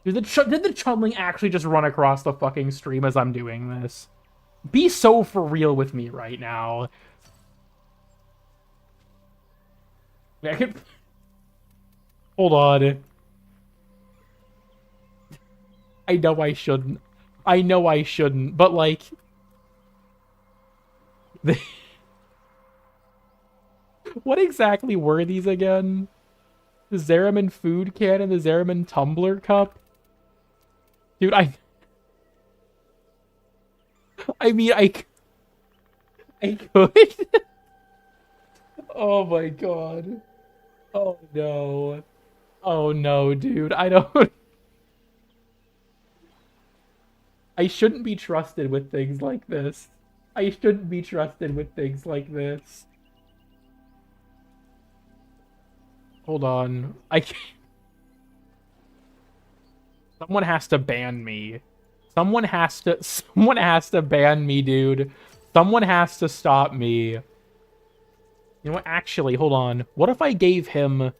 Dude, did the Chudling actually just run across the fucking stream as I'm doing this? Be so for real with me right now. I could... Hold on. I know I shouldn't. I know I shouldn't, but like... What exactly were these again? The Zeraman food can and the Zeraman tumbler cup? Dude, I mean, I could. Oh my god. Oh no. Oh no, dude. I don't... I shouldn't be trusted with things like this. I shouldn't be trusted with things like this. Hold on. I can't... Someone has to ban me. Someone has to ban me, dude. Someone has to stop me. You know what? Actually, hold on. What if I gave him...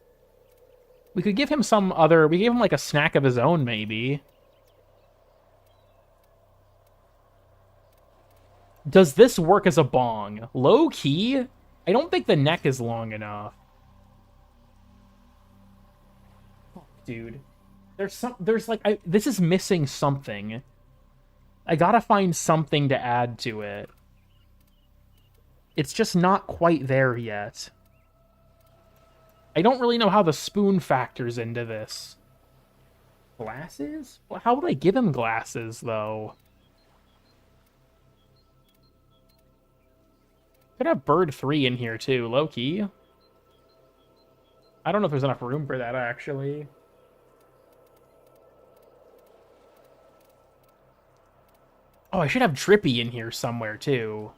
We could give him some other... We gave him, like, a snack of his own, maybe. Does this work as a bong? Low key? I don't think the neck is long enough. Fuck, dude. There's like, this is missing something. I gotta find something to add to it. It's just not quite there yet. I don't really know how the spoon factors into this. Glasses? Well, how would I give him glasses, though? Could have Bird 3 in here, too, low-key. I don't know if there's enough room for that, actually. Oh, I should have Drippy in here somewhere, too.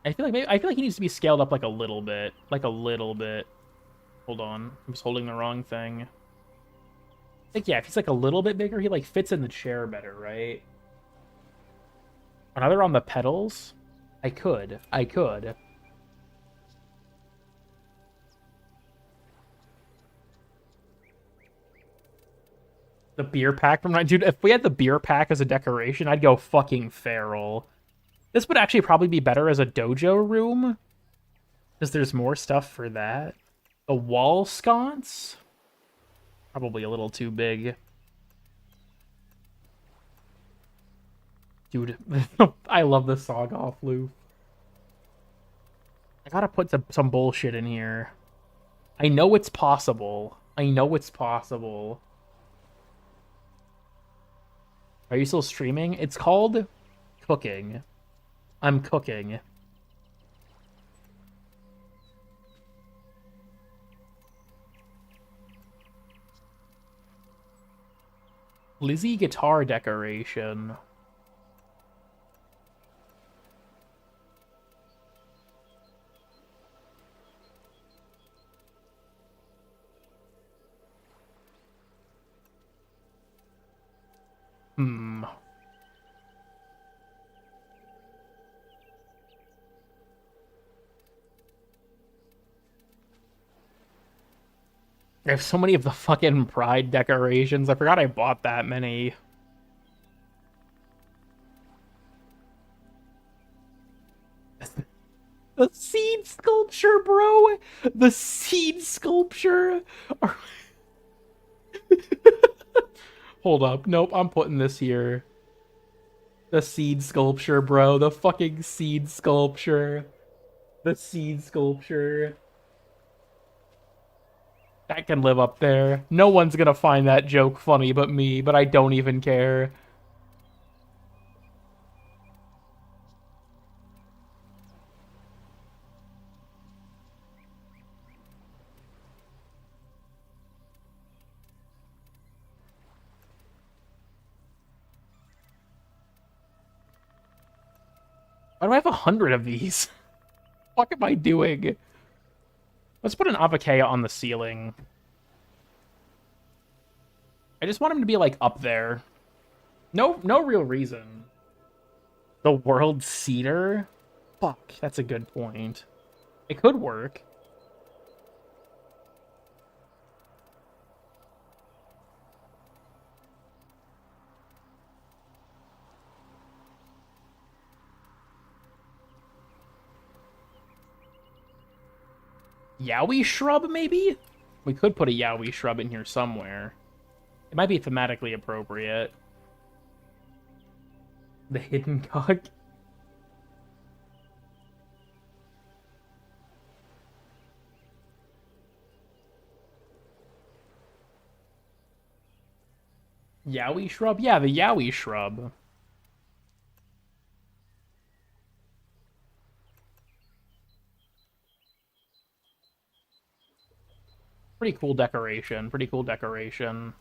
I feel like he needs to be scaled up like a little bit. Like a little bit. Hold on. I'm just holding the wrong thing. I think, yeah, if he's like a little bit bigger, he like fits in the chair better, right? Another on the pedals? I could. The beer pack from... Dude, if we had the beer pack as a decoration, I'd go fucking feral. This would actually probably be better as a dojo room. Because there's more stuff for that. The wall sconce? Probably a little too big. Dude, I love the Sawgoff loop. I gotta put some bullshit in here. I know it's possible. I know it's possible. Are you still streaming? It's called cooking. I'm cooking. Lizzie guitar decoration. Hmm. I have so many of the fucking Pride decorations. I forgot I bought that many. The seed sculpture, bro! The seed sculpture! Hold up. Nope, I'm putting this here. The seed sculpture, bro. The fucking seed sculpture. The seed sculpture. That can live up there. No one's gonna find that joke funny but me, but I don't even care. Why do I have 100 of these? What am I doing? Let's put an avocado on the ceiling. I just want him to be, like, up there. No real reason. The world cedar? Fuck, that's a good point. It could work. Yowie shrub, maybe? We could put a Yowie shrub in here somewhere. It might be thematically appropriate. The hidden cock. Yowie shrub? Yeah, the Yowie shrub. Pretty cool decoration. Pretty cool decoration.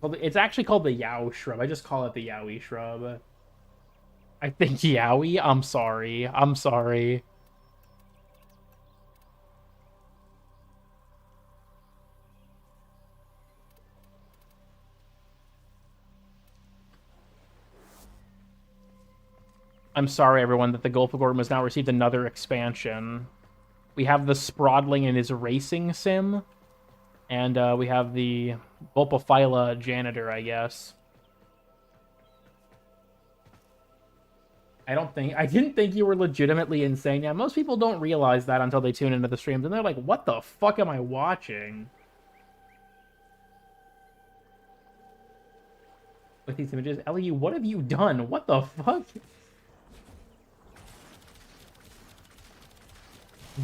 Well, it's actually called the Yow shrub. I just call it the Yowie shrub. I think Yowie? I'm sorry. I'm sorry. I'm sorry, everyone, that the Gulf of Gordon has now received another expansion. We have the Sprodling in his racing sim. And we have the Vulpophyla janitor, I guess. I didn't think you were legitimately insane. Yeah, most people don't realize that until they tune into the streams, and they're like, what the fuck am I watching? With these images, Ellie, what have you done? What the fuck?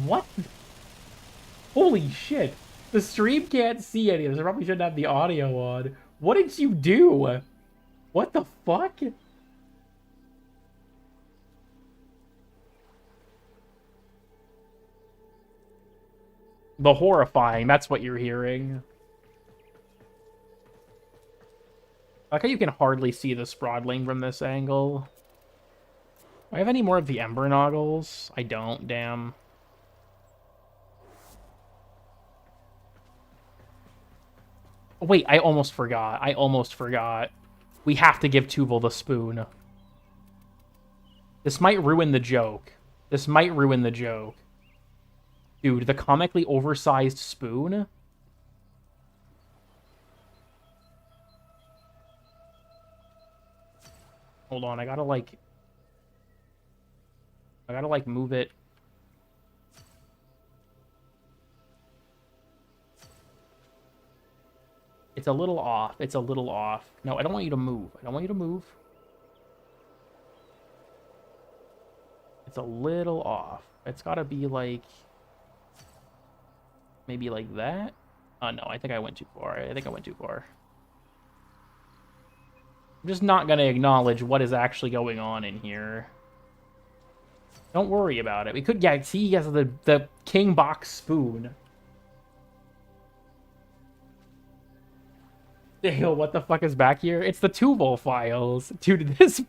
What? Holy shit. The stream can't see any of this. I probably shouldn't have the audio on. What did you do? What the fuck? The horrifying, that's what you're hearing. I like how you can hardly see the Sprodling from this angle. Do I have any more of the Ember Noggles? I don't, damn. Wait, I almost forgot. I almost forgot. We have to give Tuval the spoon. This might ruin the joke. This might ruin the joke. Dude, the comically oversized spoon? Hold on, I gotta, like, move it. It's a little off. It's a little off. No, I don't want you to move. I don't want you to move. It's a little off. It's gotta be, like... maybe like that? No, I think I went too far. I think I went too far. I'm just not gonna acknowledge what is actually going on in here. Don't worry about it. We could, yeah, see, he has the king box spoon. Yo, what the fuck is back here? It's the Tuval files. Dude, this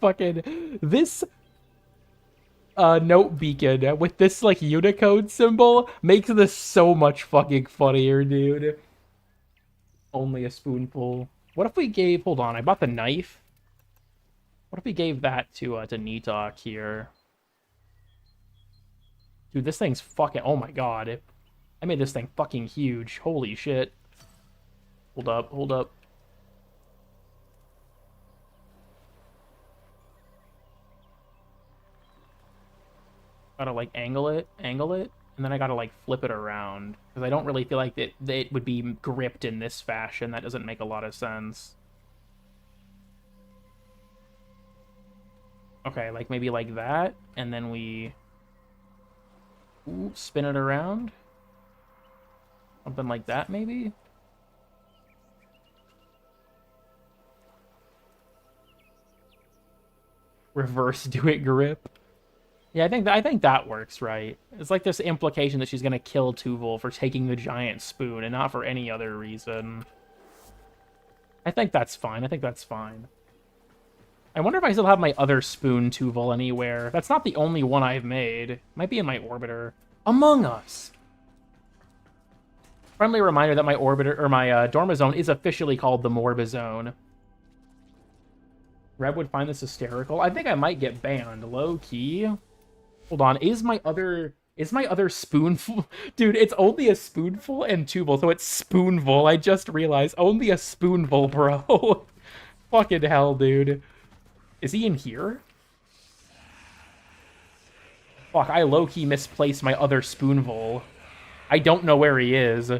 note beacon with this, like, Unicode symbol makes this so much fucking funnier, dude. Only a spoonful. What if we gave... Hold on, I bought the knife. What if we gave that to Nitok here? Dude, this thing's fucking... Oh my god. I made this thing fucking huge. Holy shit. Hold up, hold up. Gotta, like, angle it, and then I gotta, like, flip it around. Because I don't really feel like it would be gripped in this fashion. That doesn't make a lot of sense. Okay, like, maybe like that, and then we... Ooh, spin it around. Something like that, maybe? Reverse do it grip. Yeah, I think that works, right? It's like this implication that she's gonna kill Tuvul for taking the giant spoon and not for any other reason. I think that's fine. I think that's fine. I wonder if I still have my other spoon Tuvul anywhere. That's not the only one I've made. Might be in my orbiter. Among Us! Friendly reminder that my orbiter, or my Dormizone is officially called the Morbizone. Reb would find this hysterical. I think I might get banned, low key. Hold on, is my other spoonful? Dude, it's only a spoonful and Tuvul, so it's spoonful. I just realized, only a spoonful, bro. Fucking hell, dude. Is he in here? Fuck, I low-key misplaced my other spoonful. I don't know where he is.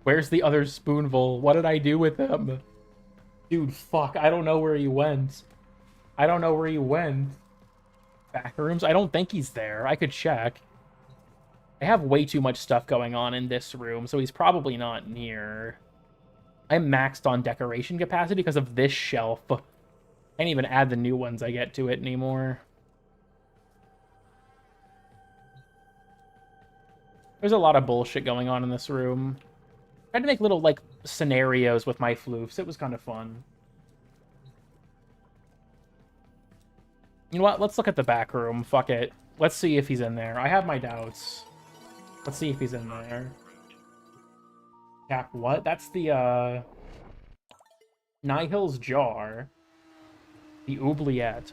Where's the other spoonful? What did I do with him? Dude, fuck, I don't know where he went. I don't know where he went. Back rooms? I don't think he's there. I could check. I have way too much stuff going on in this room, so he's probably not near. I'm maxed on decoration capacity because of this shelf. Can't even add the new ones I get to it anymore. There's a lot of bullshit going on in this room. I tried to make little, like, scenarios with my floofs. It was kind of fun. You know what? Let's look at the back room. Fuck it. Let's see if he's in there. I have my doubts. Let's see if he's in there. Cap what? That's the, Nihil's jar. The oubliette.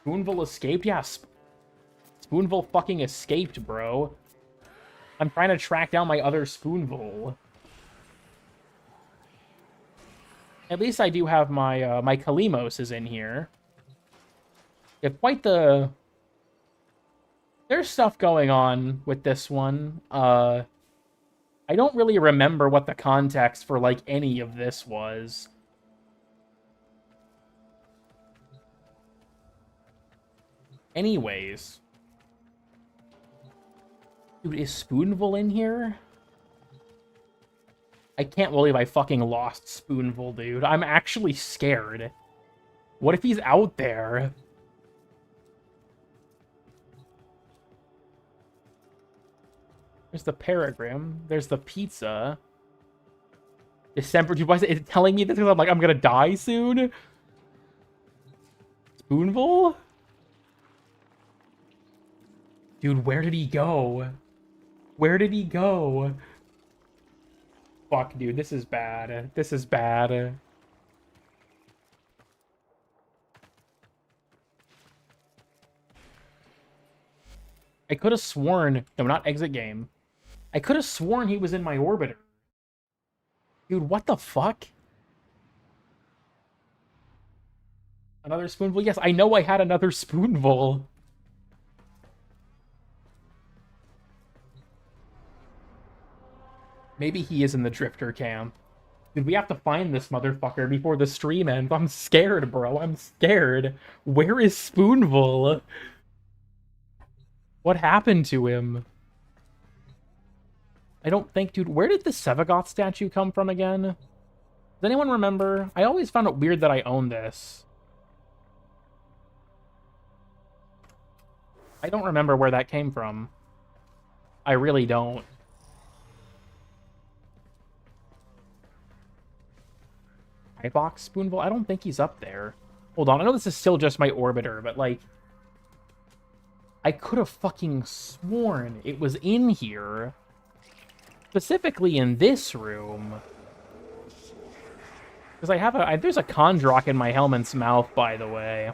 Spoonful escaped? Yeah, Spoonful fucking escaped, bro. I'm trying to track down my other Spoonful. At least I do have my, my Kalimos is in here. You have quite the... There's stuff going on with this one. I don't really remember what the context for, like, any of this was. Anyways. Dude, is Spoonful in here? I can't believe I fucking lost Spoonful, dude. I'm actually scared. What if he's out there? There's the paragram. There's the pizza. December. Dude, why is it telling me this? Because I'm like, I'm gonna die soon? Spoonful? Dude, where did he go? Where did he go? Fuck, dude, this is bad. This is bad. I could have sworn... No, not exit game. I could have sworn he was in my orbiter. Dude, what the fuck? Another spoonful? Yes, I know I had another spoonful. Maybe he is in the Drifter camp. Dude, we have to find this motherfucker before the stream ends. I'm scared, bro. I'm scared. Where is Spoonful? What happened to him? I don't think... Dude, where did the Sevagoth statue come from again? Does anyone remember? I always found it weird that I own this. I don't remember where that came from. I really don't. Skybox Spoonville? I don't think he's up there. Hold on, I know this is still just my orbiter, but like... I could have fucking sworn it was in here. Specifically in this room. Because I have there's a Kondrak in my helmet's mouth, by the way.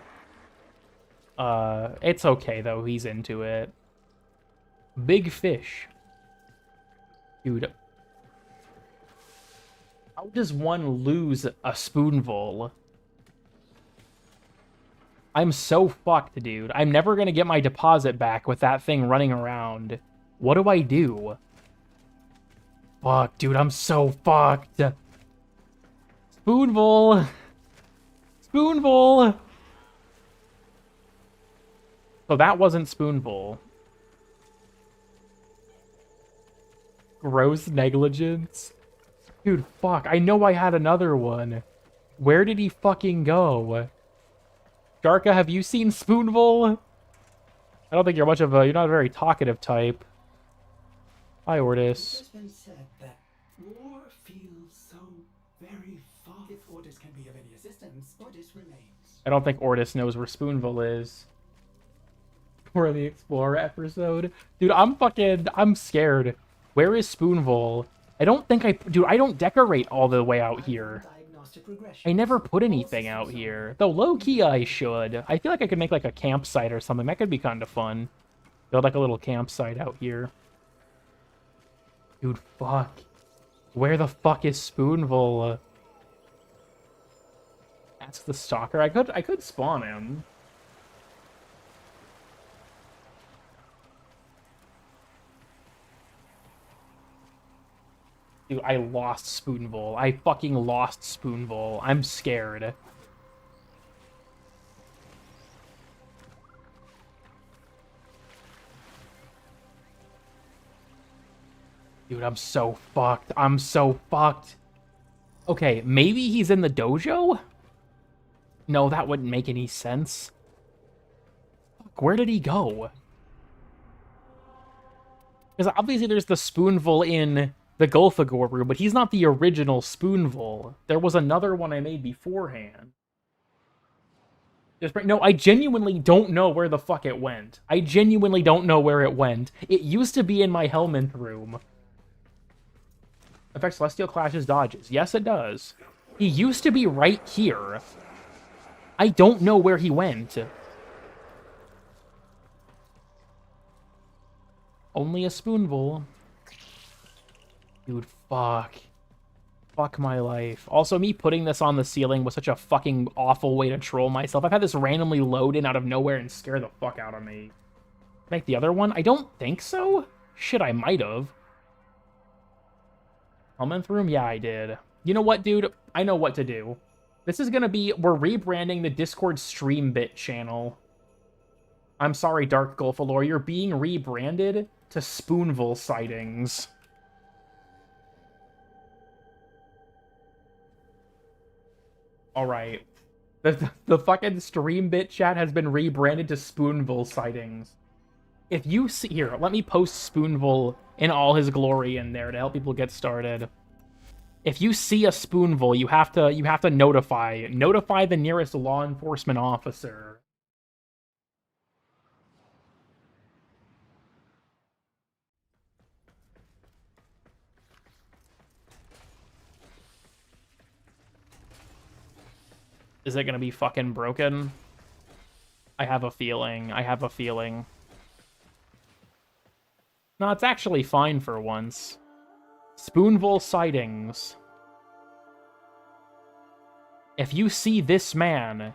It's okay, though. He's into it. Big fish. Dude. How does one lose a spoonful? I'm so fucked, dude. I'm never gonna get my deposit back with that thing running around. What do I do? Fuck, dude, I'm so fucked. Spoonful. Spoonful. So that wasn't Spoonful. Gross negligence. Dude, fuck. I know I had another one. Where did he fucking go? Sharka, have you seen Spoonful? I don't think you're much of a... You're not a very talkative type. Hi, Ortis. It has been said that war feels so very far. If Ortis can be of any assistance, Ortis remains. I don't think Ortis knows where Spoonful is. For the Explorer episode. Dude, I'm scared. Where is Spoonful? I don't think Dude, I don't decorate all the way out here. I never put anything out here. Though low-key I should. I feel like I could make like a campsite or something. That could be kind of fun. Build like a little campsite out here. Dude, fuck. Where the fuck is Spoonful? Ask the stalker. I could spawn him. Dude, I lost Spoonful. I fucking lost Spoonful. I'm scared. Dude, I'm so fucked. I'm so fucked. Okay, maybe he's in the dojo? No, that wouldn't make any sense. Fuck, where did he go? Because obviously there's the Spoonful in the Gulfagor room, but he's not the original Spoonful. There was another one I made beforehand. No, I genuinely don't know where the fuck it went. I genuinely don't know where it went. It used to be in my Helminth room. Affects Celestial Clashes dodges. Yes, it does. He used to be right here. I don't know where he went. Only a Spoonful. Dude, fuck. Fuck my life. Also, me putting this on the ceiling was such a fucking awful way to troll myself. I've had this randomly load in out of nowhere and scare the fuck out of me. Make the other one? I don't think so. Shit, I might have. Helminth room? Yeah, I did. You know what, dude? I know what to do. This is gonna be... We're rebranding the Discord Stream Bit channel. I'm sorry, Dark Gulfalore. You're being rebranded to Spoonful Sightings. Alright. The fucking Stream Bit chat has been rebranded to Spoonful Sightings. If you see... Here, let me post Spoonful in all his glory in there to help people get started. If you see a Spoonful, you have to notify the nearest law enforcement officer. Is it gonna be fucking broken? I have a feeling. I have a feeling. No, it's actually fine for once. Spoonful Sightings. If you see this man,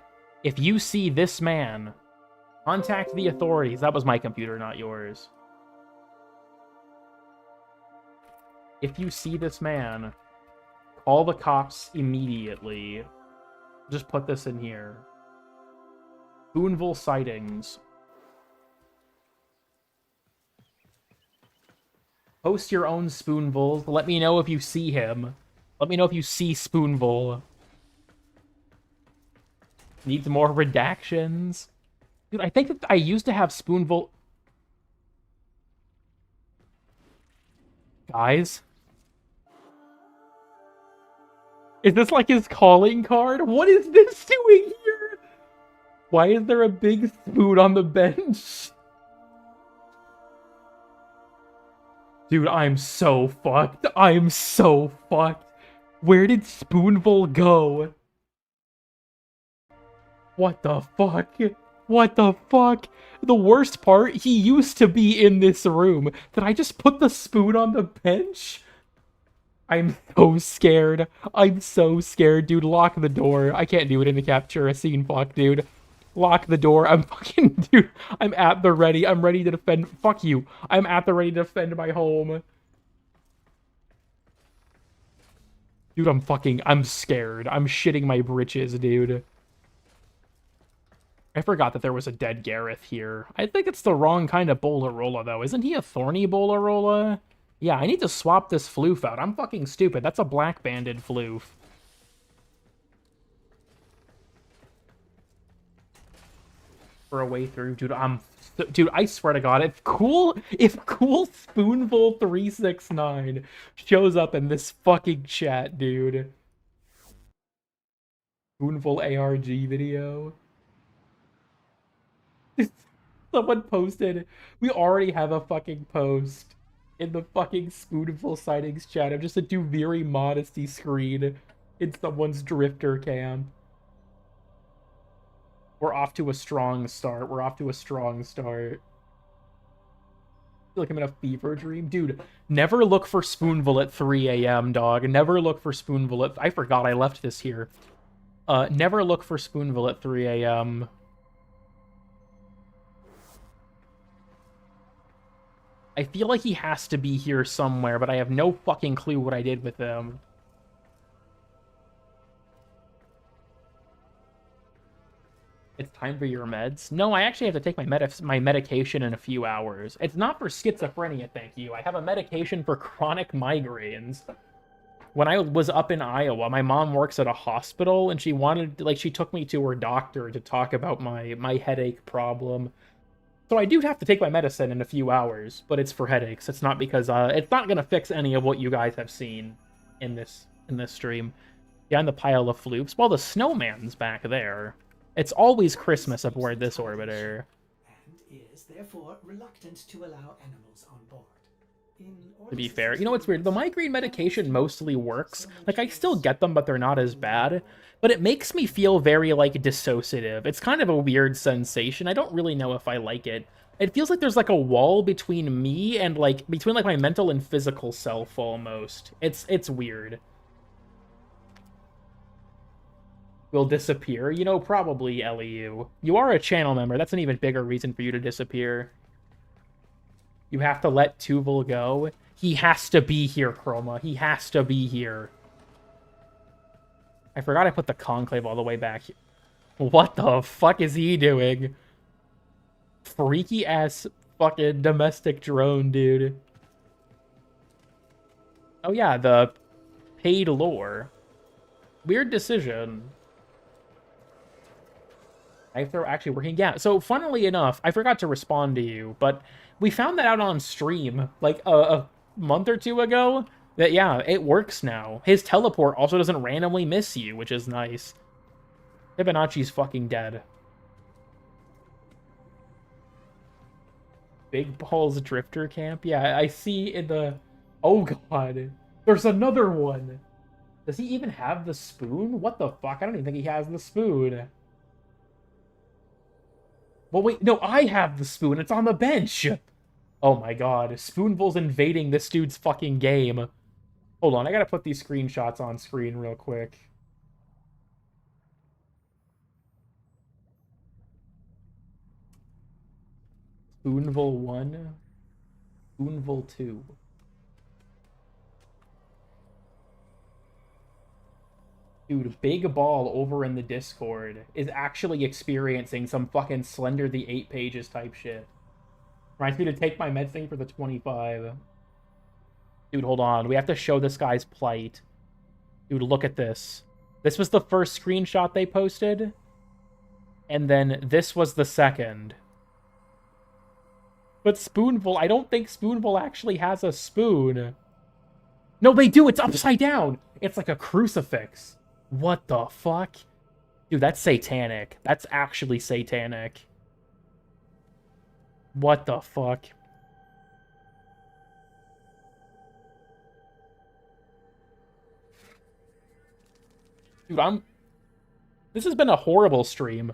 contact the authorities. That was my computer, not yours. If you see this man, call the cops immediately. Just put this in here. Spoonful Sightings. Post your own Spoonfuls. Let me know if you see him. Let me know if you see Spoonful. Needs more redactions. Dude, I think that I used to have Spoonful... Guys? Is this like his calling card? What is this doing here? Why is there a big spoon on the bench? Dude, I'm so fucked. I'm so fucked. Where did Spoonful go? What the fuck? What the fuck? The worst part, he used to be in this room. Did I just put the spoon on the bench? I'm so scared. I'm so scared, dude. Lock the door. I can't do it in the capture a scene. Fuck, dude. Lock the door. I'm fucking... Dude, I'm at the ready. I'm ready to defend... Fuck you. I'm at the ready to defend my home. Dude, I'm scared. I'm shitting my britches, dude. I forgot that there was a dead Gareth here. I think it's the wrong kind of Bolarola, though. Isn't he a thorny Bolarola? Yeah, I need to swap this floof out. I'm fucking stupid. That's a black-banded floof. For a way through, dude. Dude, I swear to God, if cool Spoonful 369 shows up in this fucking chat, dude. Spoonful ARG video. Someone posted, we already have a fucking post in the fucking Spoonful sightings chat of just a Duviri modesty screen in someone's drifter camp. We're off to a strong start. We're off to a strong start. I feel like I'm in a fever dream. Dude, never look for Spoonful at 3 a.m., dog. Never look for Spoonful at... I forgot I left this here. Never look for Spoonful at 3 a.m. I feel like he has to be here somewhere, but I have no fucking clue what I did with him. It's time for your meds? No, I actually have to take my medication in a few hours. It's not for schizophrenia, thank you. I have a medication for chronic migraines. When I was up in Iowa, my mom works at a hospital, and she took me to her doctor to talk about my headache problem. So I do have to take my medicine in a few hours, but it's for headaches. It's not because it's not gonna fix any of what you guys have seen in this stream. Behind the pile of floofs. Well, the snowman's back there. It's always Christmas aboard this orbiter. And is therefore reluctant to allow animals on board. To be fair, you know what's weird? The migraine medication mostly works. Like, I still get them, but they're not as bad. But it makes me feel very, like, dissociative. It's kind of a weird sensation. I don't really know if I like it. It feels like there's, like, a wall between me and, like, between, like, my mental and physical self, almost. It's weird. Will disappear? You know, probably, LEU. You are a channel member. That's an even bigger reason for you to disappear. You have to let Tuval go. He has to be here, Chroma. He has to be here. I forgot I put the Conclave all the way back here. What the fuck is he doing? Freaky ass fucking domestic drone, dude. Oh yeah, the paid lore. Weird decision. They're actually working. Yeah, so funnily enough, I forgot to respond to you, but we found that out on stream like a month or two ago. That, yeah, it works now. His teleport also doesn't randomly miss you, which is nice. Fibonacci's fucking dead. Big Balls Drifter Camp? Yeah, I see in the... Oh god. There's another one! Does he even have the spoon? What the fuck? I don't even think he has the spoon. Well, wait, no, I have the spoon. It's on the bench! Oh my god. Spoonful's invading this dude's fucking game. Hold on, I gotta put these screenshots on screen real quick. Spoonful 1. Spoonful 2. Dude, Big Ball over in the Discord is actually experiencing some fucking Slender the 8 pages type shit. Reminds me to take my med thing for the 25. Dude, hold on. We have to show this guy's plight. Dude, look at this. This was the first screenshot they posted. And then this was the second. But I don't think Spoonful actually has a spoon. No, they do! It's upside down! It's like a crucifix. What the fuck? Dude, that's satanic. That's actually satanic. What the fuck? Dude, this has been a horrible stream.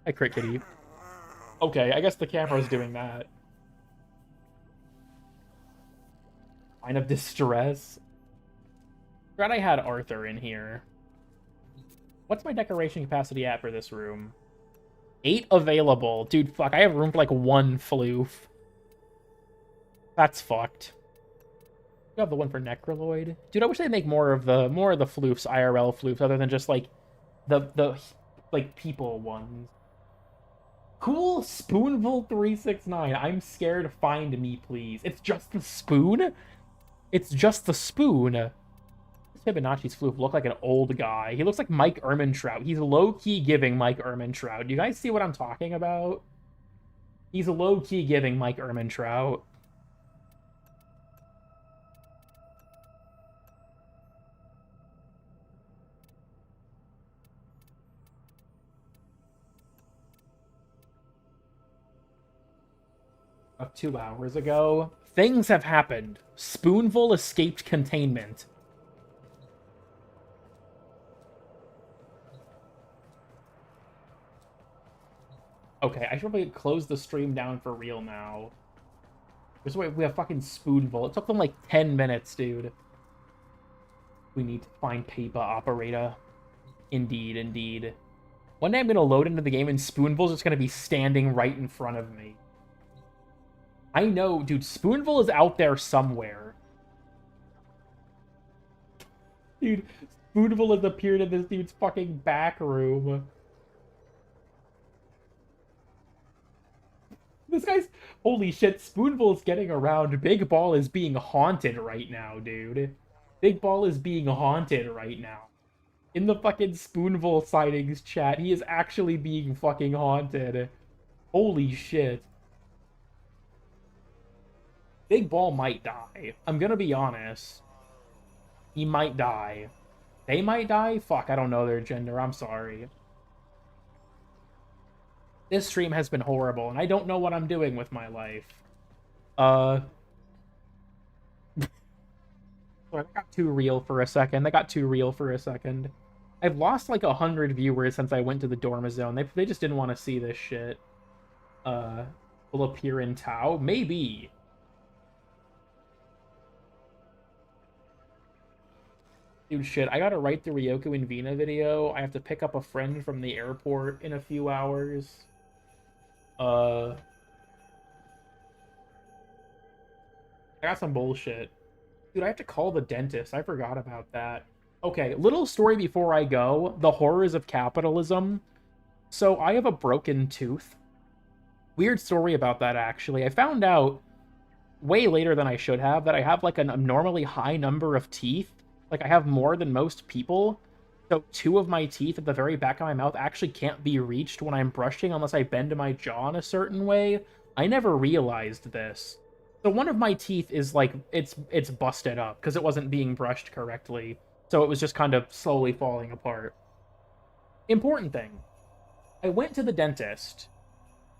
Hi, Crit Kitty. Okay, I guess the camera's doing that. Sign of distress. Glad I had Arthur in here. What's my decoration capacity at for this room? 8 available. Dude, fuck, I have room for like 1 floof. That's fucked. You have the one for Necroloid. Dude, I wish they'd make more of the floofs, IRL floofs, other than just like the like people ones. Cool Spoonful 369. I'm scared. Find me, please. It's just the spoon? It's just the spoon. This Fibonacci's floof look like an old guy. He looks like Mike Ehrmantraut. He's low-key giving Mike Ehrmantraut. Do you guys see what I'm talking about? He's low-key giving Mike Ehrmantraut. Of 2 hours ago. Things have happened. Spoonful escaped containment. Okay, I should probably close the stream down for real now. This way we have fucking Spoonful. It took them like 10 minutes, dude. We need to find paper operator. Indeed, indeed. One day I'm gonna load into the game and Spoonful's just gonna be standing right in front of me. I know, dude, Spoonful is out there somewhere. Dude, Spoonful has appeared in this dude's fucking back room. This guy's... Holy shit, Spoonful is getting around. Big Ball is being haunted right now, dude. Big Ball is being haunted right now. In the fucking Spoonful sightings chat, he is actually being fucking haunted. Holy shit. Big Ball might die. I'm gonna be honest. He might die. They might die? Fuck, I don't know their gender. I'm sorry. This stream has been horrible, and I don't know what I'm doing with my life. Sorry, that got too real for a second. I've lost like 100 viewers since I went to the Dormizone. They just didn't want to see this shit. Will appear in Tau? Maybe. Dude, shit, I gotta write the Ryoko and Vina video. I have to pick up a friend from the airport in a few hours. I got some bullshit. Dude, I have to call the dentist. I forgot about that. Okay, little story before I go. The horrors of capitalism. So, I have a broken tooth. Weird story about that, actually. I found out way later than I should have that I have, like, an abnormally high number of teeth. Like, I have more than most people. So 2 of my teeth at the very back of my mouth actually can't be reached when I'm brushing unless I bend my jaw in a certain way. I never realized this. So one of my teeth is, like, it's busted up because it wasn't being brushed correctly. So it was just kind of slowly falling apart. Important thing. I went to the dentist,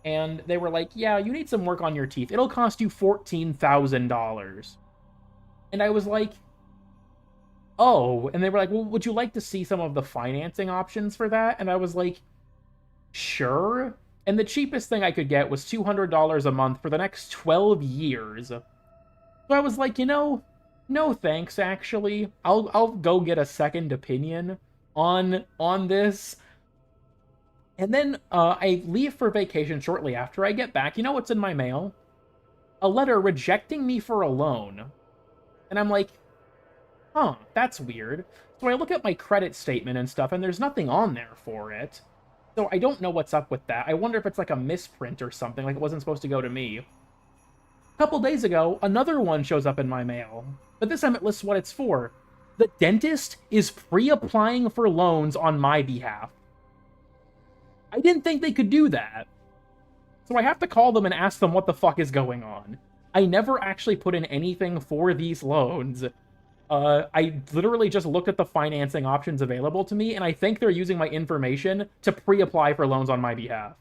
and they were like, yeah, you need some work on your teeth. It'll cost you $14,000. And I was like... oh, and they were like, well, would you like to see some of the financing options for that? And I was like, sure. And the cheapest thing I could get was $200 a month for the next 12 years. So I was like, you know, no thanks, actually. I'll go get a second opinion on this. And then I leave for vacation shortly after. I get back. You know what's in my mail? A letter rejecting me for a loan. And I'm like... huh, that's weird. So I look at my credit statement and stuff, and there's nothing on there for it. So I don't know what's up with that. I wonder if it's like a misprint or something, like it wasn't supposed to go to me. A couple days ago, another one shows up in my mail. But this time it lists what it's for. The dentist is pre-applying for loans on my behalf. I didn't think they could do that. So I have to call them and ask them what the fuck is going on. I never actually put in anything for these loans. I literally just looked at the financing options available to me, and I think they're using my information to pre-apply for loans on my behalf.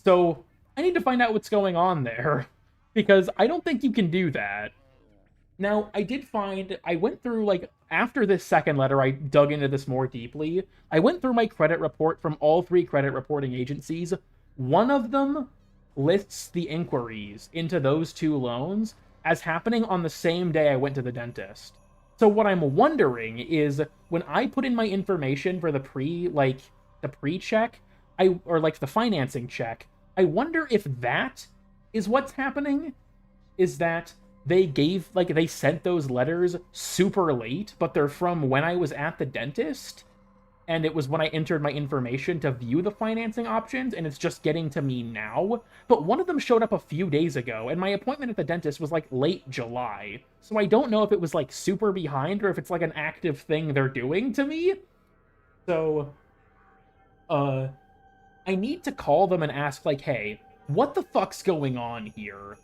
So I need to find out what's going on there, because I don't think you can do that. Now, I went through, like, after this second letter, I dug into this more deeply. I went through my credit report from all 3 credit reporting agencies. One of them lists the inquiries into those 2 loans as happening on the same day I went to the dentist. So what I'm wondering is, when I put in my information for the pre-check, or like the financing check, I wonder if that is what's happening? Is that they sent those letters super late, but they're from when I was at the dentist, and it was when I entered my information to view the financing options, and it's just getting to me now. But one of them showed up a few days ago, and my appointment at the dentist was like late July. So I don't know if it was like super behind or if it's like an active thing they're doing to me. So, I need to call them and ask, like, hey, what the fuck's going on here?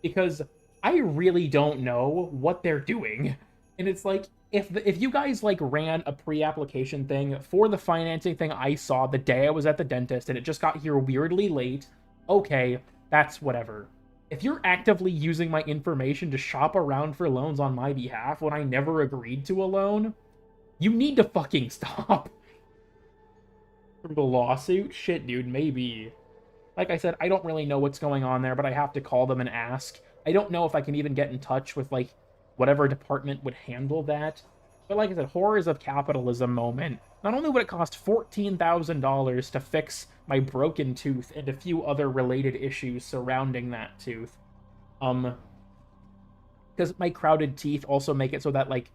Because I really don't know what they're doing. And it's like, if you guys, like, ran a pre-application thing for the financing thing I saw the day I was at the dentist and it just got here weirdly late, okay, that's whatever. If you're actively using my information to shop around for loans on my behalf when I never agreed to a loan, you need to fucking stop. The lawsuit? Shit, dude, maybe. Like I said, I don't really know what's going on there, but I have to call them and ask. I don't know if I can even get in touch with, like, whatever department would handle that. But like I said, horrors of capitalism moment. Not only would it cost $14,000 to fix my broken tooth and a few other related issues surrounding that tooth, because my crowded teeth also make it so that, like,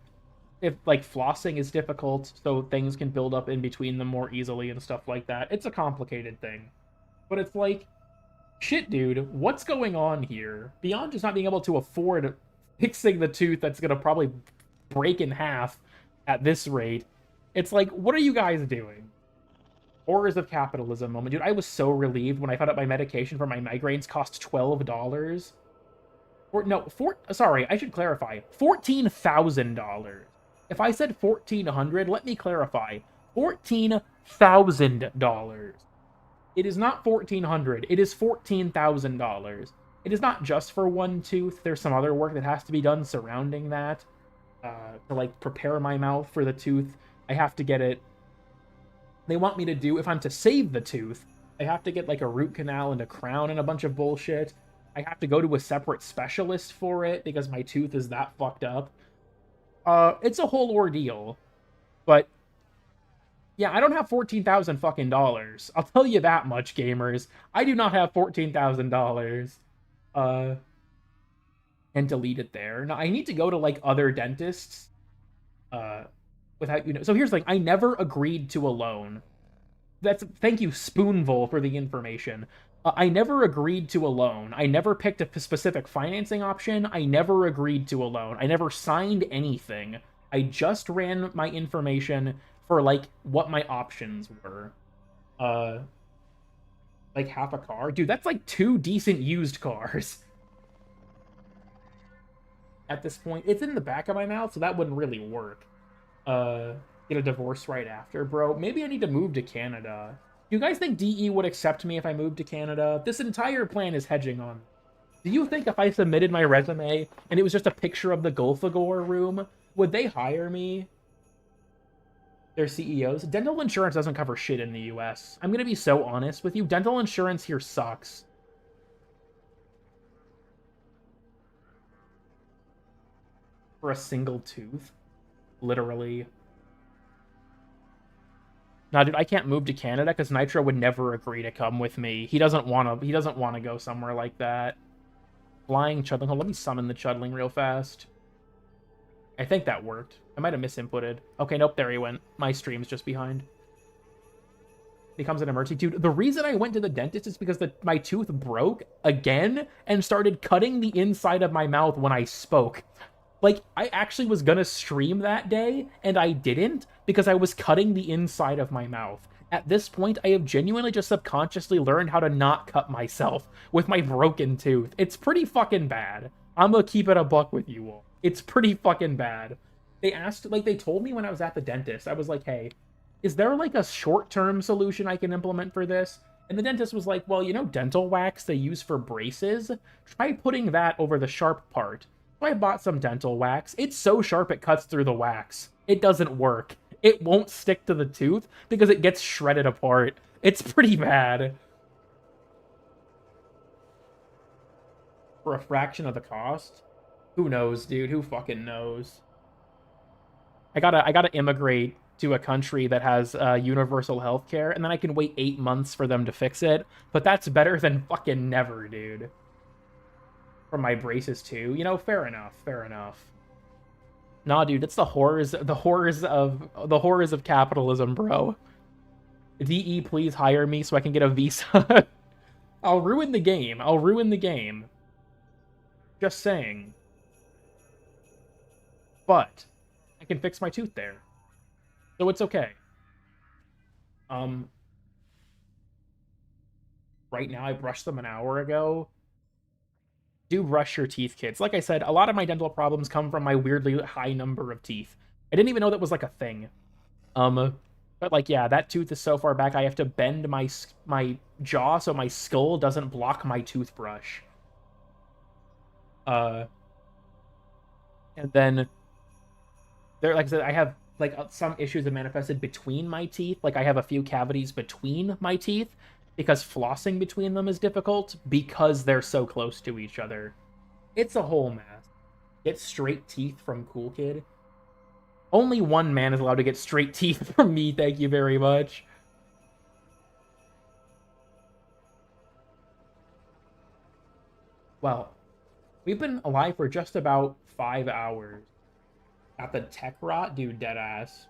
if, like, flossing is difficult, so things can build up in between them more easily and stuff like that. It's a complicated thing. But it's like, shit, dude, what's going on here? Beyond just not being able to afford fixing the tooth that's gonna probably break in half at this rate, it's like, what are you guys doing? Horrors of capitalism moment. Dude, I was so relieved when I found out my medication for my migraines cost $12. Sorry, I should clarify. $14,000. If I said $1,400, let me clarify. $14,000. It is not $1,400. It is $14,000. It is not just for one tooth. There's some other work that has to be done surrounding that. To, like, prepare my mouth for the tooth. I have to get it... They want me to do, if I'm to save the tooth, I have to get, like, a root canal and a crown and a bunch of bullshit. I have to go to a separate specialist for it because my tooth is that fucked up. It's a whole ordeal. But yeah, I don't have $14,000 fucking dollars. I'll tell you that much, gamers. I do not have $14,000. And delete it there. Now, I need to go to, like, other dentists. Without, you know... So here's the thing. I never agreed to a loan. Thank you, Spoonful, for the information. I never agreed to a loan. I never picked a specific financing option. I never agreed to a loan. I never signed anything. I just ran my information for, like, what my options were. Like, half a car? Dude, that's, like, 2 decent used cars. At this point. It's in the back of my mouth, so that wouldn't really work. Get a divorce right after, bro. Maybe I need to move to Canada. Do you guys think DE would accept me if I moved to Canada? This entire plan is hedging on. Do you think if I submitted my resume and it was just a picture of the Golfagor room, would they hire me? Their CEOs? Dental insurance doesn't cover shit in the US. I'm gonna be so honest with you. Dental insurance here sucks. For a single tooth? Literally. Nah, dude, I can't move to Canada because Nitro would never agree to come with me. He doesn't want to go somewhere like that. Flying Chudling. Hold on, let me summon the Chudling real fast. I think that worked. I might have misinputted. Okay, nope, there he went. My stream's just behind. Becomes an emergency. Dude, the reason I went to the dentist is because my tooth broke again and started cutting the inside of my mouth when I spoke. Like, I actually was gonna stream that day, and I didn't, because I was cutting the inside of my mouth. At this point, I have genuinely just subconsciously learned how to not cut myself with my broken tooth. It's pretty fucking bad. I'm gonna keep it a buck with you all. It's pretty fucking bad. They told me when I was at the dentist, I was like, hey, is there like a short-term solution I can implement for this? And the dentist was like, well, you know dental wax they use for braces? Try putting that over the sharp part. So I bought some dental wax. It's so sharp it cuts through the wax. It doesn't work. It won't stick to the tooth because it gets shredded apart. It's pretty bad. For a fraction of the cost? Who knows, dude? Who fucking knows? I gotta immigrate to a country that has universal healthcare, and then I can wait 8 months for them to fix it. But that's better than fucking never, dude. For my braces too, you know. Fair enough. Fair enough. Nah, dude, it's the horrors of capitalism, bro. DE, please hire me so I can get a visa. I'll ruin the game. I'll ruin the game. Just saying. But I can fix my tooth there. So it's okay. Right now I brushed them an hour ago. Do brush your teeth, kids. Like I said, a lot of my dental problems come from my weirdly high number of teeth. I didn't even know that was like a thing. But like, yeah, that tooth is so far back I have to bend my jaw so my skull doesn't block my toothbrush. And then there, like I said, I have like some issues that manifested between my teeth. Like I have a few cavities between my teeth because flossing between them is difficult because they're so close to each other. It's a whole mess. Get straight teeth from Cool Kid. Only one man is allowed to get straight teeth from me, thank you very much. Well, we've been alive for just about 5 hours. Got the tech rot? Dude, deadass.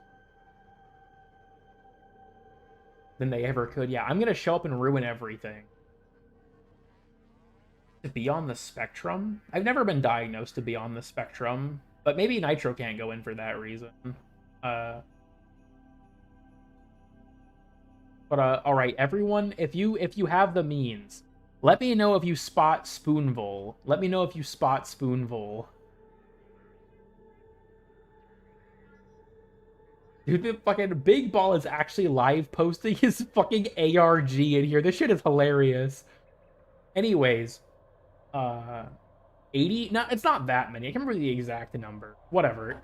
Than they ever could. Yeah, I'm gonna show up and ruin everything. To be on the spectrum? I've never been diagnosed to be on the spectrum, but maybe Nitro can't go in for that reason. But alright, everyone, if you have the means, let me know if you spot Spoonvol. Let me know if you spot Spoonvol. Dude, the fucking Big Ball is actually live posting his fucking ARG in here. This shit is hilarious. Anyways, 80? No, it's not that many. I can't remember the exact number. Whatever.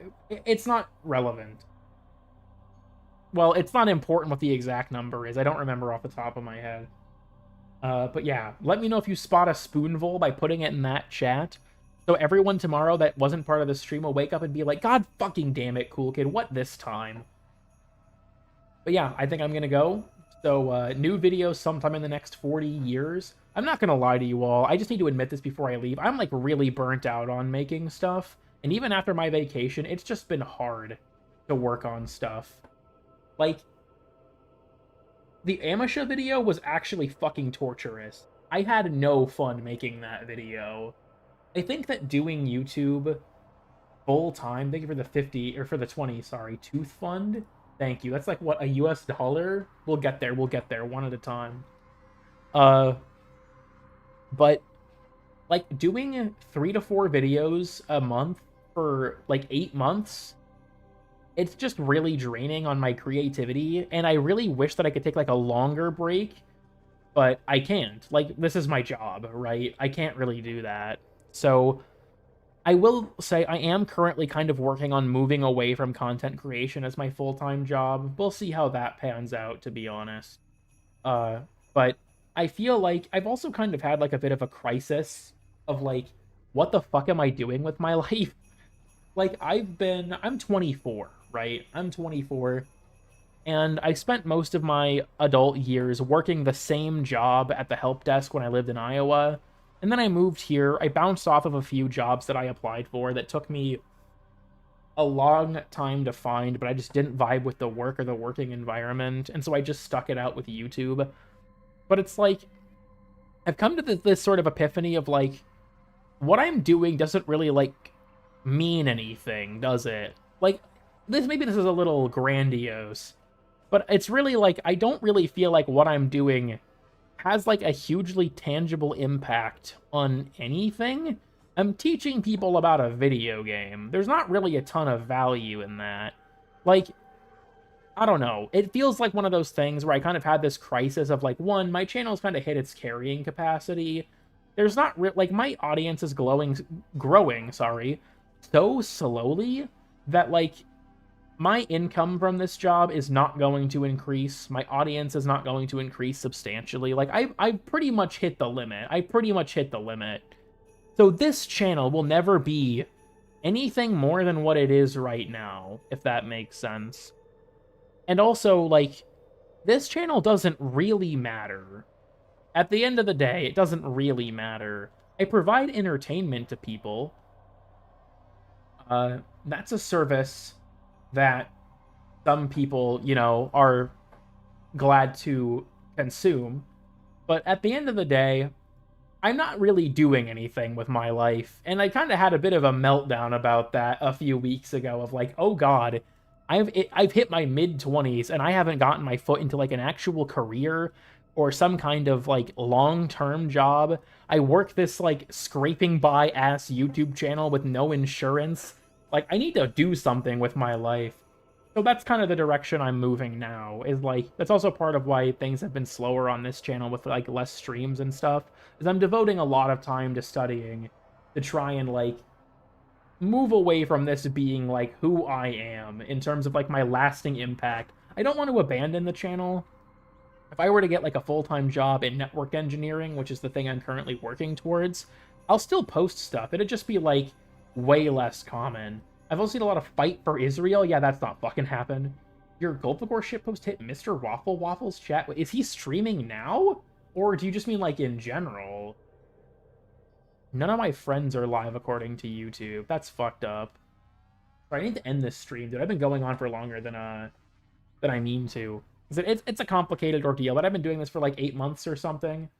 It's not relevant. Well, it's not important what the exact number is. I don't remember off the top of my head. But yeah, let me know if you spot a Spoonvol by putting it in that chat. So everyone tomorrow that wasn't part of the stream will wake up and be like, God fucking damn it, Cool Kid, what this time? But yeah, I think I'm gonna go. So, new videos sometime in the next 40 years. I'm not gonna lie to you all, I just need to admit this before I leave. I'm, like, really burnt out on making stuff. And even after my vacation, it's just been hard to work on stuff. Like, the Amisha video was actually fucking torturous. I had no fun making that video. I think that doing YouTube full time, thank you for the 50, or for the 20, sorry, tooth fund. Thank you. That's like, what, a US dollar? We'll get there, one at a time. But, like, doing 3 to 4 videos a month for, like, 8 months, it's just really draining on my creativity, and I really wish that I could take, like, a longer break, but I can't. Like, this is my job, right? I can't really do that. So, I will say I am currently kind of working on moving away from content creation as my full-time job. We'll see how that pans out, to be honest. But I feel like I've also kind of had, like, a bit of a crisis of, like, what the fuck am I doing with my life? Like, I'm 24, right? I'm 24, and I spent most of my adult years working the same job at the help desk when I lived in Iowa. And then I moved here. I bounced off of a few jobs that I applied for that took me a long time to find, but I just didn't vibe with the work or the working environment, and so I just stuck it out with YouTube. But it's like, I've come to this sort of epiphany of, like, what I'm doing doesn't really, like, mean anything, does it? Like, maybe this is a little grandiose, but it's really, like, I don't really feel like what I'm doing has, like, a hugely tangible impact on anything. I'm teaching people about a video game. There's not really a ton of value in that. Like, I don't know. It feels like one of those things where I kind of had this crisis of like, one, my channel's kind of hit its carrying capacity. There's not like my audience is growing, sorry, so slowly that like my income from this job is not going to increase. My audience is not going to increase substantially. Like I pretty much hit the limit. I pretty much hit the limit. So this channel will never be anything more than what it is right now, if that makes sense. And also, like, this channel doesn't really matter. At the end of the day, it doesn't really matter. I provide entertainment to people. That's a service that some people, you know, are glad to consume. But at the end of the day, I'm not really doing anything with my life. And I kind of had a bit of a meltdown about that a few weeks ago of like, oh god, I've hit my mid-20s and I haven't gotten my foot into like an actual career or some kind of like long-term job. I work this like scraping by ass YouTube channel with no insurance. Like, I need to do something with my life. So that's kind of the direction I'm moving now, is like, that's also part of why things have been slower on this channel with like less streams and stuff, is I'm devoting a lot of time to studying to try and like move away from this being like who I am in terms of like my lasting impact. I don't want to abandon the channel. If I were to get like a full-time job in network engineering, which is the thing I'm currently working towards, I'll still post stuff. It'd just be like way less common. I've also seen a lot of fight for Israel. Yeah, that's not fucking happened. Your Gulpagore shitpost hit Mr. Waffle Waffle's chat. Is he streaming now? Or do you just mean like in general? None of my friends are live according to YouTube. That's fucked up. I need to end this stream, dude. I've been going on for longer than I mean to. It's a complicated ordeal, but I've been doing this for like 8 months or something.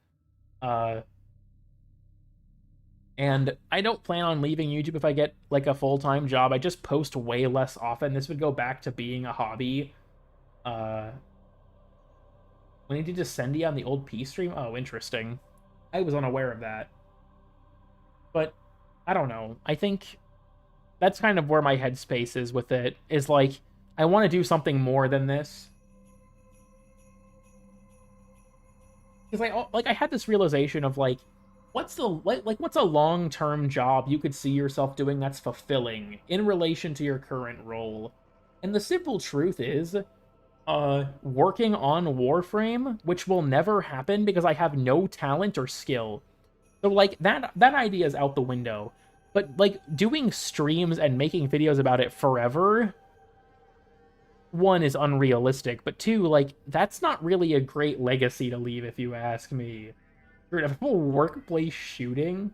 And I don't plan on leaving YouTube if I get like a full-time job. I just post way less often. This would go back to being a hobby. When he did Descendi on the old P stream? Oh, interesting. I was unaware of that. But, I don't know. I think that's kind of where my headspace is with it. Is like, I want to do something more than this. Because I had this realization of like, what's a long-term job you could see yourself doing that's fulfilling in relation to your current role? And the simple truth is, working on Warframe, which will never happen because I have no talent or skill. So like that idea is out the window. But like doing streams and making videos about it forever, one, is unrealistic, but two, like, that's not really a great legacy to leave, if you ask me. A full workplace shooting?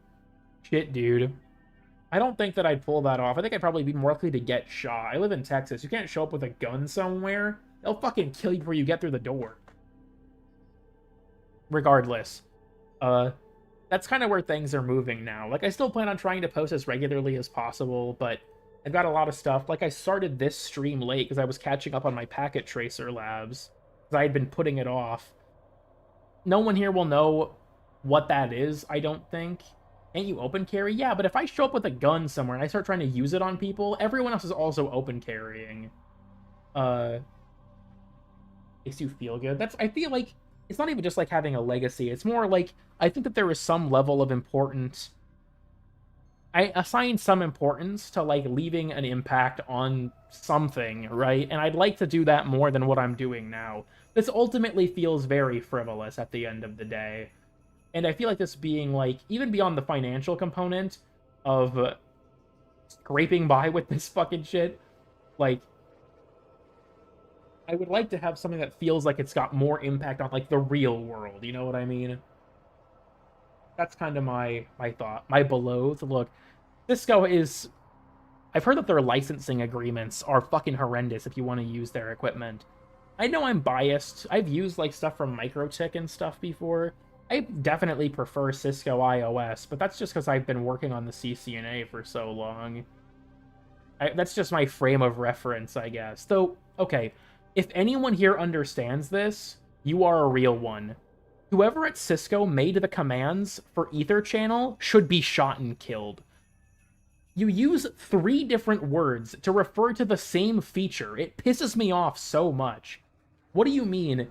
Shit, dude. I don't think that I'd pull that off. I think I'd probably be more likely to get shot. I live in Texas. You can't show up with a gun somewhere. They'll fucking kill you before you get through the door. Regardless. That's kind of where things are moving now. Like, I still plan on trying to post as regularly as possible, but I've got a lot of stuff. Like, I started this stream late because I was catching up on my packet tracer labs. Because I had been putting it off. No one here will know what that is, I don't think. Can't you open carry? Yeah, but if I show up with a gun somewhere and I start trying to use it on people, everyone else is also open carrying. Makes you feel good. I feel like it's not even just like having a legacy. It's more like, I think that there is some level of importance. I assign some importance to like leaving an impact on something, right? And I'd like to do that more than what I'm doing now. This ultimately feels very frivolous at the end of the day. And I feel like this being like, even beyond the financial component of scraping by with this fucking shit, like, I would like to have something that feels like it's got more impact on like the real world, you know what I mean? That's kind of my thought. My below. Look, Cisco is... I've heard that their licensing agreements are fucking horrendous if you want to use their equipment. I know I'm biased. I've used like stuff from Microtik and stuff before. I definitely prefer Cisco iOS, but that's just because I've been working on the CCNA for so long. That's just my frame of reference, I guess. Though, okay, if anyone here understands this, you are a real one. Whoever at Cisco made the commands for Ether Channel should be shot and killed. You use 3 different words to refer to the same feature. It pisses me off so much. What do you mean?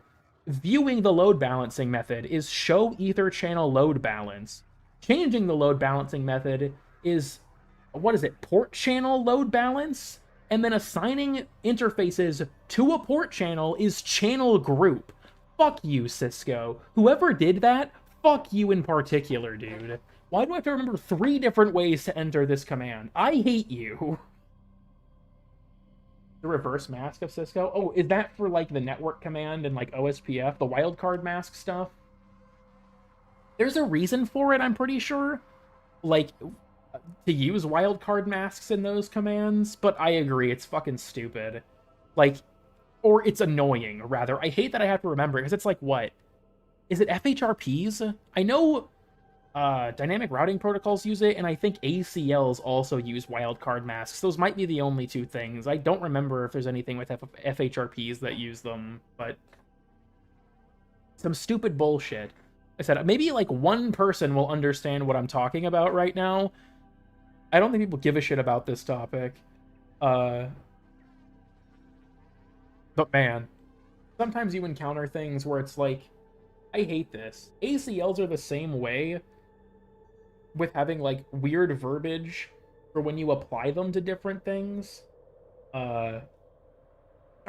Viewing the load balancing method is show ether channel load balance. Changing the load balancing method is, what is it, port channel load balance? And then assigning interfaces to a port channel is channel group. Fuck you, Cisco. Whoever did that, fuck you in particular, dude. Why do I have to remember 3 different ways to enter this command? I hate you. The reverse mask of Cisco? Oh, is that for, like, the network command and, like, OSPF? The wildcard mask stuff? There's a reason for it, I'm pretty sure. Like, to use wildcard masks in those commands, but I agree, it's fucking stupid. Like, or it's annoying, rather. I hate that I have to remember it, because it's like, what? Is it FHRPs? I know dynamic routing protocols use it, and I think ACLs also use wildcard masks. Those might be the only 2 things. I don't remember if there's anything with FHRPs that use them, but some stupid bullshit. I said, maybe like 1 person will understand what I'm talking about right now. I don't think people give a shit about this topic. But man, sometimes you encounter things where it's like, I hate this. ACLs are the same way, with having, like, weird verbiage for when you apply them to different things. Got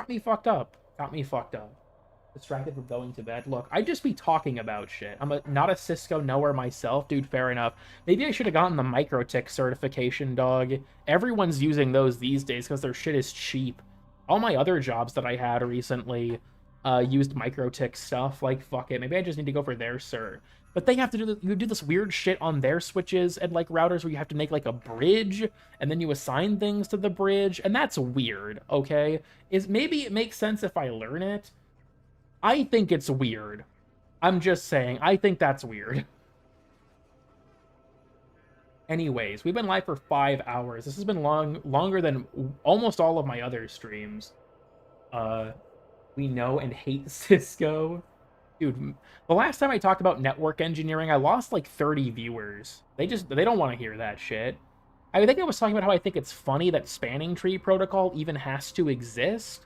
me fucked up. Distracted from going to bed. Look, I'd just be talking about shit. I'm not a Cisco knower myself. Dude, fair enough. Maybe I should have gotten the MikroTik certification, dog. Everyone's using those these days because their shit is cheap. All my other jobs that I had recently used MikroTik stuff. Like, fuck it. Maybe I just need to go for their cert. But they have to do this weird shit on their switches and, like, routers where you have to make, like, a bridge, and then you assign things to the bridge, and that's weird, okay? Maybe it makes sense if I learn it. I think it's weird. I'm just saying, I think that's weird. Anyways, we've been live for 5 hours. This has been longer than almost all of my other streams. We know and hate Cisco. Dude, the last time I talked about network engineering, I lost like 30 viewers. They don't want to hear that shit. I think I was talking about how I think it's funny that spanning tree protocol even has to exist.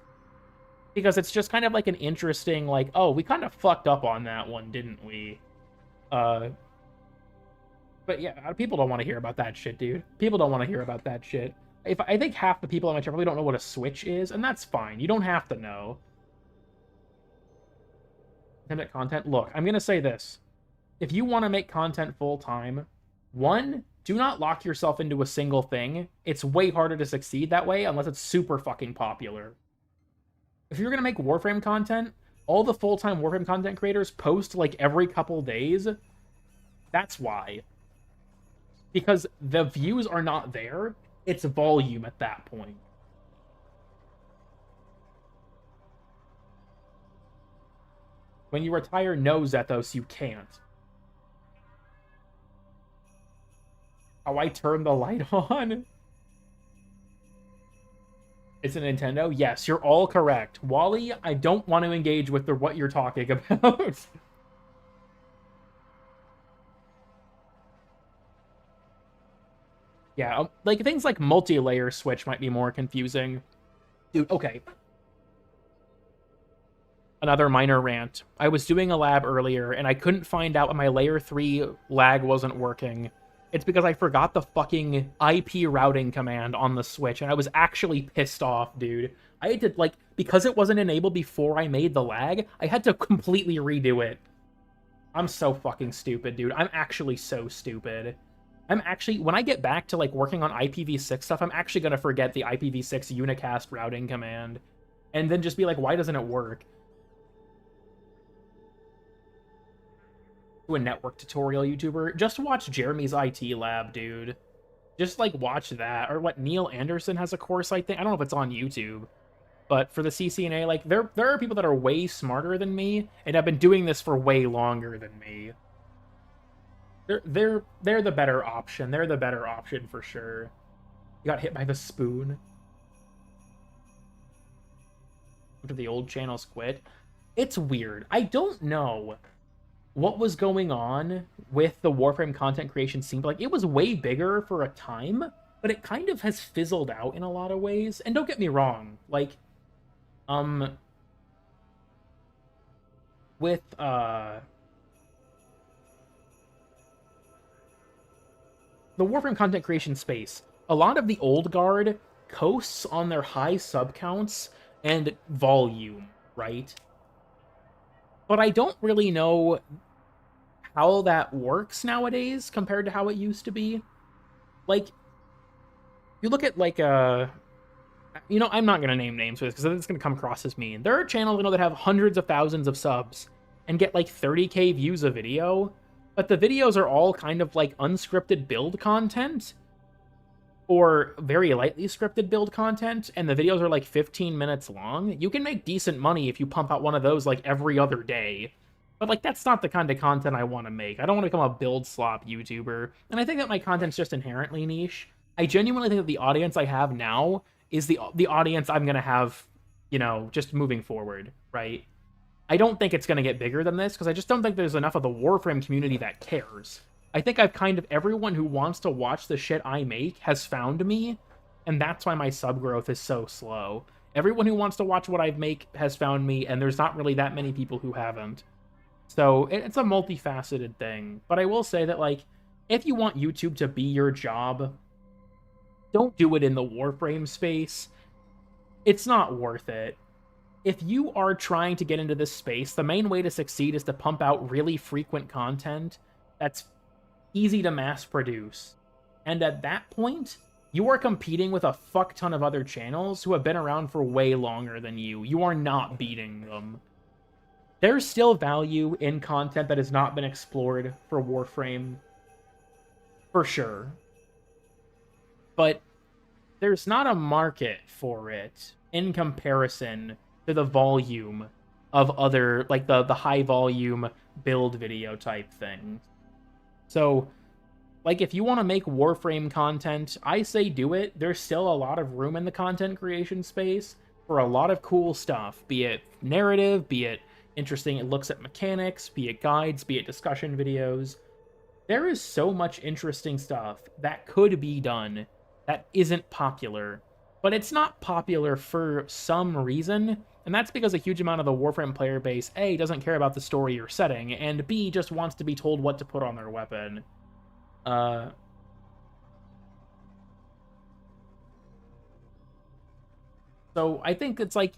Because it's just kind of like an interesting, like, oh, we kind of fucked up on that one, didn't we? But yeah, people don't want to hear about that shit, dude. People don't want to hear about that shit. I think half the people on my channel probably don't know what a switch is, and that's fine. You don't have to know. Internet content. Look, I'm gonna say this. If you want to make content full-time, 1, do not lock yourself into a single thing. It's way harder to succeed that way unless it's super fucking popular. If you're gonna make Warframe content, all the full-time Warframe content creators post like every couple days. That's why. Because the views are not there, it's volume at that point. When you retire, no, Zethos, you can't. How I turn the light on? It's a Nintendo? Yes, you're all correct. Wally, I don't want to engage with what you're talking about. Yeah, like, things like multi-layer switch might be more confusing. Dude, okay. Another minor rant. I was doing a lab earlier, and I couldn't find out when my layer 3 lag wasn't working. It's because I forgot the fucking IP routing command on the Switch, and I was actually pissed off, dude. I had to, like, because it wasn't enabled before I made the lag, I had to completely redo it. I'm so fucking stupid, dude. I'm actually so stupid. When I get back to, like, working on IPv6 stuff, I'm actually gonna forget the IPv6 unicast routing command. And then just be like, why doesn't it work? To a network tutorial YouTuber, just watch Jeremy's IT lab, dude. Just, like, watch that. Or what, Neil Anderson has a course, I think. I don't know if it's on YouTube. But for the CCNA, like, there are people that are way smarter than me, and have been doing this for way longer than me. They're the better option. They're the better option for sure. You got hit by the spoon. After the old channels quit. It's weird. I don't know what was going on with the Warframe content creation scene, but, like, it was way bigger for a time, but it kind of has fizzled out in a lot of ways. And don't get me wrong, like, with, the Warframe content creation space, a lot of the old guard coasts on their high sub counts and volume, right? But I don't really know how that works nowadays compared to how it used to be. Like, you look at, like, you know, I'm not going to name names for this because it's going to come across as mean. There are channels, you know, that have hundreds of thousands of subs and get, like, 30k views a video, but the videos are all kind of, like, unscripted build content or very lightly scripted build content, and the videos are, like, 15 minutes long. You can make decent money if you pump out one of those, like, every other day. But, like, that's not the kind of content I want to make. I don't want to become a build slop YouTuber. And I think that my content's just inherently niche. I genuinely think that the audience I have now is the audience I'm going to have, you know, just moving forward, right? I don't think it's going to get bigger than this, because I just don't think there's enough of the Warframe community that cares. I think I've kind of, everyone who wants to watch the shit I make has found me, and that's why my sub growth is so slow. Everyone who wants to watch what I make has found me, and there's not really that many people who haven't. So it's a multifaceted thing. But I will say that, like, if you want YouTube to be your job, don't do it in the Warframe space. It's not worth it. If you are trying to get into this space, the main way to succeed is to pump out really frequent content that's easy to mass produce. And at that point, you are competing with a fuck ton of other channels who have been around for way longer than you. You are not beating them. There's still value in content that has not been explored for Warframe, for sure. But there's not a market for it in comparison to the volume of other, like, the high volume build video type things. So, like, if you want to make Warframe content, I say do it. There's still a lot of room in the content creation space for a lot of cool stuff, be it narrative, be it interesting it looks at mechanics, be it guides, be it discussion videos. There is so much interesting stuff that could be done that isn't popular, but it's not popular for some reason, and that's because a huge amount of the Warframe player base, A, doesn't care about the story or setting, and B, just wants to be told what to put on their weapon. So I think it's like,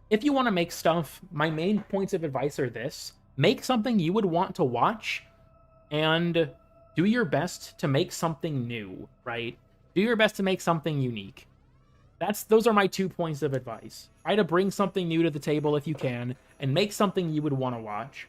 if you want to make stuff, my main points of advice are this. Make something you would want to watch, and do your best to make something new, right? Do your best to make something unique. Those are my 2 points of advice. Try to bring something new to the table if you can, and make something you would want to watch.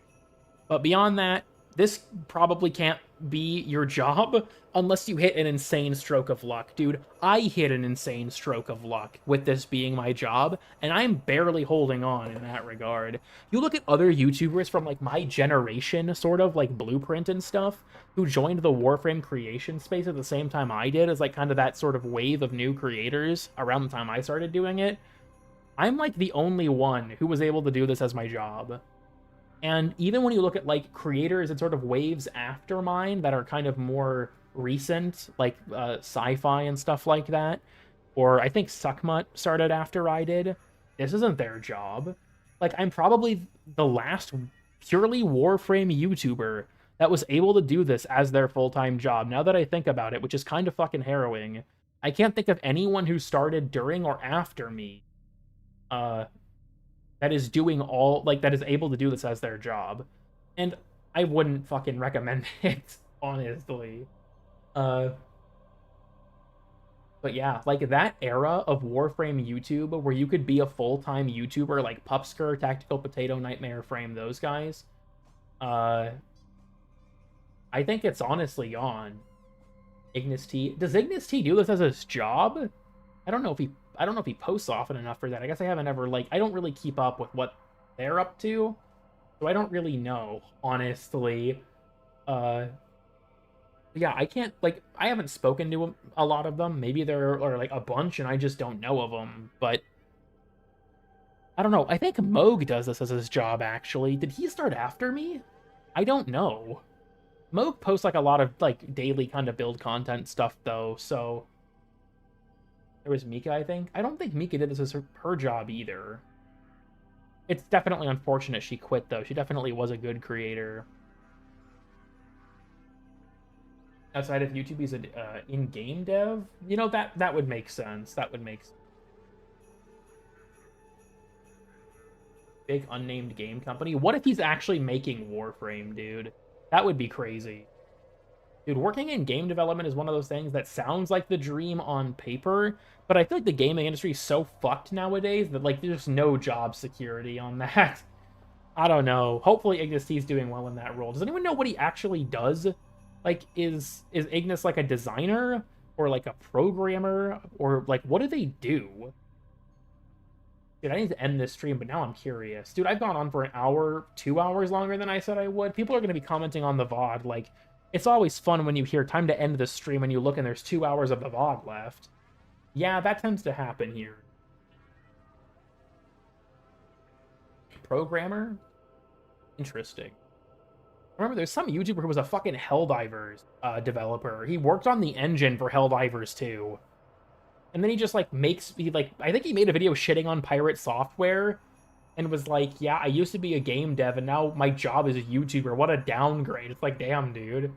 But beyond that, this probably can't be your job unless you hit an insane stroke of luck. Dude, I hit an insane stroke of luck with this being my job, and I'm barely holding on in that regard. You look at other YouTubers from, like, my generation, sort of, like Blueprint and stuff, who joined the Warframe creation space at the same time I did, as, like, kind of that sort of wave of new creators around the time I started doing it. I'm, like, the only one who was able to do this as my job. And even when you look at, like, creators and sort of waves after mine that are kind of more recent, like sci-fi and stuff like that, or I think Suckmut started after I did, this isn't their job. Like, I'm probably the last purely Warframe YouTuber that was able to do this as their full-time job, now that I think about it, which is kind of fucking harrowing. I can't think of anyone who started during or after me, that is doing all, like, that is able to do this as their job. And I wouldn't fucking recommend it, honestly. But yeah, like, that era of Warframe YouTube where you could be a full-time YouTuber, like Pupsker, Tactical Potato, Nightmare Frame, those guys, I think it's honestly gone. Ignis T. Does Ignis T do this as his job? I don't know if he posts often enough for that. I guess I haven't ever, like, I don't really keep up with what they're up to, so I don't really know, honestly. Yeah, I can't, like, I haven't spoken to a lot of them. Maybe there are, like, a bunch and I just don't know of them, but I don't know. I think Moog does this as his job, actually. Did he start after me? I don't know. Moog posts like a lot of like daily kind of build content stuff though, so there was Mika, I think. I don't think Mika did this as her job either. It's definitely unfortunate she quit though. She definitely was a good creator. Outside of YouTube, he's an in-game dev. You know, that would make sense. That would make sense. Big unnamed game company. What if he's actually making Warframe, dude? That would be crazy. Dude, working in game development is one of those things that sounds like the dream on paper, but I feel like the gaming industry is so fucked nowadays that, like, there's no job security on that. I don't know. Hopefully Ignis T's doing well in that role. Does anyone know what he actually does? Like, is Ignis, like, a designer? Or, like, a programmer? Or, like, what do they do? Dude, I need to end this stream, but now I'm curious. Dude, I've gone on for an hour, 2 hours longer than I said I would. People are going to be commenting on the VOD, like, it's always fun when you hear time to end the stream and you look and there's 2 hours of the VOD left. Yeah, that tends to happen here. Programmer? Interesting. Remember, there's some YouTuber who was a fucking Helldivers developer. He worked on the engine for Helldivers 2. And then he just, like, I think he made a video shitting on pirate software and was like, yeah, I used to be a game dev and now my job is a YouTuber. What a downgrade. It's like, damn, dude.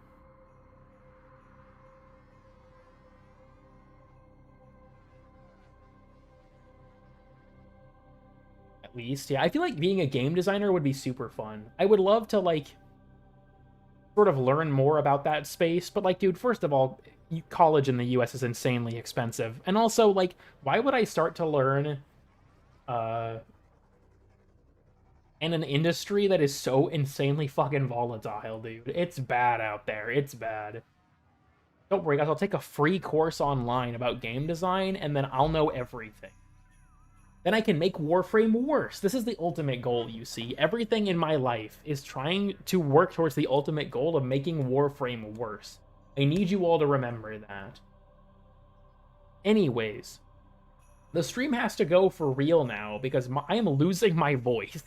At least, yeah. I feel like being a game designer would be super fun. I would love to, like, sort of learn more about that space. But, like, dude, first of all, college in the US is insanely expensive. And also, like, why would I start to learn in an industry that is so insanely fucking volatile, dude? It's bad out there. It's bad. Don't worry, guys. I'll take a free course online about game design, and then I'll know everything. Then I can make Warframe worse. This is the ultimate goal, you see. Everything in my life is trying to work towards the ultimate goal of making Warframe worse. I need you all to remember that. Anyways, the stream has to go for real now because I am losing my voice.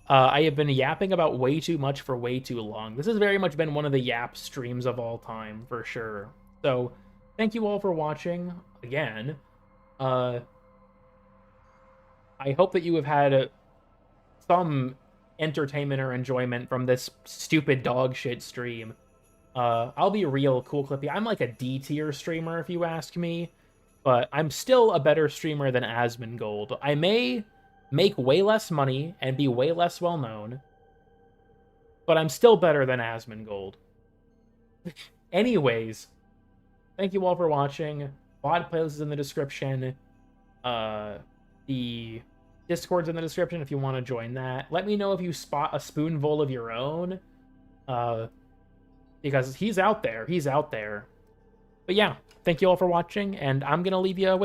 I have been yapping about way too much for way too long. This has very much been one of the yap streams of all time, for sure. So, thank you all for watching again. I hope that you have had some entertainment or enjoyment from this stupid dog shit stream. I'll be real cool clippy. I'm like a D tier streamer if you ask me, but I'm still a better streamer than Asmongold. I may make way less money and be way less well known, but I'm still better than Asmongold. Anyways, thank you all for watching. VOD playlist is in the description. The Discord's in the description if you want to join that. Let me know if you spot a spoonful of your own. Because he's out there. He's out there. But yeah, thank you all for watching, and I'm going to leave you with